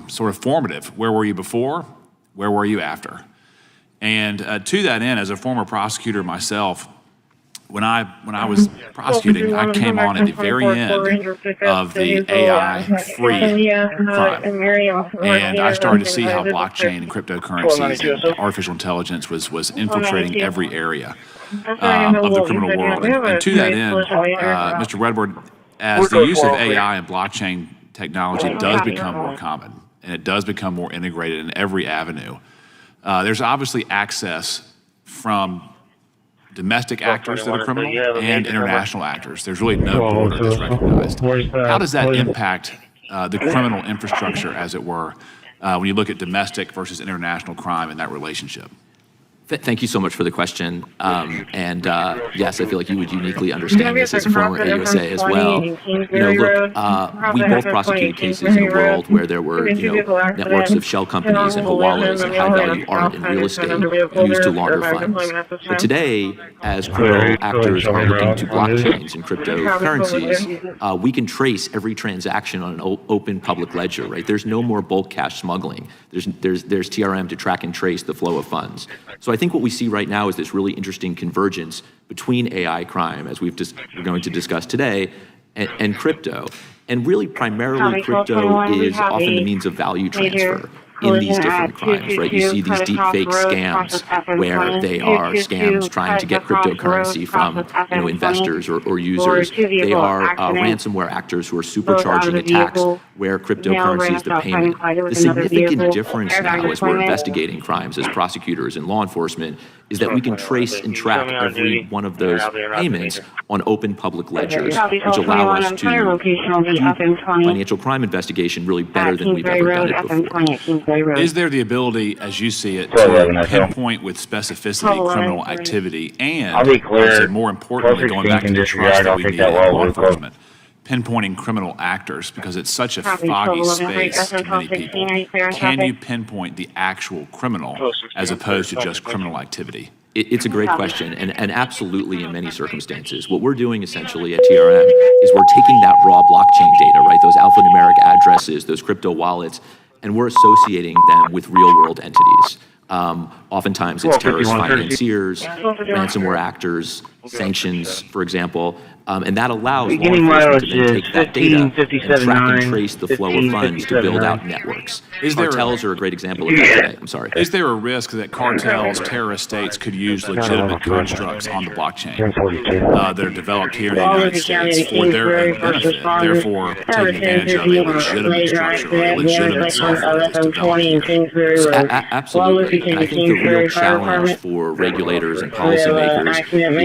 sort of formative. Where were you before? Where were you after? And to that end, as a former prosecutor myself, when I was prosecuting, I came on at the very end of the AI-free crime, and I started to see how blockchain and cryptocurrencies and artificial intelligence was infiltrating every area of the criminal world. And to that end, Mr. Redward, as the use of AI and blockchain technology does become more common, and it does become more integrated in every avenue, there's obviously access from domestic actors that are criminal and international actors. There's really no border that's recognized. How does that impact the criminal infrastructure, as it were, when you look at domestic versus international crime and that relationship? Thank you so much for the question. Yes, I feel like you would uniquely understand this as a former AUSA as well. Look, we both prosecuted cases in a world where there were, networks of shell companies and hawalas and high-value art and real estate used to launder funds. But today, as criminal actors are looking to blockchains and cryptocurrencies, we can trace every transaction on an open public ledger, right? There's no more bulk cash smuggling. There's TRM to track and trace the flow of funds. So I think what we see right now is this really interesting convergence between AI crime, as we're going to discuss today, and crypto. And really, primarily, crypto is often the means of value transfer in these different crimes, right? You see these deep fake scams where they are scams trying to get cryptocurrency from, investors or users. They are ransomware actors who are supercharging attacks where cryptocurrency is the payment. The significant difference now as we're investigating crimes as prosecutors and law enforcement is that we can trace and track every one of those payments on open public ledgers, which allow us to do financial crime investigation really better than we've ever done it before. Is there the ability, as you see it, to pinpoint with specificity criminal activity and, I'd say more importantly, going back to the trust that we need in law enforcement, pinpointing criminal actors, because it's such a foggy space to many people? Can you pinpoint the actual criminal as opposed to just criminal activity? It's a great question, and absolutely in many circumstances. What we're doing essentially at TRM is we're taking that raw blockchain data, right, those alphanumeric addresses, those crypto wallets, and we're associating them with real-world entities. Oftentimes it's terrorist financiers, ransomware actors, sanctions, for example, and that allows law enforcement to then take that data and track and trace the flow of funds to build out networks. Cartels are a great example of that today. I'm sorry. Is there a risk that cartels, terrorist states could use legitimate constructs on the blockchain that are developed here in the United States for their own benefit, therefore taking advantage of a legitimate structure or a legitimate software that's developed here? Absolutely. And I think the real challenge for regulators and policymakers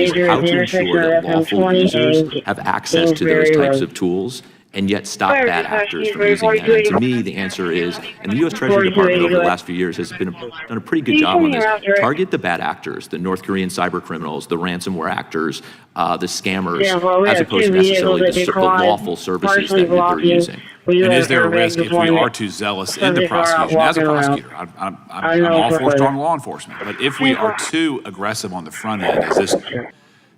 is how to ensure that lawful users have access to those types of tools and yet stop bad actors from using them. And to me, the answer is, and the U.S. Treasury Department over the last few years has done a pretty good job on this. Target the bad actors, the North Korean cyber criminals, the ransomware actors, the scammers, as opposed to necessarily the lawful services that they're using. And is there a risk if we are too zealous in the prosecution? As a prosecutor, I'm all for strong law enforcement, but if we are too aggressive on the front end as this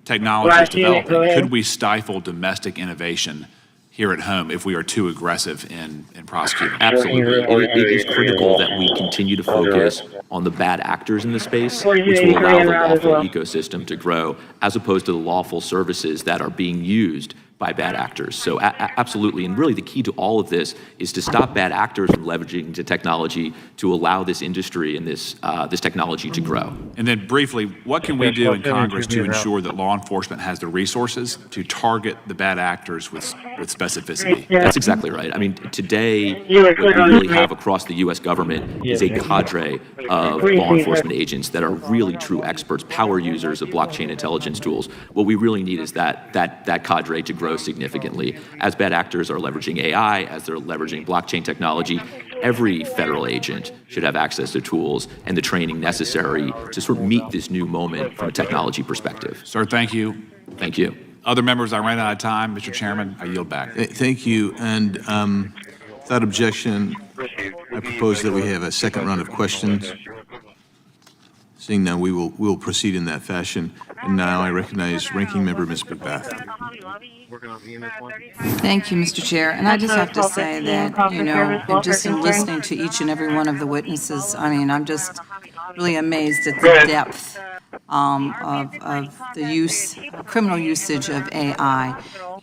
technology is developing, could we stifle domestic innovation here at home if we are too aggressive in prosecuting? Absolutely. It is critical that we continue to focus on the bad actors in the space, which will allow the lawful ecosystem to grow, as opposed to the lawful services that are being used by bad actors. So absolutely, and really the key to all of this is to stop bad actors from leveraging the technology to allow this industry and this technology to grow. And then briefly, what can we do in Congress to ensure that law enforcement has the resources to target the bad actors with specificity? That's exactly right. I mean, today, what we really have across the U.S. government is a cadre of law enforcement agents that are really true experts, power users of blockchain intelligence tools. What we really need is that cadre to grow grow significantly. As bad actors are leveraging AI, as they're leveraging blockchain technology, every federal agent should have access to tools and the training necessary to sort of meet this new moment from a technology perspective. Sir, thank you. Thank you. Other members, I ran out of time. Mr. Chairman, I yield back. Thank you. And without objection, I propose that we have a second round of questions. Seeing none, we'll proceed in that fashion. And now I recognize Ranking Member Ms. McBath. Thank you, Mr. Chair. And I just have to say that, you know, just in listening to each and every one of the witnesses, I mean, I'm just really amazed at the depth of the criminal usage of AI.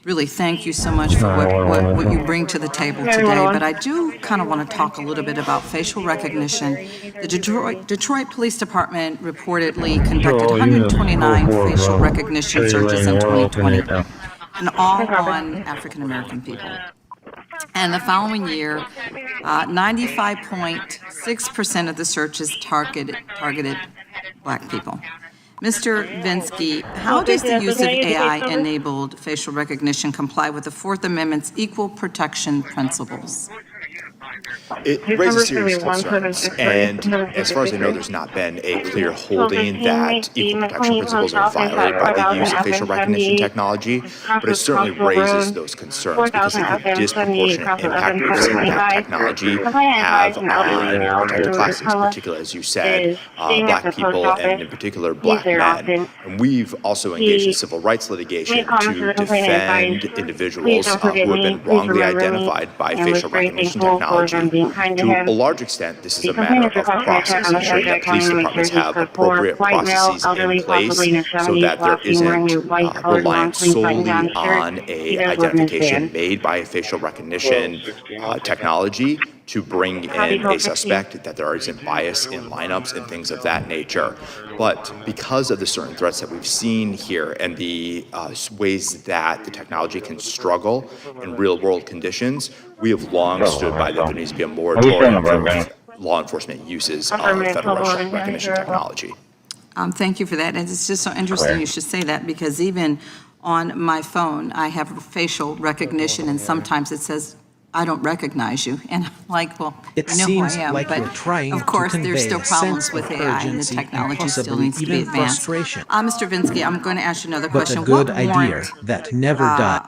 Really, thank you so much for what you bring to the table today. But I do kind of want to talk a little bit about facial recognition. The Detroit Police Department reportedly conducted 129 facial recognition searches in 2020, and all on African American people. And the following year, 95.6% of the searches targeted Black people. Mr. Vinsky, how does the use of AI-enabled facial recognition comply with the Fourth Amendment's equal protection principles? It raises serious concerns, and as far as I know, there's not been a clear holding that equal protection principles are violated by the use of facial recognition technology, but it certainly raises those concerns because of the disproportionate impact we've seen that technology have on protected classes, particularly, as you said, Black people and in particular Black men. And we've also engaged in civil rights litigation to defend individuals who have been wrongly identified by facial recognition technology. To a large extent, this is a matter of process, ensuring that police departments have appropriate processes in place so that there isn't reliance solely on an identification made by a facial recognition technology to bring in a suspect, that there isn't bias in lineups and things of that nature. But because of the certain threats that we've seen here and the ways that the technology can struggle in real-world conditions, we have long stood by that there needs to be a moratorium for law enforcement uses of federal recognition technology. Thank you for that. And it's just so interesting you should say that, because even on my phone, I have facial recognition, and sometimes it says, I don't recognize you. And I'm like, well, it you know seems who I am. Like but you're trying of course, to there's still problems with AI, and the technology still needs to be advanced. Mr. Vinsky, I'm going to ask you another question. But a good idea that never died.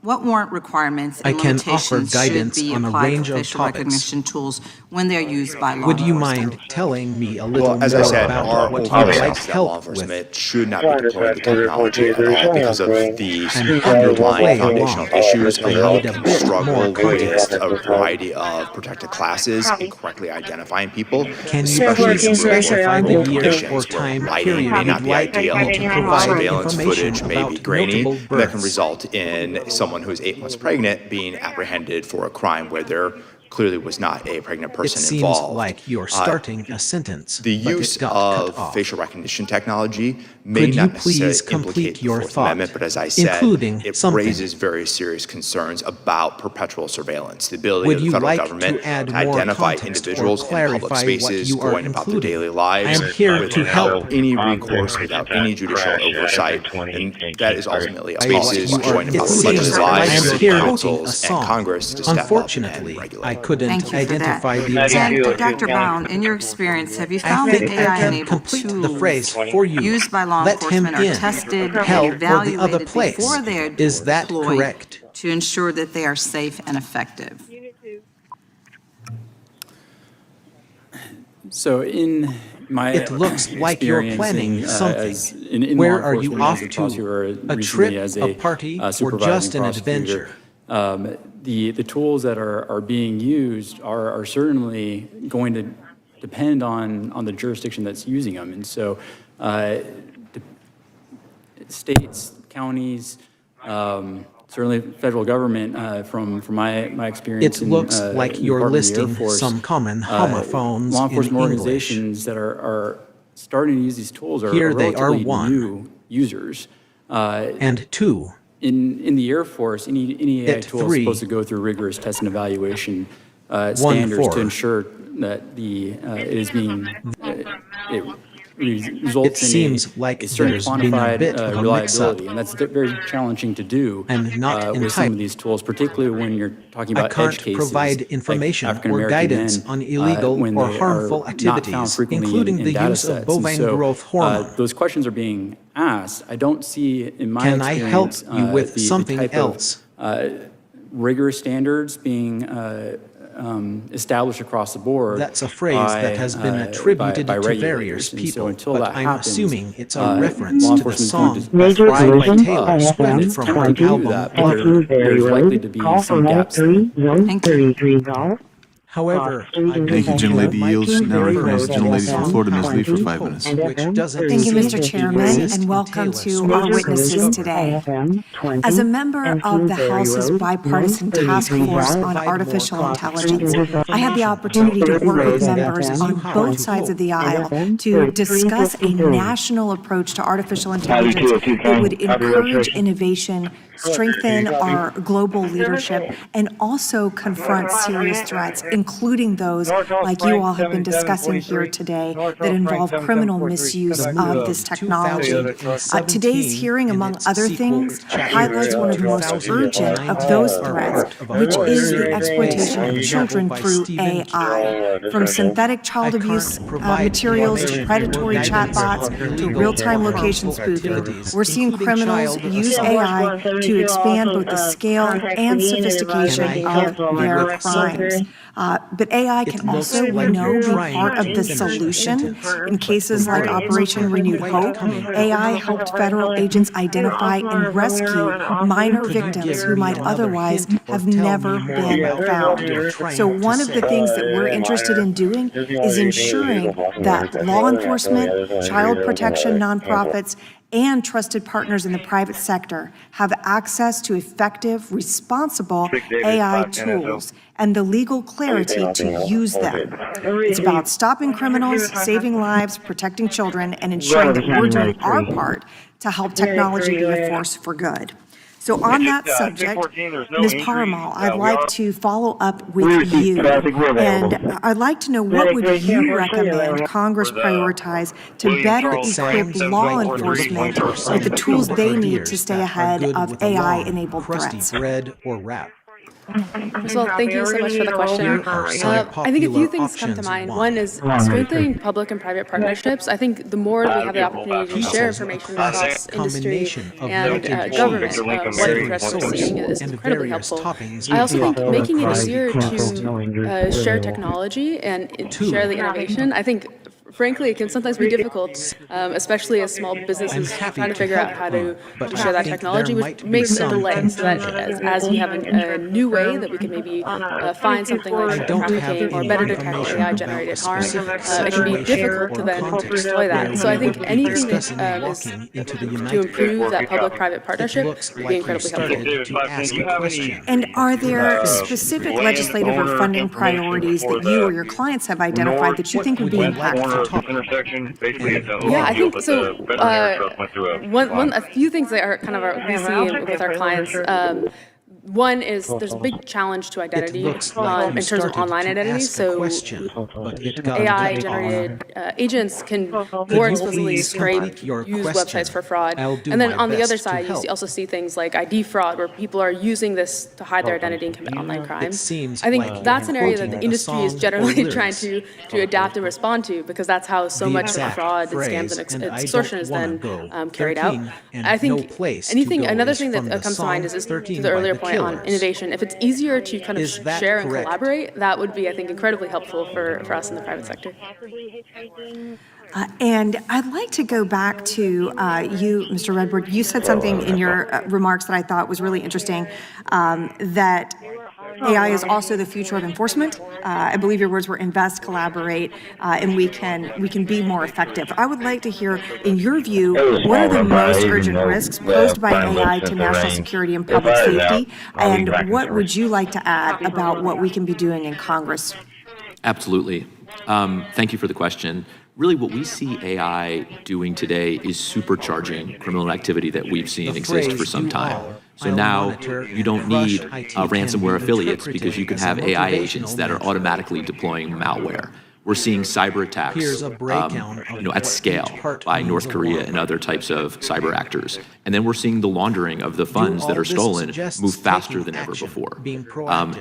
What warrant requirements and limitations should be applied to facial recognition tools when they're used by law enforcement? Would you mind telling me a little more as I said, about what you'd like help with? Should not be deploying the technology at all because of the underlying foundational issues of how it can struggle against a variety of protected classes and correctly identifying people, especially in specify the year or time lighting may not be ideal, surveillance footage may be grainy, and that can result in someone who's 8 months pregnant being apprehended for a crime where there clearly was not a pregnant person involved. It seems like you're starting a sentence. The use of facial recognition technology may not necessarily implicate the Fourth Amendment, but as I said, it raises very serious concerns about perpetual surveillance, the ability of the federal government to identify individuals in public spaces going about their daily lives without any recourse, without any judicial oversight, and that is ultimately spaces going about legislative lives, councils, and Congress to step up and regulate. Couldn't identify the exact. And Dr. Brown, in your experience, have you found that AI-enabled tools used by law enforcement are tested and evaluated before they are deployed to ensure that they are safe and effective? So in my it looks like you're planning something. Where are you off to? A trip, a party, or just an adventure? The tools that are being used are certainly going to depend on the jurisdiction that's using them. And so states, counties, certainly federal government, from my experience it looks like you're listing some common homophones law enforcement in organizations that are starting to use these tools are Here they are new users. And two. In the Air Force, any AI tool is supposed to go through rigorous test and evaluation standards to ensure that it is being results in a certain quantified reliability, and that's very challenging to do with some of these tools, particularly when you're talking about edge cases. I can't provide information like or guidance men, on illegal when or they harmful are activities, not found including in the data use of sets. bovine growth hormone. Those questions are being asked. I don't see, in my Can I help experience, you with the something type else? of rigorous standards being established across the board. That's a phrase that has been attributed to various people, but I'm assuming it's a reference to the song Major Ride by collision Taylor Swift from her album Through there's likely to be Call some from gaps. 33 Golf. However, Thank you, gentlelady yields. Now recognizes the gentlelady from Florida, Ms. Lee, for 5 minutes. Thank you, Mr. Chairman, and welcome to our witnesses today. As a member of the House's bipartisan task force on artificial intelligence, I had the opportunity to work with members on both sides of the aisle to discuss a national approach to artificial intelligence that would encourage innovation, strengthen our global leadership, and also confront serious threats, including those like you all have been discussing here today that involve criminal misuse of this technology. Today's hearing, among other things, highlights one of the most urgent of those threats, which is the exploitation of children through AI. From synthetic child abuse materials to predatory chatbots to real-time location spoofing, we're seeing criminals use AI to expand both the scale and sophistication of their crimes. But AI can also, we know, be part of the solution. In cases like Operation Renewed Hope, AI helped federal agents identify and rescue minor victims who might otherwise have never been found. So one of the things that we're interested in doing is ensuring that law enforcement, child protection nonprofits, and trusted partners in the private sector have access to effective, responsible AI tools and the legal clarity to use them. It's about stopping criminals, saving lives, protecting children, and ensuring that we're doing our part to help technology be a force for good. So on that subject, Ms. Parmal, I'd like to follow up with you. And I'd like to know, what would you recommend Congress prioritize to better equip law enforcement with the tools they need to stay ahead of AI-enabled threats? Red or rap? Well, thank you so much for the question. I think a few things come to mind. One is strengthening public and private partnerships. I think the more we have the opportunity to share information across industry and government, what the threats we're seeing is incredibly helpful. I also think making it easier to share technology and share the innovation, I think, frankly, it can sometimes be difficult, especially as small businesses trying to figure out how to share that technology, which makes a delay, so that as we have a new way that we can maybe find something like trafficking or better detect AI-generated harm, it can be difficult to then deploy that. So I think anything that is to improve that public-private partnership would be incredibly helpful. And are there specific legislative or funding priorities that you or your clients have identified that you think would be impactful? Yeah, I think so. A few things that are kind of we see with our clients. One is there's a big challenge to identity in terms of online identity. So AI-generated agents can more explicitly scrape, use websites for fraud. And then on the other side, you also see things like ID fraud, where people are using this to hide their identity and commit online crime. I think that's an area that the industry is generally trying to adapt and respond to, because that's how so much of the fraud and scams and extortion is then carried out. I think another thing that comes to mind is to the earlier point on innovation. If it's easier to kind of share and collaborate, that would be, I think, incredibly helpful for us in the private sector. And I'd like to go back to you, Mr. Redwood. You said something in your remarks that I thought was really interesting, that AI is also the future of enforcement. I believe your words were invest, collaborate, and we can be more effective. I would like to hear, in your view, what are the most urgent risks posed by AI to national security and public safety, and what would you like to add about what we can be doing in Congress? Absolutely. Thank you for the question. Really, what we see AI doing today is supercharging criminal activity that we've seen exist for some time. So now you don't need ransomware affiliates, because you can have AI agents that are automatically deploying malware. We're seeing cyber attacks, Here's a breakdown at scale by North Korea and other types of cyber actors. And then we're seeing the laundering of the funds that are stolen move faster than ever before.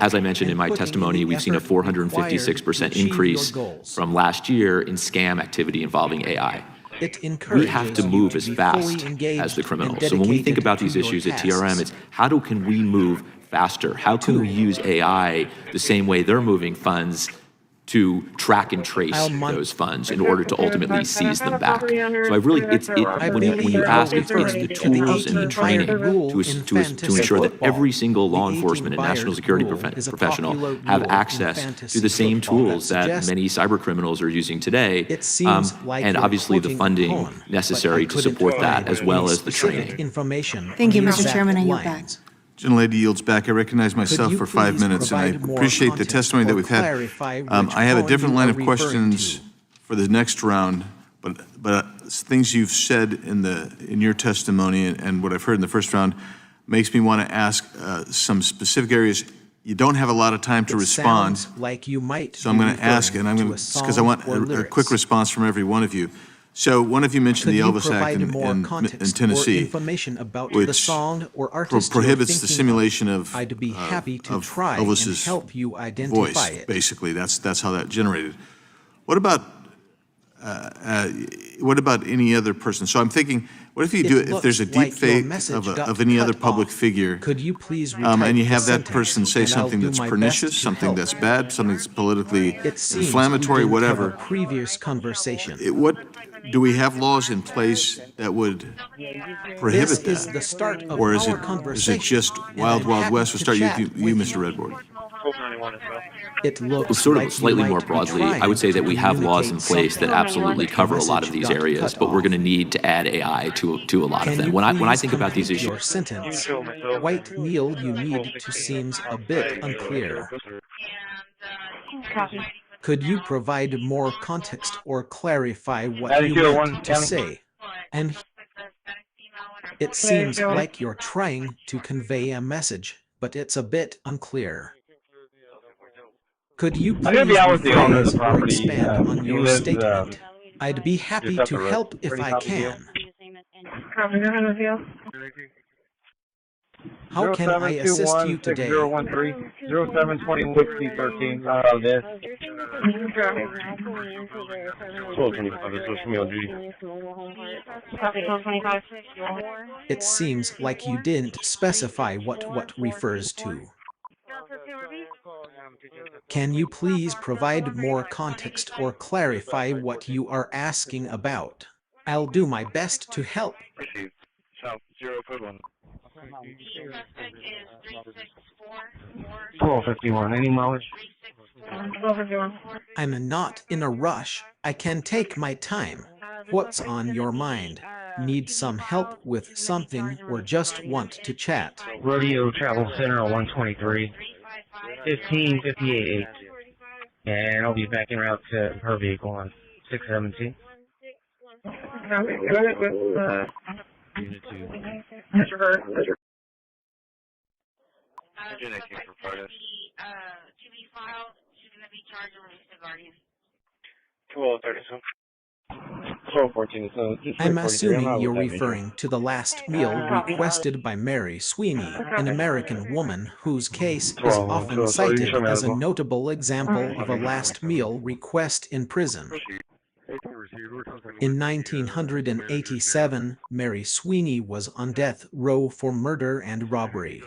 As I mentioned in my testimony, we've seen a 456% increase from last year in scam activity involving AI. We have to move as fast as the criminals. So when we think about these issues at TRM, it's can we move faster? How can we use AI the same way they're moving funds to track and trace those funds in order to ultimately seize them back? So when you ask, it's the tools and the training to ensure that every single law enforcement and national security professional have access to the same tools that many cyber criminals are using today, and obviously the funding necessary to support that, as well as the training. Thank you, Mr. Chairman. I yield back. Gentlelady yields back. I recognize myself for 5 minutes, and I appreciate the testimony that we've had. I have a different line of questions for the next round, but things you've said in your testimony and what I've heard in the first round makes me want to ask some specific areas. You don't have a lot of time to respond, so I'm going to ask, and I'm going to, because I want a quick response from every one of you. So one of you mentioned the Elvis Act in Tennessee, which prohibits the simulation of Elvis's voice. Basically, that's how that generated. What about any other person? So I'm thinking, what if you if there's a deep fake of any other public figure, could you please and you have that person say something that's pernicious, something that's bad, something that's politically inflammatory, whatever. Previous conversation. Do we have laws in place that would prohibit that? Or is it just wild, wild west? We'll start you, Mr. Redboard. Sort of slightly more broadly, I would say that we have laws in place that absolutely cover a lot of these areas, but we're going to need to add AI to a lot of them. When I think about these issues, your sentence, white meal you need to seems a bit unclear. Could you provide more context or clarify what you meant to say? And it seems like you're trying to convey a message, but it's a bit unclear. Could you please rephrase or expand on your statement? I'd be happy to help if I can. How can I assist you today? 013 0720 6013. This. 1225 is what's me on duty. It seems like you didn't specify what refers to. Can you please provide more context or clarify what you are asking about? I'll do my best to help. 1251. Any knowledge? I'm not in a rush. I can take my time. What's on your mind? Need some help with something or just want to chat? Rodeo Travel Center on 123. 15588. And I'll be back en route to her vehicle on 617. Unit 2. Mr. Hurd. To be filed, she's going to be charged and released to guardian. 1237. 1214. I'm assuming you're referring to the last meal requested by Mary Sweeney, an American woman whose case is often cited as a notable example of a last meal request in prison. In 1987, Mary Sweeney was on death row for murder and robbery.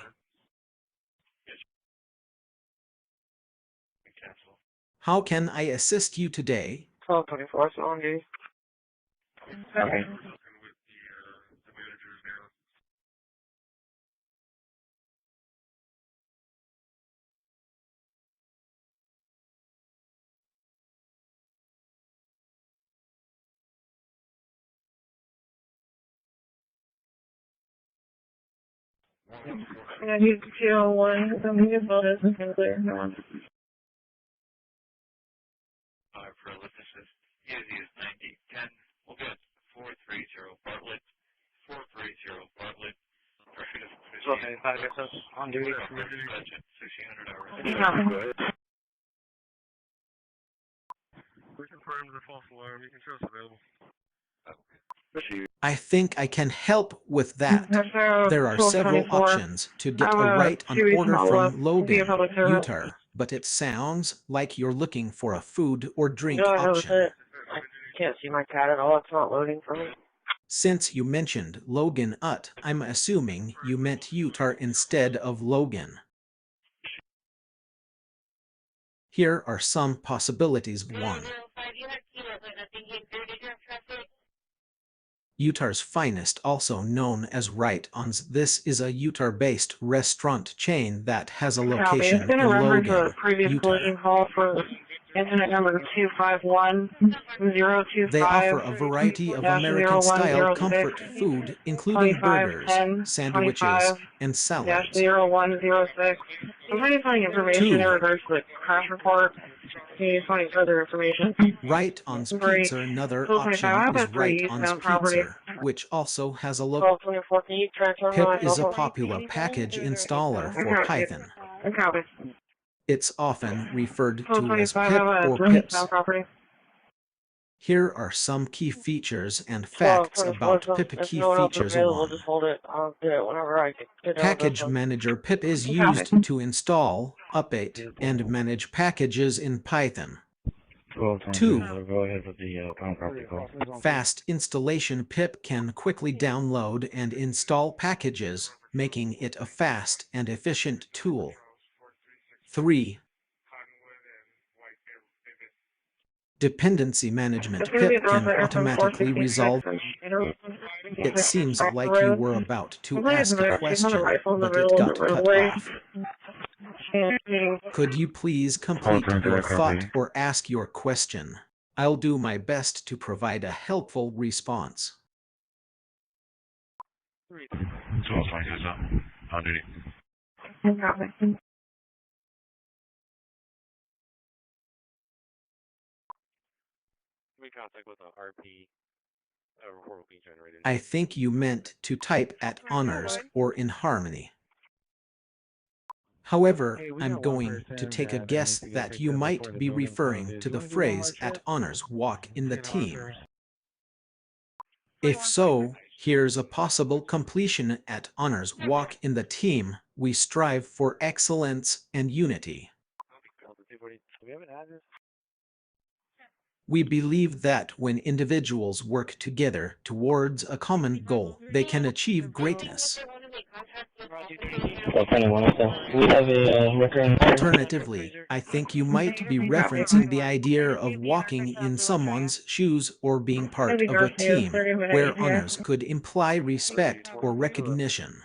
How can I assist you today? 1224, so on duty. Okay. Yeah, he's 201. His phone isn't clear. No one. For witnesses, ESE is 9010. We'll get 430 Bartlett. 430 Bartlett. Pressure to Okay, on duty. 1600 hours. We confirmed the false alarm. You can show us available. I think I can help with that. There are several options to get a right on order from Logan, Utah, but it sounds like you're looking for a food or drink option. I can't see my cat at all. It's not loading for me. Since you mentioned Logan Ut, I'm assuming you meant Utah instead of Logan. Here are some possibilities. 1. Utah's Finest, also known as Right-Ons. This is a Utah-based restaurant chain that has a location in Logan, Utah. Call for incident number 251025. They offer a variety of American-style comfort food, including burgers, sandwiches, and salads. 0106. I'm trying to find information in regards to the crash report. Can you find further information? Right-Ons Pizza, another option is Right-Ons Pizza, which also has a look. Pip is a popular package installer for Python. It's often referred to as Pip or Pips. Here are some key features and facts about Pip. Key features 1. Package Manager. Pip is used to install, update, and manage packages in Python. 2. Fast installation. Pip can quickly download and install packages, making it a fast and efficient tool. 3. Dependency management. Pip can automatically resolve. It seems like you were about to ask a question, but it got cut off. Could you please complete your thought or ask your question? I'll do my best to provide a helpful response. Contact with the RP report will be generated. I think you meant to type at honors or in harmony. However, I'm going to take a guess that you might be referring to the phrase at honors walk in the team. If so, here's a possible completion. At honors walk in the team, we strive for excellence and unity. We believe that when individuals work together towards a common goal, they can achieve greatness. Alternatively, I think you might be referencing the idea of walking in someone's shoes or being part of a team, where honors could imply respect or recognition.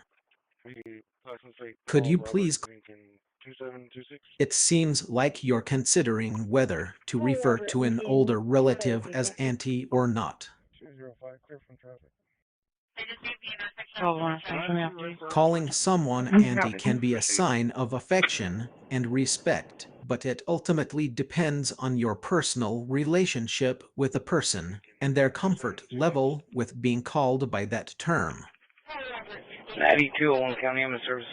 Could you please? It seems like you're considering whether to refer to an older relative as auntie or not. Calling someone auntie can be a sign of affection and respect, but it ultimately depends on your personal relationship with a person and their comfort level with being called by that term. 9201 County Ambulance Service.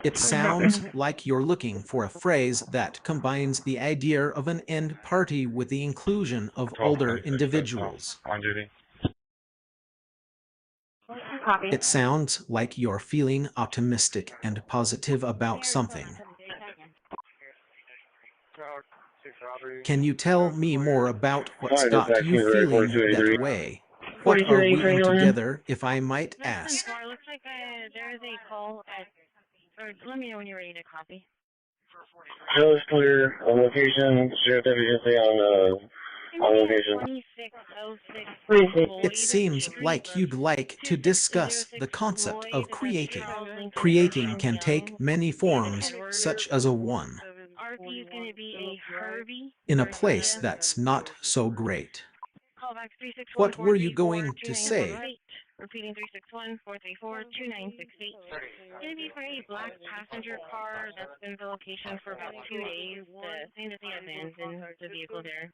It sounds like you're looking for a phrase that combines the idea of an end party with the inclusion of older individuals. It sounds like you're feeling optimistic and positive about something. Can you tell me more about what's got you feeling that way? What are we in together, if I might ask? Looks like there is a call at, or let me know when you're ready to copy. Show is clear on location. Sheriff deputy on location. It seems like you'd like to discuss the concept of creating. Creating can take many forms, such as a one in a place that's not so great. What were you going to say? Repeating 361-434-2968. Going to be for a black passenger car that's been the location for about 2 days. Saying that they abandoned the vehicle there.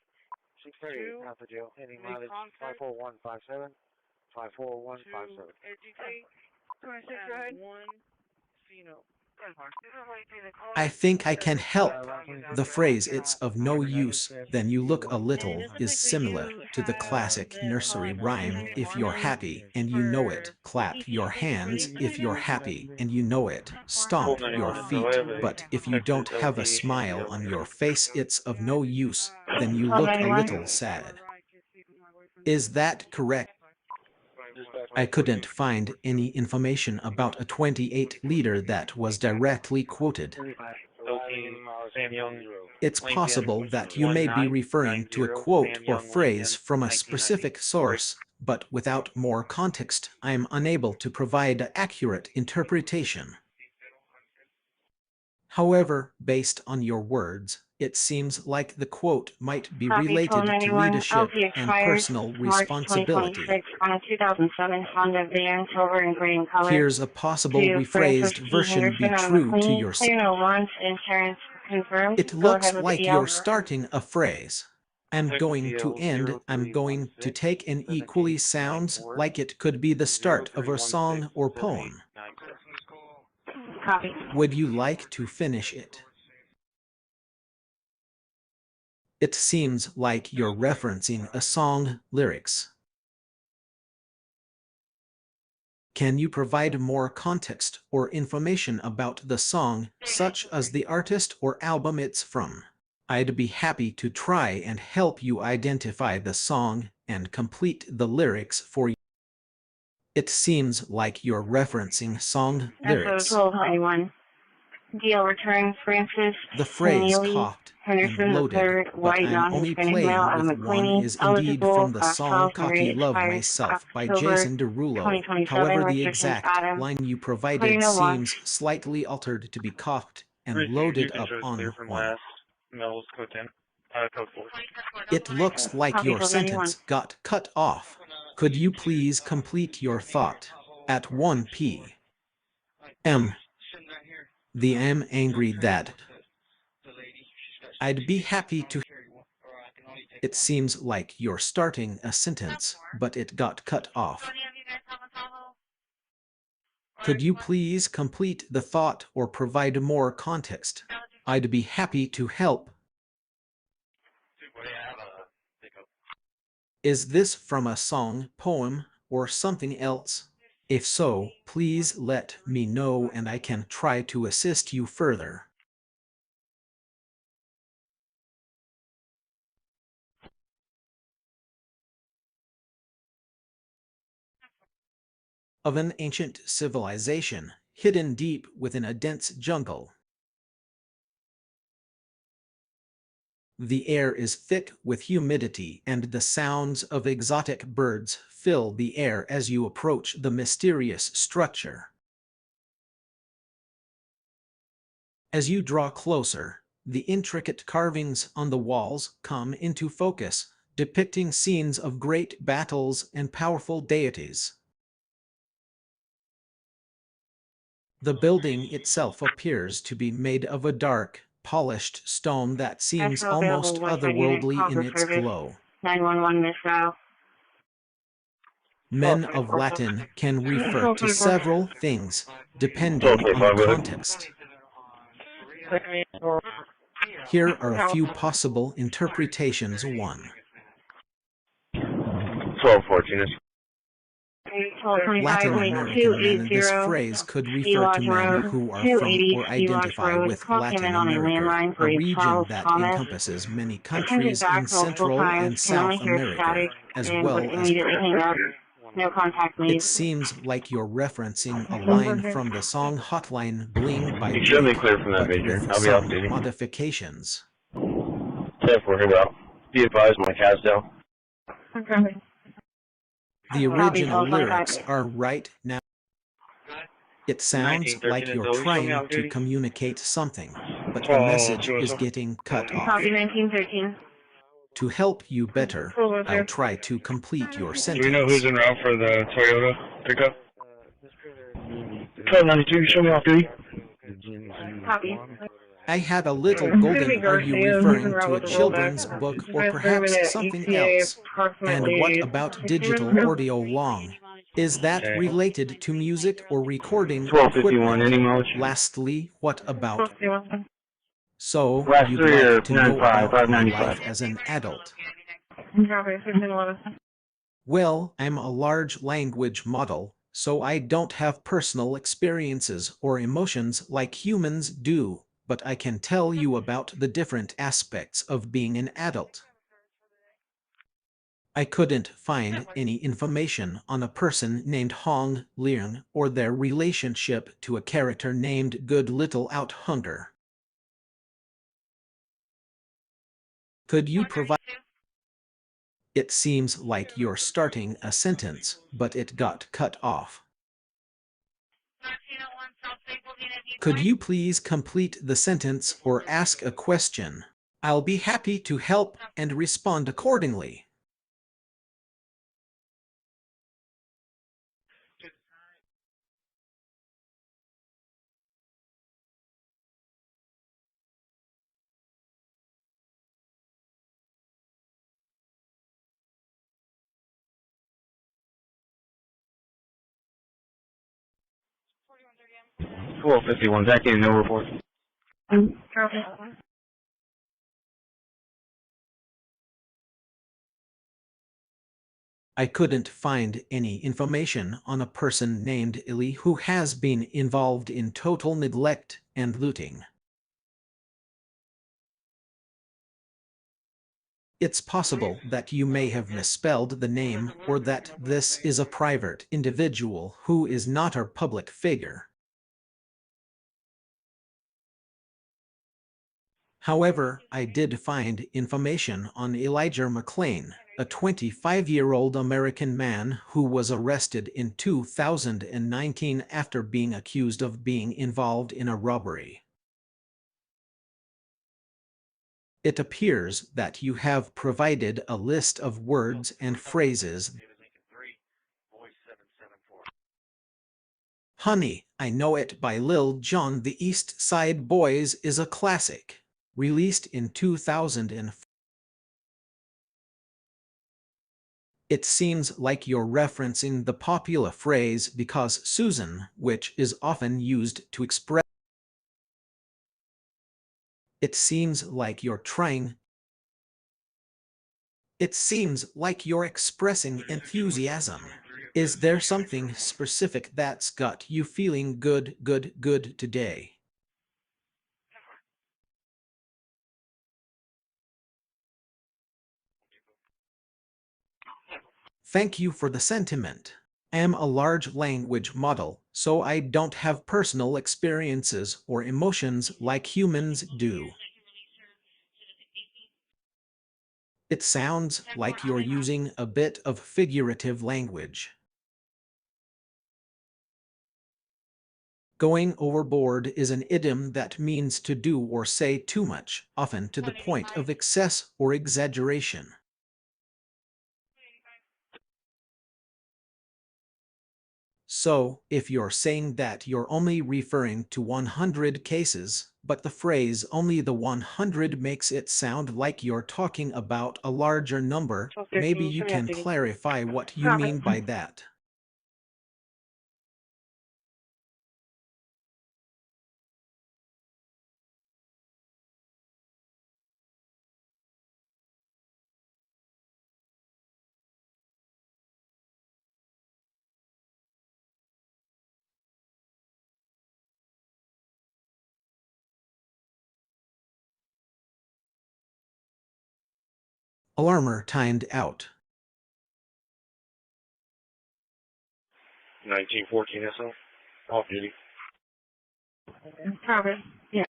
630 out the jail. Heading mileage 54157. 54157. I think I can help. The phrase "it's of no use, then you look a little" is similar to the classic nursery rhyme "if you're happy and you know it, clap your hands, if you're happy and you know it, stomp your feet, but if you don't have a smile on your face, it's of no use, then you look a little sad." Is that correct? I couldn't find any information about a 28-liter that was directly quoted. It's possible that you may be referring to a quote or phrase from a specific source, but without more context, I am unable to provide an accurate interpretation. However, based on your words, it seems like the quote might be related to leadership and personal responsibility. On a 2007 Honda van, silver and gray in color. Here's a possible rephrased version be true to yourself. It looks like you're starting a phrase. I'm going to end, I'm going to take an equally sounds like it could be the start of a song or poem. Copy. Would you like to finish it? It seems like you're referencing a song lyrics. Can you provide more context or information about the song, such as the artist or album it's from? I'd be happy to try and help you identify the song and complete the lyrics for you. It seems like you're referencing song lyrics. Deal returns Francis. The phrase "cocked" and "loaded," but I'm only playing with one, is indeed from the song "Cocky Love Myself" by Jason Derulo. However, the exact line you provided seems slightly altered to be cocked and loaded up on one. It looks like your sentence got cut off. Could you please complete your thought? At 1 p.m. I'm angry that I'd be happy to. It seems like you're starting a sentence, but it got cut off. Could you please complete the thought or provide more context? I'd be happy to help. Is this from a song, poem, or something else? If so, please let me know and I can try to assist you further. Of an ancient civilization, hidden deep within a dense jungle. The air is thick with humidity and the sounds of exotic birds fill the air as you approach the mysterious structure. As you draw closer, the intricate carvings on the walls come into focus, depicting scenes of great battles and powerful deities. The building itself appears to be made of a dark, polished stone that seems almost otherworldly in its glow. 911 missile. Men of Latin can refer to several things, depending on context. Here are a few possible interpretations. 1. 1214 is Latin American men. This phrase could refer to men who are from or identify with Latin America, a region that encompasses many countries in Central and South America, as well as. No contact made. It seems like you're referencing a line from the song Hotline Bling by You should be Drake, clear from that but major. with I'll be some updating. modifications. 10-4, here we go. Be advised, my cat's down. Okay. The original lyrics are right now. It sounds like you're trying to communicate something, but the message is getting cut off. Copy 1913. To help you better, I'll try to complete your sentence. Do we know who's en route for the Toyota pickup? 1292, show me off duty. Copy. I had a little golden. Are you referring to a children's book or perhaps something else? And what about digital audio long? Is that Okay. related to music or recording 1251, any equipment? motion? Lastly, what about... 1251. So, Last you'd three are like to know 95, about my 595. life as an adult. Copy, 1511. Well, I'm a large language model, so I don't have personal experiences or emotions like humans do, but I can tell you about the different aspects of being an adult. I couldn't find any information on a person named Hong Leung or their relationship to a character named Good Little Out Hunger. Could you provide... It seems like you're starting a sentence, but it got cut off. Could you please complete the sentence or ask a question? I'll be happy to help and respond accordingly. M. 1251, back in, no report. Copy. I couldn't find any information on a person named Illy who has been involved in total neglect and looting. It's possible that you may have misspelled the name or that this is a private individual who is not a public figure. However, I did find information on Elijah McClain, a 25-year-old American man who was arrested in 2019 after being accused of being involved in a robbery. It appears that you have provided a list of words and phrases. Honey, I Know It by Lil Jon. The East Side Boys is a classic, released in 2004. It seems like you're referencing the popular phrase "because Susan," which is often used to express. It seems like you're expressing enthusiasm. Is there something specific that's got you feeling good today? Thank you for the sentiment. I'm a large language model, so I don't have personal experiences or emotions like humans do. It sounds like you're using a bit of figurative language. Going overboard is an idiom that means to do or say too much, often to the point of excess or exaggeration. So, if you're saying that, you're only referring to 100 cases, but the phrase "only the 100" makes it sound like you're talking about a larger number, maybe you can clarify what you mean by that. Alarmer timed out. 1914 SL, off duty. Copy. Yeah.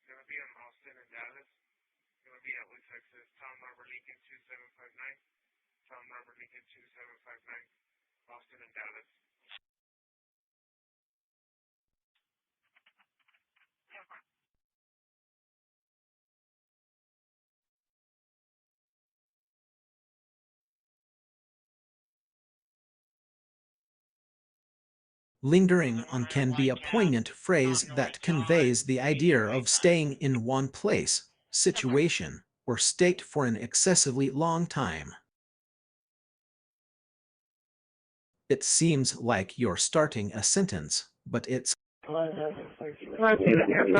Gonna be in Austin and Dallas. Gonna be at West Texas, Tom Robert Lincoln 2759. Tom Robert Lincoln 2759. Austin and Dallas. Lingering on can be a poignant phrase that conveys the idea of staying in one place, situation, or state for an excessively long time. It seems like you're starting a sentence, but it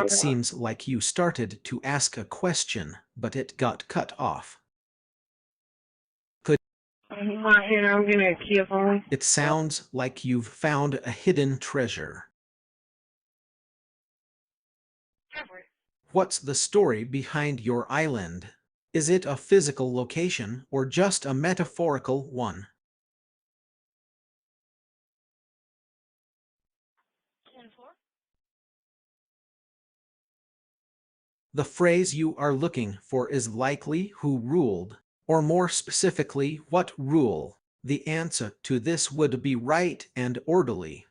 seems like you started to ask a question, but it got cut off. It sounds like you've found a hidden treasure. What's the story behind your island? Is it a physical location or just a metaphorical one? The phrase you are looking for is likely who ruled, or more specifically, what rule. The answer to this would be right and orderly.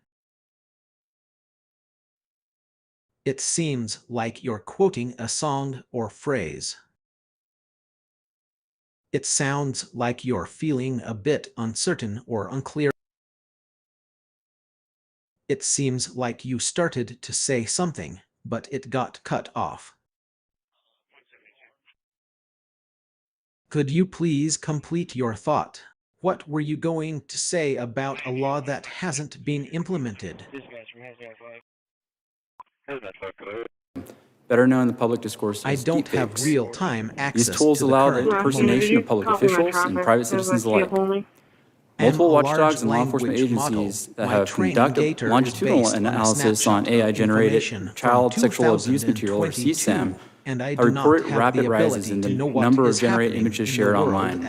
It seems like you're quoting a song or phrase. It sounds like you're feeling a bit uncertain or unclear. It seems like you started to say something, but it got cut off. Could you please complete your thought? What were you going to say about a law that hasn't been implemented? Better known in the public discourse I as don't have deepfakes. real-time access These tools to the allow the current impersonation of public officials and private citizens alike. Multiple watchdogs and law enforcement agencies that have conducted longitudinal analysis on AI-generated child sexual abuse material, or CSAM, have reported rapid rises in the number of generated images shared online.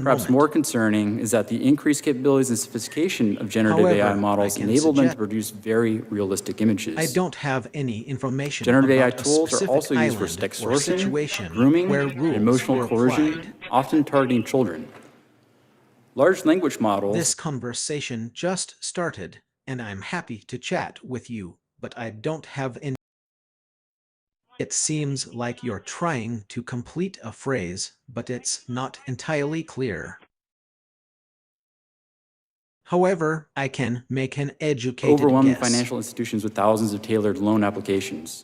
Perhaps more concerning is that the increased capabilities and sophistication of generative AI models enable them to produce very realistic images. I don't have any information Generative AI about a tools are specific also used for island or extortion, situation grooming, where and rules emotional were coercion, applied. often targeting children. Large language models. This conversation just started, and I'm happy to chat with you, but I don't have any. It seems like you're trying to complete a phrase, but it's not entirely clear. However, I can make an educated Overwhelming guess. financial institutions with thousands of tailored loan applications.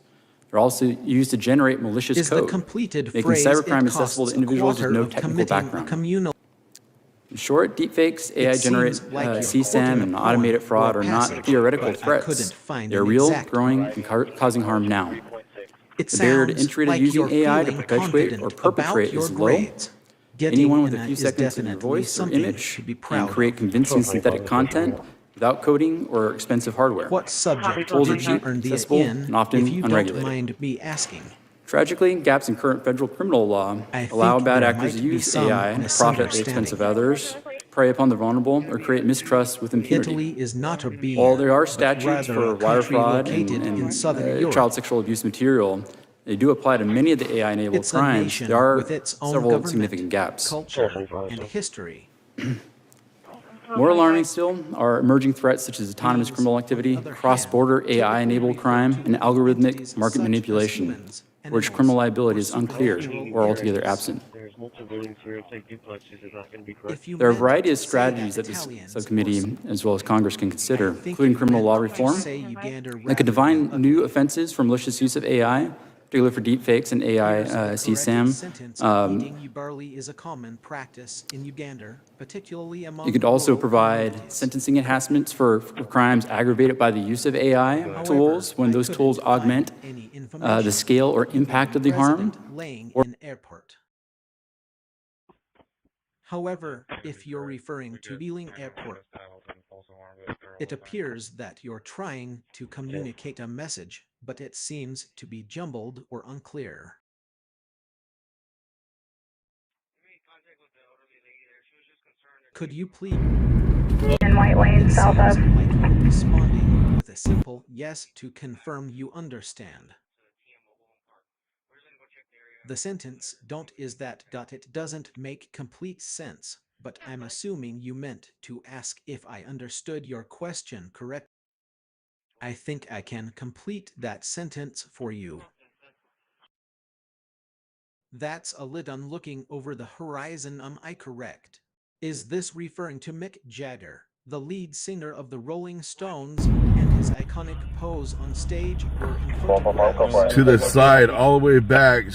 They're also used to generate malicious code, making cybercrime accessible to individuals with no technical background. In short, deepfakes, AI-generated CSAM, and automated fraud are not theoretical threats. They're real, growing, and causing harm now. The barrier to entry to using AI to perpetuate or perpetrate is low. Anyone with a few seconds of your voice or image can create convincing synthetic content without coding or expensive hardware. What subject Tools are did you cheap, earn these accessible, in, and often if you unregulated. don't mind me asking? Tragically, gaps in current federal criminal law allow bad actors to use AI to profit at the expense of others, prey upon the vulnerable, or create mistrust with impunity. Italy is not a being, While there are but statutes rather for a wire country fraud located in and southern Europe. child sexual abuse material, they do apply to many of the AI-enabled It's a crimes. nation There are with its own several government, significant gaps. culture, and history. More alarming still are emerging threats such as autonomous criminal activity, cross-border AI-enabled crime, and algorithmic market manipulation, for which criminal liability is unclear or altogether absent. There are a variety of strategies that this subcommittee, as well as Congress, can consider, including criminal law reform, that could define new offenses for malicious use of AI, particularly for deepfakes and AI CSAM. You could also provide sentencing enhancements for crimes aggravated by the use of AI tools when those tools augment the scale or impact of the harm. However, if you're referring to Wheeling Airport, it appears that you're trying to communicate a message, but it seems to be jumbled or unclear. Could you please? In White Lane, south of. Responding with a simple yes to confirm you understand. The sentence "don't is that. It doesn't make complete sense, but I'm assuming you meant to ask if I understood your question correctly. I think I can complete that sentence for you. That's a lid on looking over the horizon. Am I correct? Is this referring to Mick Jagger, the lead singer of the Rolling Stones, and his iconic pose on stage were in photographs. To the side, all the way back.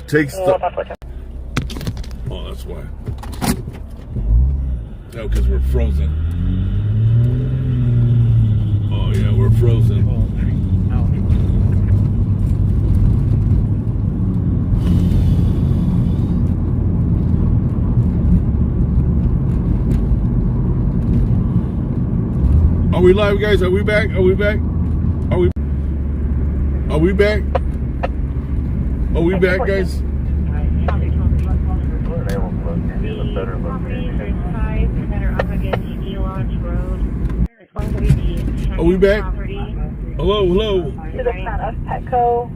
Takes the... Oh, that's why. No, because we're frozen. Oh, yeah, we're frozen. Are we live, guys? Are we back? Are we back? Are we back? Are we back, guys? Are we back? Hello, hello. To the front of Petco.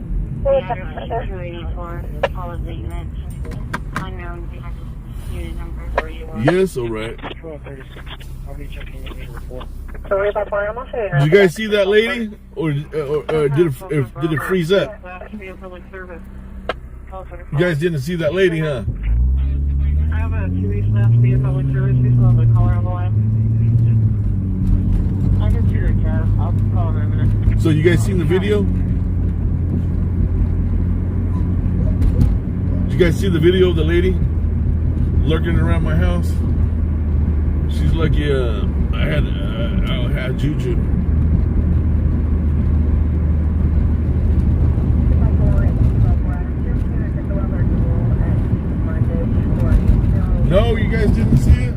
Yes, all right. Did you guys see that lady, or did it freeze up? You guys didn't see that lady, huh? I have a 2 weeks left to be a public service. We still have the caller on the line. I can see her, Kev. I'll call her in a minute. So you guys seen the video? Did you guys see the video of the lady lurking around my house? She's like, yeah, I had juju. No, you guys didn't see it?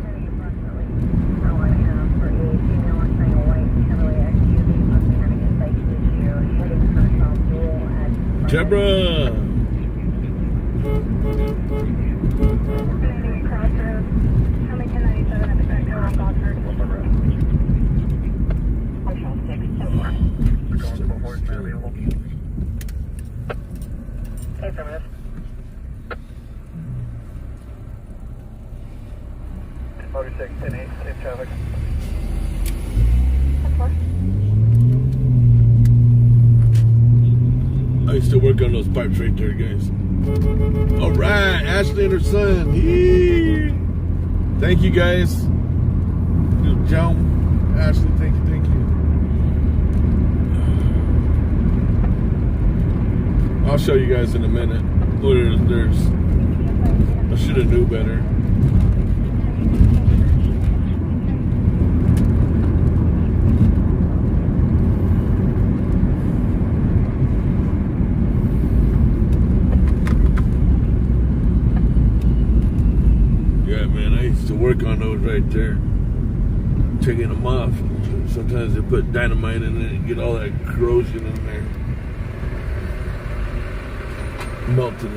Deborah! I used to work on those pipes right there, guys. All right, Ashley and her son. Yee. Thank you, guys. John, Ashley, thank you, thank you. I'll show you guys in a minute. There's I should have knew better. Yeah, man, I used to work on those right there, taking them off. Sometimes they put dynamite in it and get all that corrosion in there. Melted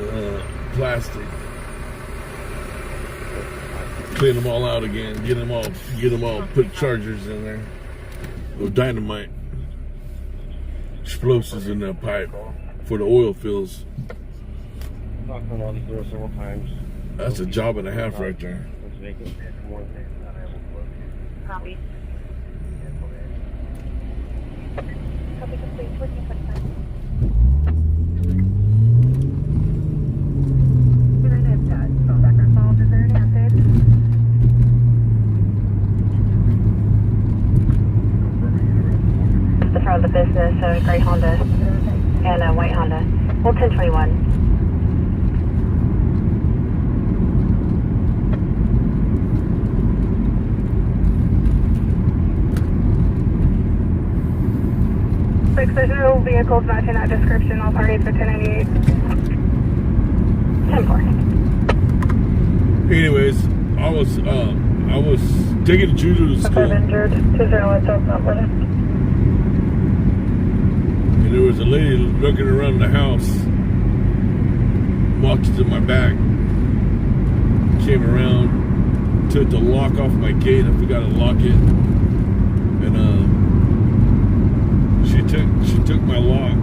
plastic. Clean them all out again. Get them all. Put chargers in there. With dynamite. Explosives in that pipe for the oil fills. That's a job and a half right there. Copy. The front of the business, a gray Honda and a white Honda. Well, 1021. There's no vehicles matching that description. All parties for 1098. 10-4. Anyways, I was taking Juju to school. Injured. 201 number. And there was a lady looking around the house. Walked to my back. Came around. Took the lock off my gate. I forgot to lock it. And she took my lock.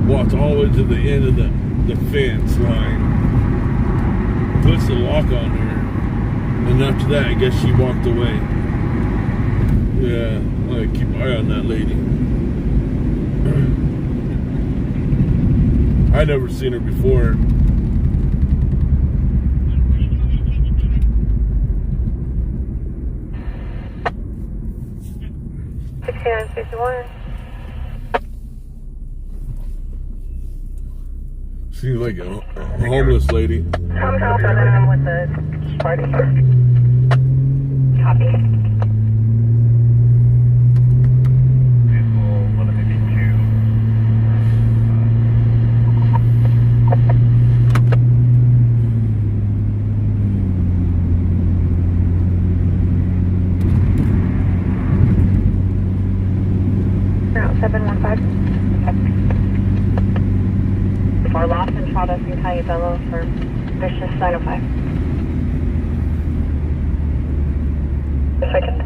Walked all the way to the end of the fence line. Puts the lock on there. And after that, I guess she walked away. Yeah, I keep an eye on that lady. I never seen her before. Seems like a homeless lady. I'm with the party. Copy. Route 715. For lost and Trada from Cayabello for vicious 905. A second.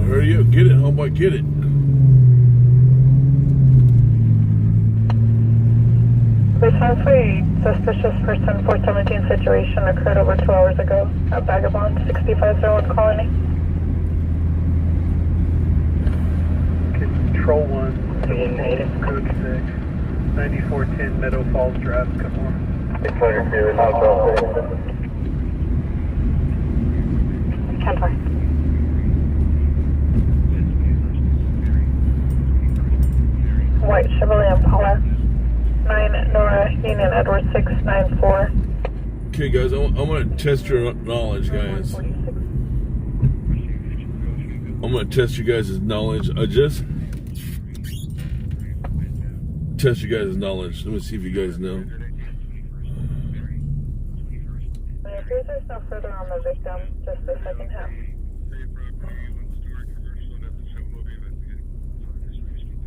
Hurry up, get it, homeboy, get it. Precisely, suspicious person 417 situation occurred over 2 hours ago at Vagabond 6501 Colony. Control 1, code 6, 9410 Meadow Falls Drive, Cumberland. 10-4. White Chevrolet Impala, 9 Nora Union Edward 694. Okay, guys, I'm going to test your knowledge, guys. I'm going to test you guys' knowledge. Just test you guys' knowledge. Let me see if you guys know. It appears there's no further on the victim, just the second half.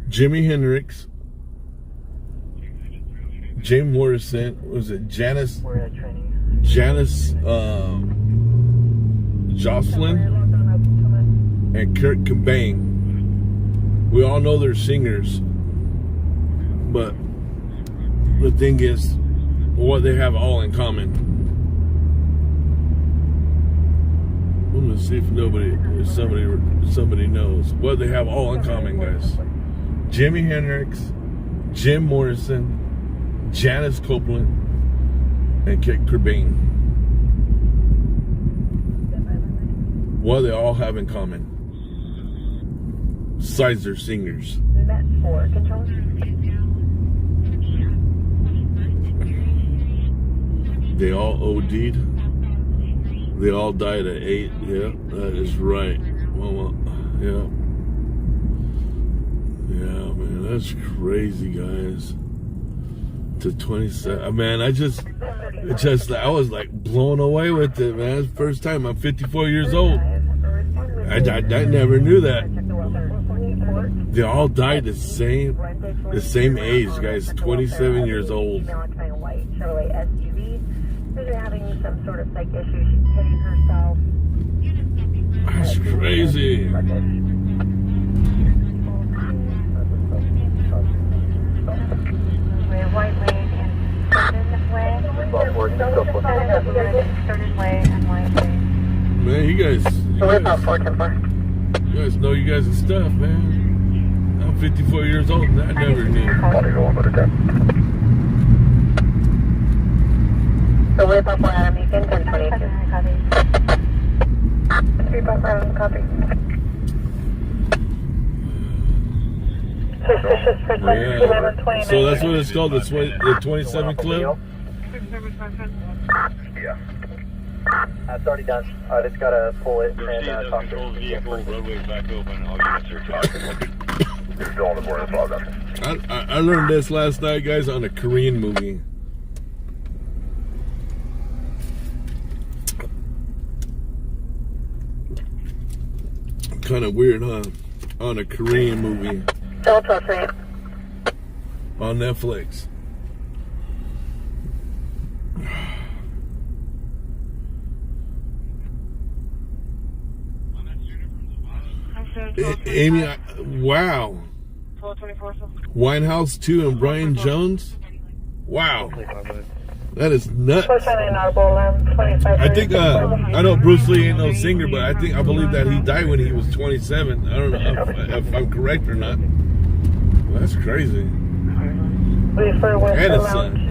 Jimi Hendrix, James Morrison, was it Janice Jocelyn, and Kurt Cobain. We all know they're singers, but the thing is, what they have all in common. I'm gonna see if somebody knows what they have all in common, guys. Jimi Hendrix, Jim Morrison, Janis Joplin, and Kurt Cobain. What do they all have in common? Besides they're singers. Net 4, control. They all OD'd. They all died at 8. Yeah, that is right. Well, yeah. Yeah, man, that's crazy, guys. To 27, man, I was like blown away with it, man. It's the first time. I'm 54 years old. I never knew that. They all died the same age, guys. 27 years old. Having some sort of psych issue. She's hitting herself. That's crazy. White Lane and Sturgeon Way and White Lane. Man, you guys know you guys' stuff, man. I'm 54 years old and I never knew. So we're up on Adam, you can 1022. Copy. 3 Adam, copy. Suspicious person, 1129. So that's what it's called, the 27 Club? Yeah. That's already done. I just gotta pull it and talk to the vehicle. Roadway's back open. All units are talking. You're still on the board of the fog. I learned this last night, guys, on a Korean movie. Kind of weird, huh? On a Korean movie. Delta 3. On Netflix. Amy, wow. Winehouse 2 and Brian Jones? Wow. That is nuts. I think, I know Bruce Lee ain't no singer, but I believe that he died when he was 27. I don't know if I'm correct or not. Well, that's crazy. And his son.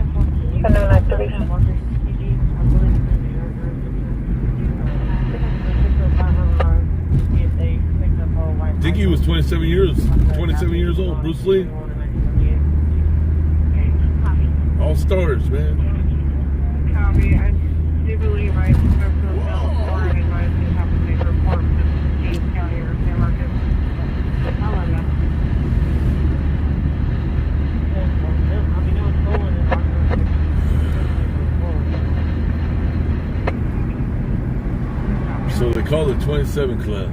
I think he was 27 years old, Bruce Lee. All stars, man. Copy. I do believe I spoke to the sales floor and advised you have to make a report to Heath County or San Marcos. I'll let them. So they call it 27 Club.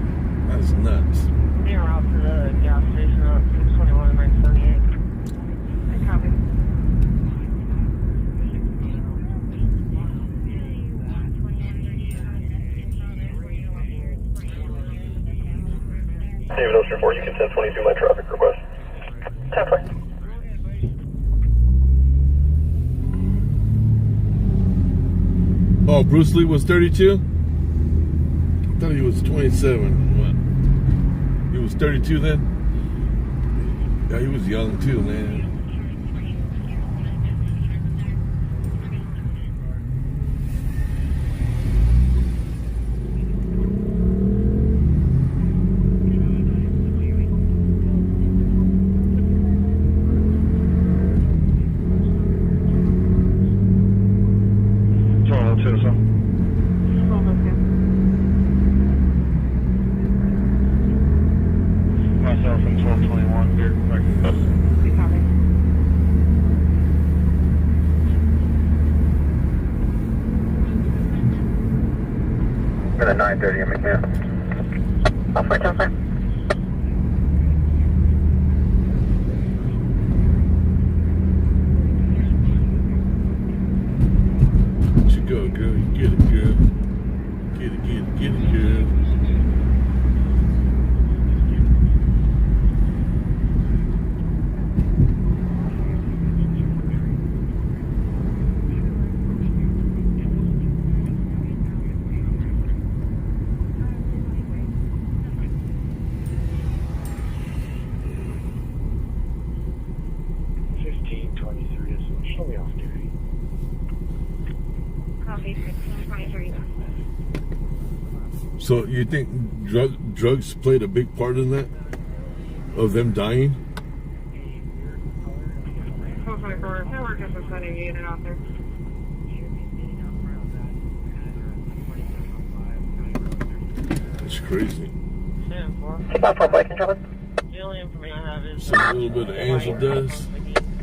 That's nuts. They were out to the gas station at 621 and 978. Copy. David Ocean 4, you can 1022 my traffic request. 10-4. Oh, Bruce Lee was 32? I thought he was 27. What? He was 32 then? Yeah, he was young too, man. Myself in 1221, here, back to us. Got a 930 in McMahon. Off my jumper. Let you go, girl. You get it, girl. Get it, girl. Show me off duty. Copy, 1623. So you think drugs played a big part in that? Of them dying? 1224, San Marcos is sending a unit out there. That's crazy. About 4 bike controller. The only information I have is Some little bit of angel dust.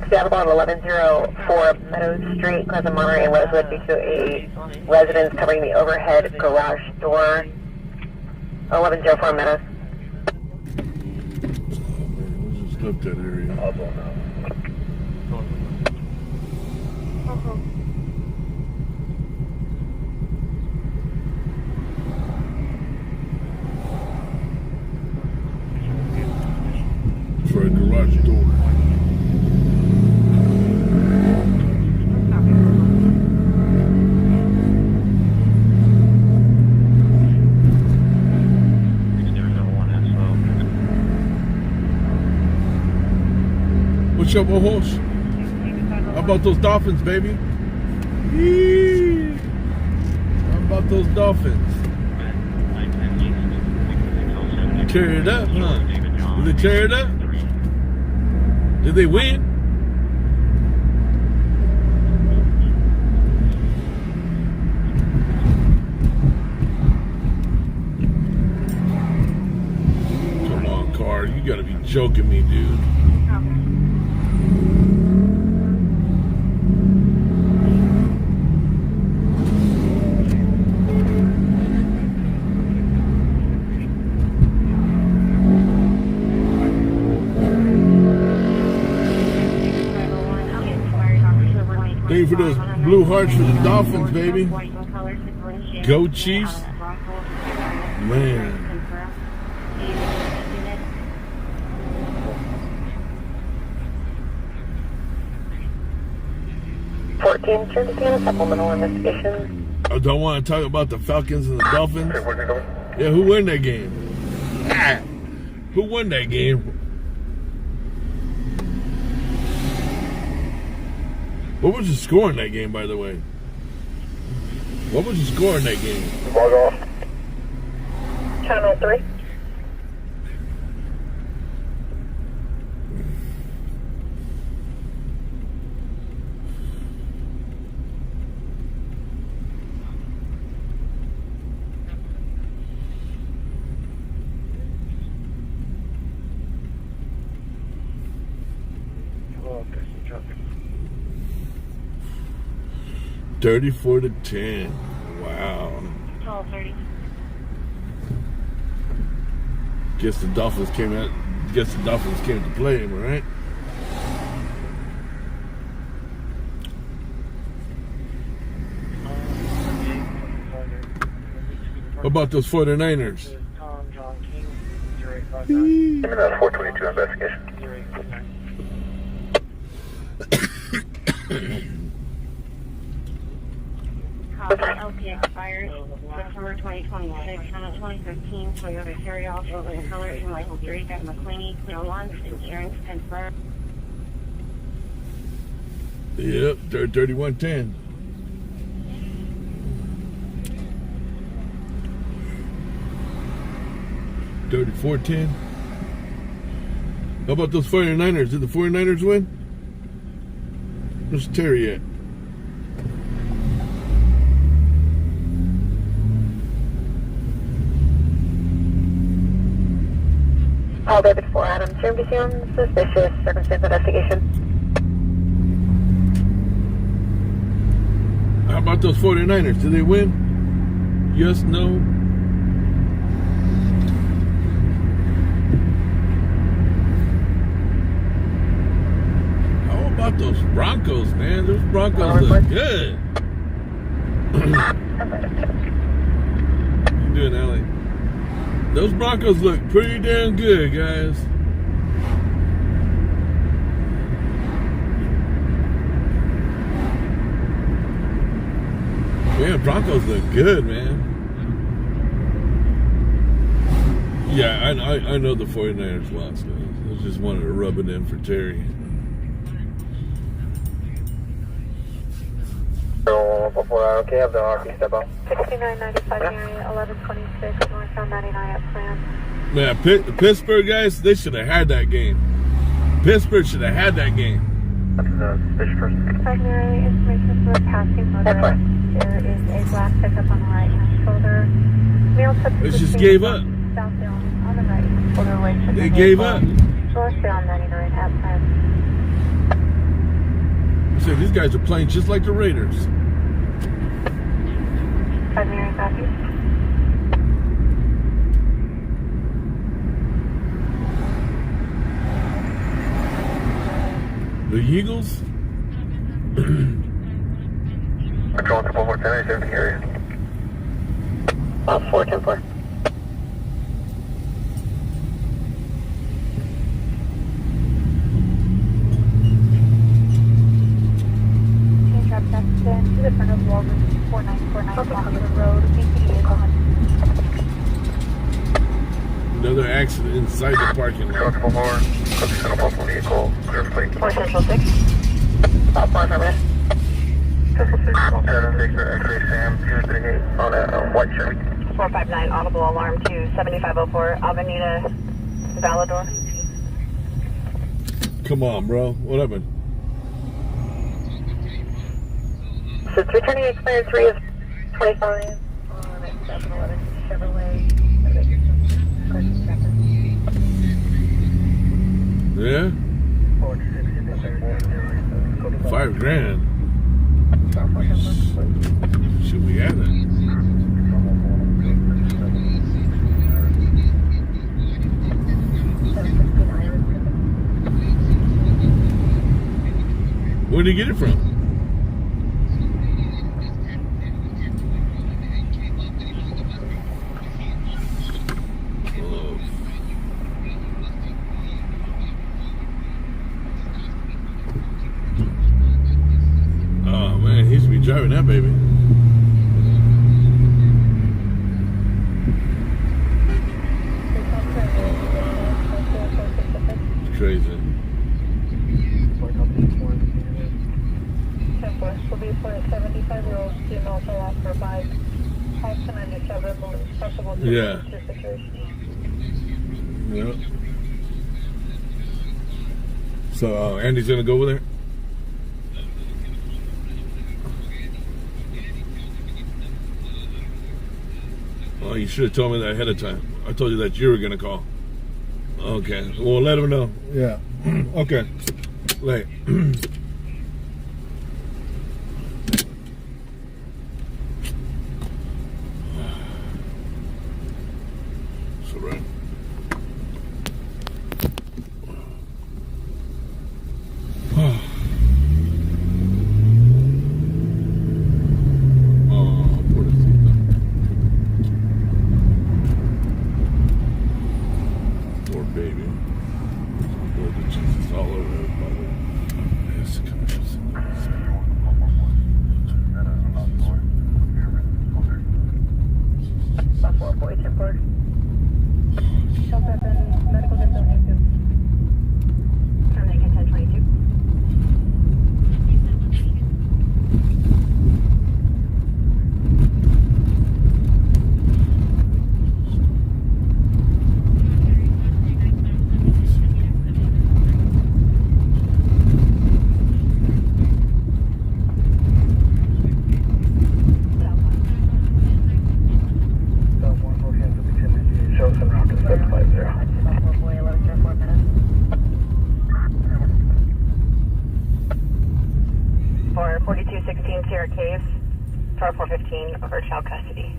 Seattle 1104 Meadows Street, Crescent Monterey, and Rosewood, due to a residence covering the overhead garage door. 1104 Meadows. Let's just up that area. For a garage door. What's up, Ojos? How about those dolphins, baby? Yee! How about those dolphins? They tear it up, huh? Did they tear it up? Did they win? Come on, car. You gotta be joking me, dude. Thank you for those blue hearts for the Dolphins, baby. Go Chiefs. Man. 14, turn to see a supplemental investigation. I don't want to talk about the Falcons and the Dolphins. Yeah, who won that game? Who won that game? What was the score in that game, by the way? What was the score in that game? Log off. Channel 3. Oh, okay, some traffic. 34-10. Wow. 12:30. Guess the Dolphins came to play him, right? What about those 49ers? Give me that 422 investigation. LP expired September 2026 on a 2015 Toyota Carryall golden color in Michael Drake at McQueenie, Clear Launch, insurance confirmed. Yep, 31-10. $34-10. How about those 49ers? Did the 49ers win? Where's Terry at? All David 4 Adam, CMBC on suspicious circumstance investigation. How about those 49ers? Did they win? Yes, no? How about those Broncos, man? Those Broncos look good. How you doing, Allie? Those Broncos look pretty damn good, guys. Man, Broncos look good, man. Yeah, I know the 49ers lost, man. I just wanted to rub it in for Terry. Okay, have the RP step up. 6995 area, 1126, northbound 99 at plan. Man, Pittsburgh, guys, they should have had that game. Pittsburgh should have had that game. Primary information for a passing motorist. There is a black pickup on the right-hand shoulder. Male They just gave up. Southbound on the right. Shoulder away from They gave up. Northbound 99 at plan. I said, these guys are playing just like the Raiders. Primary copy. The Eagles? Patrol 410 in the area. 410-4. Change up next to the front of Walgreens 4949 Lockwood Road. BPD is on. Another accident inside the parking lot. Four Central 6. Stop bar for a minute. Central 6, X-ray Sam, 238 on a white shirt. 459 audible alarm to 7504 Avenida Valador. Come on, bro. What happened? So it's returning expired 3 is 25 on a 2011 Chevrolet. Yeah? $5,000. Should we add it? Where did he get it from? Oh man. driving that baby. It's crazy. Will be for a 75-year-old female to last for 5 to 97 possible Yeah. situation. Yeah. So Andy's gonna go over there. Oh, you should have told me that ahead of time. I told you that you were gonna call. Okay. Well, let him know. Yeah. Okay. Late. So right. For 4216 Sierra Caves, Star 415 over child custody.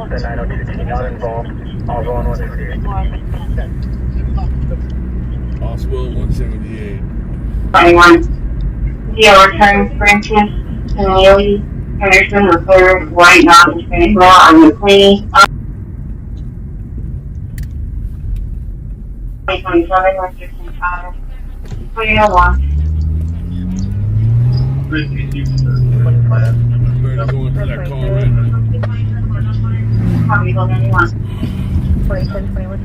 The 902T not involved. All going 178. Oswald 178. 21. Zero return Francis and Lily Henderson referred white non-Hispanic male on the clean. 2027 165. 301. Better go into that call right now. Copy, hold anyone. 2021.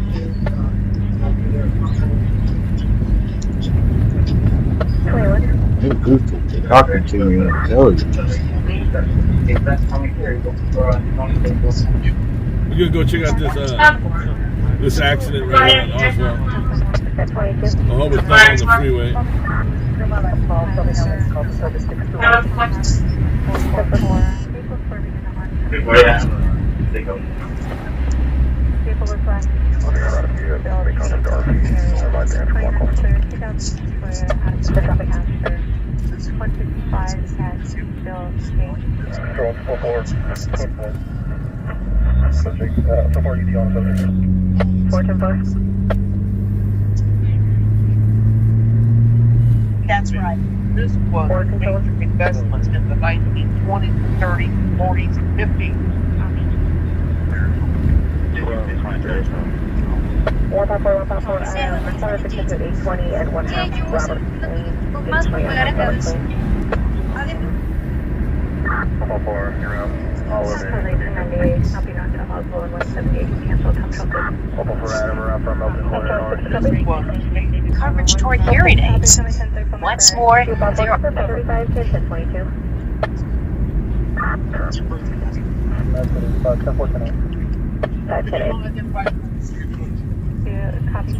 Who's talking to me? We're gonna go check out this accident right now in Oswald. I hope it's not on the freeway. That's right. This was major investments in the 1920s, 30s, 40s, 50s. Certificates at 820 and 1 half Robert Lane. 4, you're up. All of it. 1998, copy knocked out Oswald and 178, cancel top trumpet. 4 Adam, we're up from Open Corner North. Coverage toward hearing aids. Once more, there are... 35, 10, 22. That's what it's about, 10, 4, 10, 5, 10, 8. Yeah, copy.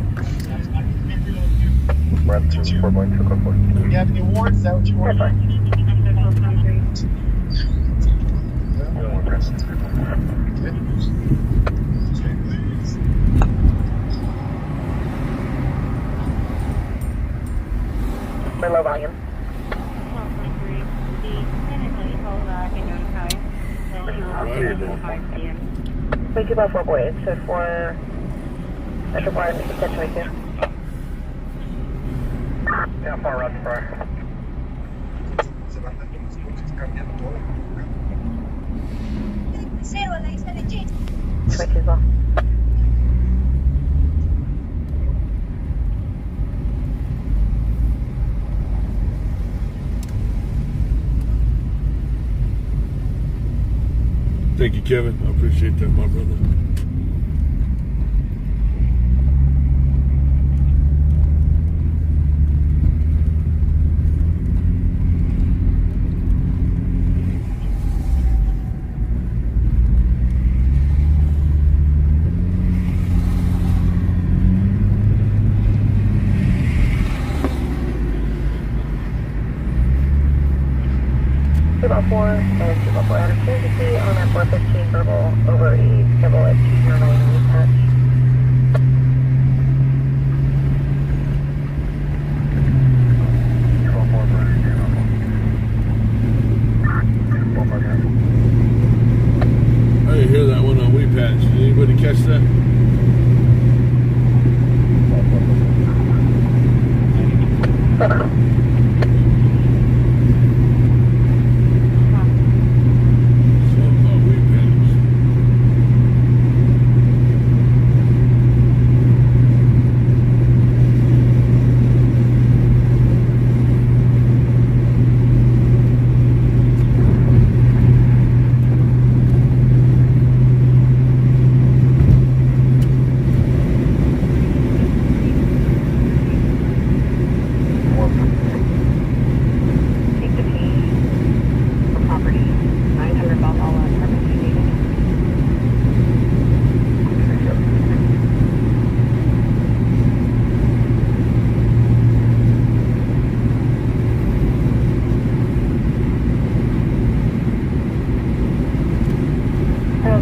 We're up to 4.2, code 4. Do you have any awards? Is that what you want? Very low volume. 22 by 4 boys, so 4, extra 4, 10, 22. Yeah, far right, far. Switch as well. Thank you, Kevin. I appreciate that, my brother. About 4 and 2 about 4 out of Christi on that 415 verbal over E, double at 209 dispatch. I didn't hear that one on WePatch. Did anybody catch that?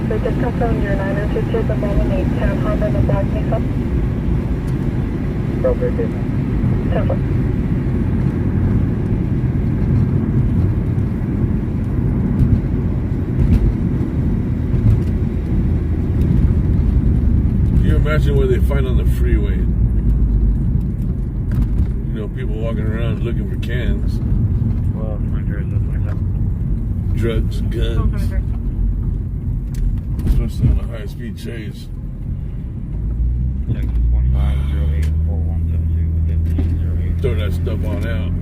Just confirm your 902 the Bowman 8 Town Harbor, the Black Mesa. Over 10-4. Can you imagine what they find on the freeway? You know, people walking around looking for cans. Drugs, guns. Especially on a high-speed chase. Throw that stuff on out.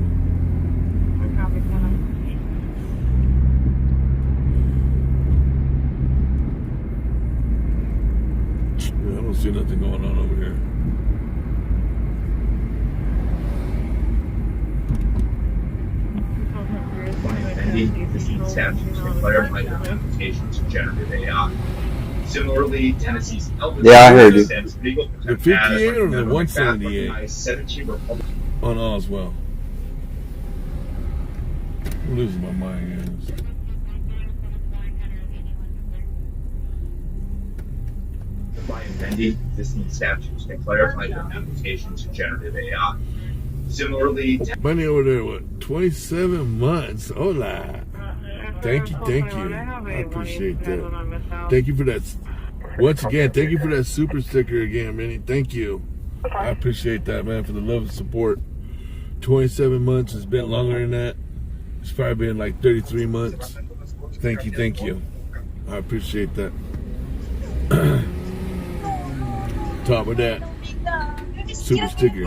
Yeah, I don't see nothing going on over here. The statutes to clarify their applications to generative AI. Similarly, Tennessee's Yeah, I heard you. The 58 or the 178 on Oswell. I'm losing my mind, guys. By amending existing statutes to clarify their applications to generative AI. Similarly, Money over there, what, 27 months? Hola. Thank you, thank you. I appreciate that. Thank you for that. Once again, thank you for that super sticker again, Minnie. Thank you. I appreciate that, man, for the love and support. 27 months has been longer than that. It's probably been like 33 months. Thank you, thank you. I appreciate that. Top of that, super sticker.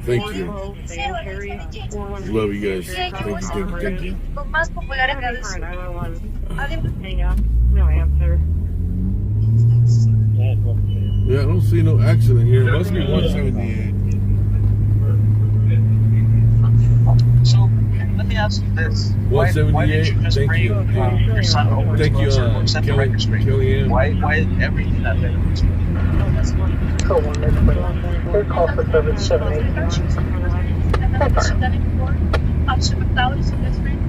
Thank you. Love you guys. Thank you. No answer. Yeah, I don't see no accident here. It must be 178. So, let me ask you this. 178. Thank you. Your son over Thank you, Kellyanne. Why everything that there? Code 1, that's third call for service 782. Officer McLeod is in this ring.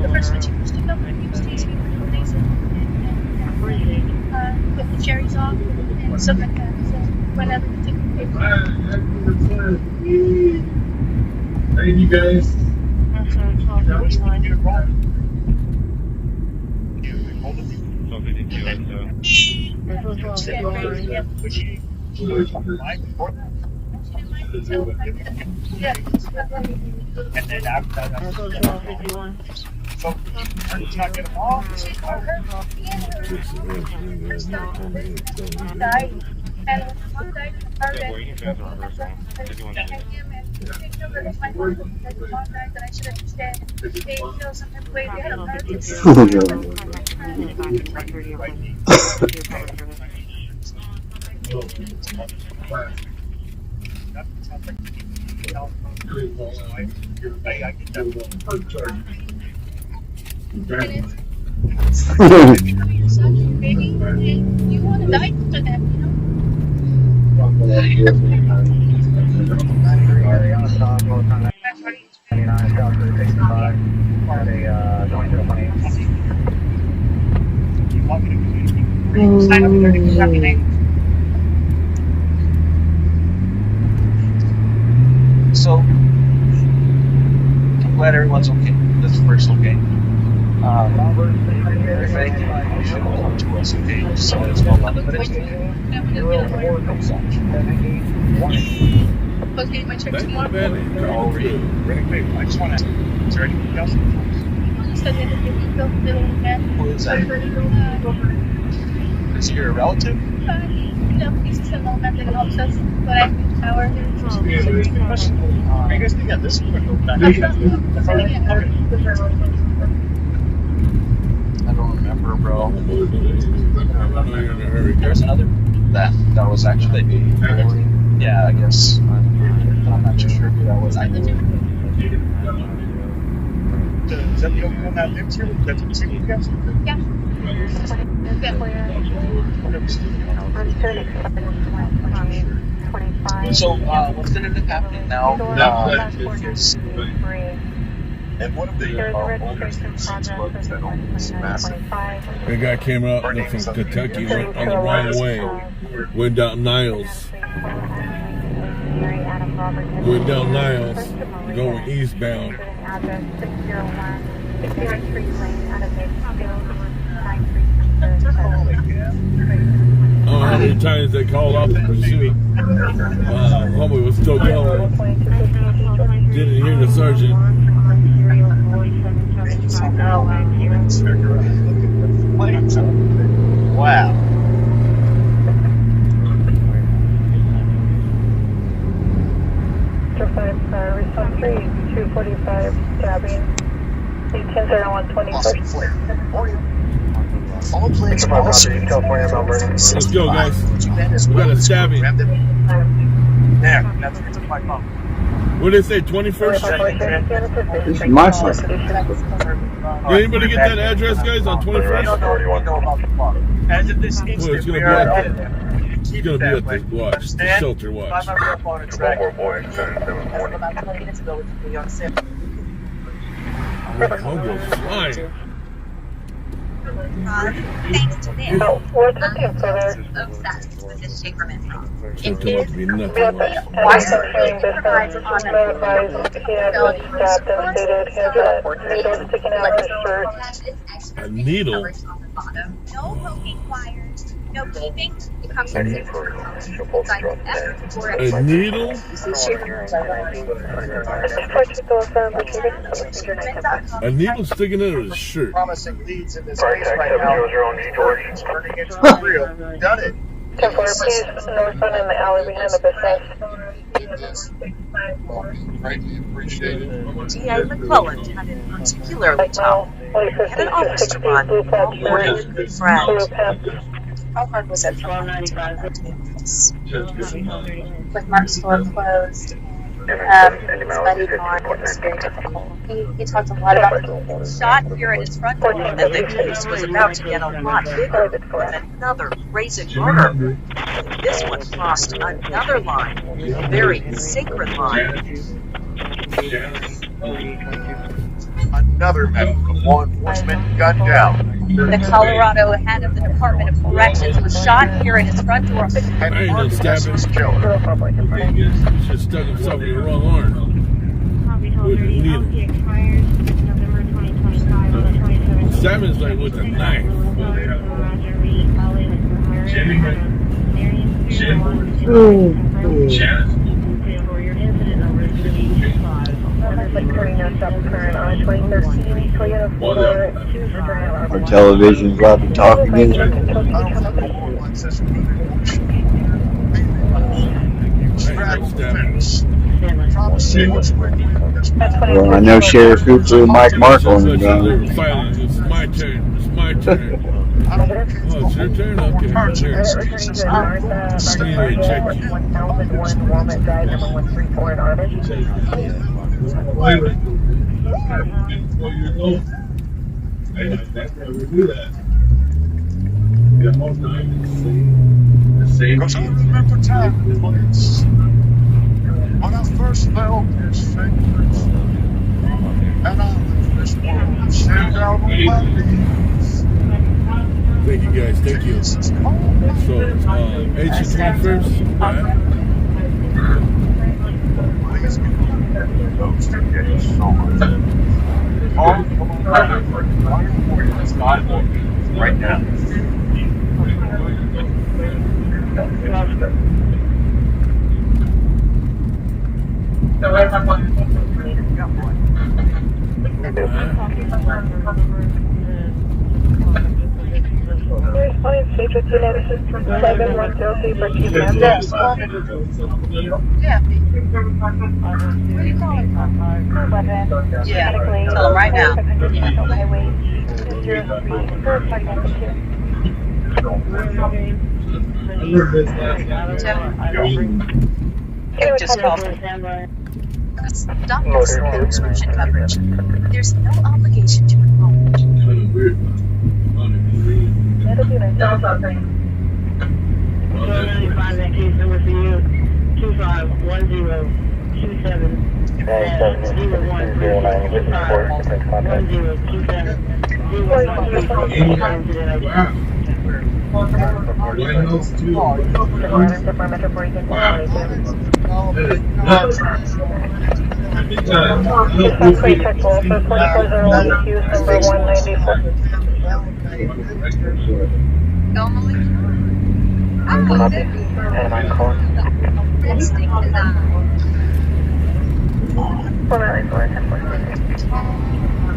The person that you used to come and he was tasting for 2 days and put the cherries off and stuff like that. So whenever you take the paper. Thank you guys. And then after that, so it's not get them all. Maybe you want to die for them, you know? So, I'm glad everyone's okay. That's first okay. If anything, you should come to us, okay? So it's no limit. Okay, my check tomorrow. I just want to. Is there anything else? Who is that? Is he your relative? No, he's just a little man that helps us, but I have power. I guess they got this one. I don't remember, bro. There's another that was actually. Yeah, I guess. I'm not too sure who that was. Is that the only one that lives here? That's what you guys? Yeah. So, what's going to end up happening now? And one of the A guy came out from Kentucky, went on the wrong way, went down Niles. Went down Niles, going eastbound. I don't know how many times they called off the pursuit. Homie was still going. Didn't hear the sergeant. Wow. Response 3, 245, stabbing. 10-01-21. All planes are also California, Melbourne. Let's go, guys. We got a stabbing. There, that's my phone. What did they say, 21st? This is my phone. Did anybody get that address, guys, on 21st? As of this instant, It's going to be at the watch, the shelter watch. Hobo's flying. Thanks to them, obsessed with this temperament. It turned out to be nothing. A needle? No poking wires, no keeping. It comes A needle? A needle sticking out of his shirt. Promising leads in this case right now. Turning into real. Done it. 10-4, please, northbound in the alley behind the business. Greatly appreciated. D.A. McClellan had it particularly tough. He had an office to run, and a good friend. How hard was it for him to come to the office? With Mark's store closed, Buddy gone, it was very difficult. He talked a lot about it. Shot here at his front door, and the case was about to get a lot bigger with another brazen murder. This one crossed another line, a very sacred line. Another member of law enforcement gunned down. The Colorado head of the Department of Corrections was shot here at his front door. I ain't no stabbing. He just stuck himself in the wrong arm. Stabbing's like with a knife. Our television's allowed to talk again. Well, I know Sheriff Hooper and Mike Markle in the game. It's my turn. It's my turn. Oh, it's your turn? Okay. Because I remember times when I first felt his fingers, and I left this world sent out on my knees. Thank you guys, thank you. So, H21st, right? Please be those to get so much. Right now. Yeah, tell him right now. Just called me. Stop this subscription coverage. There's no obligation to enroll.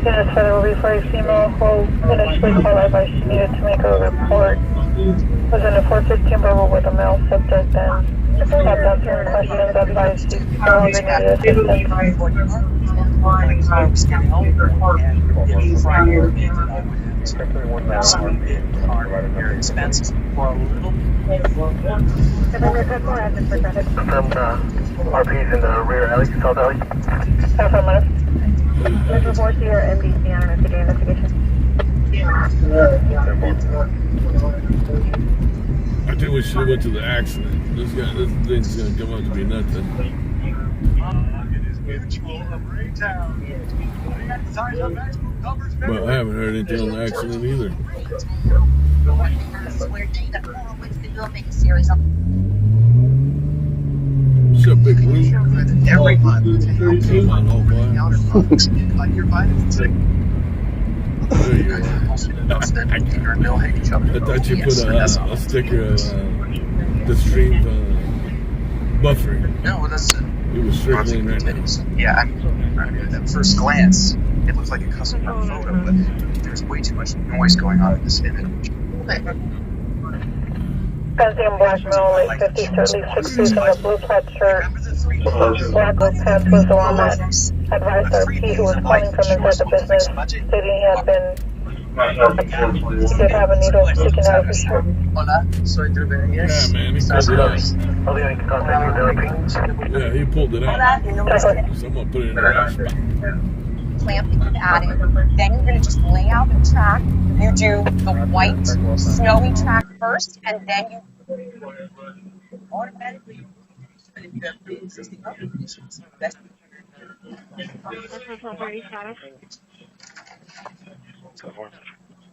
Units for the replay female will initially call advice needed to make a report. Was in a 415 verbal with a male subject and have answering questions, advised to call the needed assistance. RP's in the rear alley, south alley. Affirmative. Let's report to your MDC on an investigation. I think we should have went to the accident. This thing's gonna come out to be nothing. Well, I haven't heard anything on the accident either. What's up, big blue? Every month. Come on, old boy. I thought you put a sticker of the stream buffering. No, that's it. It was strictly right now. Yeah, I mean, at first glance, it looks like a customer photo, but there's way too much noise going on in this image. Patsey and black male, late 50s to at least 60s in a blue plaid shirt. Black low pants was the one that advised our P who was calling from inside the business, stating he had been, he did have a needle sticking out of his shirt. Yeah, man, he pulled it out. Yeah, he pulled it out. Someone put it in the right spot. Clamp the attic. Then you're going to just lay out the track. You do the white, snowy track first, and then you automatically.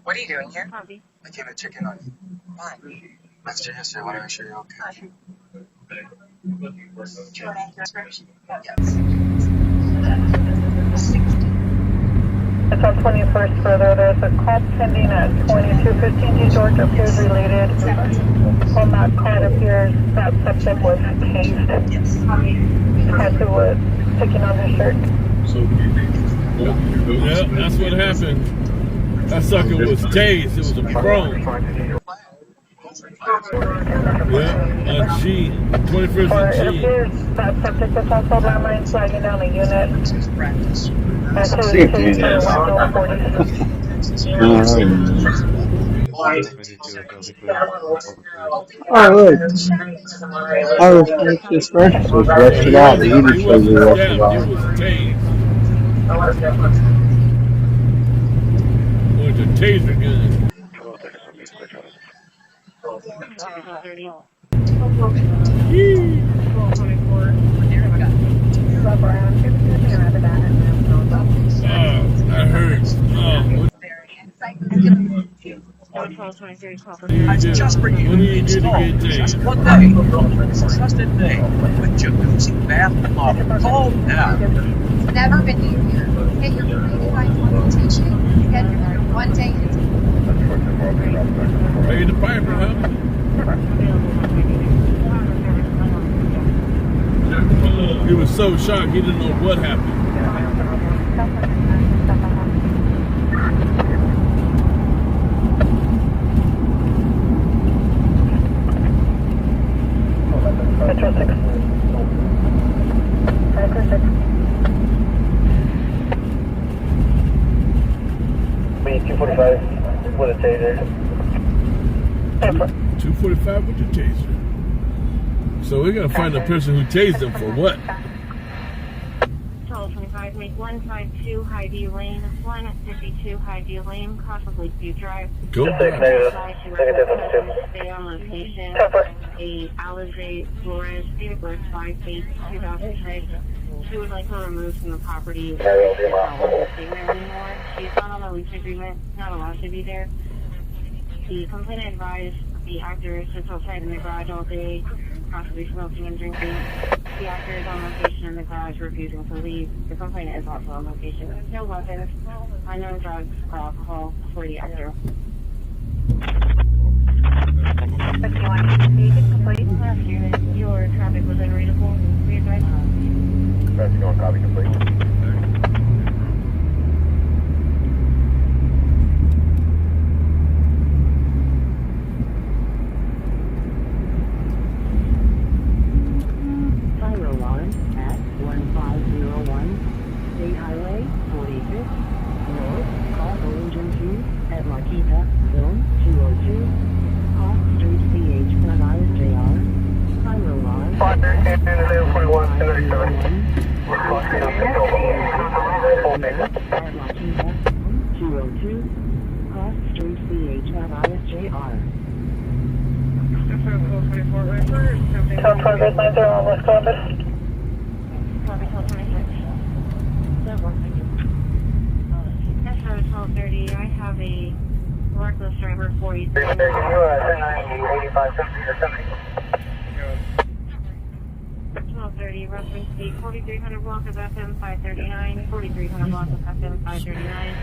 What are you doing here? I came to check in on you. Why? That's your history. I want to make sure you're okay. It's on 21st further. There's a call pending at 2215 George appears related. On that call it appears that subject was tased. Yes. As who was picking on his shirt. Yeah, that's what happened. That sucker was tased. It was a prone. Yeah, on G. 21st on G. It appears that subject is also landline flagging down a unit. Oh, look. Oh, this furnace was rusted out. The heater shows you rusted out. With a taser gun. That hurts. Just for you, installed just one day, trusted name with jacuzzi bath model. Call now. It's never been easier. Get your free consultation. Get your one day. Pay the piper, huh? He was so shocked he didn't know what happened. Metro 6. Metro 6. We 245 with a taser. 245 with the taser. So we gotta find the person who tased him for what? 1225, make 152 High D Lane, 152 High D Lane, cross of Lakeview Drive. Go Stay on location. A Alizé Flores, date of birth 5/8/2006. She would like her removed from the property. She's not staying there anymore. She's not on the lease agreement, not allowed to be there. The complainant advised the actor sits outside in the garage all day, possibly smoking and drinking. The actor is on location in the garage, refusing to leave. The complainant is also on location. No weapons, unknown drugs, or alcohol for the actor. Your traffic was unreadable. Please advise. Traffic on copy complete. West Columbus. That's 12:30. I have a reckless driver for you. 12:30, reference the 4300 block of FM 539, 4300 block of FM 539.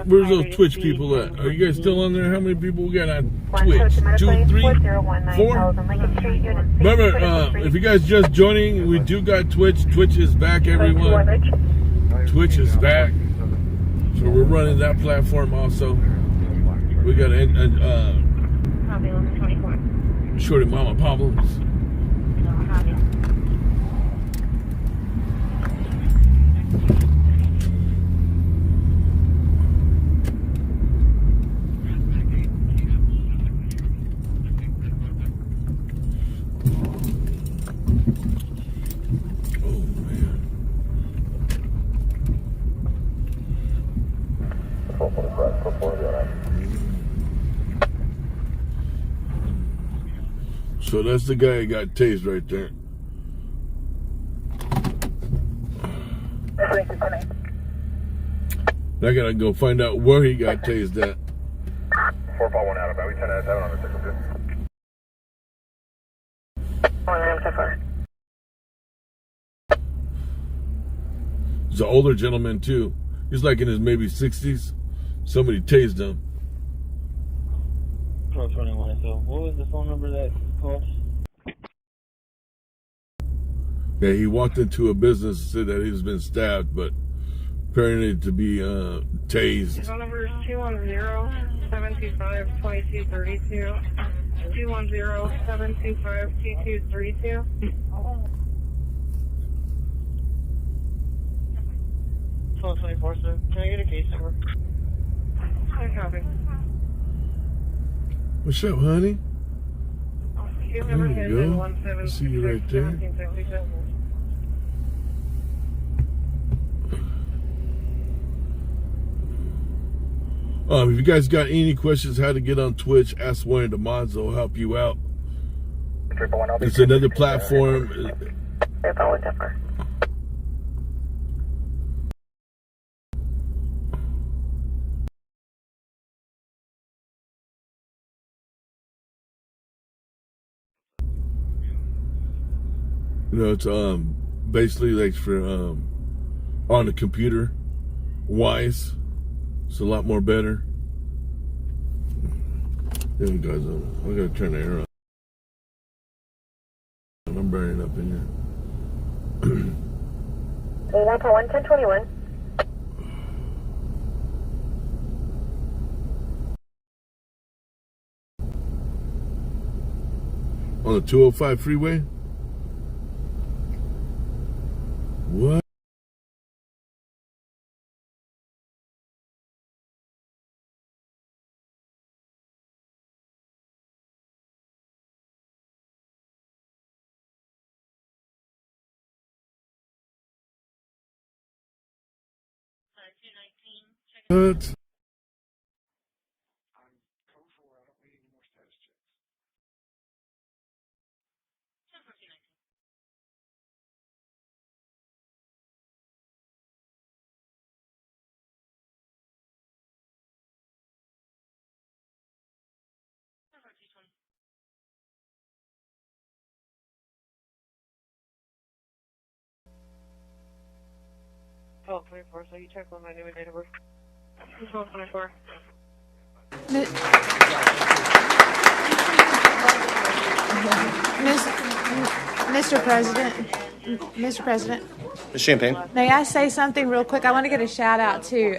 Where's those Twitch people at? Are you guys still on there? How many people we got on Twitch? 2, 3, 4? Remember, if you guys just joining, we do got Twitch. Twitch is back, everyone. Twitch is back. So we're running that platform also. We got Copy, 1124. Shorty mama problems. Copy. So that's the guy who got tased right there. I gotta go find out where he got tased at. 451 out of Bowie 10 7 on the 602. He's an older gentleman too. He's like in his maybe 60s. Somebody tased him. 1221. So what was the phone number that called? Yeah, he walked into a business and said that he's been stabbed, but apparently to be tased. Phone number is 210-725-2232. 210-725-2232. 1224, sir. Can I get a case number? I copy. What's up, honey? There you go. I see you right there. If you guys got any questions how to get on Twitch, ask one of the mods. They'll help you out. It's another platform. You know, it's basically like for on the computer wise. It's a lot more better. There you guys, I gotta turn the air on. I'm burning up in here. 1.1 1021. On the 205 freeway? What? What? Oh, 24, so you check on my new date of birth. 1224. Mr. President, Ms. Champagne. may I say something real quick? I want to get a shout out to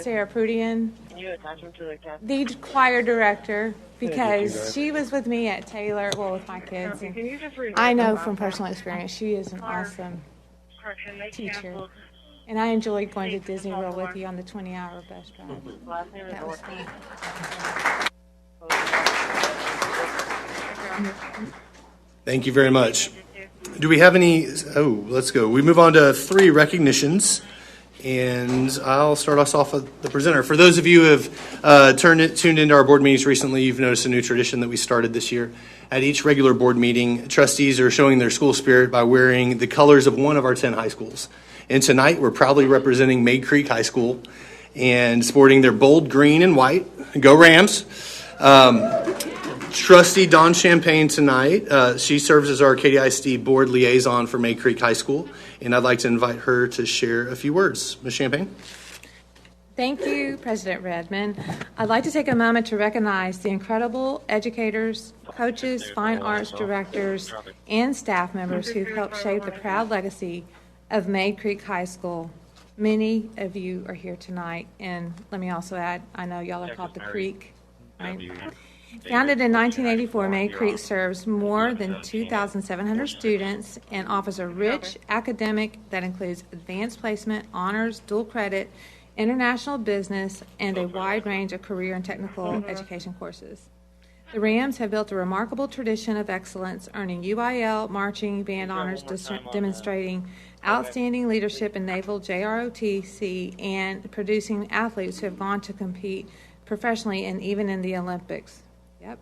Sarah Prudian, Can you attach them to the cat? the choir director, because she was with me at Taylor, well, with my kids. And I know from personal experience she is an awesome teacher. And I enjoyed going to Disney World with you on the 20-hour bus ride. That was fun. Thank you very much. Do we have any? Oh, let's go. We move on to 3 recognitions. And I'll start us off with the presenter. For those of you who have tuned into our board meetings recently, you've noticed a new tradition that we started this year. At each regular board meeting, trustees are showing their school spirit by wearing the colors of one of our 10 high schools. And tonight, we're proudly representing Maid Creek High School and sporting their bold green and white. Go Rams. Trustee Dawn Champagne tonight. She serves as our KDISD board liaison for Maid Creek High School. And I'd like to invite her to share a few words. Ms. Champagne. Thank you, President Redmond. I'd like to take a moment to recognize the incredible educators, coaches, fine arts directors, and staff members who helped shape the proud legacy of Maid Creek High School. Many of you are here tonight, and let me also add, I know y'all are called the Creek, right? Founded in 1984, May Creek serves more than 2,700 students and offers a rich academic that includes advanced placement, honors, dual credit, international business, and a wide range of career and technical education courses. The Rams have built a remarkable tradition of excellence, earning UIL marching band honors, demonstrating outstanding leadership in naval JROTC, and producing athletes who have gone to compete professionally and even in the Olympics. Yep.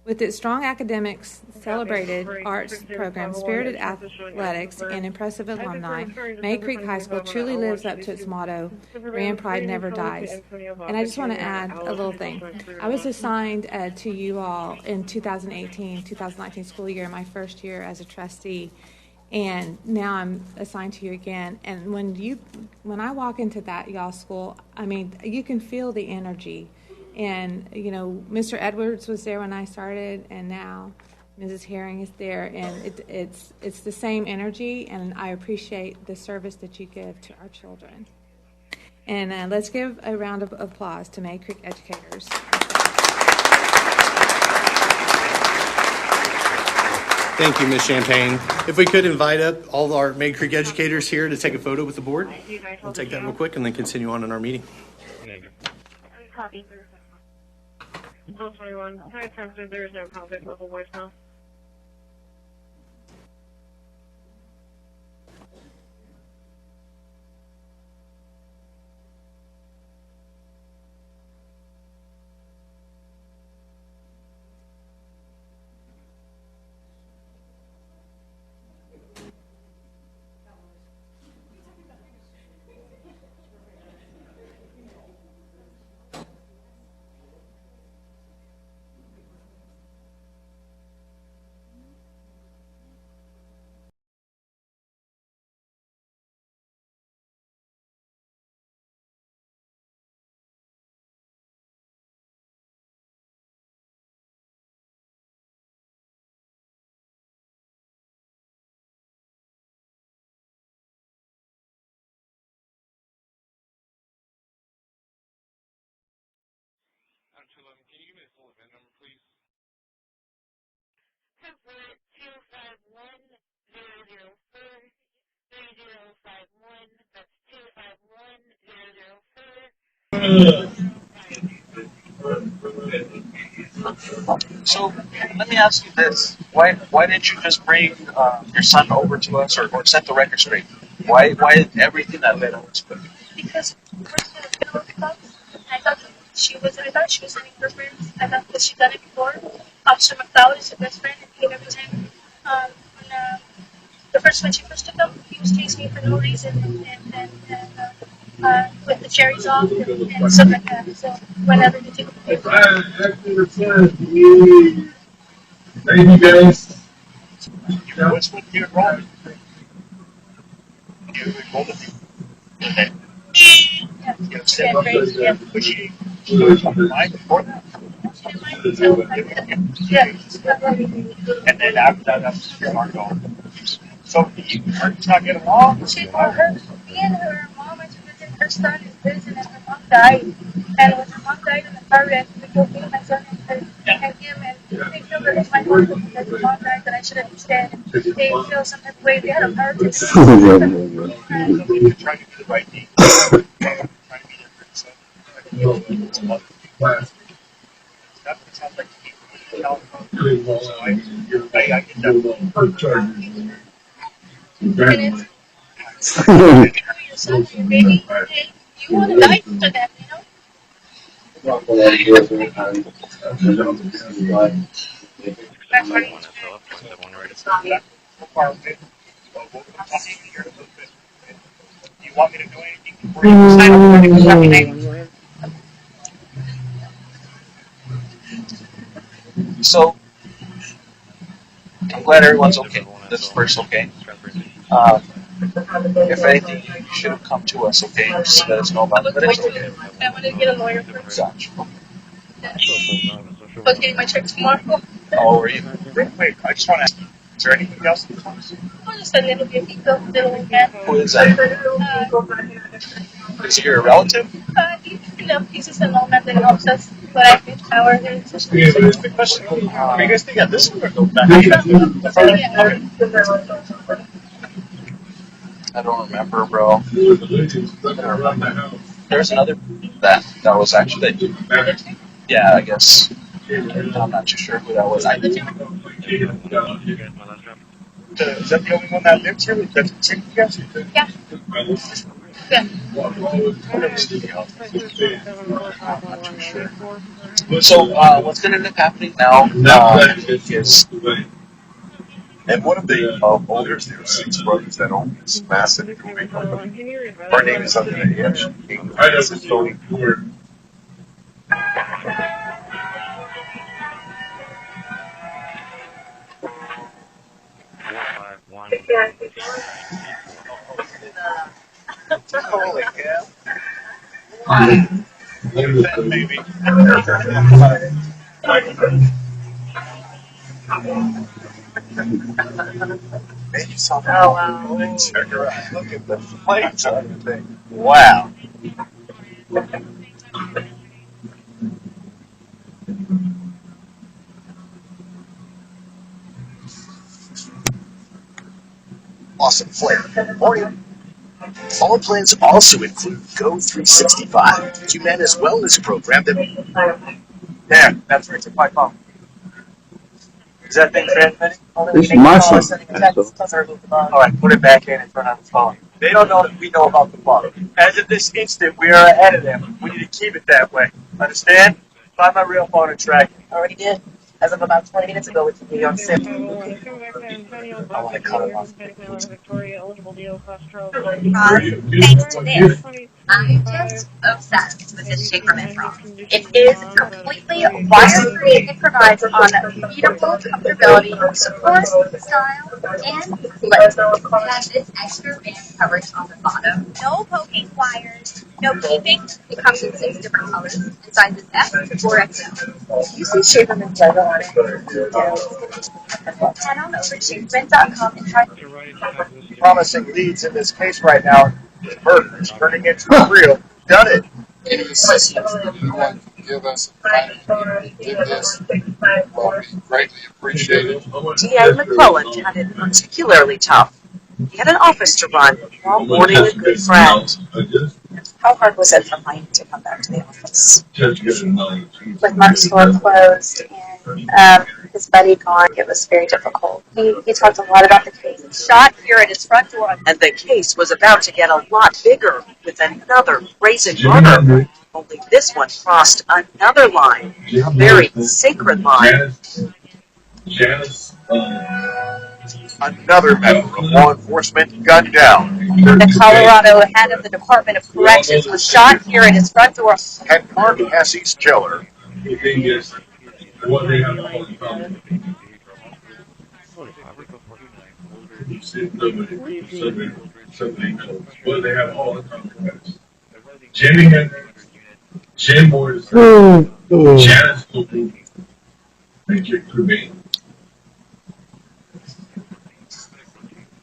With its strong academics, celebrated arts program, spirited athletics, and impressive alumni, May Creek High School truly lives up to its motto, Ram Pride Never Dies. And I just want to add a little thing. I was assigned to you all in 2018-2019 school year, my first year as a trustee, and now I'm assigned to you again. And when I walk into that y'all school, I mean, you can feel the energy. And, you know, Mr. Edwards was there when I started, and now Mrs. Herring is there, and it's the same energy, and I appreciate the service that you give to our children. And let's give a round of applause to May Creek educators. Thank you, Ms. Champagne. If we could invite up all our May Creek educators here to take a photo with the board. We'll take that real quick and then continue on in our meeting. Copy. 21. Hi, President. There is no contact level voicemail. Can you give me the full event number, please? 251-004-3051. That's 251-004. So let me ask you this: Why didn't you just bring your son over to us, or set the record straight? Why everything that led up to it? Because I thought she was having her friends. I thought that she'd done it before. Officer McDowell is her best friend, and every time when she first took him, he was chasing me for no reason, and with the cherries off and stuff like that. So whenever you take a picture. Thank you, guys. What's with your enrollment? You enrolled in was she mind before that? And then after that, that's your heart going. So you not get along? Me and her mom went to visit her son in prison, and her mom died. And when her mom died in the car wreck, we both me, my son, and him, and they feel that it's my fault because her mom died, that I should understand. They feel some type of way. They had a power to You're trying to do the right thing. Trying to be their good son. That sounds like so I get that. And it's your son, your baby, and you want to die for them, you know? Do you want me to do anything before you sign up for anything? So, I'm glad everyone's okay. That's first okay. If anything, you should have come to us, okay? Just let us know about it. But it's okay. I wanted to get a lawyer first. Gotcha. I was getting my check tomorrow. Oh, were you? Real quick, I just want to ask you, is there anything else in the class? Oh, just a little viejito, little man. Who is that? Is he your relative? He's an old man that helps us. What I think our Good question. What do you guys think? This one or go back? I don't remember, bro. There's another that was actually yeah, I guess. I'm not too sure who that was. Is that the only one that lives here? That's you guys? Yeah. Yeah. So what's going to end up happening now is And one of the owners, there were 6 brothers that owned this massive moving company. Her name is under the edge. Tony. Holy cow. Maybe. Man, you saw that. Oh, wow. Check her out. Look at the flames on the thing. Wow. awesome flare. Morning. All plans also include Go 365, Humana's wellness program that... Yeah, that's Richard my phone. Is that thing transmitting? This is my phone. Alright, put it back in and turn on the phone. They don't know that we know about the bug. As of this instant, we are ahead of them. We need to keep it that way. Understand? Find my real phone and track it. Already did. As of about 20 minutes ago, it's New York City. I want to cut it off. Thanks to this, I'm just obsessed with this Shakerman phone. It is completely wire-free. It provides unbeatable comfortability, support, style, and flip. It has this extra band coverage on the bottom. No poking wires, no keeping. It comes in 6 different colors and sizes F or XL. You see Shakerman's logo on it? Head on over to shakerman.com and try. Promising leads in this case right now is murderers turning into real. Done it. Any assistance that anyone can give us in this will be greatly appreciated. D.A. McClellan had it particularly tough. He had an office to run while mourning a good friend. How hard was it for Mike to come back to the office? With Mark's store closed and his buddy gone, it was very difficult. He talked a lot about the case. Shot here at his front door. And the case was about to get a lot bigger with another brazen murder. Only this one crossed another line, a very sacred line. Another member of law enforcement gunned down. The Colorado head of the Department of Corrections was shot here at his front door. And Mark Hesse's killer. Jim Morris, Janice Cooper, Richard Crubane.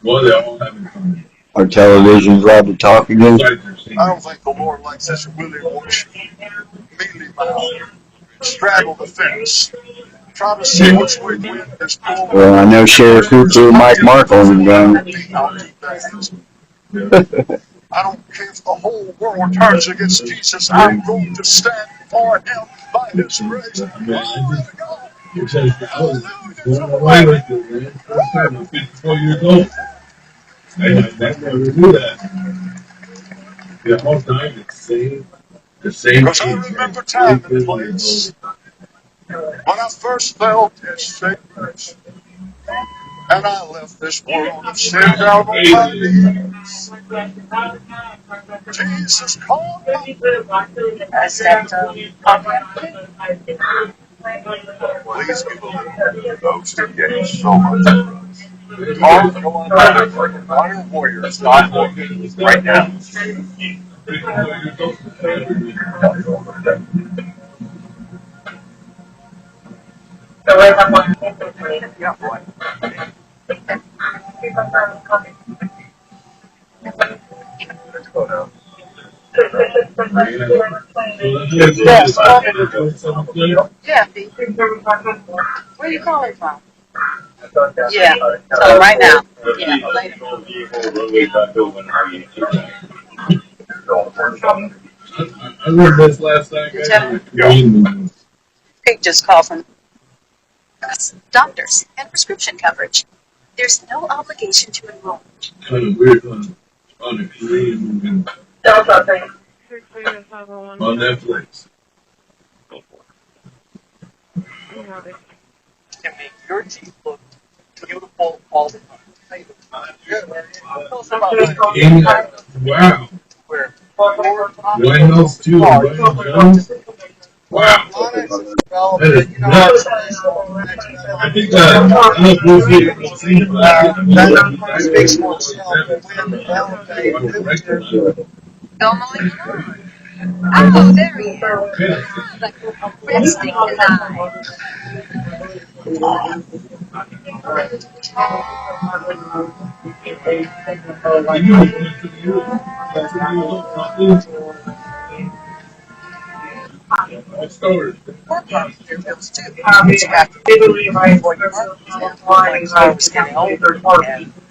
Well, they all have in common. Our television's allowed to talk again. I don't think the Lord likes this Willie Bush. Mealy mouth. Straddle the fence. Try to see which way the wind is blowing. Well, I know Sheriff Cooper and Mike Markle have gone. I don't care if the whole world turns against Jesus. I'm going to stand for him by his grace. Glory to God. Hallelujah. I'm 54 years old. I never do that. The whole time it's the same. Because I remember time and place when I first felt his fingers, and I left this world of sin down on my knees. Jesus called me. Please be believed, those who gave so much for us. All the honor warriors not working right now. Yeah, boy. Let's go now. Yeah, where are you calling from? Yeah, tell him right now. Yeah, later. I read this last night, guys. Pig just called from doctors and prescription coverage. There's no obligation to enroll. Kind of weird on a Korean movie on Netflix. Can make your teeth look beautiful all the time. Wow. White House 2 and Brian Jones? Wow. That is nuts. I think that speaks for itself. Oh, there he is. Resting his eye.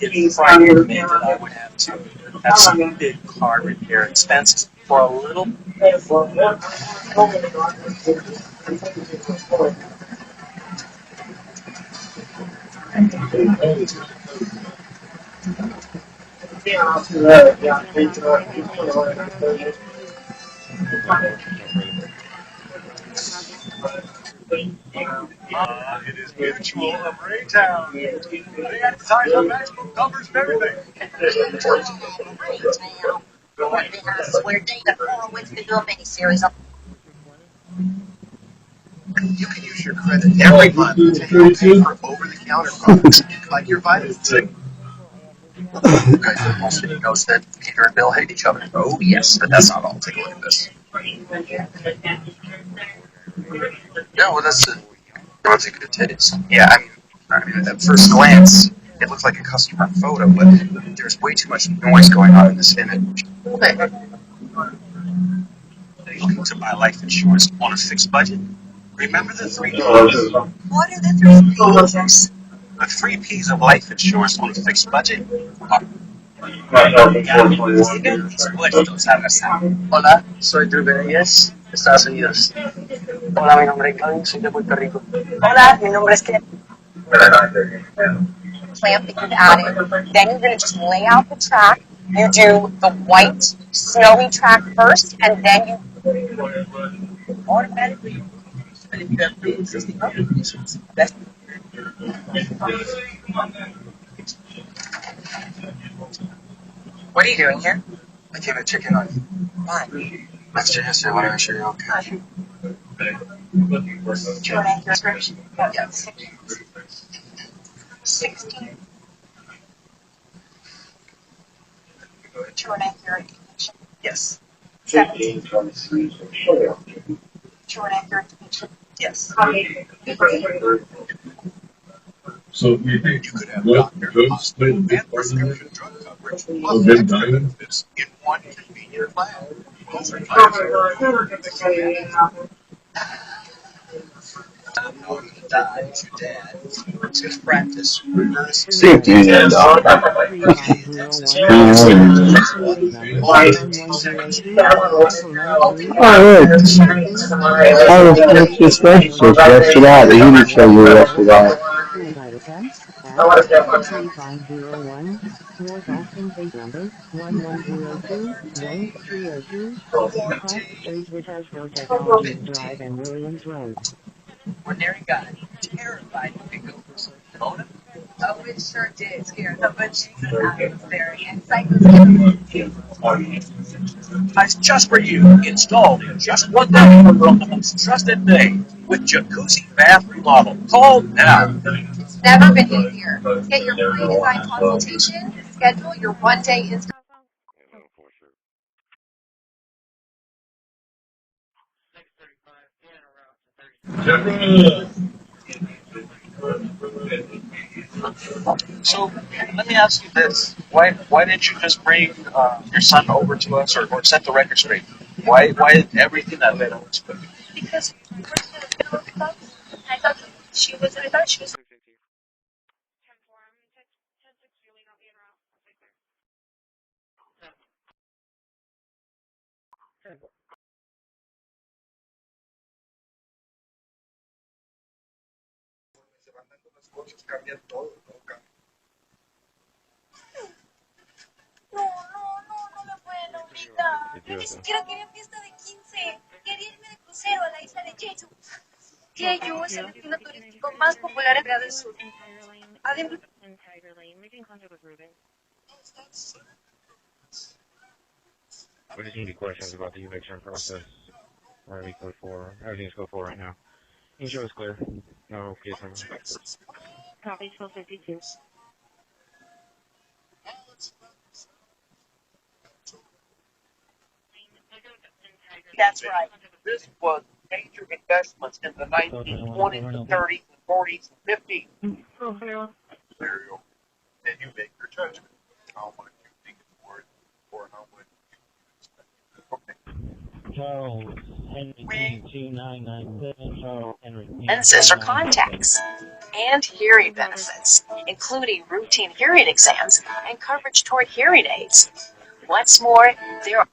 It's frightening me that I would have to have some big car repair expenses for a little. It is mutual of Raytown. They advertise the maximum numbers of everything. Raytown. I swear David Horowitz could do a miniseries of. You can use your credit every month to help pay for over-the-counter products like your vitamins. Okay, most of you knows that Peter and Bill hate each other. Oh, yes, but that's not all. Take a look at this. Yeah, well, that's a good taste. Yeah, I mean, at first glance, it looks like a customer photo, but there's way too much noise going on in this image. Looking to buy life insurance on a fixed budget? Remember the 3 P's? What are the 3 P's? The 3 P's of life insurance on a fixed budget? Hola, soy Drew Reyes, Estados Unidos. Hola, mi nombre es Glenn, soy de Puerto Rico. Hola, mi nombre es Ken. Plant that you've added. Then you're going to just lay out the track. You do the white, snowy track first, and then you automatically. And if you have pre-existing applications, that's. What are you doing here? I came to check in on you. Why? That's just I want to make sure you're okay. Do you want to prescription? Yes. 16. To an accurate depiction? Yes. 17. To an accurate depiction? Yes. So you think drugs play a big part in that? Or big diamond? In one convenient plan. Both are dies, your dad. Just practice. North Austin plate number 1102 1302 Cross Street Vitesco Technologies Drive and Williams Road. Ordinary guy, terrified of pickles. Mona? Oh, it sure did scare the bejesus out of us there. And It's just for you, installed in just one day from the most trusted name with jacuzzi bath remodel. Call now. It's never been easier. Get your free design consultation, schedule your one-day install. So let me ask you this: why didn't you just bring your son over to us, or set the record straight? Why everything that led up to it? Because I thought she was. I thought she was. No me pueden ahorita. Yo ni siquiera quería fiesta de 15. Quería irme de crucero a la isla de Jeju. Jeju es el destino turístico más popular en Corea del Sur. Además, What is any questions about the eviction process? Or we code 4? Everything's code 4 right now. Intro is clear. No case number. Copy 1252. that's right. This was major investments in the 1920s, the 30s, the 40s, and 50s. There you go. And you make your judgment. How much you think it's worth, or how much you Charles Henry 2997, Charles Henry. Ancestor contacts and hearing benefits, including routine hearing exams and coverage toward hearing aids. What's more, there are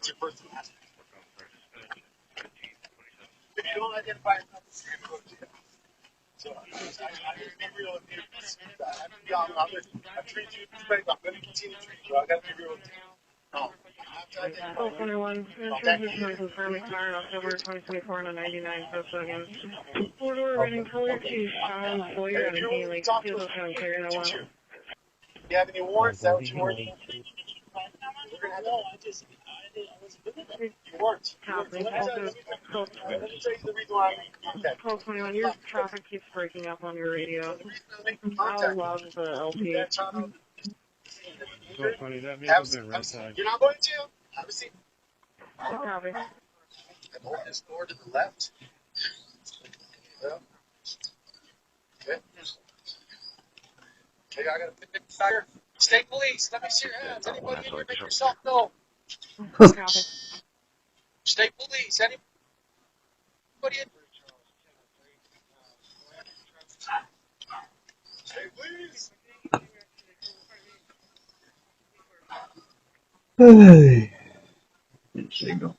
What's your first and last name? If you don't identify yourself, you're going to go to jail. So I just be real with you. I've treated you with respect. I'm going to continue to treat you. I got to be real with you. No. I have to identify you. 21, transmission confirming car October 2024 on a 99 seconds. Four-door rating color to Sean Sawyer and King Lake Field County Clear in a while. Do you have any warrants? Is that what you were? We're going to have You weren't. Let me tell you the reason why I made contact. 1221, your traffic keeps breaking up on your radio. I'll log the LP. 1220, that vehicle's been red tagged. You're not going to jail? Have a seat. Copy. And hold this door to the left. Yeah. Okay. Okay, I got a picnic fire. State police, let me see your hands. Anybody in here, make yourself known. Copy. State police, anybody in? State police. Hey. Signal.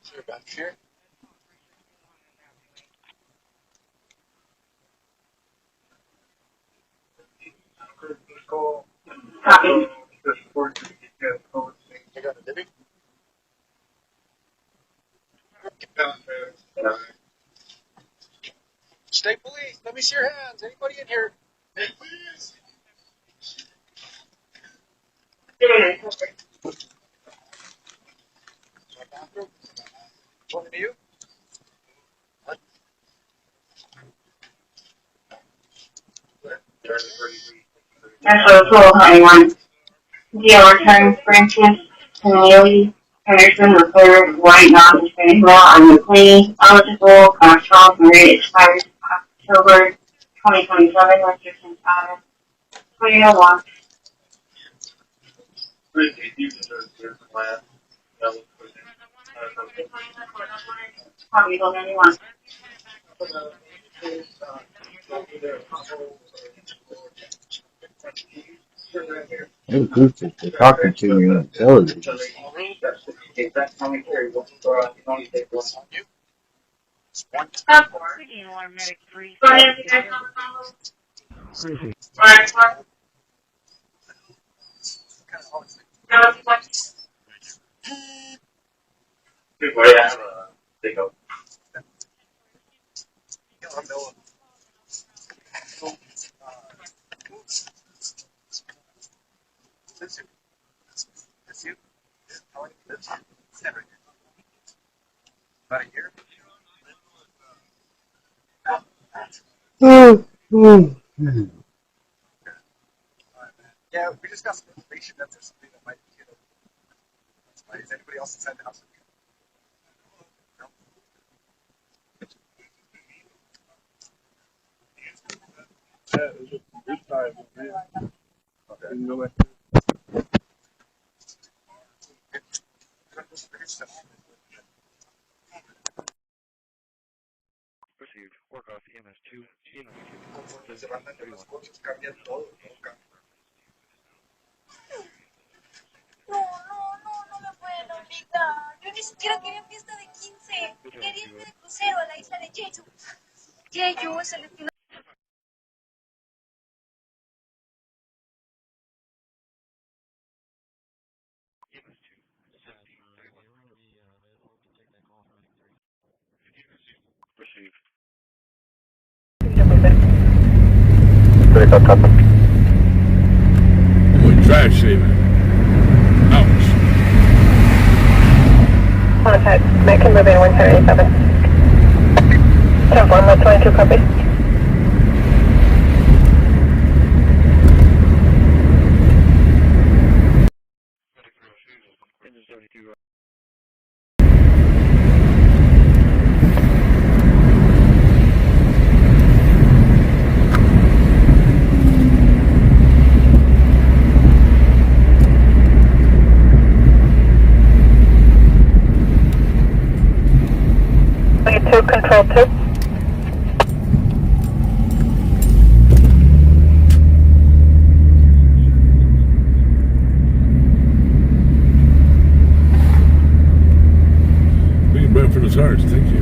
Sure, back here. Copy. You got a Libby? State police, let me see your hands. Anybody in here? State police. Talking to you? National 1291. Deal return Francis Keneally Henderson III, white, non-Hispanic male, on the plea, eligible, class 12, married, expires October 2027, restrictions out of 2001. Copy, 1291. Hey, Christi, they're talking to me on television. Christi. That's you? How long have you lived here? Never here. About a year? Yeah, we just got some information that there's something that might be, Does anybody else inside the house? Received. Work off EMS2, G92, 31. No me pueden obligar. Yo ni siquiera quería fiesta de 15. Quería irme de crucero a la isla de Jeju. Jeju es el destino. Received. Boy, drive shaving. Ouch. Contact, Mac can move in 177. 10-4, Mod 22, copy. Engine 72. Control 2. We can burn for those hearts, thank you.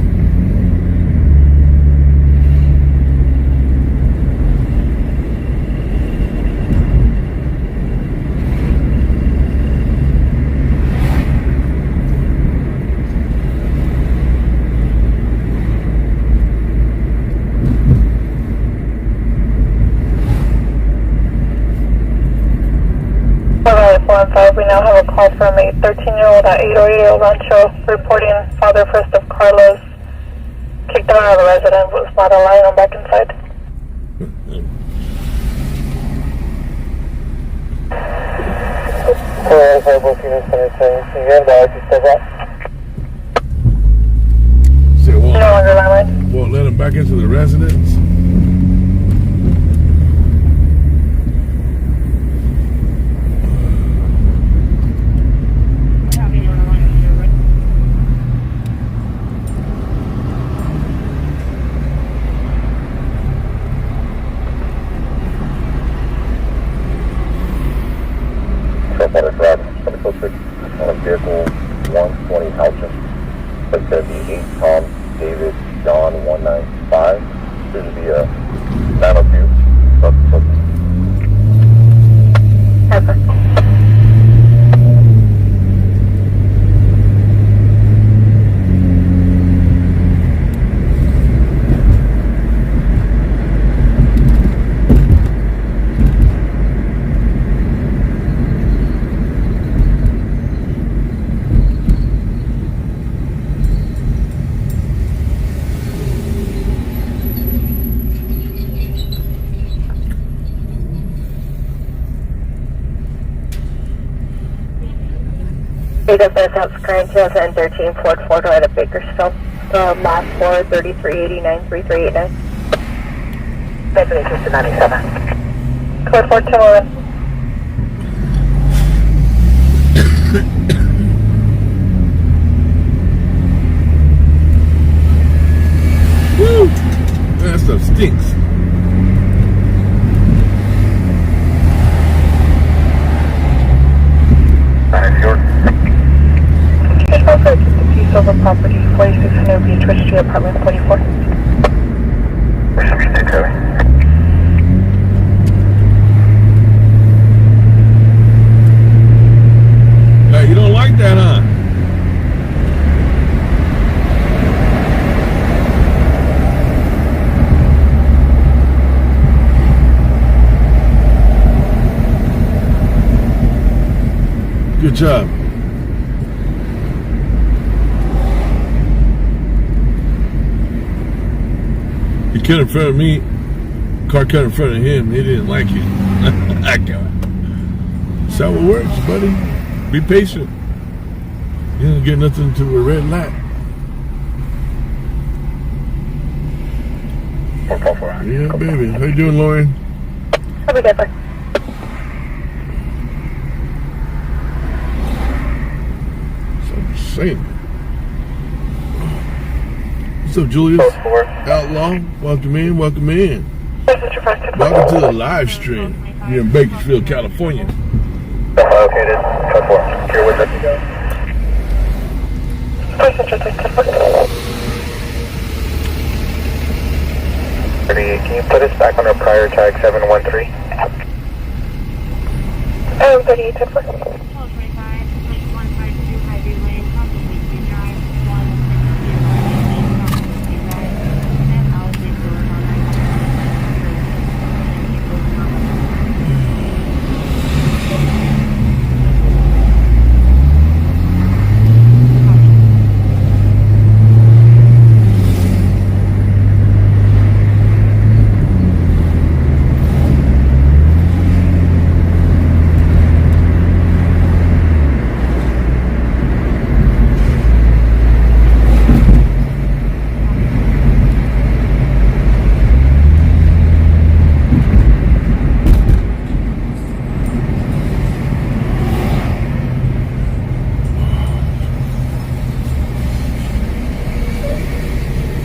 We now have a call from a 13-year-old at 808 Rancho reporting father first of Carlos kicked out of the residence, was not allowing him back inside. Say, No longer landline. won't let him back into the residence? Vehicle 120 Halton. Place to be 8 Tom David John 195. There should be a 902. Perfect. AWS Outskirting 2013 Ford Right at Bakersfield. Last 4 3389 3389. Destination 97. Code 421. Woo! That stuff stinks. Purchase a piece of a property, 46 New Beach, Street, apartment 44. Hey, you don't like that, huh? Good job. He cut in front of me. Car cut in front of him. He didn't like it. That's how it works, buddy. Be patient. You don't get nothing to a red light. Yeah, baby. How you doing, Lauren? Have a good one. Insane. What's up, Julius? Outlaw, welcome in, welcome in. Welcome to the live stream here in Bakersfield, California. Located, 10-4. Here with us. Can you put us back on our prior tag 713? 38, 10-4.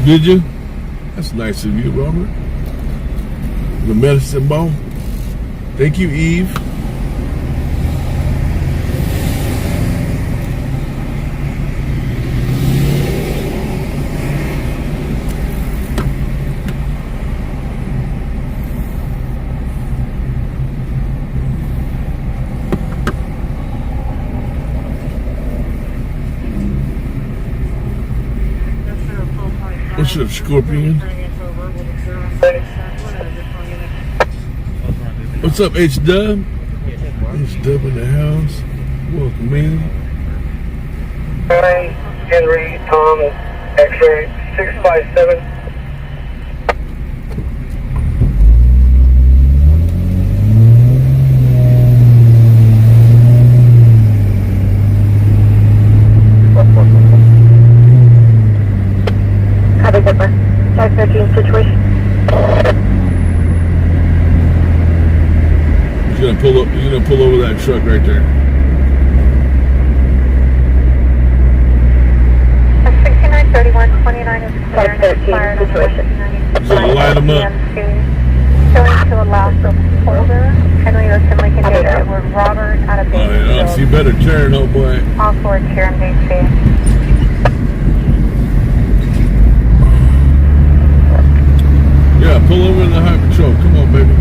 Did you? That's nice of you, Robert. The medicine ball. Thank you, Eve. What's up, Scorpion? What's up, H-Dub? H-Dub in the house. Welcome in. Hi, Henry, Tom, X-ray 657. Have a good one. 513 situation. You're gonna pull over that truck right there. 693129 is clear and expired on situation. So line them up. Going to allow for folder. Henry Ocean Lincoln Data Edward Robert out of Bakersfield. Oh, yeah, so you better turn, oh boy. All forward here in Bakersfield. Yeah, pull over in the high patrol. Come on, baby.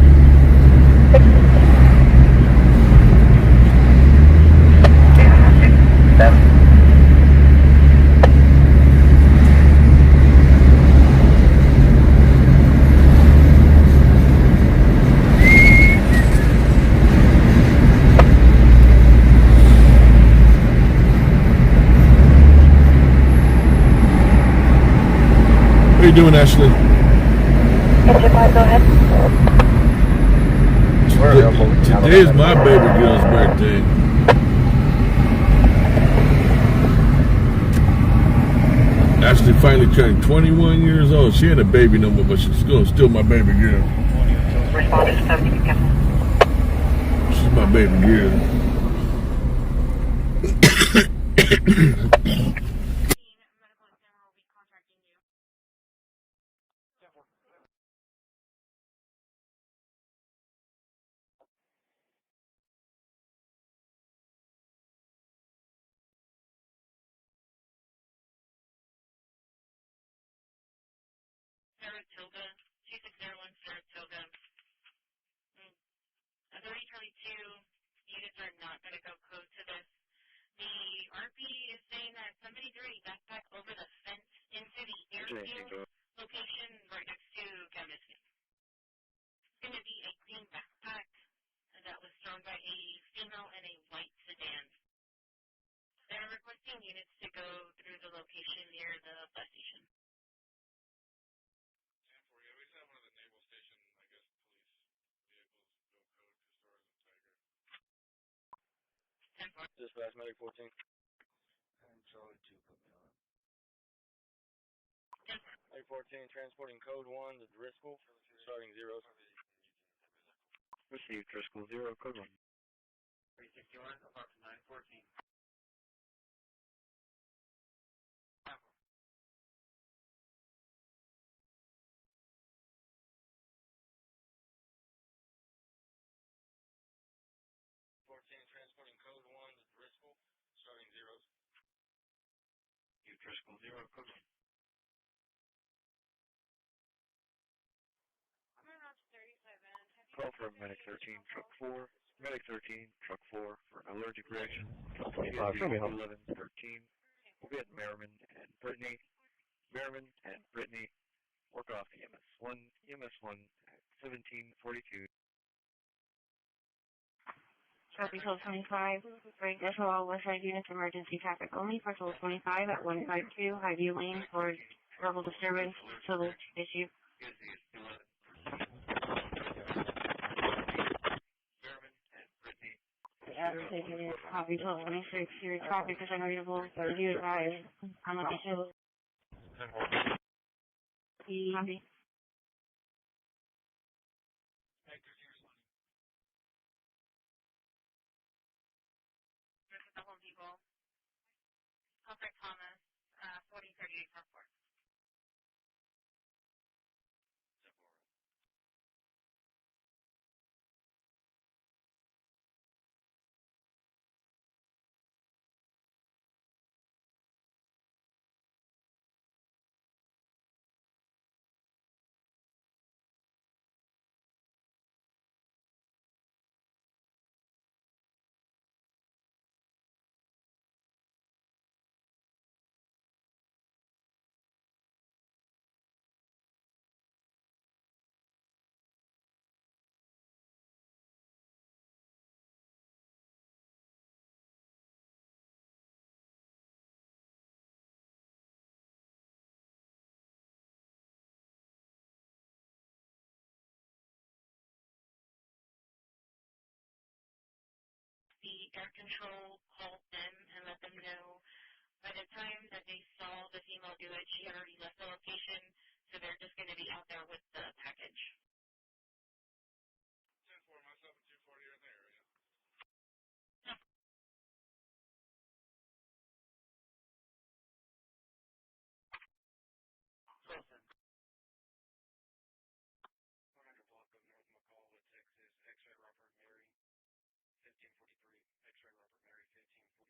What are you doing, Ashley? Engine light, go ahead. Today is my baby girl's birthday. Ashley finally turned 21 years old. She ain't a baby no more, but she's still my baby girl. She's my baby girl. Saratoga, 2601 Saratoga. Authority 2 units are not going to go code to this. The RP is saying that somebody threw a backpack over the fence into the airfield location right next to Cabinet Field. It's going to be a green backpack that was thrown by a female in a white sedan. They're requesting units to go through the location near the bus station. Dispatch medic 14. Medic 14 transporting code 1 to Driscoll, starting 0. Received, Driscoll 0, code 1. 361, approximately 914. Transporting code 1 to Driscoll, starting zeros. You Driscoll 0, code 1. Call for Medic 13, Truck 4. Medic 13, Truck 4 for allergic reaction. 11, 13. We'll be at Merriman and Brittany. Merriman and Brittany. Work off EMS 1. EMS 1 at 1742. Copy 1225. Break SOL West Side units emergency traffic only for 1225 at 152 Highview Lane for level disturbance. Civil issue. Yeah, taking it. Copy 1226. Your traffic is unreadable. So you advise. I'm on the hill. Copy. The Home Depot. Comfort Thomas, 4038 Park Park. The air control called them and let them know by the time that they saw the female do it, she had already left the location, so they're just going to be out there with the package. 10-4, myself and 240 are in the area. Wilson. 100 block of North McCall with Texas, X-ray Robert Mary, 1543. X-ray Robert Mary, 1543.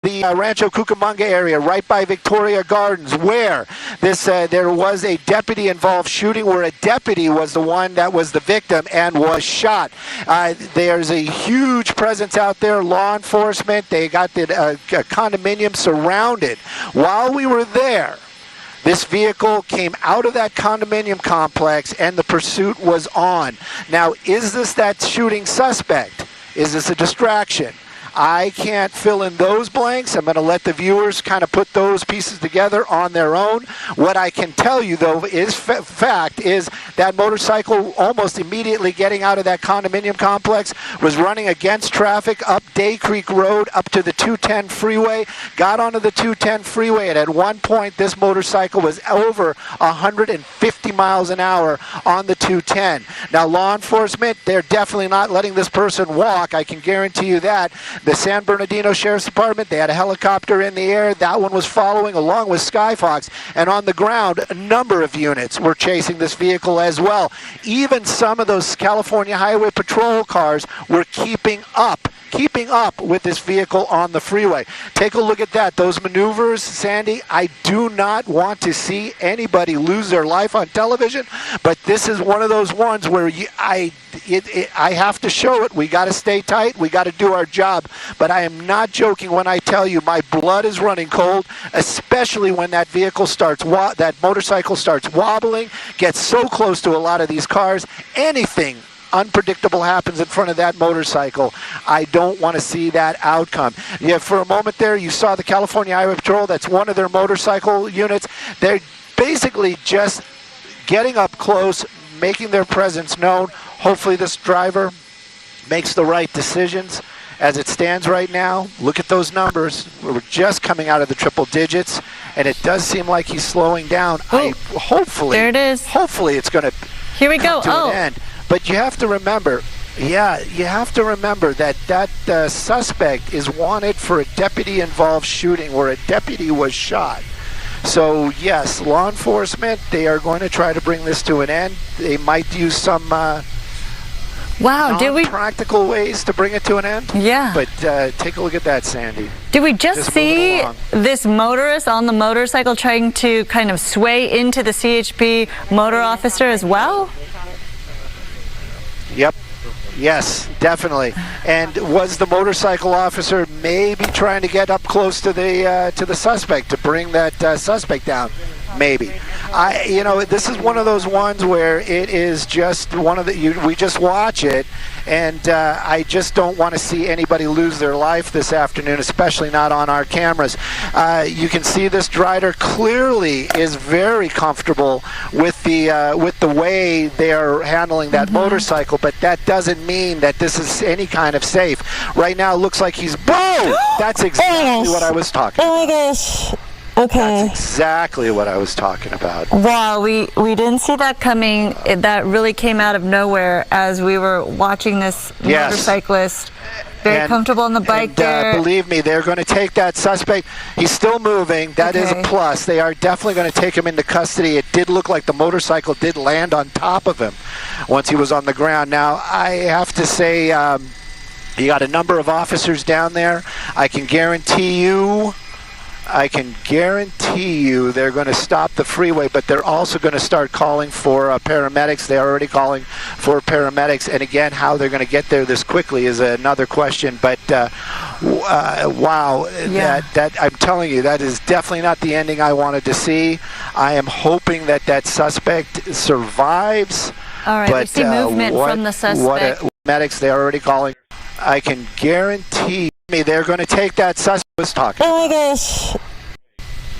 The Rancho Cucamonga area, right by Victoria Gardens, where there was a deputy-involved shooting, where a deputy was the one that was the victim and was shot. There's a huge presence out there, law enforcement. They got the condominium surrounded. While we were there, this vehicle came out of that condominium complex and the pursuit was on. Now, is this that shooting suspect? Is this a distraction? I can't fill in those blanks. I'm going to let the viewers kind of put those pieces together on their own. What I can tell you, though, is fact is that motorcycle almost immediately getting out of that condominium complex was running against traffic up Day Creek Road up to the 210 freeway, got onto the 210 freeway, and at one point this motorcycle was over 150 miles an hour on the 210. Now, law enforcement, they're definitely not letting this person walk. I can guarantee you that. The San Bernardino Sheriff's Department, they had a helicopter in the air. That one was following along with Skyfox. And on the ground, a number of units were chasing this vehicle as well. Even some of those California Highway Patrol cars were keeping up with this vehicle on the freeway. Take a look at that. Those maneuvers, Sandy, I do not want to see anybody lose their life on television, but this is one of those ones where I have to show it. We got to stay tight. We got to do our job. But I am not joking when I tell you my blood is running cold, especially when that vehicle starts, that motorcycle starts wobbling, gets so close to a lot of these cars. Anything unpredictable happens in front of that motorcycle. I don't want to see that outcome. Yeah, for a moment there, you saw the California Highway Patrol. That's one of their motorcycle units. They're basically just getting up close, making their presence known. Hopefully this driver makes the right decisions as it stands right now, look at those numbers. We're just coming out of the triple digits, and it does seem like he's slowing down. Hopefully, there it is. Hopefully, it's going to here we go. To an end. But you have to remember. Yeah, you have to remember that suspect is wanted for a deputy-involved shooting where a deputy was shot. So, yes, law enforcement, they are going to try to bring this to an end. They might use some practical ways to bring it to an end. Yeah. But take a look at that, Sandy. Did we just see this motorist on the motorcycle trying to kind of sway into the CHP motor officer as well? Yep. Yes, definitely. And was the motorcycle officer maybe trying to get up close to the suspect to bring that suspect down? Maybe. This is one of those ones where it is just one of we just watch it, and I just don't want to see anybody lose their life this afternoon, especially not on our cameras. You can see this rider clearly is very comfortable with the way they are handling that motorcycle, but that doesn't mean that this is any kind of safe. Right now, it looks like he's boom. That's exactly what I was talking about. Oh my gosh. Okay. That's exactly what I was talking about. Wow, we didn't see that coming. That really came out of nowhere as we were watching this motorcyclist. Very comfortable on the bike there. Believe me, they're going to take that suspect. He's still moving. That is a plus. They are definitely going to take him into custody. It did look like the motorcycle did land on top of him once he was on the ground. Now, I have to say, you got a number of officers down there. I can guarantee you they're going to stop the freeway, but they're also going to start calling for paramedics. They're already calling for paramedics. And again, how they're going to get there this quickly is another question. But wow, that I'm telling you, that is definitely not the ending I wanted to see. I am hoping that suspect survives. All right, we see movement from the suspect. Medics, they're already calling. I can guarantee they're going to take that suspect. Was talking. Oh my gosh.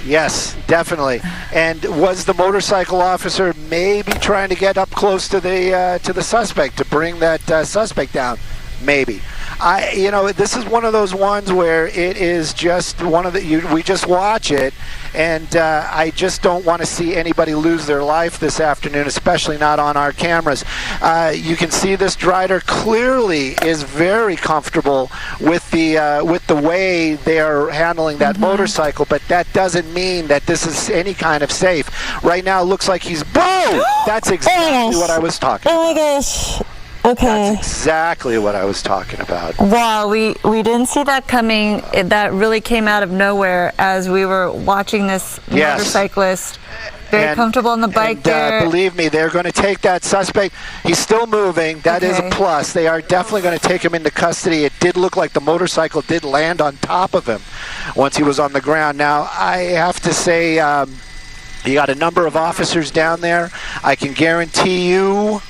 Yes, definitely. And was the motorcycle officer maybe trying to get up close to the suspect to bring that suspect down? Maybe. This is one of those ones where it is just one of we just watch it, and I just don't want to see anybody lose their life this afternoon, especially not on our cameras. You can see this rider clearly is very comfortable with the way they are handling that motorcycle, but that doesn't mean that this is any kind of safe. Right now, it looks like he's boom. That's exactly what I was talking about. Oh my gosh. Okay. That's exactly what I was talking about. Wow, we didn't see that coming. That really came out of nowhere as we were watching this motorcyclist. Very comfortable on the bike there. Believe me, they're going to take that suspect. He's still moving. That is a plus. They are definitely going to take him into custody. It did look like the motorcycle did land on top of him once he was on the ground. Now, I have to say, you got a number of officers down there. I can guarantee you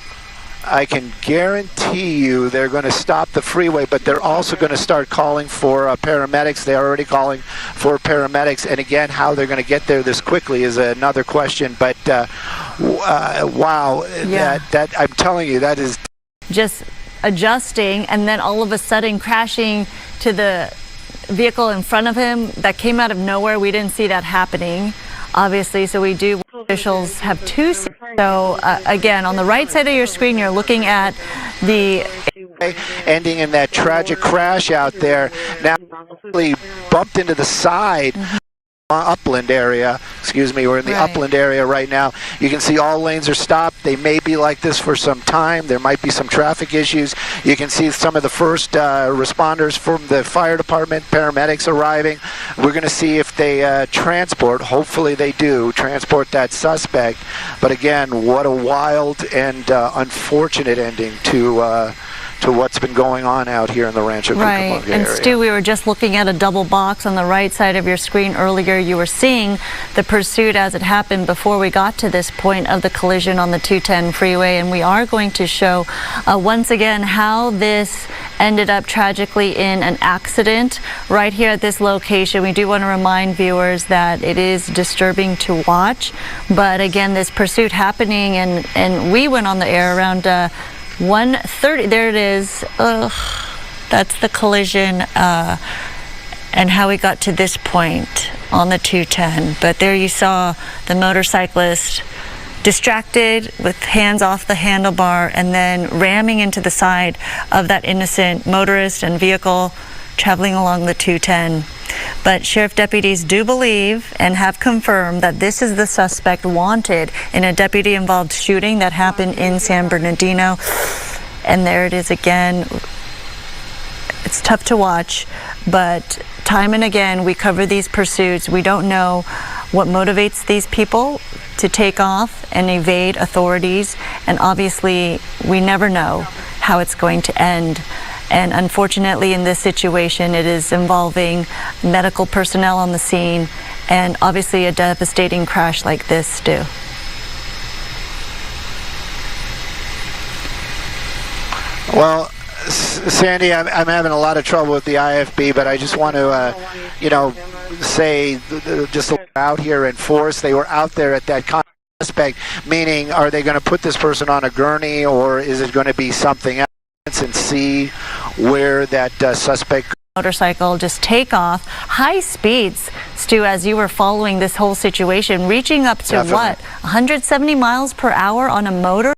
they're going to stop the freeway, but they're also going to start calling for paramedics. They're already calling for paramedics. And again, how they're going to get there this quickly is another question. But wow, that I'm telling you, that is just adjusting, and then all of a sudden crashing to the vehicle in front of him. That came out of nowhere. We didn't see that happening, obviously. So we do. Officials have two. So again, on the right side of your screen, you're looking at the ending in that tragic crash out there. Now, really bumped into the side. Upland area, we're in the upland area right now. You can see all lanes are stopped. They may be like this for some time. There might be some traffic issues. You can see some of the first responders from the fire department, paramedics arriving. We're going to see if they hopefully they do, transport that suspect. But again, what a wild and unfortunate ending to what's been going on out here in the Rancho Cucamonga area. And Stu, we were just looking at a double box on the right side of your screen earlier. You were seeing the pursuit as it happened before we got to this point of the collision on the 210 freeway, and we are going to show once again how this ended up tragically in an accident right here at this location. We do want to remind viewers that it is disturbing to watch, but again, this pursuit happening, and we went on the air around 1:30. There it is. That's the collision and how we got to this point on the 210. But there you saw the motorcyclist distracted with hands off the handlebar and then ramming into the side of that innocent motorist and vehicle traveling along the 210. But sheriff deputies do believe and have confirmed that this is the suspect wanted in a deputy-involved shooting that happened in San Bernardino. And there it is again. It's tough to watch, but time and again we cover these pursuits. We don't know what motivates these people to take off and evade authorities, and obviously we never know how it's going to end. And unfortunately in this situation it is involving medical personnel on the scene, and obviously a devastating crash like this, Stu. Well, Sandy, I'm having a lot of trouble with the IFB, but I just want to, say just out here in force. They were out there at that suspect, meaning are they going to put this person on a gurney, or is it going to be something else, and see where that suspect motorcycle just take off high speeds, Stu, as you were following this whole situation, reaching up to what, 170 miles per hour on a motor?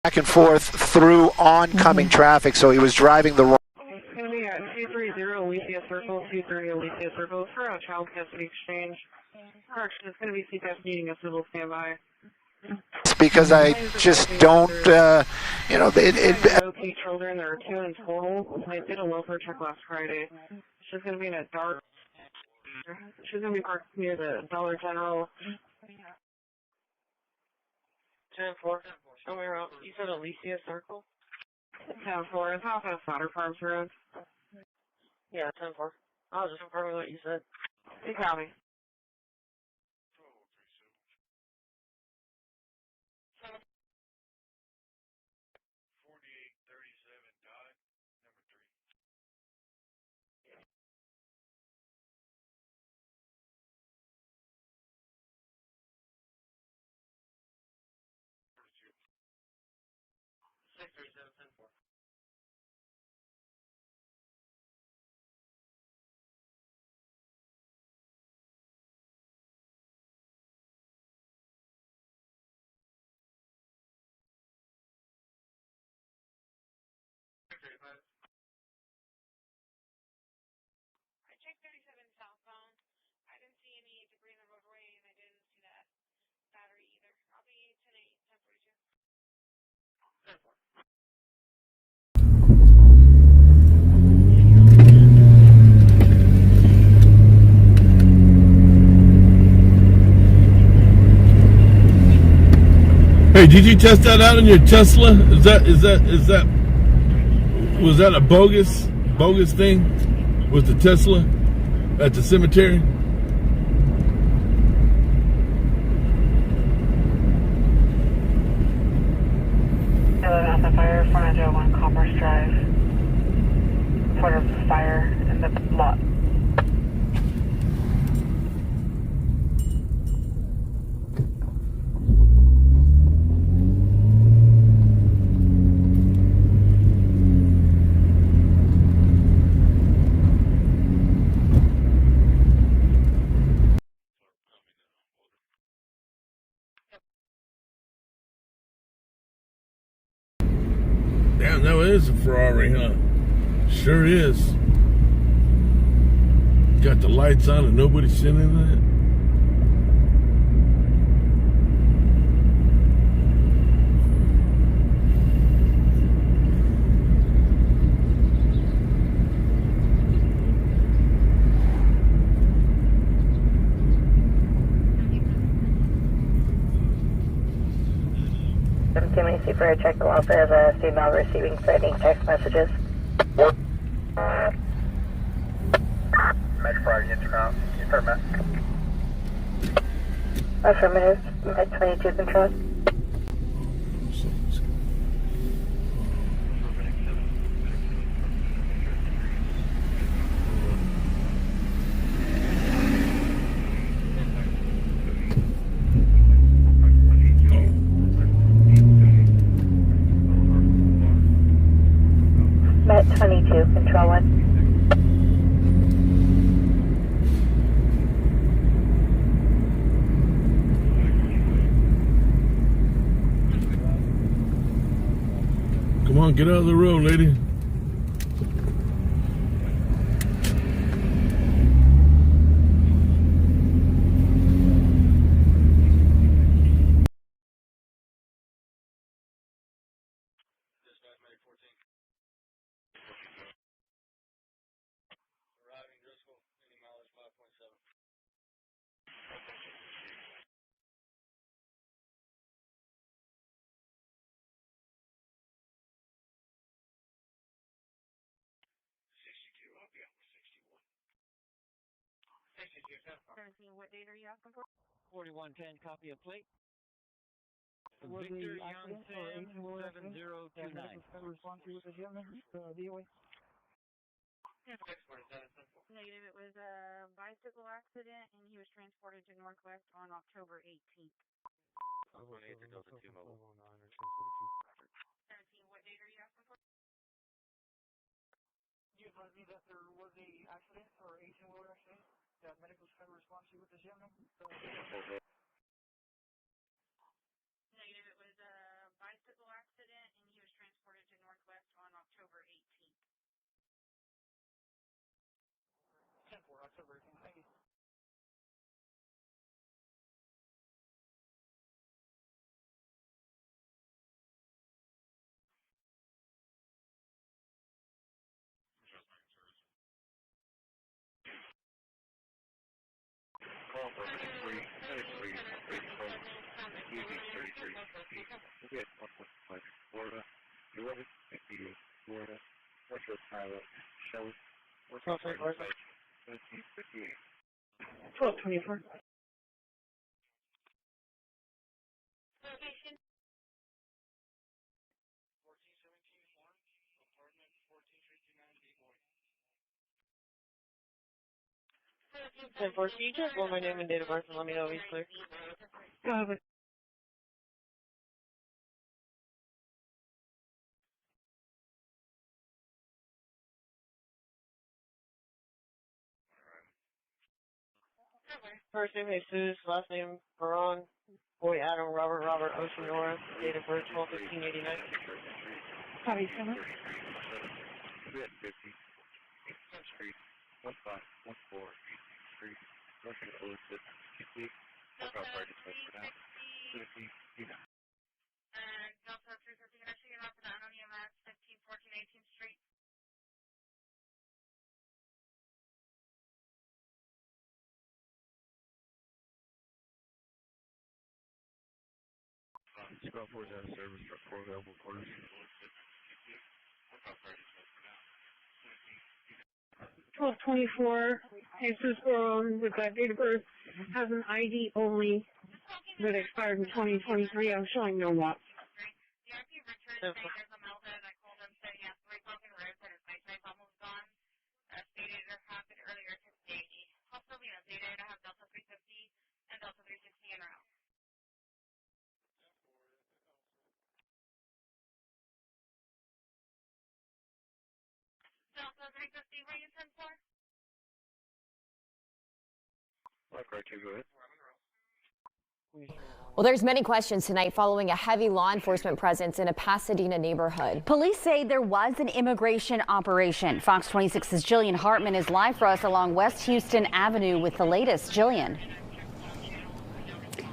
Back and forth through oncoming traffic, so he was driving the wrong. It's going to be at 230 Alicia Circle, 230 Alicia Circle for a child custody exchange. Correction, it's going to be CPS needing a civil standby. Because I just don't, Both children, there are 2 in total. I did a welfare check last Friday. She's going to be in a dark. She's going to be parked near the Dollar General. 10-4. Show me around. You said Alicia Circle? 10-4. It's off of Solder Farms Road. Yeah, 10-4. I was just confirming what you said. You got me. I checked 37 southbound. I didn't see any debris in the roadway, and I didn't see that battery either. I'll be 10-8, 10-42. Hey, did you test that out in your Tesla? Was that a bogus thing with the Tesla at the cemetery? At the fire, 401 Commerce Drive. Report of fire in the lot. Damn, that is a Ferrari, huh? Sure is. Got the lights on and nobody's sitting in it. MTMAC for a check the welfare as a female receiving threatening text messages. Match Friday, intercom. Affirmative. Affirmative. Med 22 control. Met 22 control. 201. Come on, get out of the road, lady. What date are you asking for? 4110, copy of plate. Victor Young Sam 7029. Response to with the gentleman, DOA. Negative, it was a bicycle accident and he was transported to Northwest on October 18th. 118 to Delta 2 Mobile. 17, what date are you asking for? You advised me that there was a accident or 18-wheeler accident that medicals had a response to with this gentleman. Negative, it was a bicycle accident and he was transported to Northwest on October 18th. 10-4, October 18th, thank you. Call for 33, Florida, 11, Florida, Northwest Pilot, Shelley, Northwest 1758. 1224. Location. 1417 Farm, apartment 1459 B Boy. 10-4, can you just roll my name and date of birth and let me know if he's clear? Go ahead. First name Jesus, last name Baron, boy Adam, Robert, Ocean Nora, date of birth 12/15/89. Copy, sir. Street, 1514 Street, Russian Illicit, Delta 350, Delta 350, can I see you off of the Anonium at 1514 18th Street? Scrub 4 out of service, truck 4 available quarters. 1224. Jesus with that date of birth has an ID only that expired in 2023. I'm showing no watch. The RP returned saying there's a meltdown. I called him, said he has 3 broken ribs and his eyesight's almost gone. Stated it happened earlier today. Hospital units, data to have Delta 350 and Delta 360 en route. Delta 350, where you sent for? Right, go ahead. Well, there's many questions tonight following a heavy law enforcement presence in a Pasadena neighborhood. Police say there was an immigration operation. Fox 26's Jillian Hartman is live for us along West Houston Avenue with the latest. Jillian.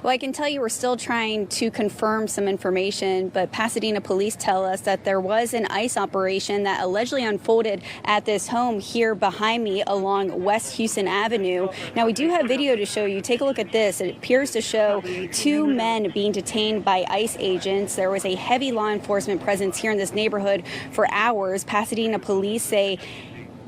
Well, I can tell you we're still trying to confirm some information, but Pasadena police tell us that there was an ICE operation that allegedly unfolded at this home here behind me along West Houston Avenue. Now, we do have video to show you. Take a look at this. It appears to show 2 men being detained by ICE agents. There was a heavy law enforcement presence here in this neighborhood for hours. Pasadena police say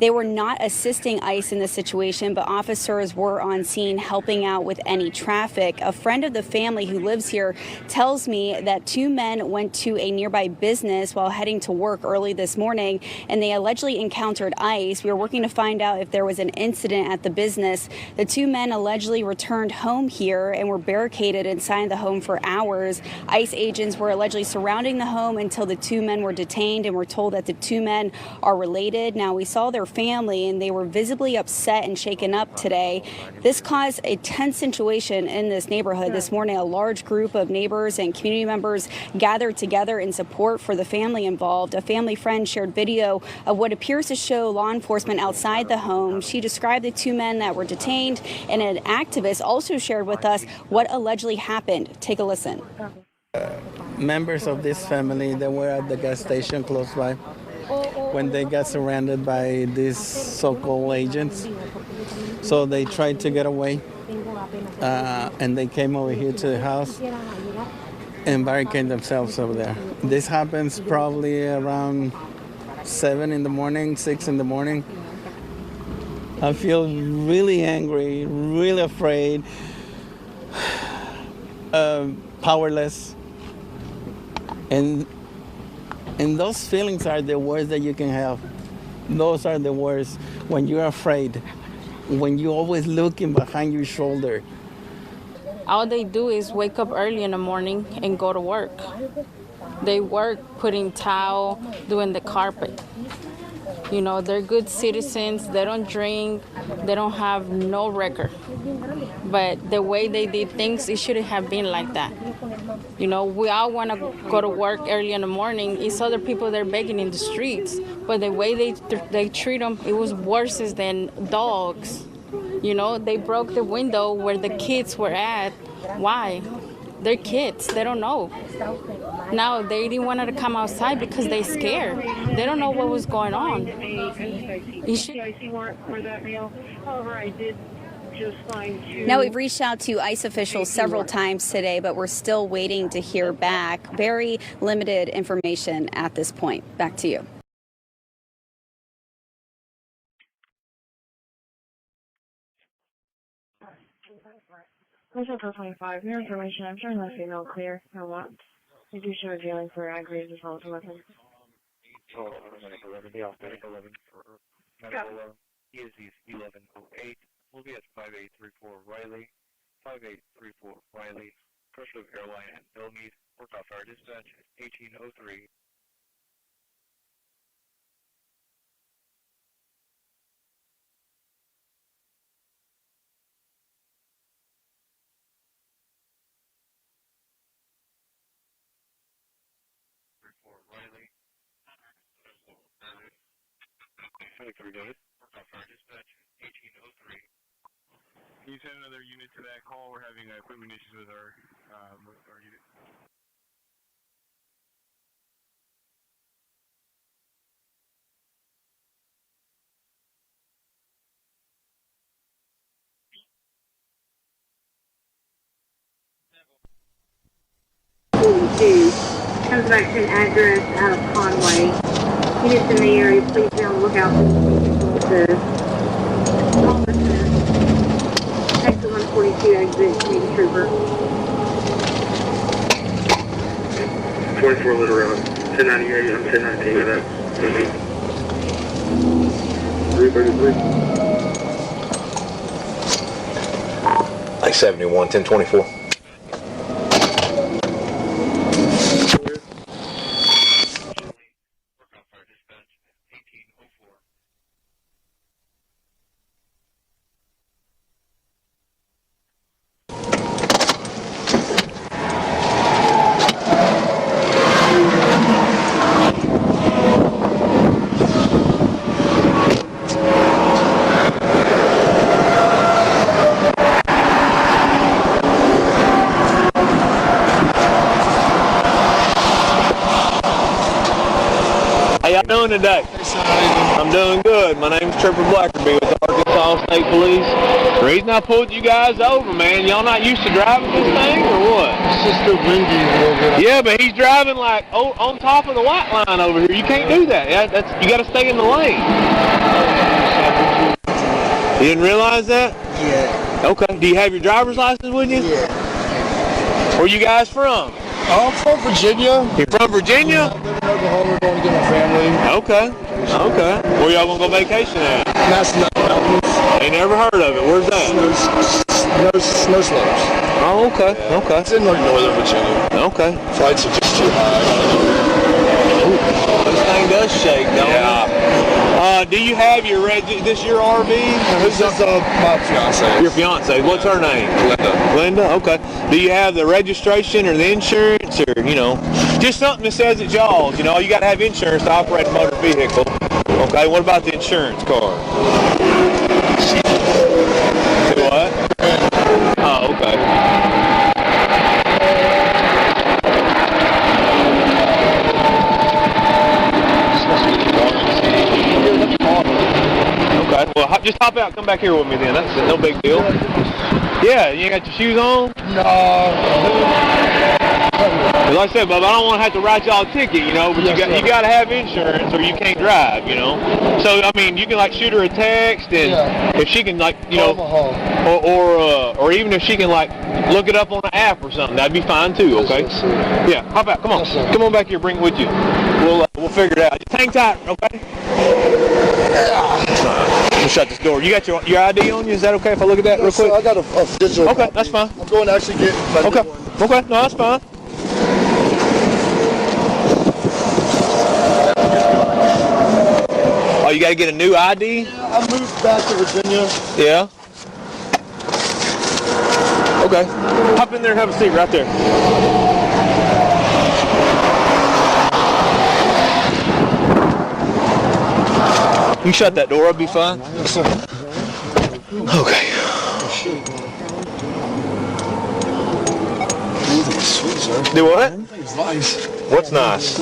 They were not assisting ICE in this situation, but officers were on scene helping out with any traffic. A friend of the family who lives here tells me that two men went to a nearby business while heading to work early this morning, and they allegedly encountered ICE. We were working to find out if there was an incident at the business. The two men allegedly returned home here and were barricaded inside the home for hours. ICE agents were allegedly surrounding the home until the two men were detained, and were told that the two men are related. Now, we saw their family, and they were visibly upset and shaken up today. This caused a tense situation in this neighborhood. This morning, a large group of neighbors and community members gathered together in support for the family involved. A family friend shared video of what appears to show law enforcement outside the home. She described the two men that were detained, and an activist also shared with us what allegedly happened. Take a listen. Members of this family that were at the gas station close by when they got surrounded by these so-called agents. So they tried to get away, and they came over here to the house and barricaded themselves over there. This happens probably around 7 in the morning, 6 in the morning. I feel really angry, really afraid, powerless. And those feelings are the worst that you can have. Those are the worst. When you're afraid, when you're always looking behind your shoulder. All they do is wake up early in the morning and go to work. They work putting towel, doing the carpet. You know, they're good citizens. They don't drink. They don't have no record. But the way they did things, it shouldn't have been like that. You know, we all want to go to work early in the morning. It's other people that are begging in the streets. But the way they treat them, it was worse than dogs. You know, they broke the window where the kids were at. Why? They're kids. They don't know. Now, they didn't want to come outside because they're scared. They don't know what was going on. Now, we've reached out to ICE officials several times today, but we're still waiting to hear back. Very limited information at this point. Back to you. Central 25, your information, I'm showing that signal clear. I want. You do show dealing for aggravated assault weapon. The off-medic 11 for medical ESD's 1108. We'll be at 5834 Riley, 5834 Riley, Crestwood Airline at Bellmead. Work off our dispatch at 1803. Riley. 23 David. Work off our dispatch at 1803. Can you send another unit to that call? We're having equipment issues with our unit. Comes back to an address out of Conway. Units in the area, please be on the lookout for the exit 142 exit, Navy Trooper. 24 Little Road, 1098, I'm 1019 with that. 333. Like 71, 1024. How y'all doing today? I'm doing good. My name's Trooper Blackerby with the Arkansas Arkansas State Police. The reason I pulled you guys over, man, y'all not used to driving this thing or what? It's just a windy a little bit. Yeah, but he's driving like on top of the white line over here. You can't do that. You got to stay in the lane. You didn't realize that? Yeah. Okay. Do you have your driver's license with you? Yeah. Where you guys from? I'm from Virginia. You're from Virginia? I live in Oklahoma, going to get my family. Okay. Okay. Where y'all gonna go vacation at? National Mountains. Ain't never heard of it. Where's that? Snow slopes. Oh, okay. Yeah. Okay. It's in like northern Virginia. Okay. Flights are just too high. Ooh, this thing does shake, don't it? Do you have your this your RV? This is my fiance. Your fiance. What's her name? Linda. Linda. Okay. Do you have the registration or the insurance or just something that says it's y'all's? You got to have insurance to operate a motor vehicle. Okay. What about the insurance card? Do what? Oh, okay. Okay, well, just hop out, come back here with me then. That's no big deal. Yeah, you ain't got your shoes on? No. Like I said, Bubba, I don't want to have to write y'all a ticket, but you got to have insurance or you can't drive, So, I mean, you can, shoot her a text and if she can, or even if she can, look it up on an app or something, that'd be fine too, okay? Yeah, hop out, come on. Come on back here, bring it with you. We'll figure it out. Just hang tight, okay? We'll shut this door. You got your ID on you? Is that okay if I look at that real quick? I got a digital. Okay, that's fine. I'm going to actually get Okay, okay, no, that's fine. Oh, you got to get a new ID? Yeah, I moved back to Virginia. Yeah? Okay. Hop in there and have a seat right there. You can shut that door, I'll be fine. Yes, sir. Okay. Sweet, sir. Do what? It's nice. What's nice?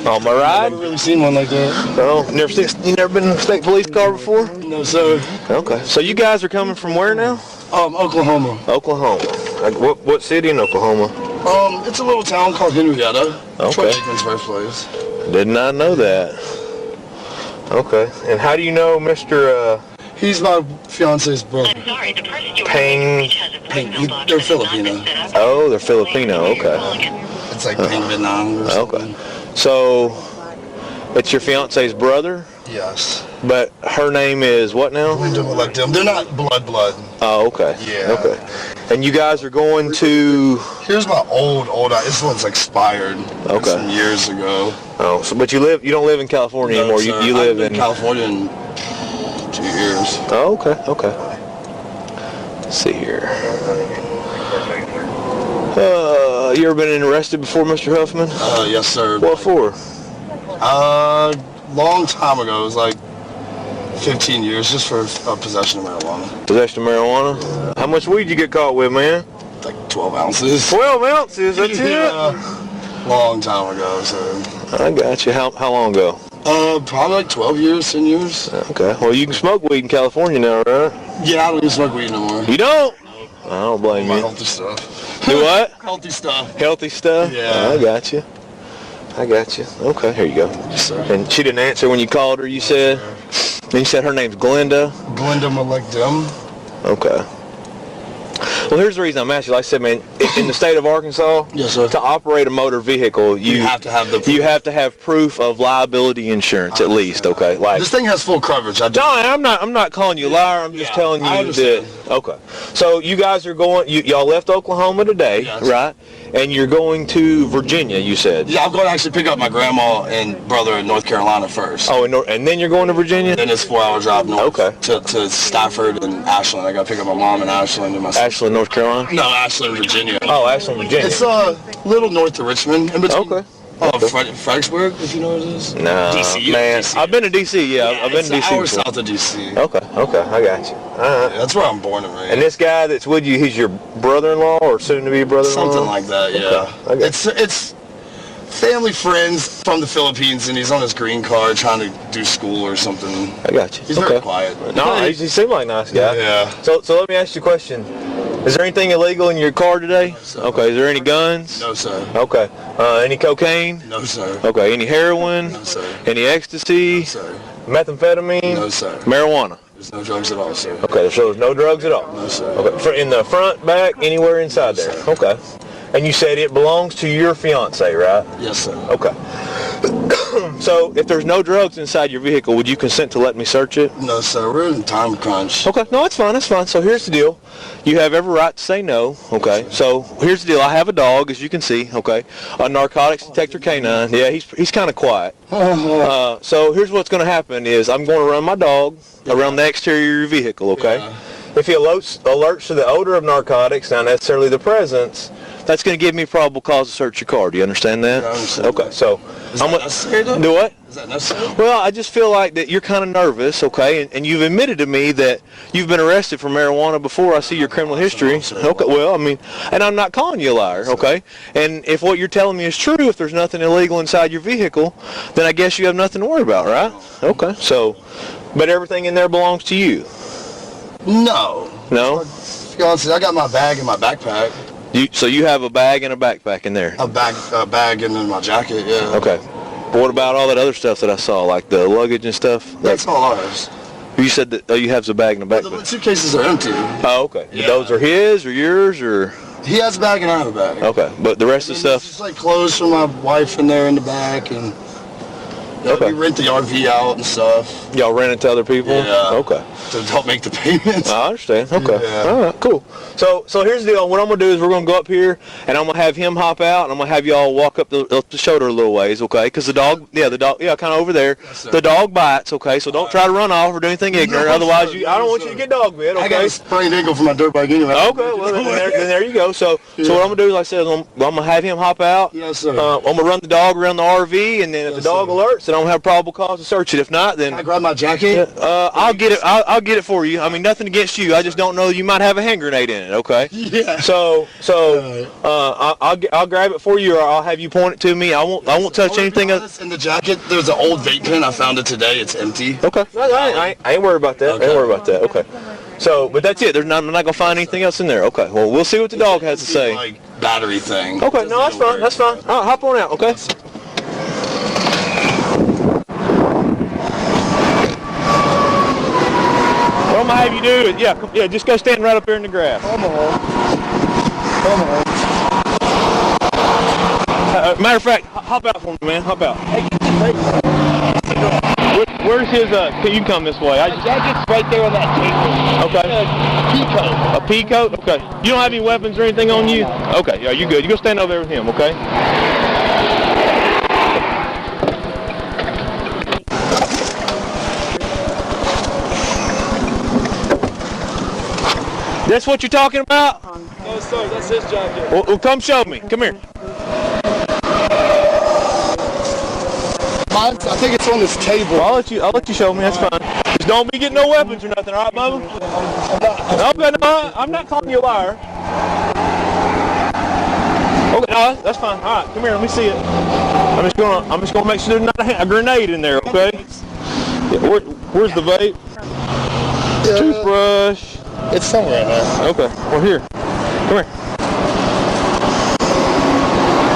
On my I've ride? never really seen one like that. Oh, you never been in a state police car before? No, sir. Okay. So you guys are coming from where now? Oklahoma. Oklahoma. What city in Oklahoma? It's a little town called Henrietta. Okay. Troy Aikman's birthplace. Did not know that. Okay. And how do you know Mr. He's my fiance's brother. Payne? They're Filipino. Oh, they're Filipino. Okay. It's like Payne Vietnam or something. Okay. So, it's your fiance's brother? Yes. But her name is what now? Like them. They're not blood. Oh, okay. Yeah. Okay. And you guys are going to... Here's my old. This one's expired. Okay. Some years ago. Oh, but you don't live in California anymore. Sir. You live in California in 2 years. Oh, okay. Let's see here. You ever been arrested before, Mr. Huffman? Yes, sir. What for? Long time ago. It was like 15 years, just for possession of marijuana. Possession of marijuana? How much weed you get caught with, man? Like 12 ounces. 12 ounces? That's it? Long time ago, so. I got you. How long ago? Probably like 12 years, 10 years. Okay. Well, you can smoke weed in California now, right? Yeah, I don't even smoke weed no more. You don't? I don't blame you. Healthy stuff. Do what? Healthy stuff. Healthy stuff? Yeah. I got you. Okay, here you go. Yes, sir. And she didn't answer when you called her, you said? And you said her name's Glenda? Glenda Molester. Okay. Well, here's the reason I'm asking. Like I said, man, in the state of Arkansas, yes, sir, to operate a motor vehicle, you have to have you have to have proof of liability insurance at least. Okay, like this thing has full coverage. I'm not calling you a liar. I'm just telling you that. Okay. So you guys are going. Y'all left Oklahoma today, right? And you're going to Virginia, you said. Yeah, I'm going to actually pick up my grandma and brother in North Carolina first. Oh, and then you're going to Virginia? Then it's a 4-hour drive north to Stafford and Ashland. I got to pick up my mom in Ashland and my sister. Ashland, North Carolina? No, Ashland, Virginia. Oh, Ashland, Virginia. It's a little north of Richmond, in between. Okay. Fredericksburg, if you know what it is. No, DC, man. DC. I've been to DC. Yeah, I've been to DC. It's an hour before. south of DC. Okay, I got you. All right. Yeah, that's where I'm born and raised. And this guy that's with you, he's your brother-in-law or soon-to-be brother-in-law? Something like that. Yeah. Okay. It's family friends from the Philippines, and he's on his green card trying to do school or something. I got you. He's very quiet. No, he seemed like a nice guy. Yeah. So let me ask you a question. Is there anything illegal in your car today? Okay. Is there any guns? No, sir. Okay. Any cocaine? No, sir. Okay. Any heroin? No, sir. Any ecstasy? No, sir. Methamphetamine? No, sir. Marijuana? There's no drugs at all, sir. Okay. So there's no drugs at all? No, sir. Okay. In the front, back, anywhere inside there? Okay. And you said it belongs to your fiance, right? Yes, sir. Okay. So, if there's no drugs inside your vehicle, would you consent to let me search it? No, sir. We're in time crunch. Okay. No, it's fine. That's fine. So, here's the deal. You have every right to say no. Okay. So, here's the deal. I have a dog, as you can see. Okay. A narcotics detector canine. Yeah, he's kind of quiet. So, here's what's going to happen is I'm going to run my dog around the exterior of your vehicle. Okay. Yeah. If he alerts to the odor of narcotics, not necessarily the presence, that's going to give me probable cause to search your car. Do you understand that? Yeah, I understand. Okay, so Is that necessary, though? Do what? Is that necessary? Well, I just feel like that you're kind of nervous, okay, and you've admitted to me that you've been arrested for marijuana before. I see your criminal history. Okay, well, I mean, and I'm not calling you a liar, okay? And if what you're telling me is true, if there's nothing illegal inside your vehicle, then I guess you have nothing to worry about, right? Okay, so, but everything in there belongs to you. No. No? To be honest, I got my bag in my backpack. So you have a bag and a backpack in there? A bag and then my jacket, yeah. Okay. But what about all that other stuff that I saw, like the luggage and stuff? That's all ours. You said that you have a bag and a backpack. The suitcases are empty. Oh, okay. Yeah. Those are his or yours or? He has a bag and I have a bag. Okay, but the rest of the stuff? Just like clothes for my wife in there in the back, and we rent the RV out and stuff. Y'all rent it to other people? Yeah. Okay. To help make the payments. I understand. Okay. Yeah. All right, cool. So here's the deal. What I'm going to do is we're going to go up here, and I'm going to have him hop out, and I'm going to have y'all walk up the shoulder a little ways, okay? Because the dog, kind of over there. Yes, the dog bites, okay? So don't try to run off or do anything ignorant. No, otherwise, sir, I don't want you to get dog bit, okay? I got a sprained ankle for my dirt bike anyway. Okay, well, then there you go. So what I'm going to do, like I said, I'm going to have him hop out. Yes, sir. I'm going to run the dog around the RV, and then if the dog alerts, then I'm going to have probable cause to search it. If not, then... Can I grab my jacket? I'll get it. I'll get it for you. I mean, nothing against you. I just don't know you might have a hand grenade in it. Okay. Yeah. So I'll grab it for you, or I'll have you point it to me. I won't touch anything. In the jacket, there's an old vape pen. I found it today. It's empty. Okay. I ain't worried about that. I ain't worried about that. Okay. So, but that's it. I'm not gonna find anything else in there. Okay. Well, we'll see what the dog has to say. Like battery thing. Okay. No, that's fine. That's fine. All right, hop on out. Okay. What I'm gonna have you do is, yeah, just go stand right up there in the grass. Come on. Matter of fact, hop out for me, man. Hop out. Where's his? You can come this way. The jacket's right there on that table. Okay. A pea coat. A pea coat. Okay. You don't have any weapons or anything on you? Okay. Yeah, you good. You go stand over there with him. Okay. That's what you're talking about? No, sir, that's his jacket. Well, come show me. Come here. I think it's on this table. Well, I'll let you show me. That's fine. Just don't be getting no weapons or nothing, all right, Bubba? Okay, no, I'm not calling you a liar. Okay, no, that's fine. All right, come here. Let me see it. I'm just gonna make sure there's not a grenade in there. Okay. Yeah, where's the vape? Toothbrush. It's somewhere in there. Okay. Well, here. Come here.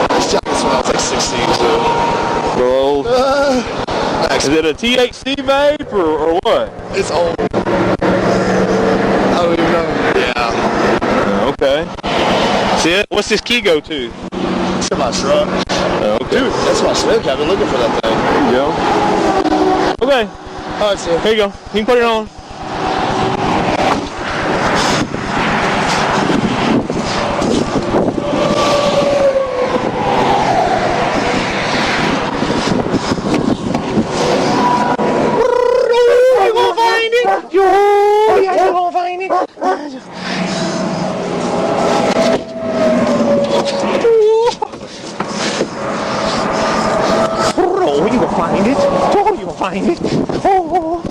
This jacket smells like 16 too. Bro. Is it a THC vape or what? It's old. I don't even know. Yeah. Okay. See it? What's this key go to? It's in my truck. Okay. Dude, that's my smoke. I've been looking for that thing. There you go. Okay. All right, sir. Here you go. You can put it on. Oh, you will find it. Oh, you will find it. Oh.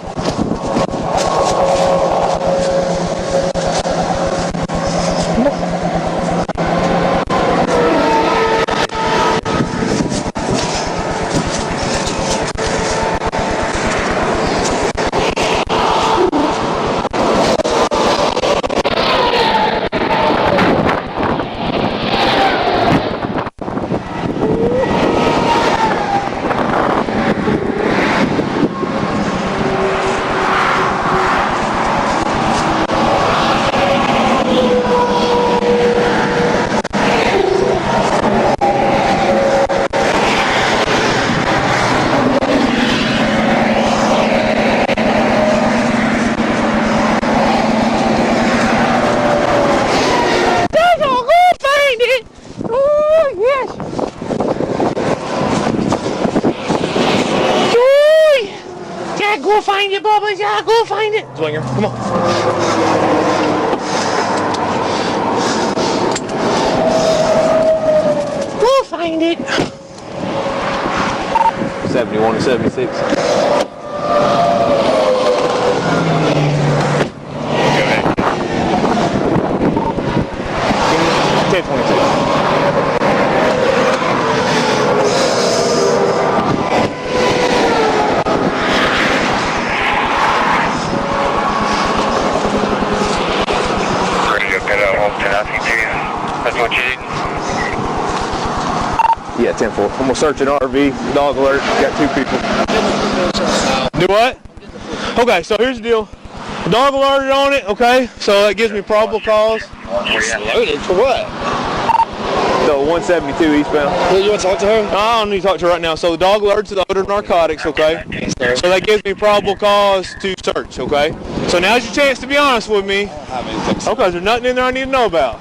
find it, Bubba. Yeah, go find it. Swinger, come on. Go find it. 71 to 76. 10-22. That's what you need? Yeah, 10-4. I'm gonna search an RV. Dog alert. Got 2 people. Do what? Okay, so here's the deal. Dog alerted on it. Okay, so that gives me probable cause. Loaded for what? So 172 eastbound. You want to talk to her? No, I don't need to talk to her right now. So the dog alerts to the odor of narcotics, okay? So that gives me probable cause to search, okay? So now's your chance to be honest with me. Okay, there's nothing in there I need to know about.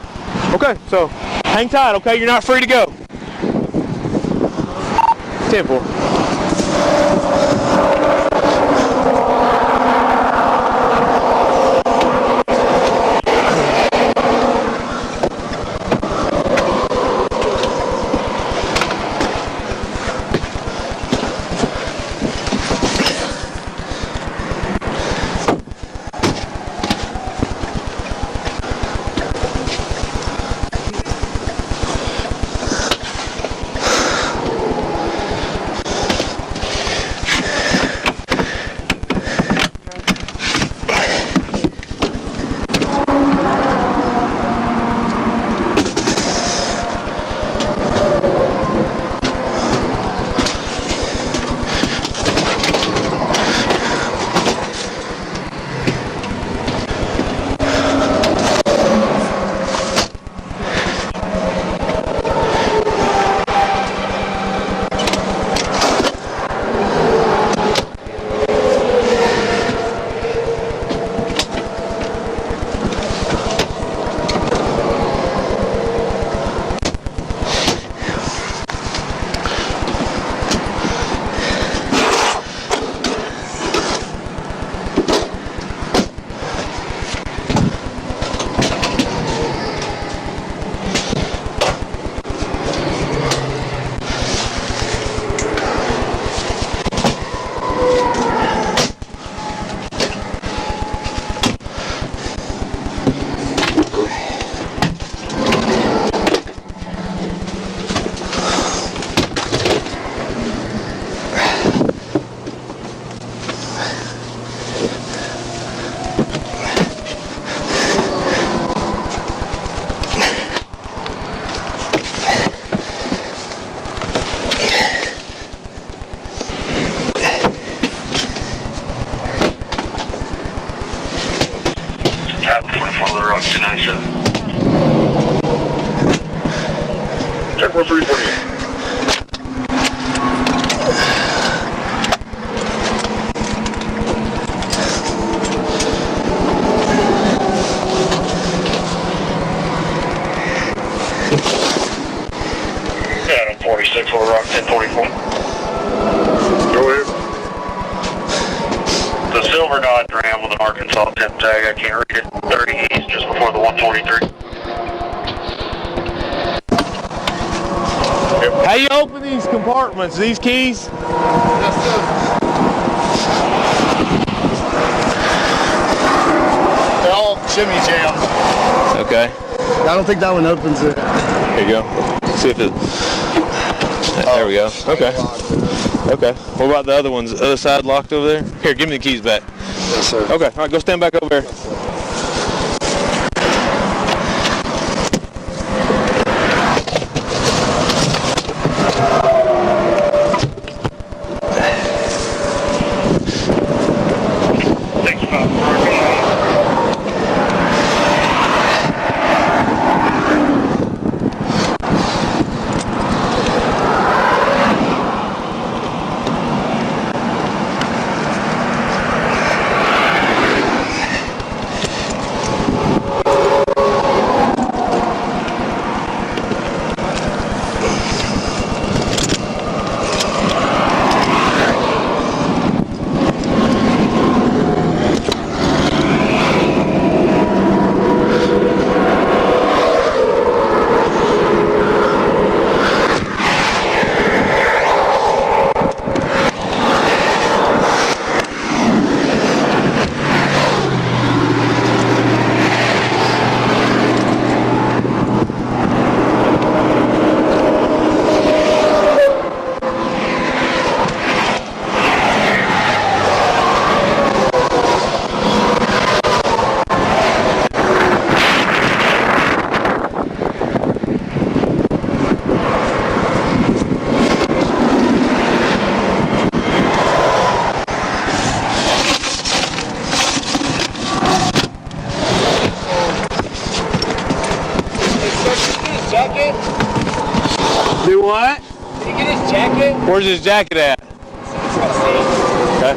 Okay, so hang tight, okay? You're not free to go. 10-4. Check 1348. Adam 46 Little Rock 1044. Go ahead. The silver Dodge Ram with an Arkansas tip tag, I can't read it. 30 east just before the 143. How you open these compartments, these keys? They're all shimmy jams. Okay. I don't think that one opens it. Here you go. See if it. There we go. Okay. Okay. What about the other ones? The other side locked over there? Here, give me the keys back. Yes, sir. Okay. All right, go stand back over there. Did he get his jacket? Where's his jacket at? Okay.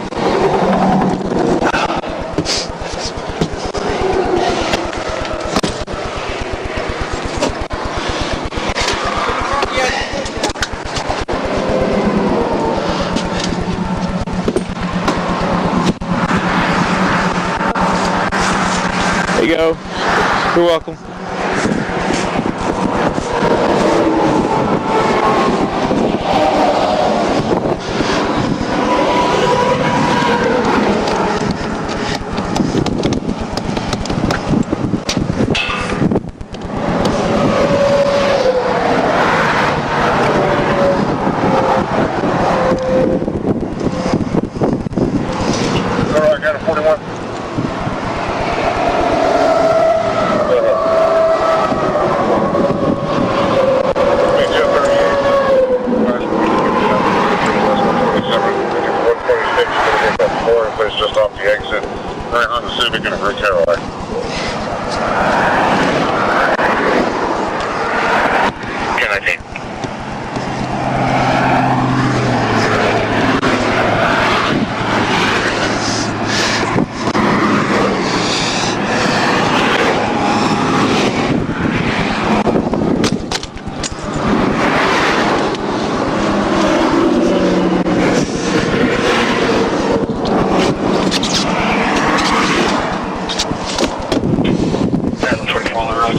There you go. You're welcome. Alright, got a 41. Just off the exit, right on the Civic and a Red Cadillac.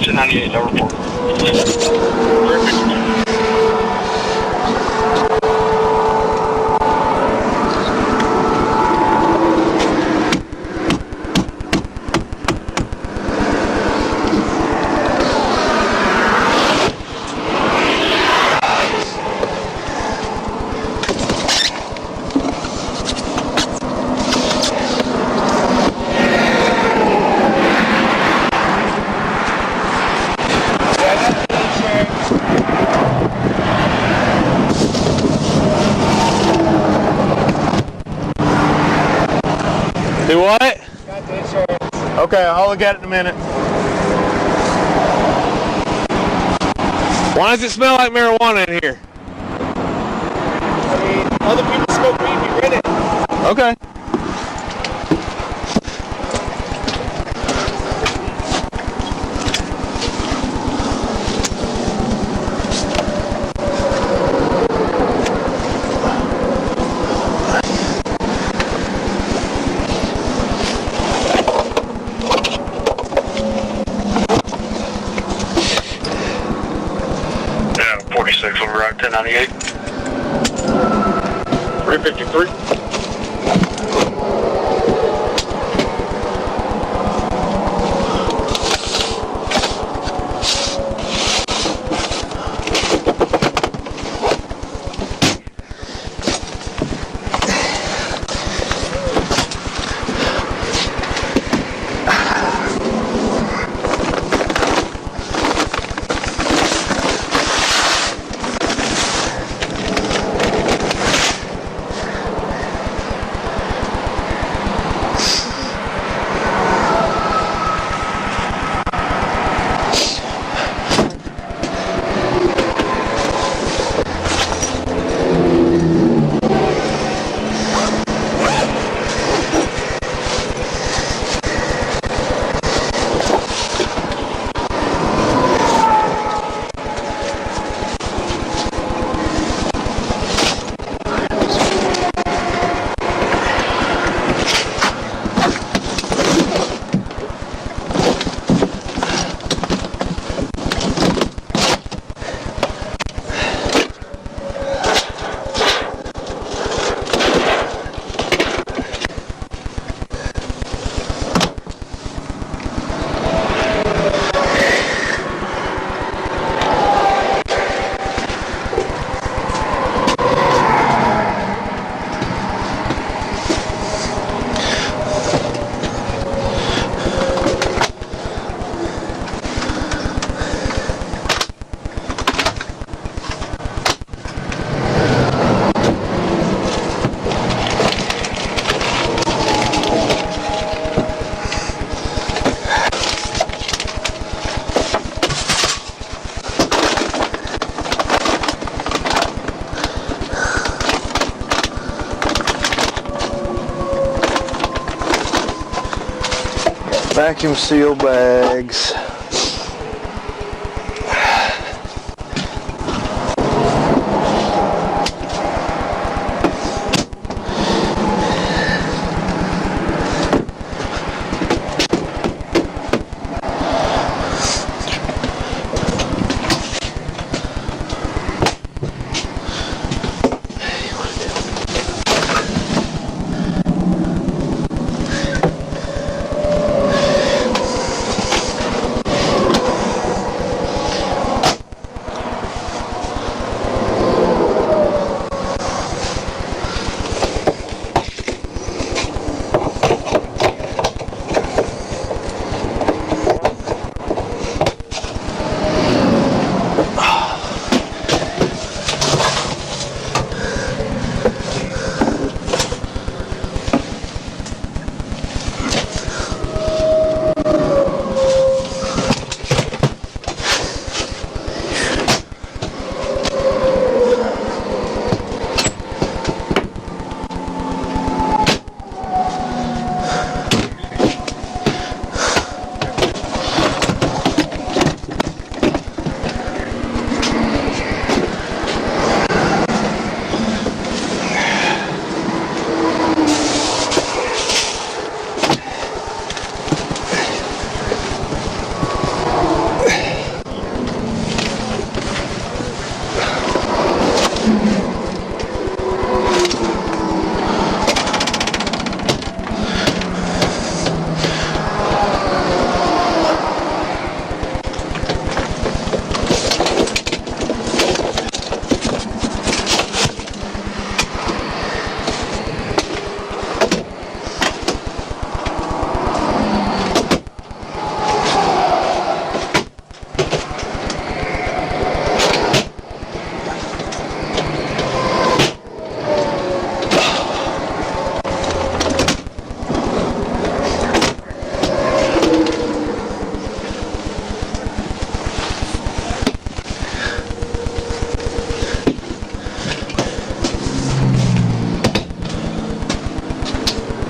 1019. Do what? Okay, I'll look at it in a minute. Why does it smell like marijuana in here? I mean, other people smoke weed, we rent it. Okay. Yeah, 46 over Route 1098. 353. Vacuum seal bags.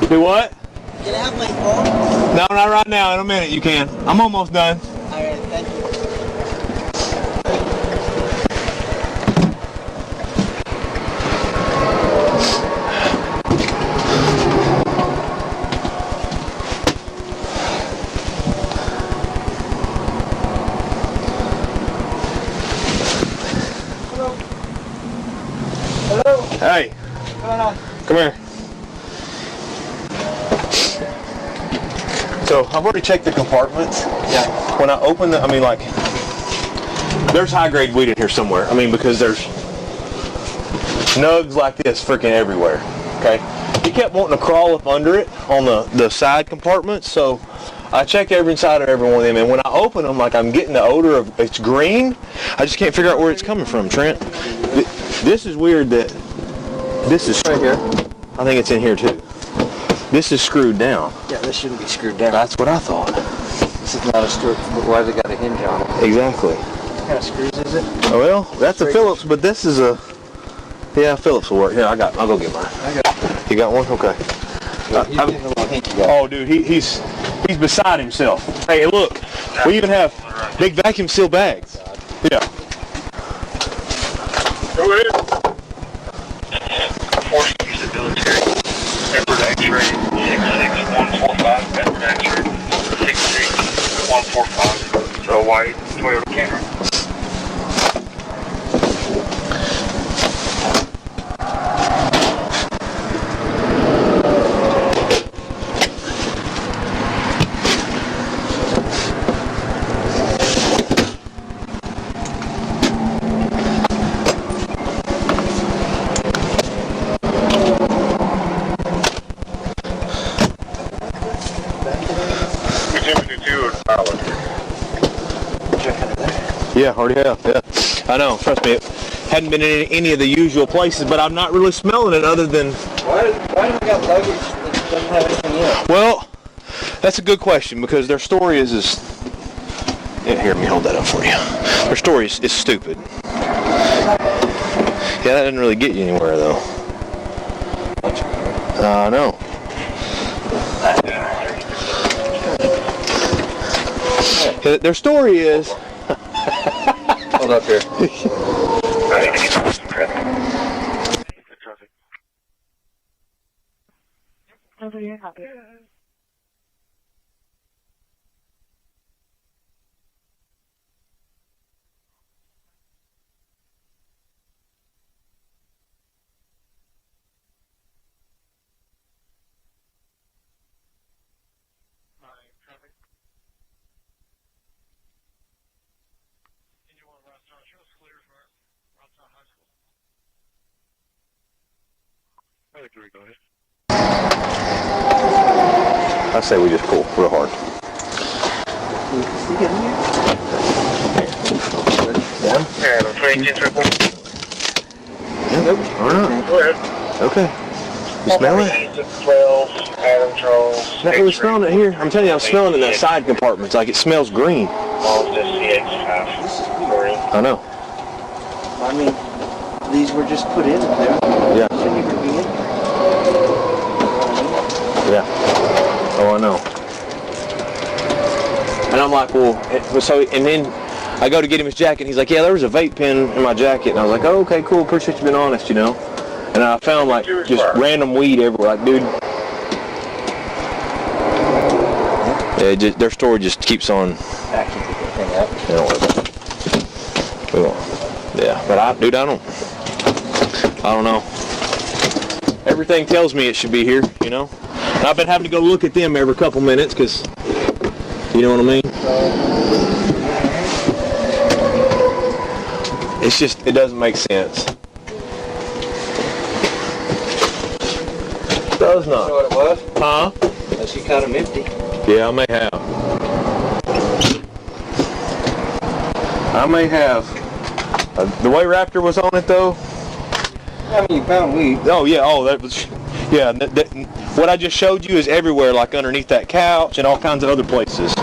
Do what? Can I have my phone? No, not right now. In a minute you can. I'm almost done. Alright, thank you. Hello. Hey. What's going on? Come here. So I've already checked the compartments. Yeah. When I open the, I mean, like, there's high grade weed in here somewhere. I mean, because there's nugs like this freaking everywhere. Okay. He kept wanting to crawl up under it on the side compartments. So I checked every inside of every one of them, and when I open them, like, I'm getting the odor of, it's green. I just can't figure out where it's coming from, Trent. This is weird that this is right here. I think it's in here too. This is screwed down. Yeah, this shouldn't be screwed down. That's what I thought. This is not a screw. Why has it got a hinge on it? Exactly. What kind of screws is it? Oh, well, that's a Phillips, but this is a, yeah, Phillips will work. Here, I'll go get mine. I got it. You got one? Okay. Oh, dude, he's beside himself. Hey, look, we even have big vacuum seal bags. Yeah. Go ahead. Use the military. Leopard X-ray 66145. Leopard X-ray 66145. So white Toyota Camry. Yeah, already have. Yeah, I know. Trust me, it hadn't been in any of the usual places, but I'm not really smelling it other than. Why do we got luggage that doesn't have anything in it? Well, that's a good question because their story is yeah, here, let me hold that up for you. Their story is stupid. Yeah, that didn't really get you anywhere though. No. Their story is. Hold up here. I say we just pull real hard. Adam 22 triple. Nope. All right. Go ahead. Okay. You smell it? 12, Adam Charles. Not really smelling it here. I'm telling you, I'm smelling it in the side compartments. Like it smells green. I know. I mean, these were just put in there. Yeah. Shouldn't even be in there. Yeah. Oh, I know. And I'm like, well, and then I go to get him his jacket, and he's like, yeah, there was a vape pen in my jacket. And I was like, oh, okay, cool, appreciate you being honest, you know. And I found, like, just random weed everywhere. Like, dude. Yeah, their story just keeps on. Yeah, but I don't know. Everything tells me it should be here, you know. And I've been having to go look at them every couple minutes because, you know what I mean? It's just, it doesn't make sense. It does not. You know what it was? Huh? Unless you cut them empty. Yeah, I may have. The way Raptor was on it, though. I mean, you found weed. Oh, yeah. Oh, that was... Yeah, what I just showed you is everywhere, like underneath that couch and all kinds of other places.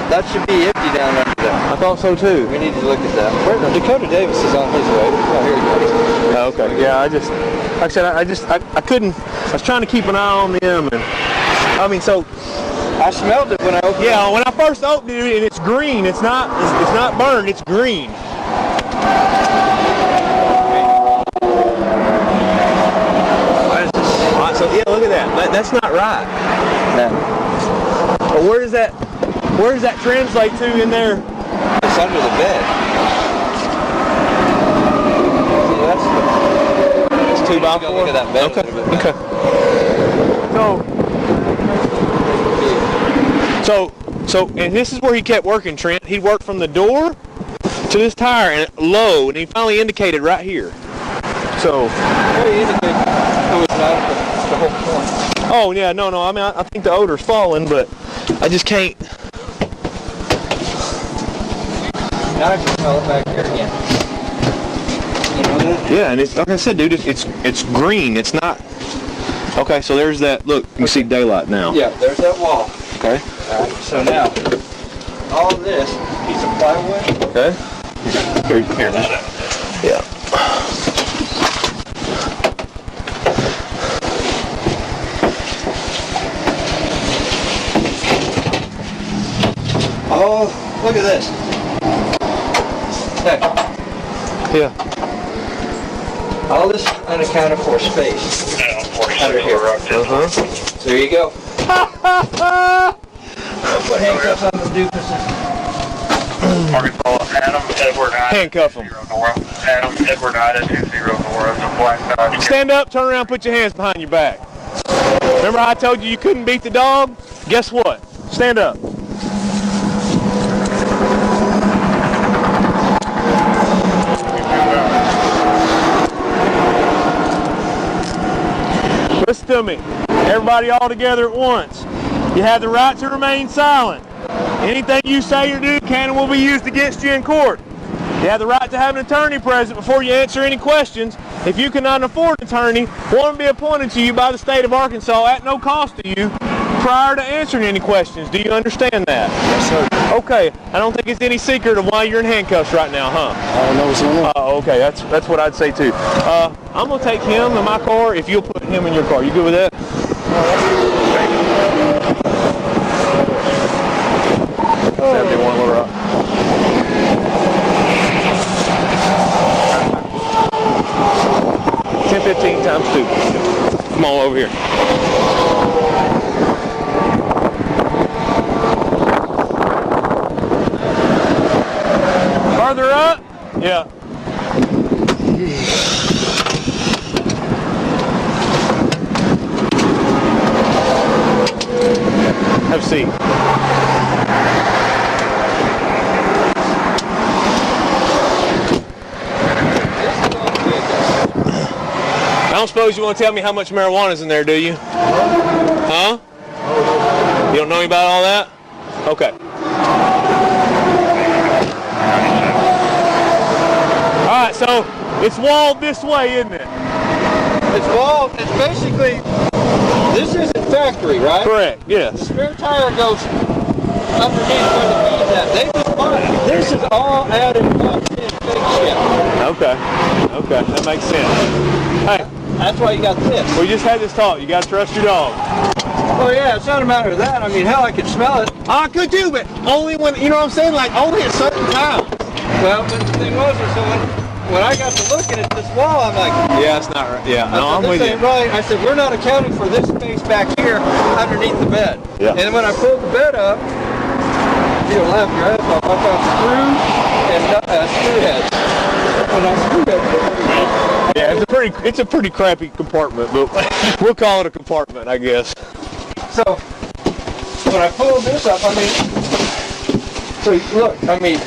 That should be empty down under there. I thought so too. We need to look at that. Dakota Davis is on his way. Oh, here he goes. Oh, okay. Yeah, like I said, I couldn't. I was trying to keep an eye on them, and I mean, so I smelled it when I opened it. Yeah, when I first opened it, and it's green. It's not burned. It's green. So yeah, look at that. That's not right. No. But where does that translate to in there? It's under the bed. See, that's 2x4. Look at that bed. Okay. So, and this is where he kept working, Trent. He worked from the door to this tire and low, and he finally indicated right here. So. Well, he indicated it was not the whole point. Oh yeah, no. I mean, I think the odor's falling, but I just can't. Now I can smell it back here again. You know that? Yeah, and it's like I said, dude. It's green. It's not. Okay, so there's that. Look, you can see daylight now. Yeah, there's that wall. Okay. All right. So now, all of this piece of plywood. Okay. Here. Yeah. Oh, look at this. Hey. Yeah. All this unaccounted for space under here. So there you go. Put handcuffs on the doofuses. Adam Edward Handcuff him. Adam Edward Ida 20 North, Black Dodge. Stand up, turn around, put your hands behind your back. Remember how I told you you couldn't beat the dog? Guess what? Stand up. Listen to me. Everybody all together at once. You have the right to remain silent. Anything you say or do can and will be used against you in court. You have the right to have an attorney present before you answer any questions. If you cannot afford an attorney, one will be appointed to you by the state of Arkansas at no cost to you prior to answering any questions. Do you understand that? Yes, sir. Okay. I don't think it's any secret of why you're in handcuffs right now, huh? I don't know what's going on. Okay. That's what I'd say too. I'm gonna take him in my car if you'll put him in your car. You good with that? 71 Little Rock. $10.15 times 2. Come on over here. Farther up? Yeah. Have a seat. I don't suppose you want to tell me how much marijuana's in there, do you? Huh? You don't know about all that? Okay. Alright, so it's walled this way, isn't it? It's walled. It's basically, this isn't factory, right? Correct, yes. The spare tire goes underneath where the feed's at. They just bought it. This is all added box-in fake shit. Okay, that makes sense. Hey. That's why you got this. We just had this talk. You got to trust your dog. Well, yeah, it's not a matter of that. I mean, hell, I could smell it. I could too, but only when, you know what I'm saying? Like, only at certain times. Well, but the thing was, so when I got to looking at this wall, I'm like, yeah, it's not right. Yeah, no, I'm with you. Right. I said, we're not accounting for this space back here underneath the bed. Yeah. And when I pulled the bed up, you'll laugh your ass off. I found screws and screw heads. When I screw heads. Yeah, it's a pretty crappy compartment, but we'll call it a compartment, I guess. So when I pulled this up, I mean, so look, I mean.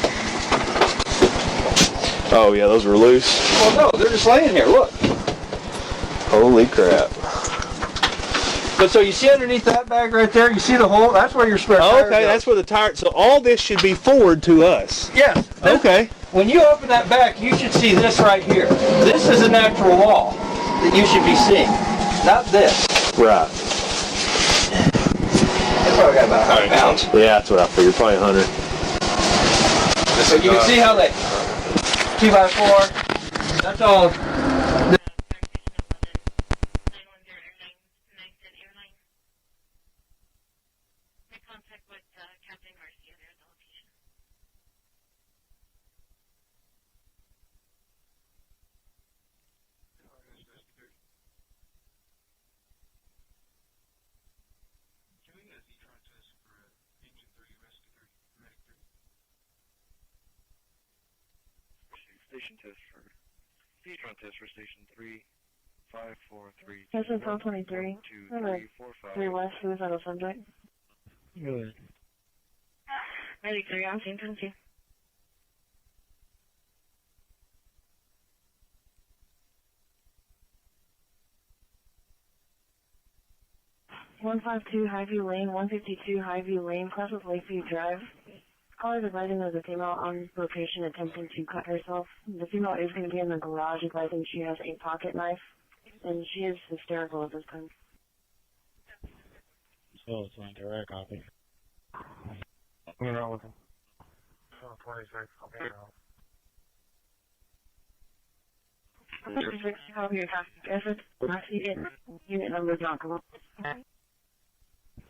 Oh yeah, those were loose. Well, no, they're just laying here. Look. Holy crap. But so you see underneath that bag right there, you see the hole? That's where your spare tire Okay, goes. that's where the tire. So all this should be forward to us. Yes. Okay. When you open that back, you should see this right here. This is a natural wall that you should be seeing, not this. Right. It's probably got about 100 pounds. Yeah, that's what I figured. Probably 100. So you can see how they 2x4. That's all. Station test for P-tron test for station 3543. This is 1223. 3 West, suicidal subject. Good. 93, I'm seeing 22. (152) Highview Lane, 152 Highview Lane, Pleasant Lakeview Drive. Caller advising there's a female on location attempting to cut herself. The female is going to be in the garage advising she has a pocket knife, and she is hysterical at this time. So it's an direct copy. What's wrong with him? 26, okay. 26, copy your traffic effort. Unit number is not correct.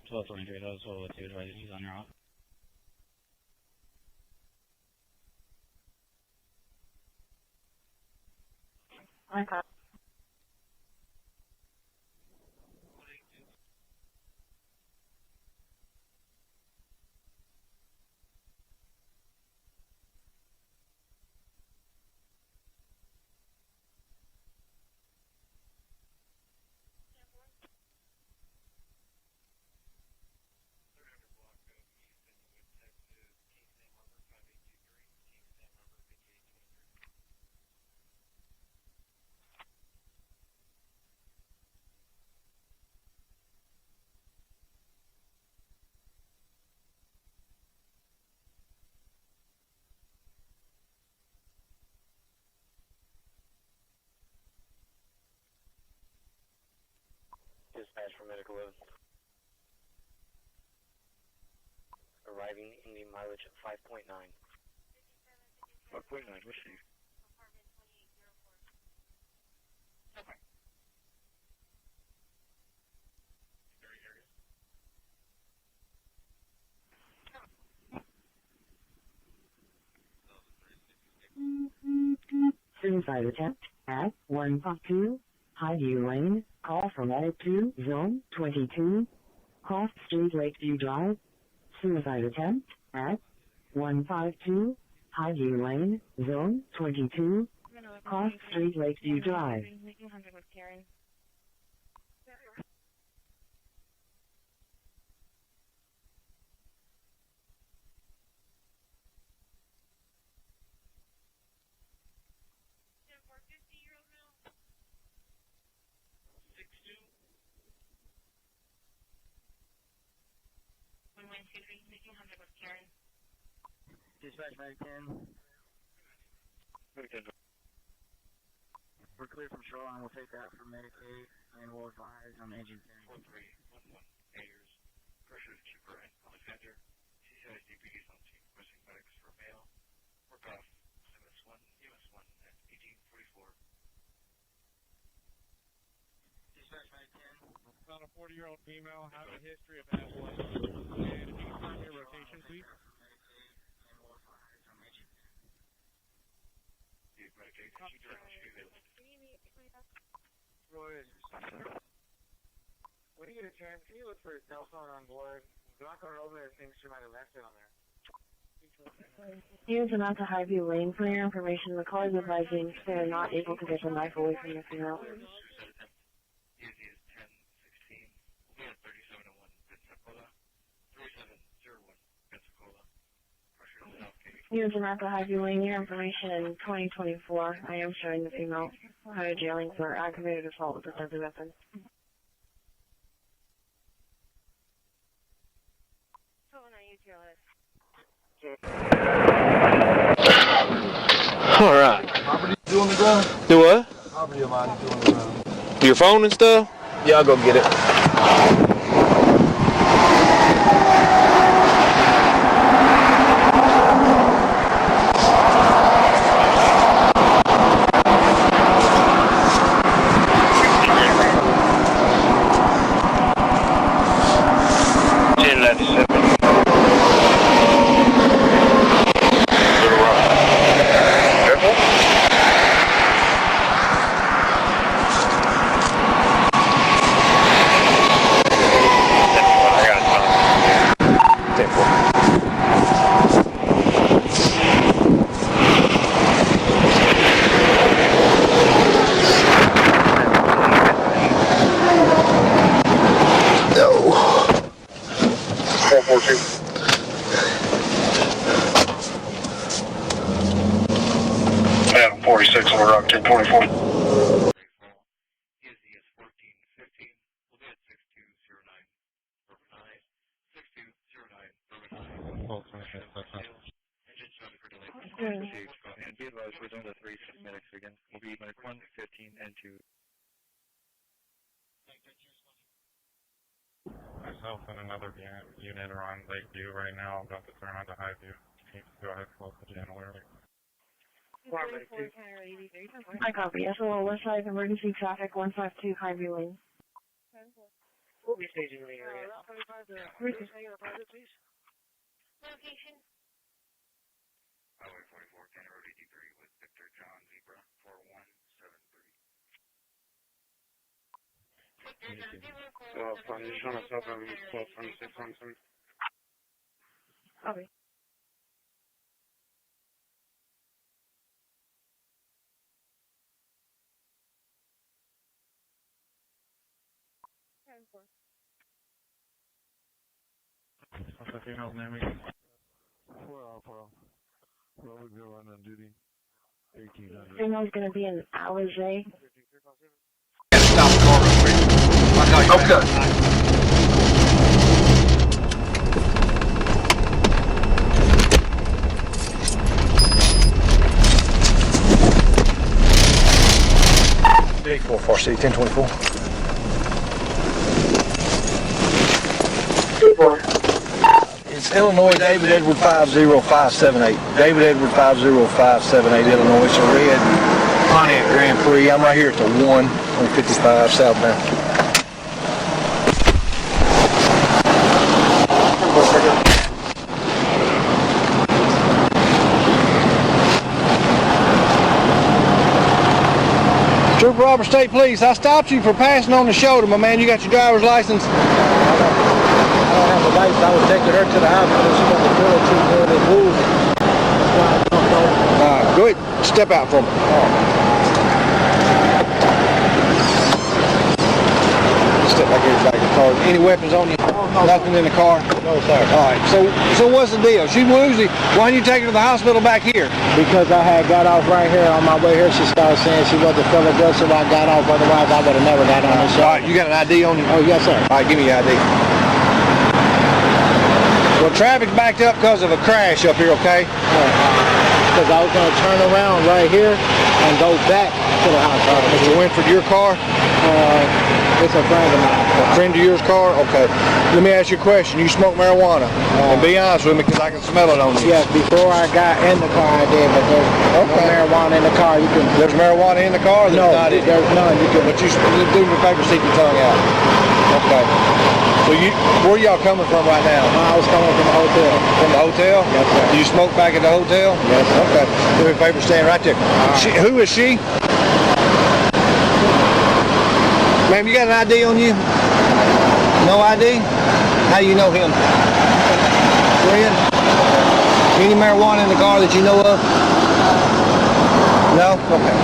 1223, that was what you advised. He's on your off. Okay. for medical load. Arriving in the mileage of 5.9. 5.9, what's she? Okay. Suicide attempt at 152 Highview Lane. Call from all 2 Zone 22. Cross Street Lakeview Drive. Suicide attempt at 152 Highview Lane, Zone 22. Cross Street Lakeview Drive. Dispatch 910. We're clear from shoreline. We'll take that for Medicaid and we'll advise on engine 10. 4311 Ayers. Pressure Keeper and Alexander. CCPD on scene requesting medics for mail. Work off MS1 at 1844. Dispatch 910. Found a 40-year-old female, have a history of asthma. And if you can find your rotation, please. Roy, when you get a chance, can you look for a cell phone on board? Knock her over and things she might have left it on there. Units are not to Highview Lane. For your information, the call is advising they are not able to get the knife away from the female. Units are not to Highview Lane. Your information in 2024. I am showing the female hired jailing for aggravated assault with a deadly weapon. All right. Do on the ground? Do what? Property of mine is on the ground. Your phone and stuff? Yeah, I'll go get it. Adam 46 over Rock 1024. And be advised, we're doing the 3 medics again. We'll be medic 1, 15, and 2. Myself and another unit are on Lakeview right now. I'm about to turn on to Highview. Can you go ahead and close the channel early? I copy. SOL West Side Emergency Traffic 152 Highview Lane. We'll be staging in the area. Christi. Location. Highway 44, County Road 83 with Victor John Zebra 4173. Well, I'm just trying to stop over 122617. Copy. What's the female's name again? 4 Alpha. Well, we'll go on duty. 1800. Female's going to be in Alizé. Okay. Big 4 City 1024. It's Illinois David Edward 50578. David Edward 50578, Illinois. It's a red Pontiac Grand Prix. I'm right here at the 155 southbound. Trooper Robert State Police, I stopped you for passing on the shoulder, my man. You got your driver's license? I don't have a license. I was taking her to the hospital. She got the bullet too good and wounded. That's why I jumped over. Go ahead, step out for me. Step back here back in the car. Any weapons on you? No, nothing in the car? No, sir. All right. So what's the deal? She woozy. Why didn't you take her to the hospital back here? Because I had got off right here. On my way here, she started saying she wasn't feeling good, so I got off. Otherwise, I would have never got on the show. All right. You got an ID on you? Oh, yes, sir. All right. Give me your ID. Well, traffic's backed up because of a crash up here, okay? Because I was going to turn around right here and go back to the house. Mr. Winford, your car? It's a friend of mine. A friend of yours car? Okay. Let me ask you a question. You smoke marijuana? And be honest with me, because I can smell it on you. Yes, before I got in the car, I did, but there's no marijuana in the car. There's marijuana in the car? No, not in there's none. But you do your paper, stick your tongue out. Okay. So where y'all coming from right now? I was coming from the hotel. From the hotel? Yes, sir. Do you smoke back at the hotel? Yes, sir. Okay. Do your paper stand right there. Who is she? Ma'am, you got an ID on you? No ID? How do you know him? Friend? Any marijuana in the car that you know of? No? Okay.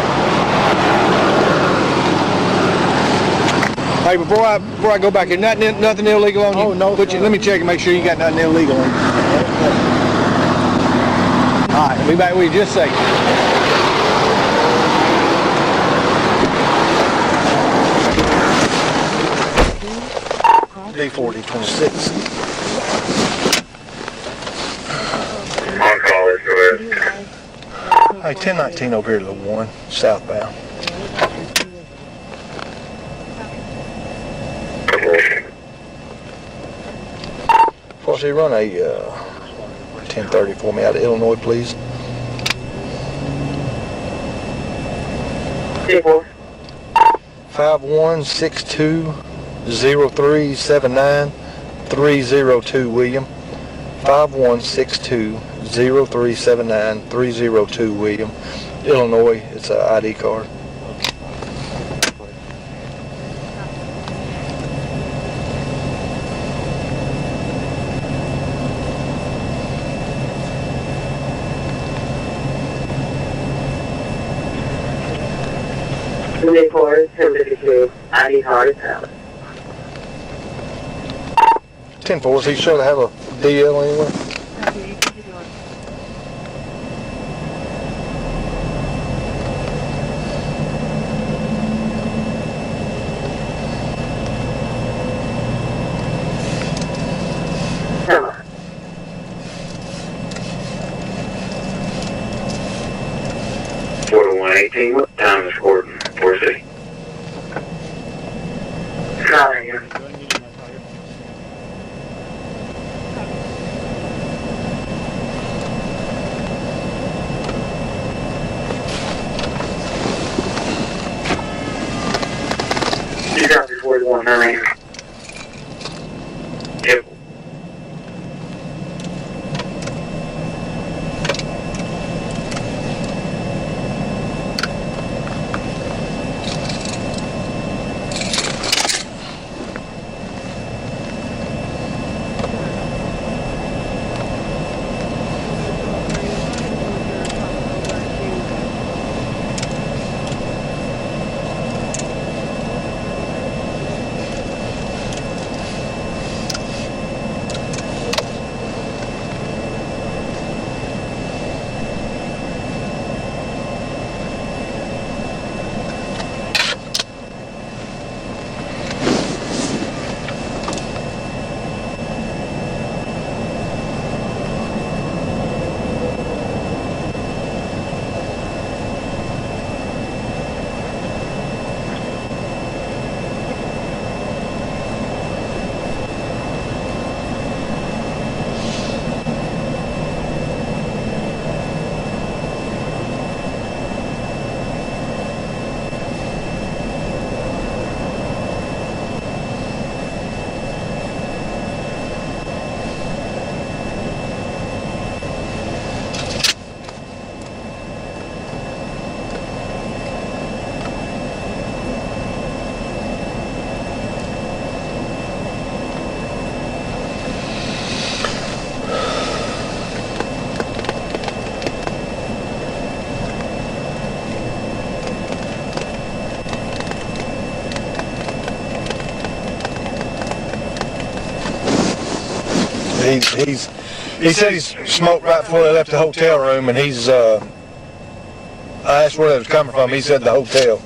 Hey, before I go back here, nothing illegal on you? Oh, no. Let me check and make sure you got nothing illegal on you. All right, be back with you just a second. D4026. On caller, go ahead. Hey, 1019 over here to the 1, southbound. Of course, run a 1030 for me out of Illinois, please. 5162 0379 302 William. 5162 0379 302 William. Illinois, it's an ID card. Report 1052 ID card is valid. 10-4, is he sure to have a DL anywhere? Hello. Quarter 118, what time is Gordon? 4-6. Calling you. You got me 41-9. Yep. He said he's smoked right before they left the hotel room, and he's. I asked where it was coming from. He said the hotel.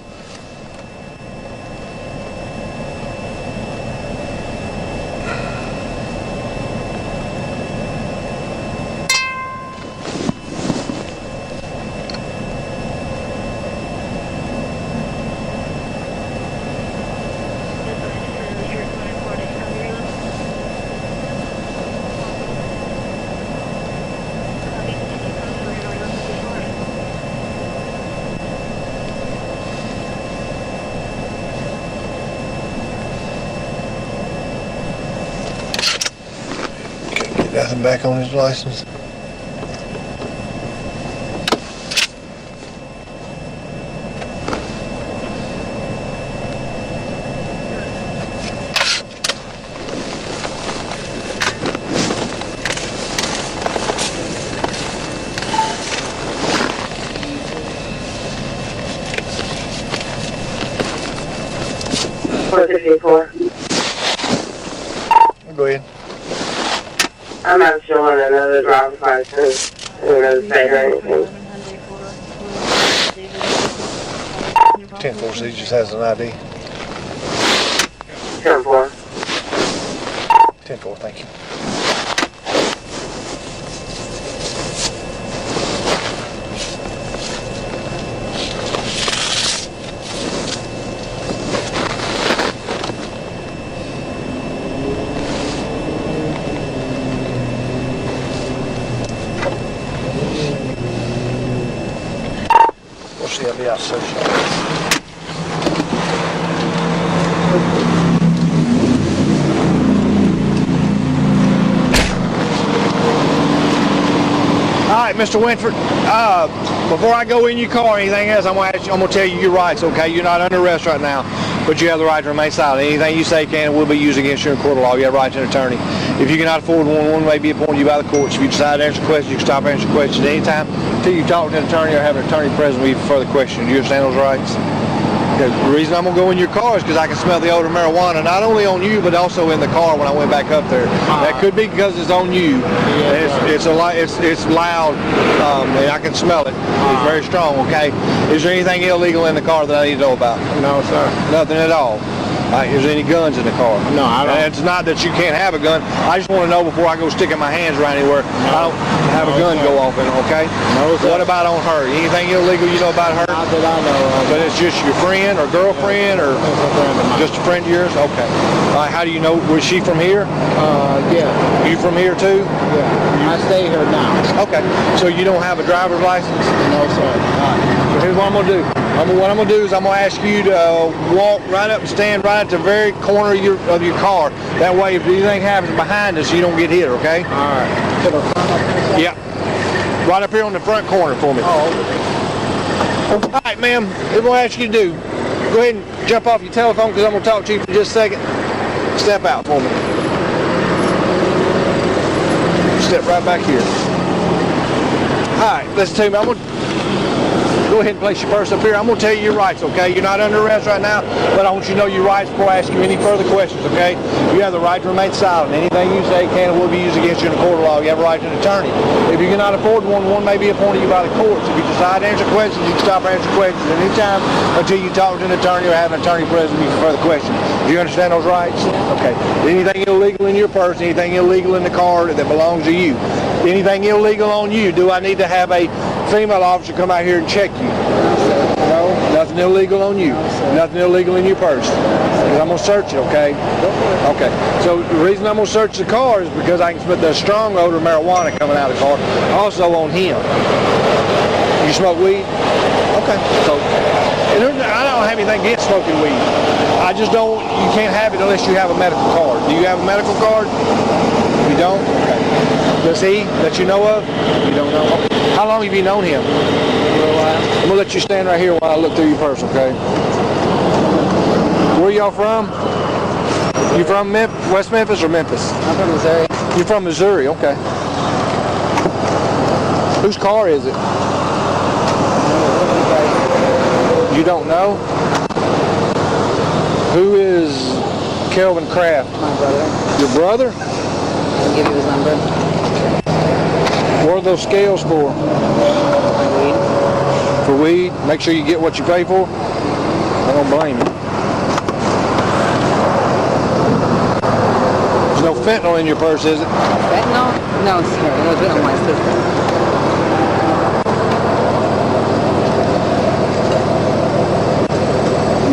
Nothing back on his license. Go ahead. I'm not showing another driver's license in another state or anything. 10-4, so he just has an ID. 10-4. 10-4, thank you. I'll be out so short. All right, Mr. Winford, before I go in your car or anything else, I'm gonna tell you your rights, okay? You're not under arrest right now, but you have the right to remain silent. Anything you say can and will be used against you in court of law. You have a right to an attorney. If you cannot afford one may be appointed you by the courts. If you decide to answer questions, you can stop answering questions anytime until you talk to an attorney or have an attorney present with you for further questions. Do you understand those rights? The reason I'm going to go in your car is because I can smell the odor of marijuana, not only on you, but also in the car when I went back up there. That could be because it's on you. It's loud, and I can smell it. It's very strong, okay? Is there anything illegal in the car that I need to know about? No, sir. Nothing at all. Is there any guns in the car? No, I don't. And it's not that you can't have a gun. I just want to know before I go sticking my hands right anywhere. No, I don't have a gun go off in it, okay? No, sir. What about on her? Anything illegal you know about her? Not that I know of. But it's just your friend or girlfriend or just a friend of yours? Okay. How do you know? Was she from here? Yeah. You from here too? Yeah. I stay here now. Okay. So you don't have a driver's license? No, sir. All right. So here's what I'm going to do. What I'm going to do is I'm going to ask you to walk right up and stand right at the very corner of your car. That way, if anything happens behind us, you don't get hit, okay? All right. To the front? Yeah. Right up here on the front corner for me. Oh, okay. All right, ma'am. Here's what I ask you to do. Go ahead and jump off your telephone because I'm going to talk to you for just a second. Step out for me. Step right back here. All right, listen to me. I'm going to go ahead and place your purse up here. I'm going to tell you your rights, okay? You're not under arrest right now, but I want you to know your rights before I ask you any further questions, okay? You have the right to remain silent. Anything you say can and will be used against you in a court of law. You have a right to an attorney. If you cannot afford one may be appointed you by the courts. If you decide to answer questions, you can stop answering questions at any time until you talk to an attorney or have an attorney present with you for further questions. Do you understand those rights? Okay. Anything illegal in your purse, anything illegal in the car that belongs to you, anything illegal on you, do I need to have a female officer come out here and check you? No, nothing illegal on you. Nothing illegal in your purse. Because I'm going to search it, okay? Okay. So the reason I'm going to search the car is because I can smell the strong odor of marijuana coming out of the car. Also on him. You smoke weed? Okay. So I don't have anything against smoking weed. I just don't, you can't have it unless you have a medical card. Do you have a medical card? You don't? Okay. Does he that you know of? You don't know. Okay. How long have you known him? I'm gonna let you stand right here while I look through your purse, okay? Where y'all from? You from West Memphis or Memphis? I'm from Missouri. You're from Missouri, okay. Whose car is it? You don't know? Who is Kelvin Kraft? My brother. Your brother? I'll give you his number. What are those scales for? Weed. For weed? Make sure you get what you pay for? I don't blame you. There's no fentanyl in your purse, is it? Fentanyl? No, sir. No fentanyl in my system.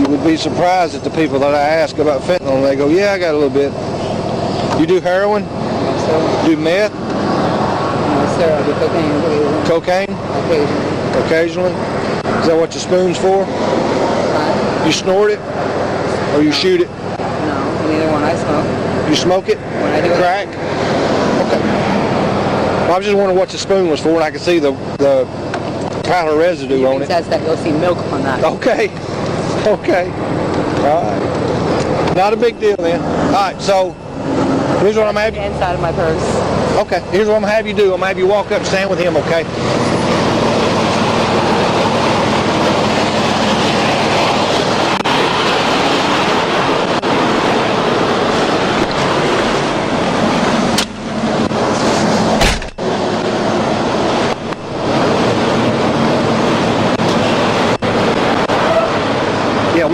You would be surprised at the people that I ask about fentanyl, and they go, yeah, I got a little bit. You do heroin? Yes, sir. Do meth? No, sir. I do cocaine. Cocaine? Occasionally. Occasionally? Is that what the spoon's for? You snort it? Or you shoot it? No, neither one I smoke. You smoke it? When I do crack? Okay. Well, I was just wondering what the spoon was for, and I could see the powder residue on it. That's that. You'll see milk on that. Okay. Okay. All right. Not a big deal then. All right, so here's what I'm going to have you... Inside of my purse. Okay, here's what I'm going to have you do. I'm going to have you walk up and stand with him, okay? Yeah,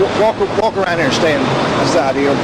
walk around there and stand beside him.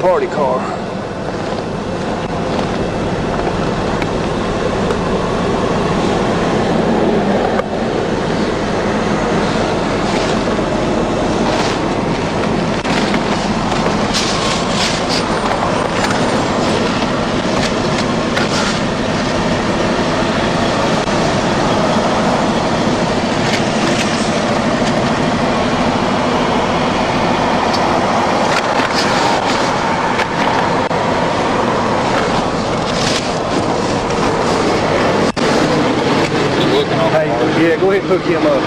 Party car. Yeah, go ahead and hook him up.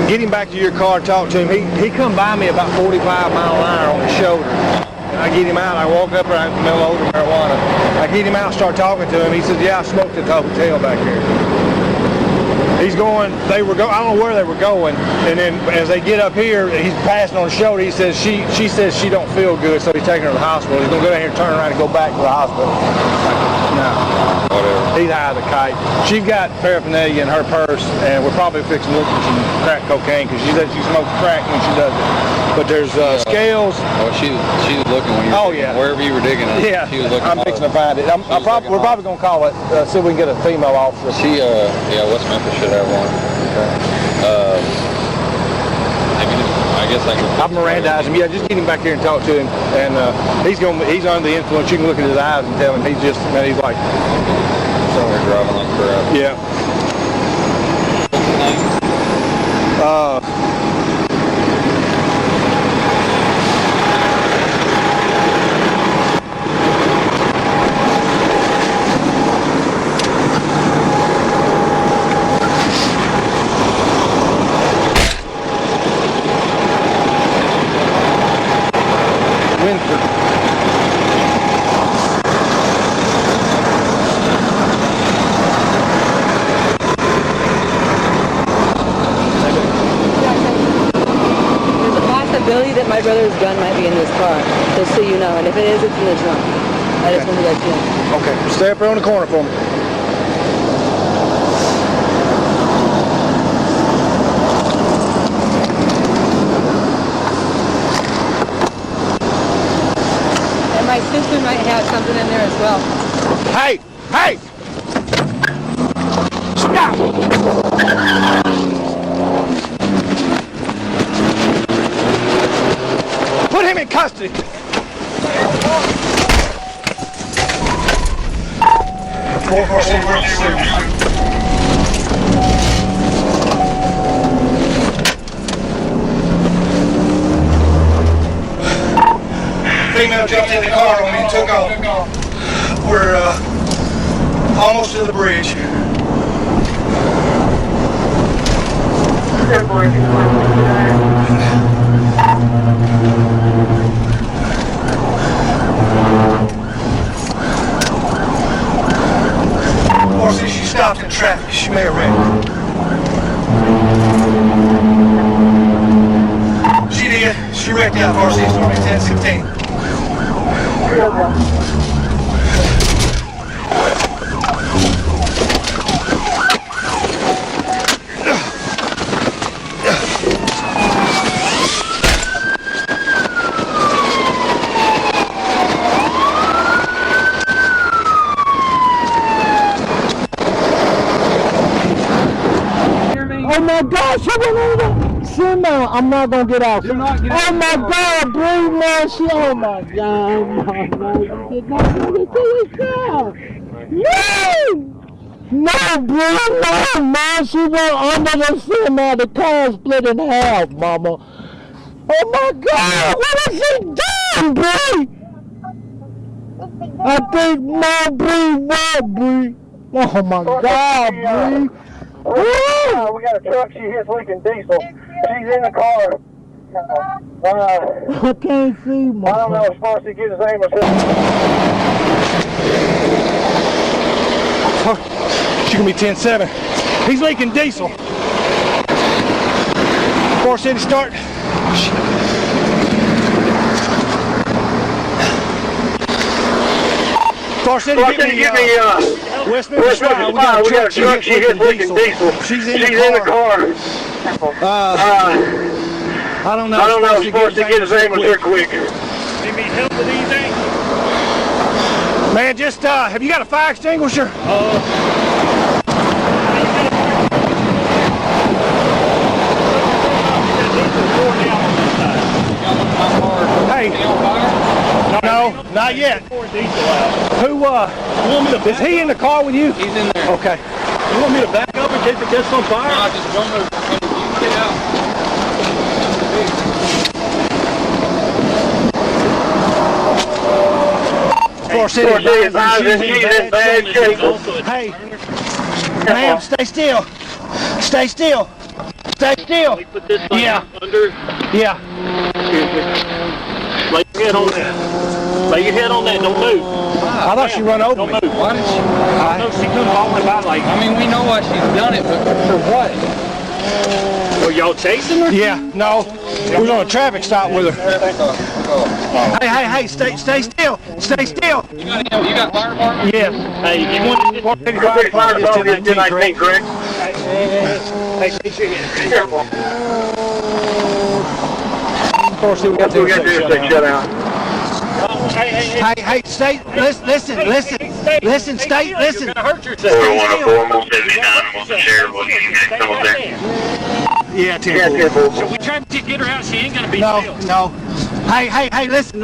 Get him back to your car and talk to him. He come by me about 45 mile an hour on his shoulder. And I get him out. I walk up there and I smell odor of marijuana. I get him out and start talking to him. He says, yeah, I smoked at the hotel back here. He's going, I don't know where they were going. And then as they get up here, he's passing on the shoulder. He says, she says she don't feel good, so he's taking her to the hospital. He's going to go down here and turn around and go back to the hospital. No. Whatever. He's high as a kite. She's got paraphernalia in her purse, and we're probably fixing to look for some crack cocaine because she says she smokes crack when she does it. But there's scales. Oh, she was looking when you were digging, wherever you were digging. Yeah, she was looking. I'm fixing to find it. We're probably going to call it, see if we can get a female officer. She, yeah, West Memphis should have one. Okay. I guess I can. I've Mirandized him. Yeah, just get him back here and talk to him. And he's under the influence. You can look in his eyes and tell him he's just, man, he's like. Somewhere driving like crap. Yeah. That my brother's gun might be in this car, just so you know. And if it is, it's in the trunk. I just wanted to let you know. Okay, stay up there on the corner for me. And my sister might have something in there as well. Hey! Hey! Stop! Put him in custody. Female jumped in the car on me and took off. We're almost to the bridge. Or since she stopped in traffic, she may have wrecked. She did. She wrecked out Varsity Stormy 1016. Oh my gosh, she went over. Sit down. I'm not gonna get out. You're not getting out. Oh my God, breathe, man. She. Oh my God. Oh my God. You did not do this to yourself. No. No, bro. No, man. She went under the semi. The car split in half, mama. Oh my God. What has she done, bro? I think my breathe. What, breathe? Oh my God, breathe. We got a truck. She hits leaking diesel. She's in the car. I can't see, man. I don't know as far as he gets his aim or She gonna be 10-7. He's leaking diesel. Force City start. Force City, get me Westminster Spy. We got a truck. She hits leaking diesel. She's in the car. I don't know. If Force City gets his aim here quick. You need help with anything? Man, just have you got a fire extinguisher? Hey, no, not yet. Who, is he in the car with you? He's in there. Okay. You want me to back up in case it gets on fire? No, just run over. Get out. Hey, ma'am, stay still. Stay still. Stay still. Yeah. Under. Yeah. Lay your head on that. Lay your head on that. Don't move. I thought she run over Don't me. move. Why did she? I know she couldn't fall about like. I mean, we know why she's done it, but for what? Were y'all chasing her? Yeah. No. We was on a traffic stop with her. Hey, stay still. Stay still. You got fire department? Yes. Hey, you want to fire department is 1019, correct? Hey, careful. Of course, we got to do is shut out. Hey, stay, listen. Stay, listen. You're gonna hurt yourself. 414, 179, almost the sheriff was come up there. Yeah, 10-4. So we tried to get her out. She ain't gonna be still. No. Hey, listen.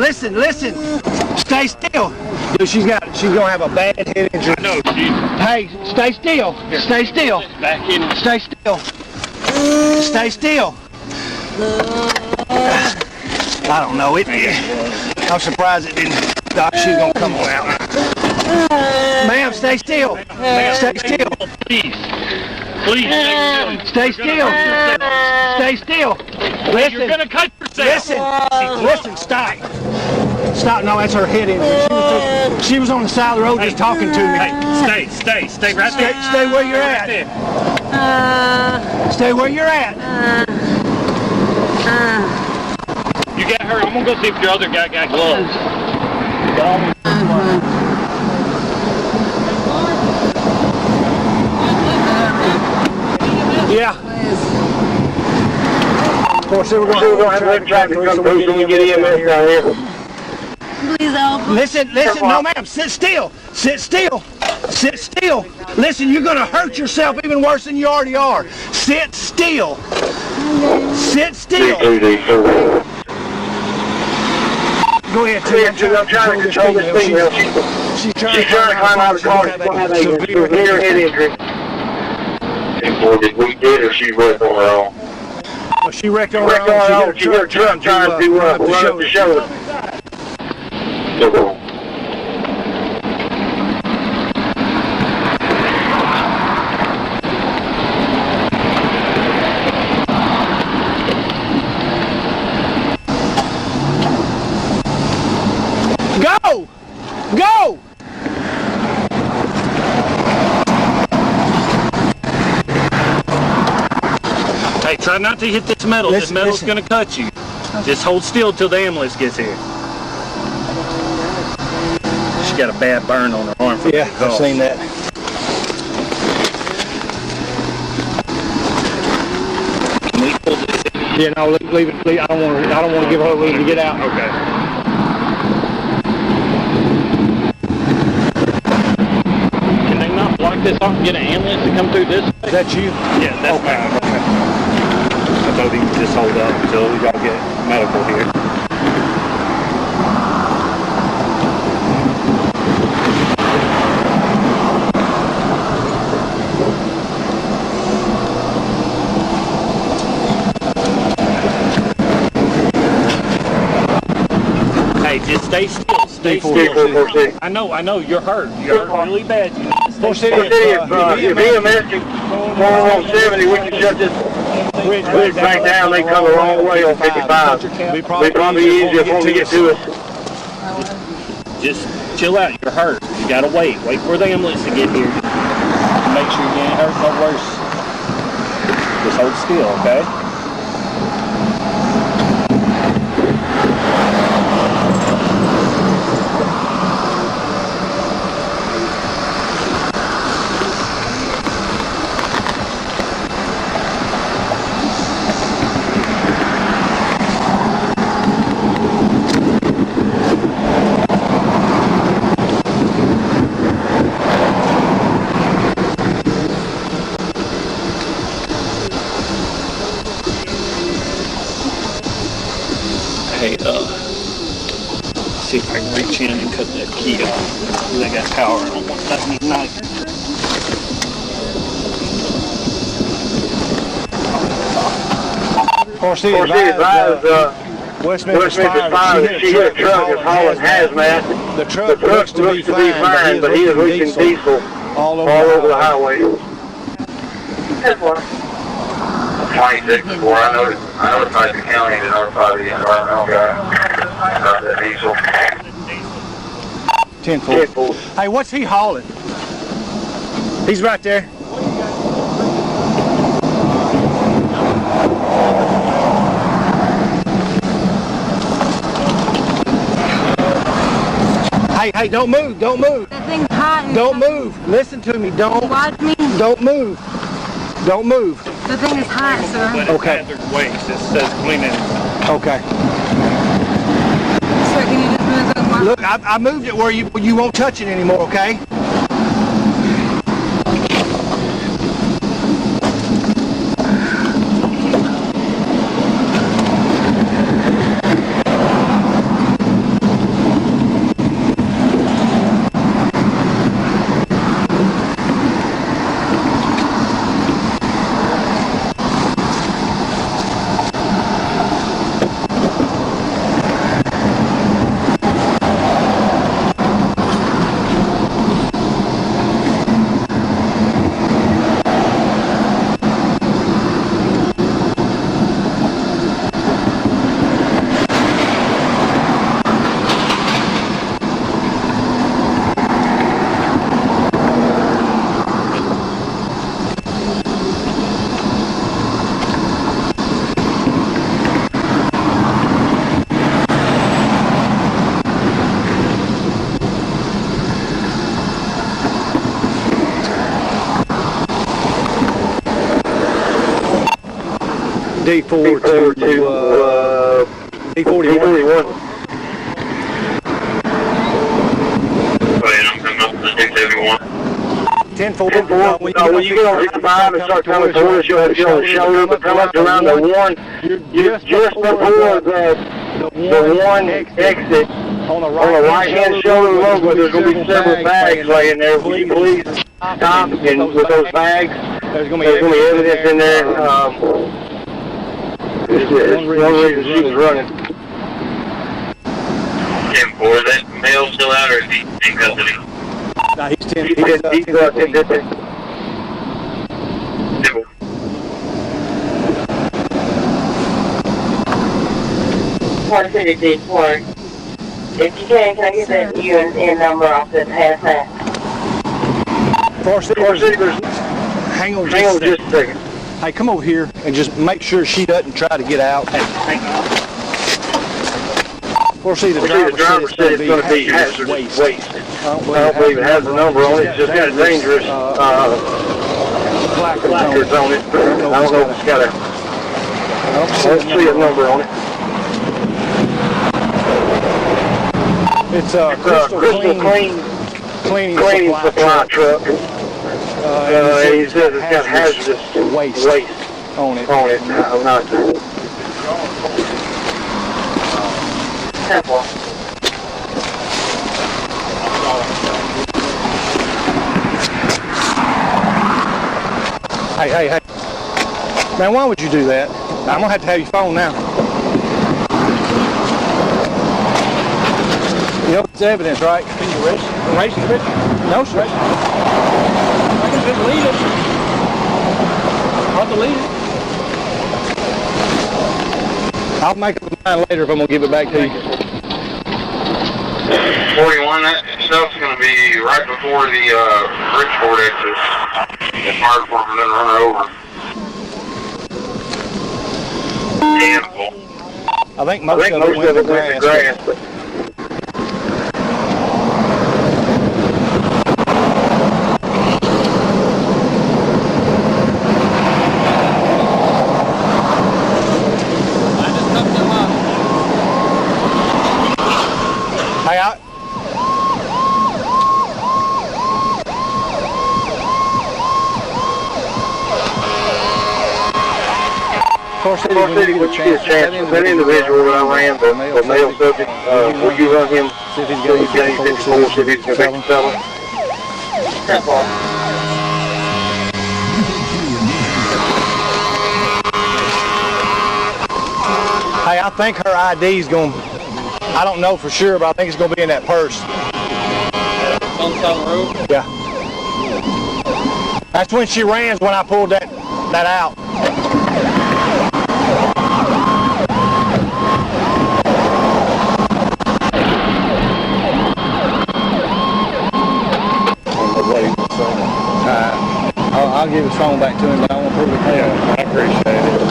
Stay still. Dude, she's gonna have a bad head injury. I know, she. Hey, stay still. Stay still. Back in. Stay still. Stay still. I don't know. I'm surprised it didn't. Doc, she's gonna come on out. Ma'am, stay still. Stay still. Please. Stay still. Stay still. Listen. You're gonna cut yourself. Listen. Stop. No, that's her head injury. She was on the side of the road just talking to me. Hey, stay right there. Stay where you're at. Stay where you're at. You got her. I'm gonna go see if your other guy got gloves. Yeah. Of course, we're going to have to traffic come through so we can get EMS down here. Please help. Listen, no ma'am, sit still. Listen, you're going to hurt yourself even worse than you already are. Sit still. Go ahead, Tim. I'm trying to control this thing. She's trying to climb out of the car. She's going to have a severe head injury. 10-4, did we did or she wrecked on her own? Well, she wrecked on her own. She hit a truck trying to run up the shoulder. Go! Go! Hey, try not to hit this metal. This metal's going to cut you. Just hold still till the ambulance gets here. She got a bad burn on her arm. Yeah, I've seen that. Can we pull this in? Yeah, no, leave it. I don't want to give her room to get out. Okay. Can they not block this off and get an ambulance to come through this way? Is that you? Yeah, that's fine. Okay. I thought he could just hold up until we got to get medical here. Hey, just stay still. Stay still. I know, you're hurt. You're hurt really bad. You need to stay still. If BMS can go on 70, we can shut this bridge back down. They come the wrong way on 55. It'd probably be easier for them to get to us. Just chill out. You're hurt. You gotta wait. Wait for the ambulance to get here. Make sure you ain't hurt no worse. Just hold still, okay? See if I can reach in and cut that key off. They got power. I don't want that to ignite. Corsi advised Westminster 5. She hit a truck that's hauling hazmat. The truck looks to be fine, but he is leaking diesel all over the highway. 26-4, I notified the county to notify the environmental guy about that diesel. 10-4. Hey, what's he hauling? He's right there. Hey, don't move, don't move. That thing's hot. Don't move. Listen to me. Don't move. Don't move. The thing is hot, sir. Okay. Hazard waste. It says cleaning. Okay. Sir, can you just move those? Look, I moved it where you won't touch it anymore, okay? D4 to D41. I'm coming up to 671. 10-4. When you get on 65 and start coming towards us, you'll have to get on the shoulder, but come up around the one, just before the one exit. On the right-hand shoulder logo, there's going to be several bags laying there. Will you please stop and with those bags? There's going to be evidence in there. It's one reason she was running. 10-4, that male still out or is he in custody? No, he's 10. He's 10. 154. If you can I get that UN number off the hazmat? Hang on just a second. Hey, come over here and just make sure she doesn't try to get out. Hang on. The driver said it's going to be hazardous waste. I don't believe it has a number on it. It's just got dangerous placards on it. I don't know if it's got a... I don't see a number on it. It's a crystal cleaning supply truck. And he says it's got hazardous waste on it. I'm not sure. Hey. Man, why would you do that? I'm going to have your phone now. You know, it's evidence, right? Can you erase the picture? No, sir. I can delete it. I'll delete it. I'll make up mine later if I'm going to give it back to you. 41, that stuff's going to be right before the Bridgeport exit. The fire department didn't run her over. I think most of it went to grass. But City, would you get a chance with that individual that I ran, the male subject, will you run him, see if he's got any 54, see if he's going to make a felon? Hey, I think her ID's going, I don't know for sure, but I think it's going to be in that purse. On the side of the road? Yeah. That's when she ran, when I pulled that out. I'll give his phone back to him, but I won't prove it. Yeah, I appreciate it.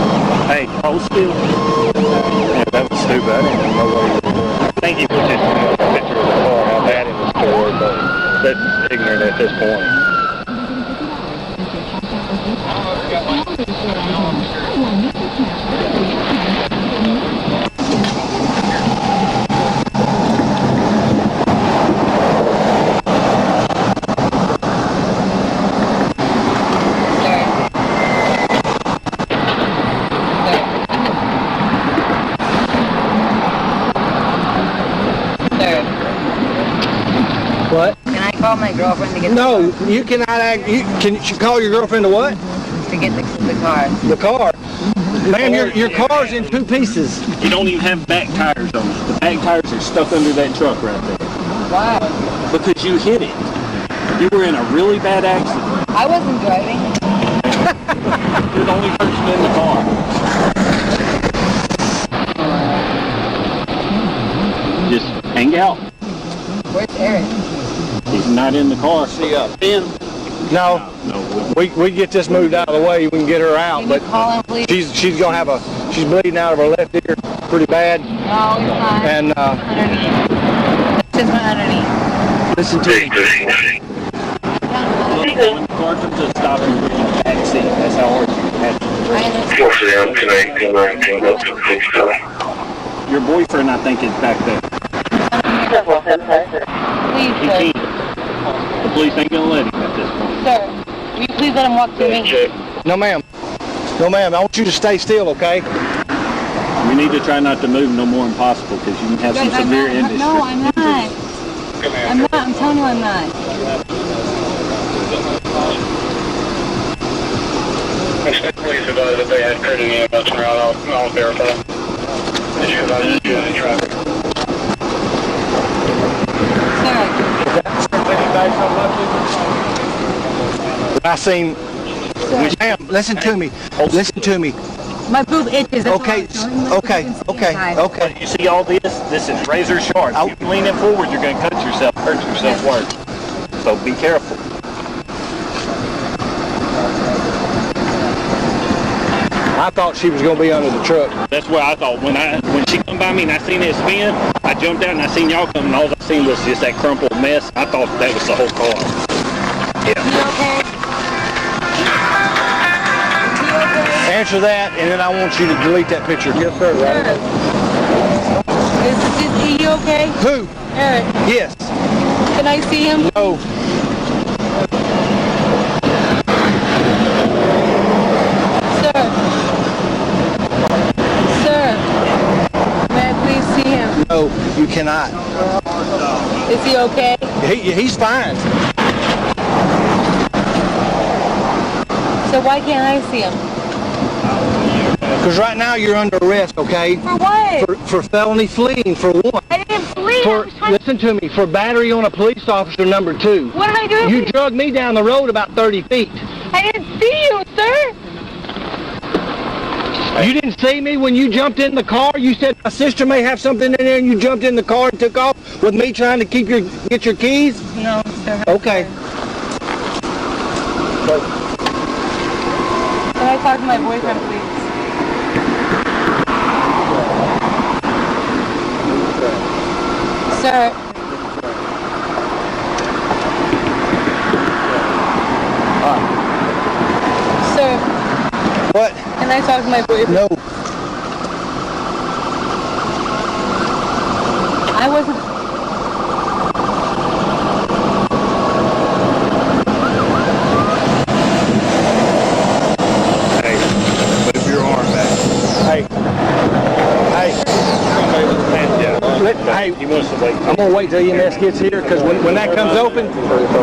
Hey, hold still. Yeah, that was stupid. I didn't even know what he was doing. I think he was just a picture of the car, how bad it was stored, but that's ignorant at this point. What? Can I call my girlfriend to get No, you cannot act. Can you call your girlfriend to what? To get the car. The car. Ma'am, your car's in two pieces. You don't even have back tires on it. The back tires are stuck under that truck right there. Why? Because you hit it. You were in a really bad accident. I wasn't driving. You're the only person in the car. Just hang out. Where's Eric? He's not in the car. See ya. Ben. No. We get this moved out of the way. We can get her out. Can you call him, please? She's gonna she's bleeding out of her left ear pretty bad. No, he's not. And underneath. Just went underneath. Listen to me. When the car comes to a stop and you're in the back seat, that's how hard you have to. Force it down tonight, 10-19, up to the 6 time. Your boyfriend, I think, is back there. Please, He sir. can't. The police ain't gonna let him at this point. Sir, will you please let him walk to me? No, ma'am. No, ma'am. I want you to stay still, okay? We need to try not to move no more than possible because you can have some severe injuries. No, I'm not. I'm not. I'm telling you I'm not. Please advise if they had heard any ambulance around. I'll verify. Traffic. I seen. Ma'am, listen to me. Listen to me. My boob itches. Okay. You see all this? This is razor sharp. If you lean in forward, you're going to cut yourself, hurt yourself worse. So be careful. I thought she was going to be under the truck. That's what I thought. When she come by me and I seen it spin, I jumped out and I seen y'all coming. All I seen was just that crumpled mess. I thought that was the whole car. Yeah. You okay? Answer that, and then I want you to delete that picture. Yes, sir. Right. Is he okay? Who? Eric. Yes. Can I see him? No. Sir, may I please see him? No, you cannot. Is he okay? He's fine. So why can't I see him? Because right now you're under arrest, okay? For what? For felony fleeing, for one. I didn't flee. Listen to me, for battery on a police officer, number 2. What am I doing? You drugged me down the road about 30 feet. I didn't see you, sir. You didn't see me when you jumped in the car? You said my sister may have something in there and you jumped in the car and took off with me trying to get your keys? No, sir. Okay. Can I talk to my boyfriend, please? Sir. Sir. What? Can I talk to my boyfriend? No. I wasn't. Hey, move your arm back. Hey. Hey, he wants to wait. I'm going to wait till EMS gets here because when that comes open,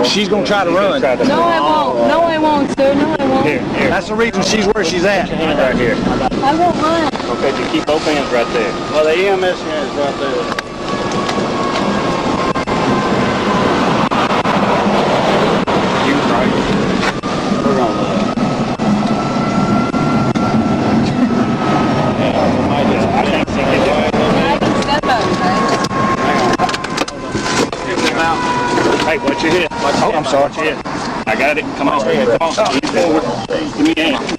she's going to try to run. No, I won't. No, I won't, sir. No, I won't. Here. That's the reason she's where she's at. Put your hand right here. I won't run. Okay, just keep both hands right there. Well, the EMS hand is right there. You right. We're going to I can't see it. I can step out, right? Hey, watch your head. Oh, I'm sorry. Watch your head. I got it. Come on. Come on. Lean forward. Give me your hand.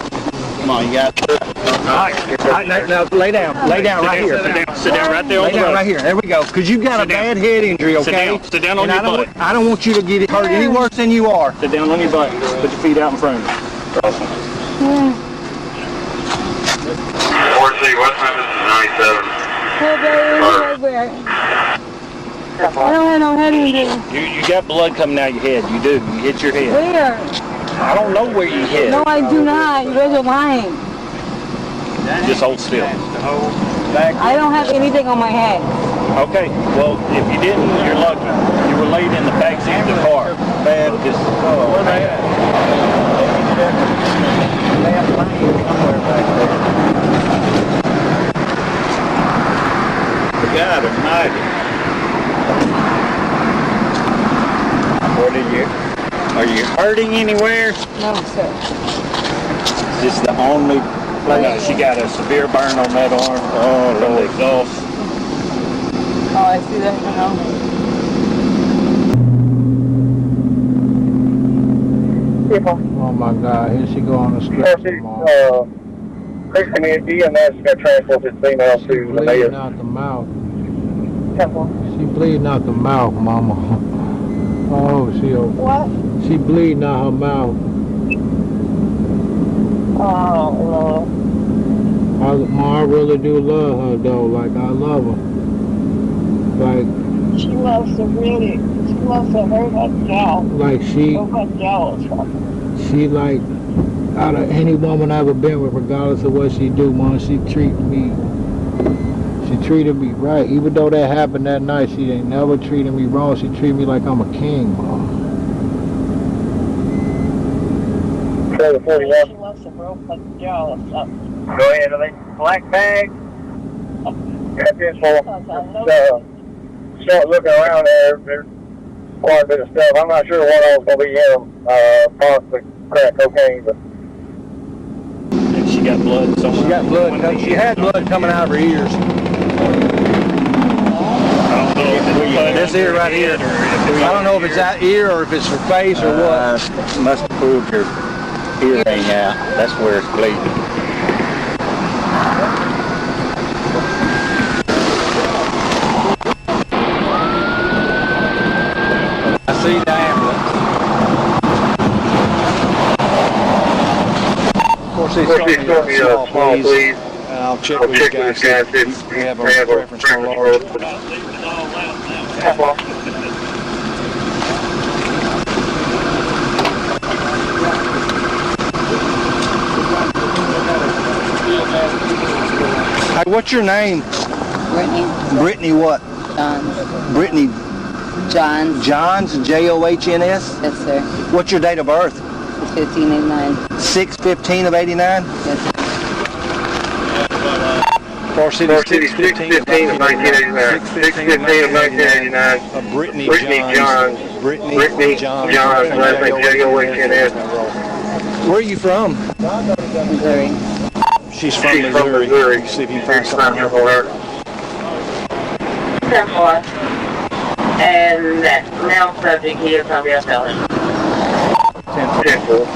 Come on, you got it. All right, now lay down. Lay down right here. Sit down right there on Lay the down road. right here. There we go. Because you've got a bad head injury, okay? Sit down on your butt. I don't want you to get hurt any worse than you are. Sit down on your butt. Put your feet out in front of you. Awesome. 4C, West Memphis is 97. I don't have no head injury. You got blood coming out of your head. You do. You hit your head. Where? I don't know where you hit. No, I do not. You guys are lying. Just hold still. I don't have anything on my head. Okay. Well, if you didn't, you're lucky. You were laid in the backseat of the car. Bad. Just. Oh, man. God almighty. Are you hurting anywhere? No, sir. Is this the only place? No, she got a severe burn on that arm. Oh, from the exhaust. Oh, I see that now. Oh my God, here she go on the stretcher, Christi and EMS got transport this female to the mayor. bleeding out the mouth. She bleeding out the mouth, mama. Oh, What? she bleeding out her mouth. Oh, I really do love her though, like I love her. Like she must have hurt that gal. like she like out of any woman I've ever been with, regardless of what she do, man, she treats me She treated me right. Even though that happened that night, she ain't never treated me wrong. She treated me like I'm a king, bro. She wants to broke like a jaw or something. Go ahead, black bag. Got this for start looking around there. There's quite a bit of stuff. I'm not sure what all is going to be in them. Possibly crack cocaine, but. And she got blood somewhere. She got blood. She had blood coming out of her ears. I don't know if This ear right here. I don't know if it's that ear or if it's her face or what. Must have pulled her earring out. That's where it's bleeding. I see the ambulance. Of course, he's told me small, please. I'll check with these guys. We have a preference for large. Hey, what's your name? Brittany. Brittany what? Johns. Brittany. Johns. Johns, Johns? Yes, sir. What's your date of birth? 1589. 6/15 of 89? Yes, sir. Far City 6/15 of 1989. 6/15 of 1989. Brittany Johns. Brittany Johns. Last name Johns. Where are you from? Missouri. She's from Missouri. See if you can find something for her. 10-4. And that male subject, he is probably a felon. 10-4.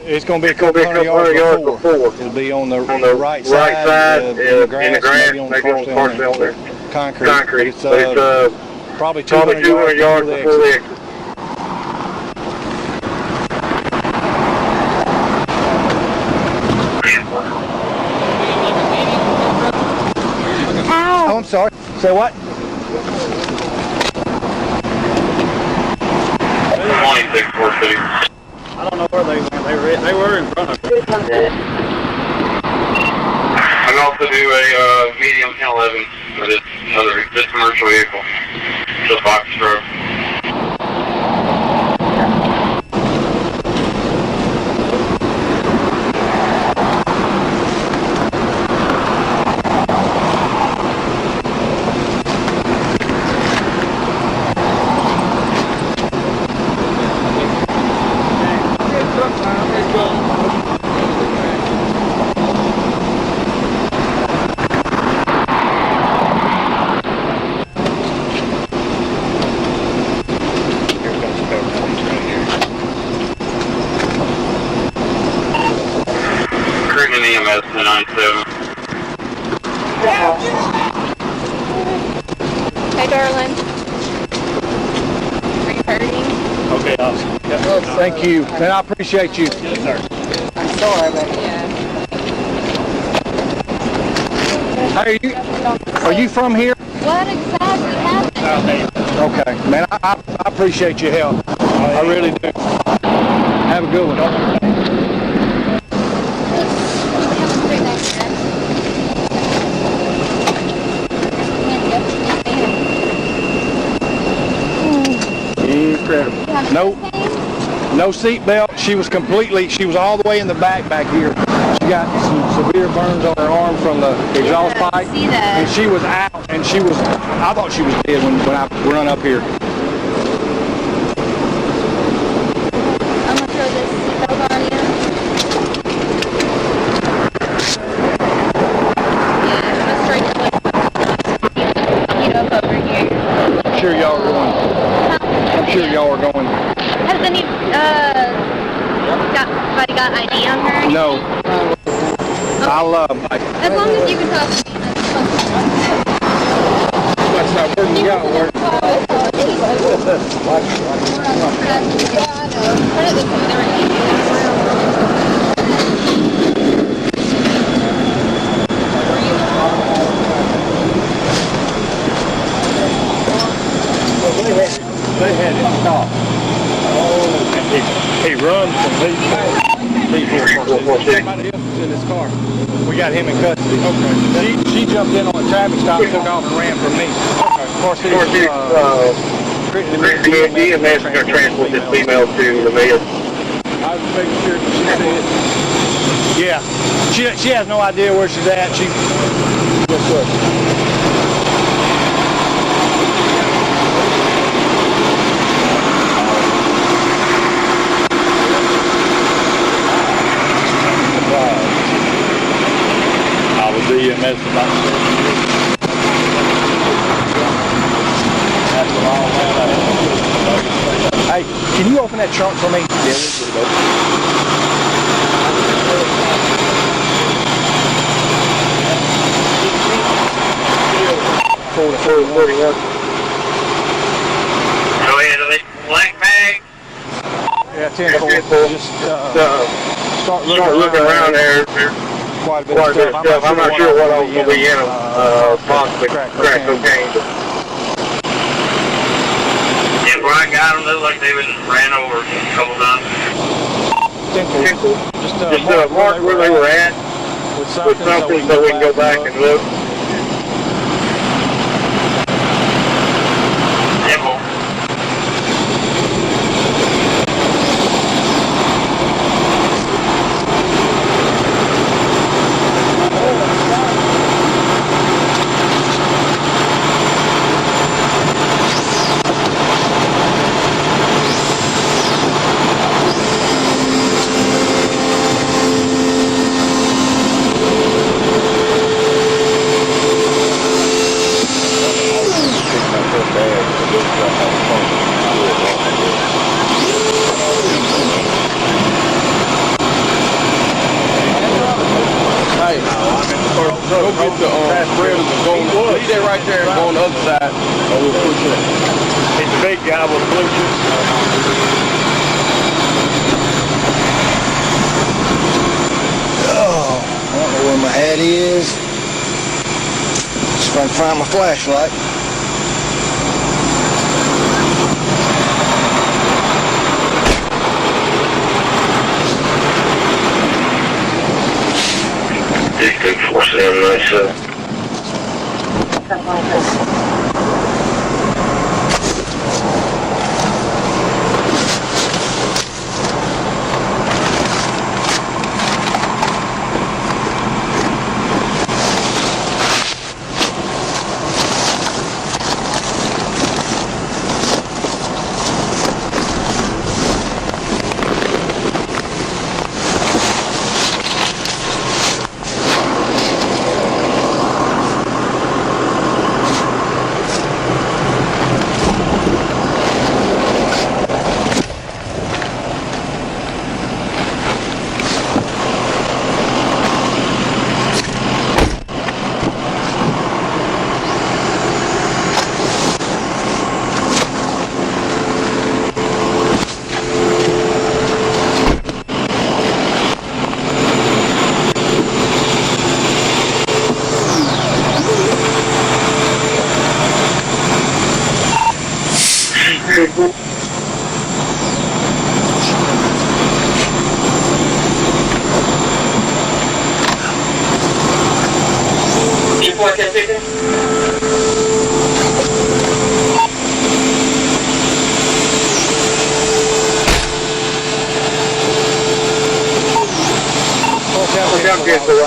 It's going to be a couple hundred yards before. It'll be on the right side in the grass, maybe on partially on there. Concrete. But it's probably 200 yards before the exit. Ow! Oh, I'm sorry. Say what? 26 Fort City. I don't know where they went. They were in front of it. I can also do a medium 1011 for this commercial vehicle. It's a box truck. EMS 97. Hey, darling. Are you hurting? Okay, awesome. Yep. Thank you, and I appreciate you. Yes, sir. I'm sorry, but yeah. Hey, are you from here? What exactly happened? Okay, man, I appreciate your help. I really do. Have a good one. Incredible. No seat belt. She was all the way in the back here. She got some severe burns on her arm from the exhaust pipe. See that. And she was out, and I thought she was dead when I run up here. I'm gonna throw this seatbelt on you. Yeah, I'm straight away. Get up over here. I'm sure y'all are going. Has anybody got ID on her? No. Okay. I'll as long as you can talk to me, that's That's not working. You gotta work. They had it stopped. Oh, and he runs from these Somebody else was in his car. We got him in custody. Okay. She jumped in on a traffic stop, took off and ran from me. Okay. Of course, Christi and man's going to transport this female to the mayor. I was making sure she said it. Yeah. She has no idea where she's at. She just look. I was EMS about 7 years. That's a long man. Hey, can you open that trunk for me? Yeah, we'll get it open. 41. Go ahead, are they black bags? Yeah, 10-4. Just start looking around there. Quite a bit of stuff. I'm not sure what else will be in them. Possibly crack cocaine. Yeah, where I got them, they look like they've been ran over a couple times. 10-4. Just mark where they were at with something so we can go back and look. Go get the bread and go on. Leave that right there and go on the other side. He's the big guy with the Bluetooth. Oh, I don't know where my hat is. Just trying to find my flashlight. District 4797.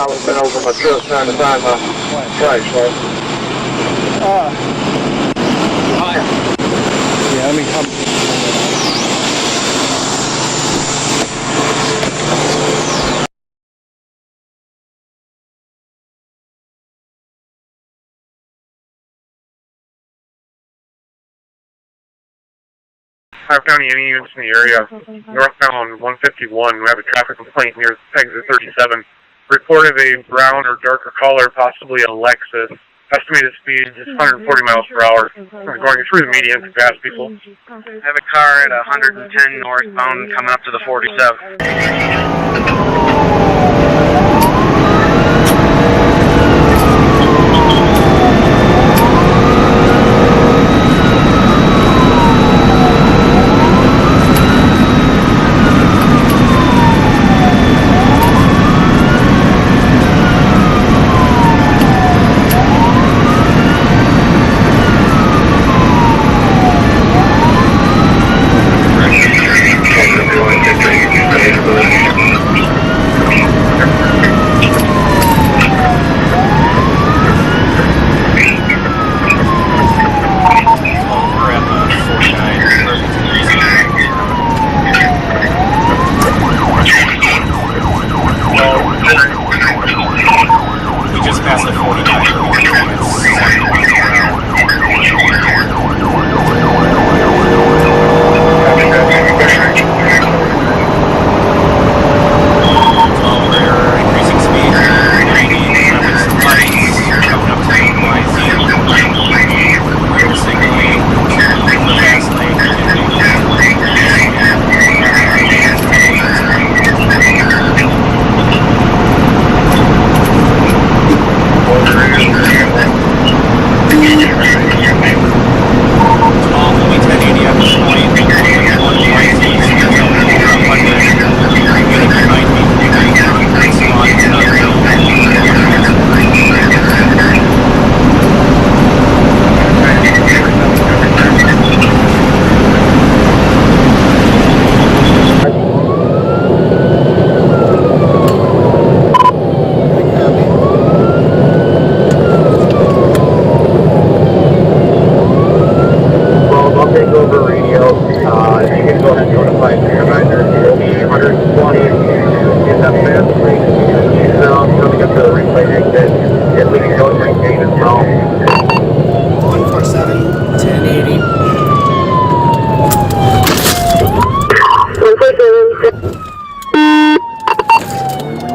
I've been over my truck trying to find my price, right? Yeah, I mean, Five County, any units in the area, northbound 151, we have a traffic complaint near exit 37. reported a brown or darker color, possibly a Lexus. Estimated speed is 140 miles per hour. Going through the median to pass people. I have a car at 110 northbound coming up to the 47.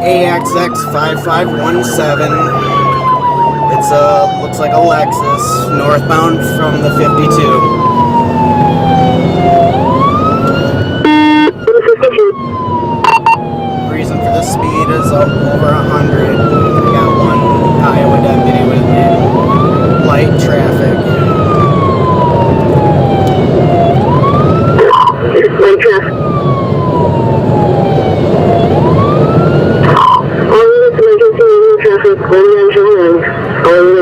AXX5517. It's looks like a Lexus, northbound from the 52. Reason for the speed is over 100. I got one Iowa deputy with me. Light traffic. Light traffic.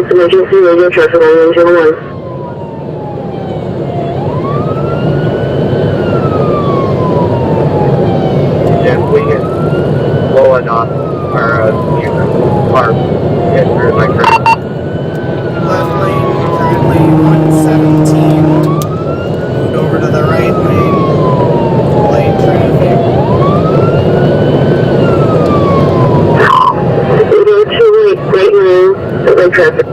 Emergency radio traffic on engine 1. If we get low enough, our park get through my track. Left lane, currently 117. Moved over to the right lane. Light traffic. 828, right lane, light traffic.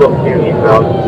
Still 2 eastbound.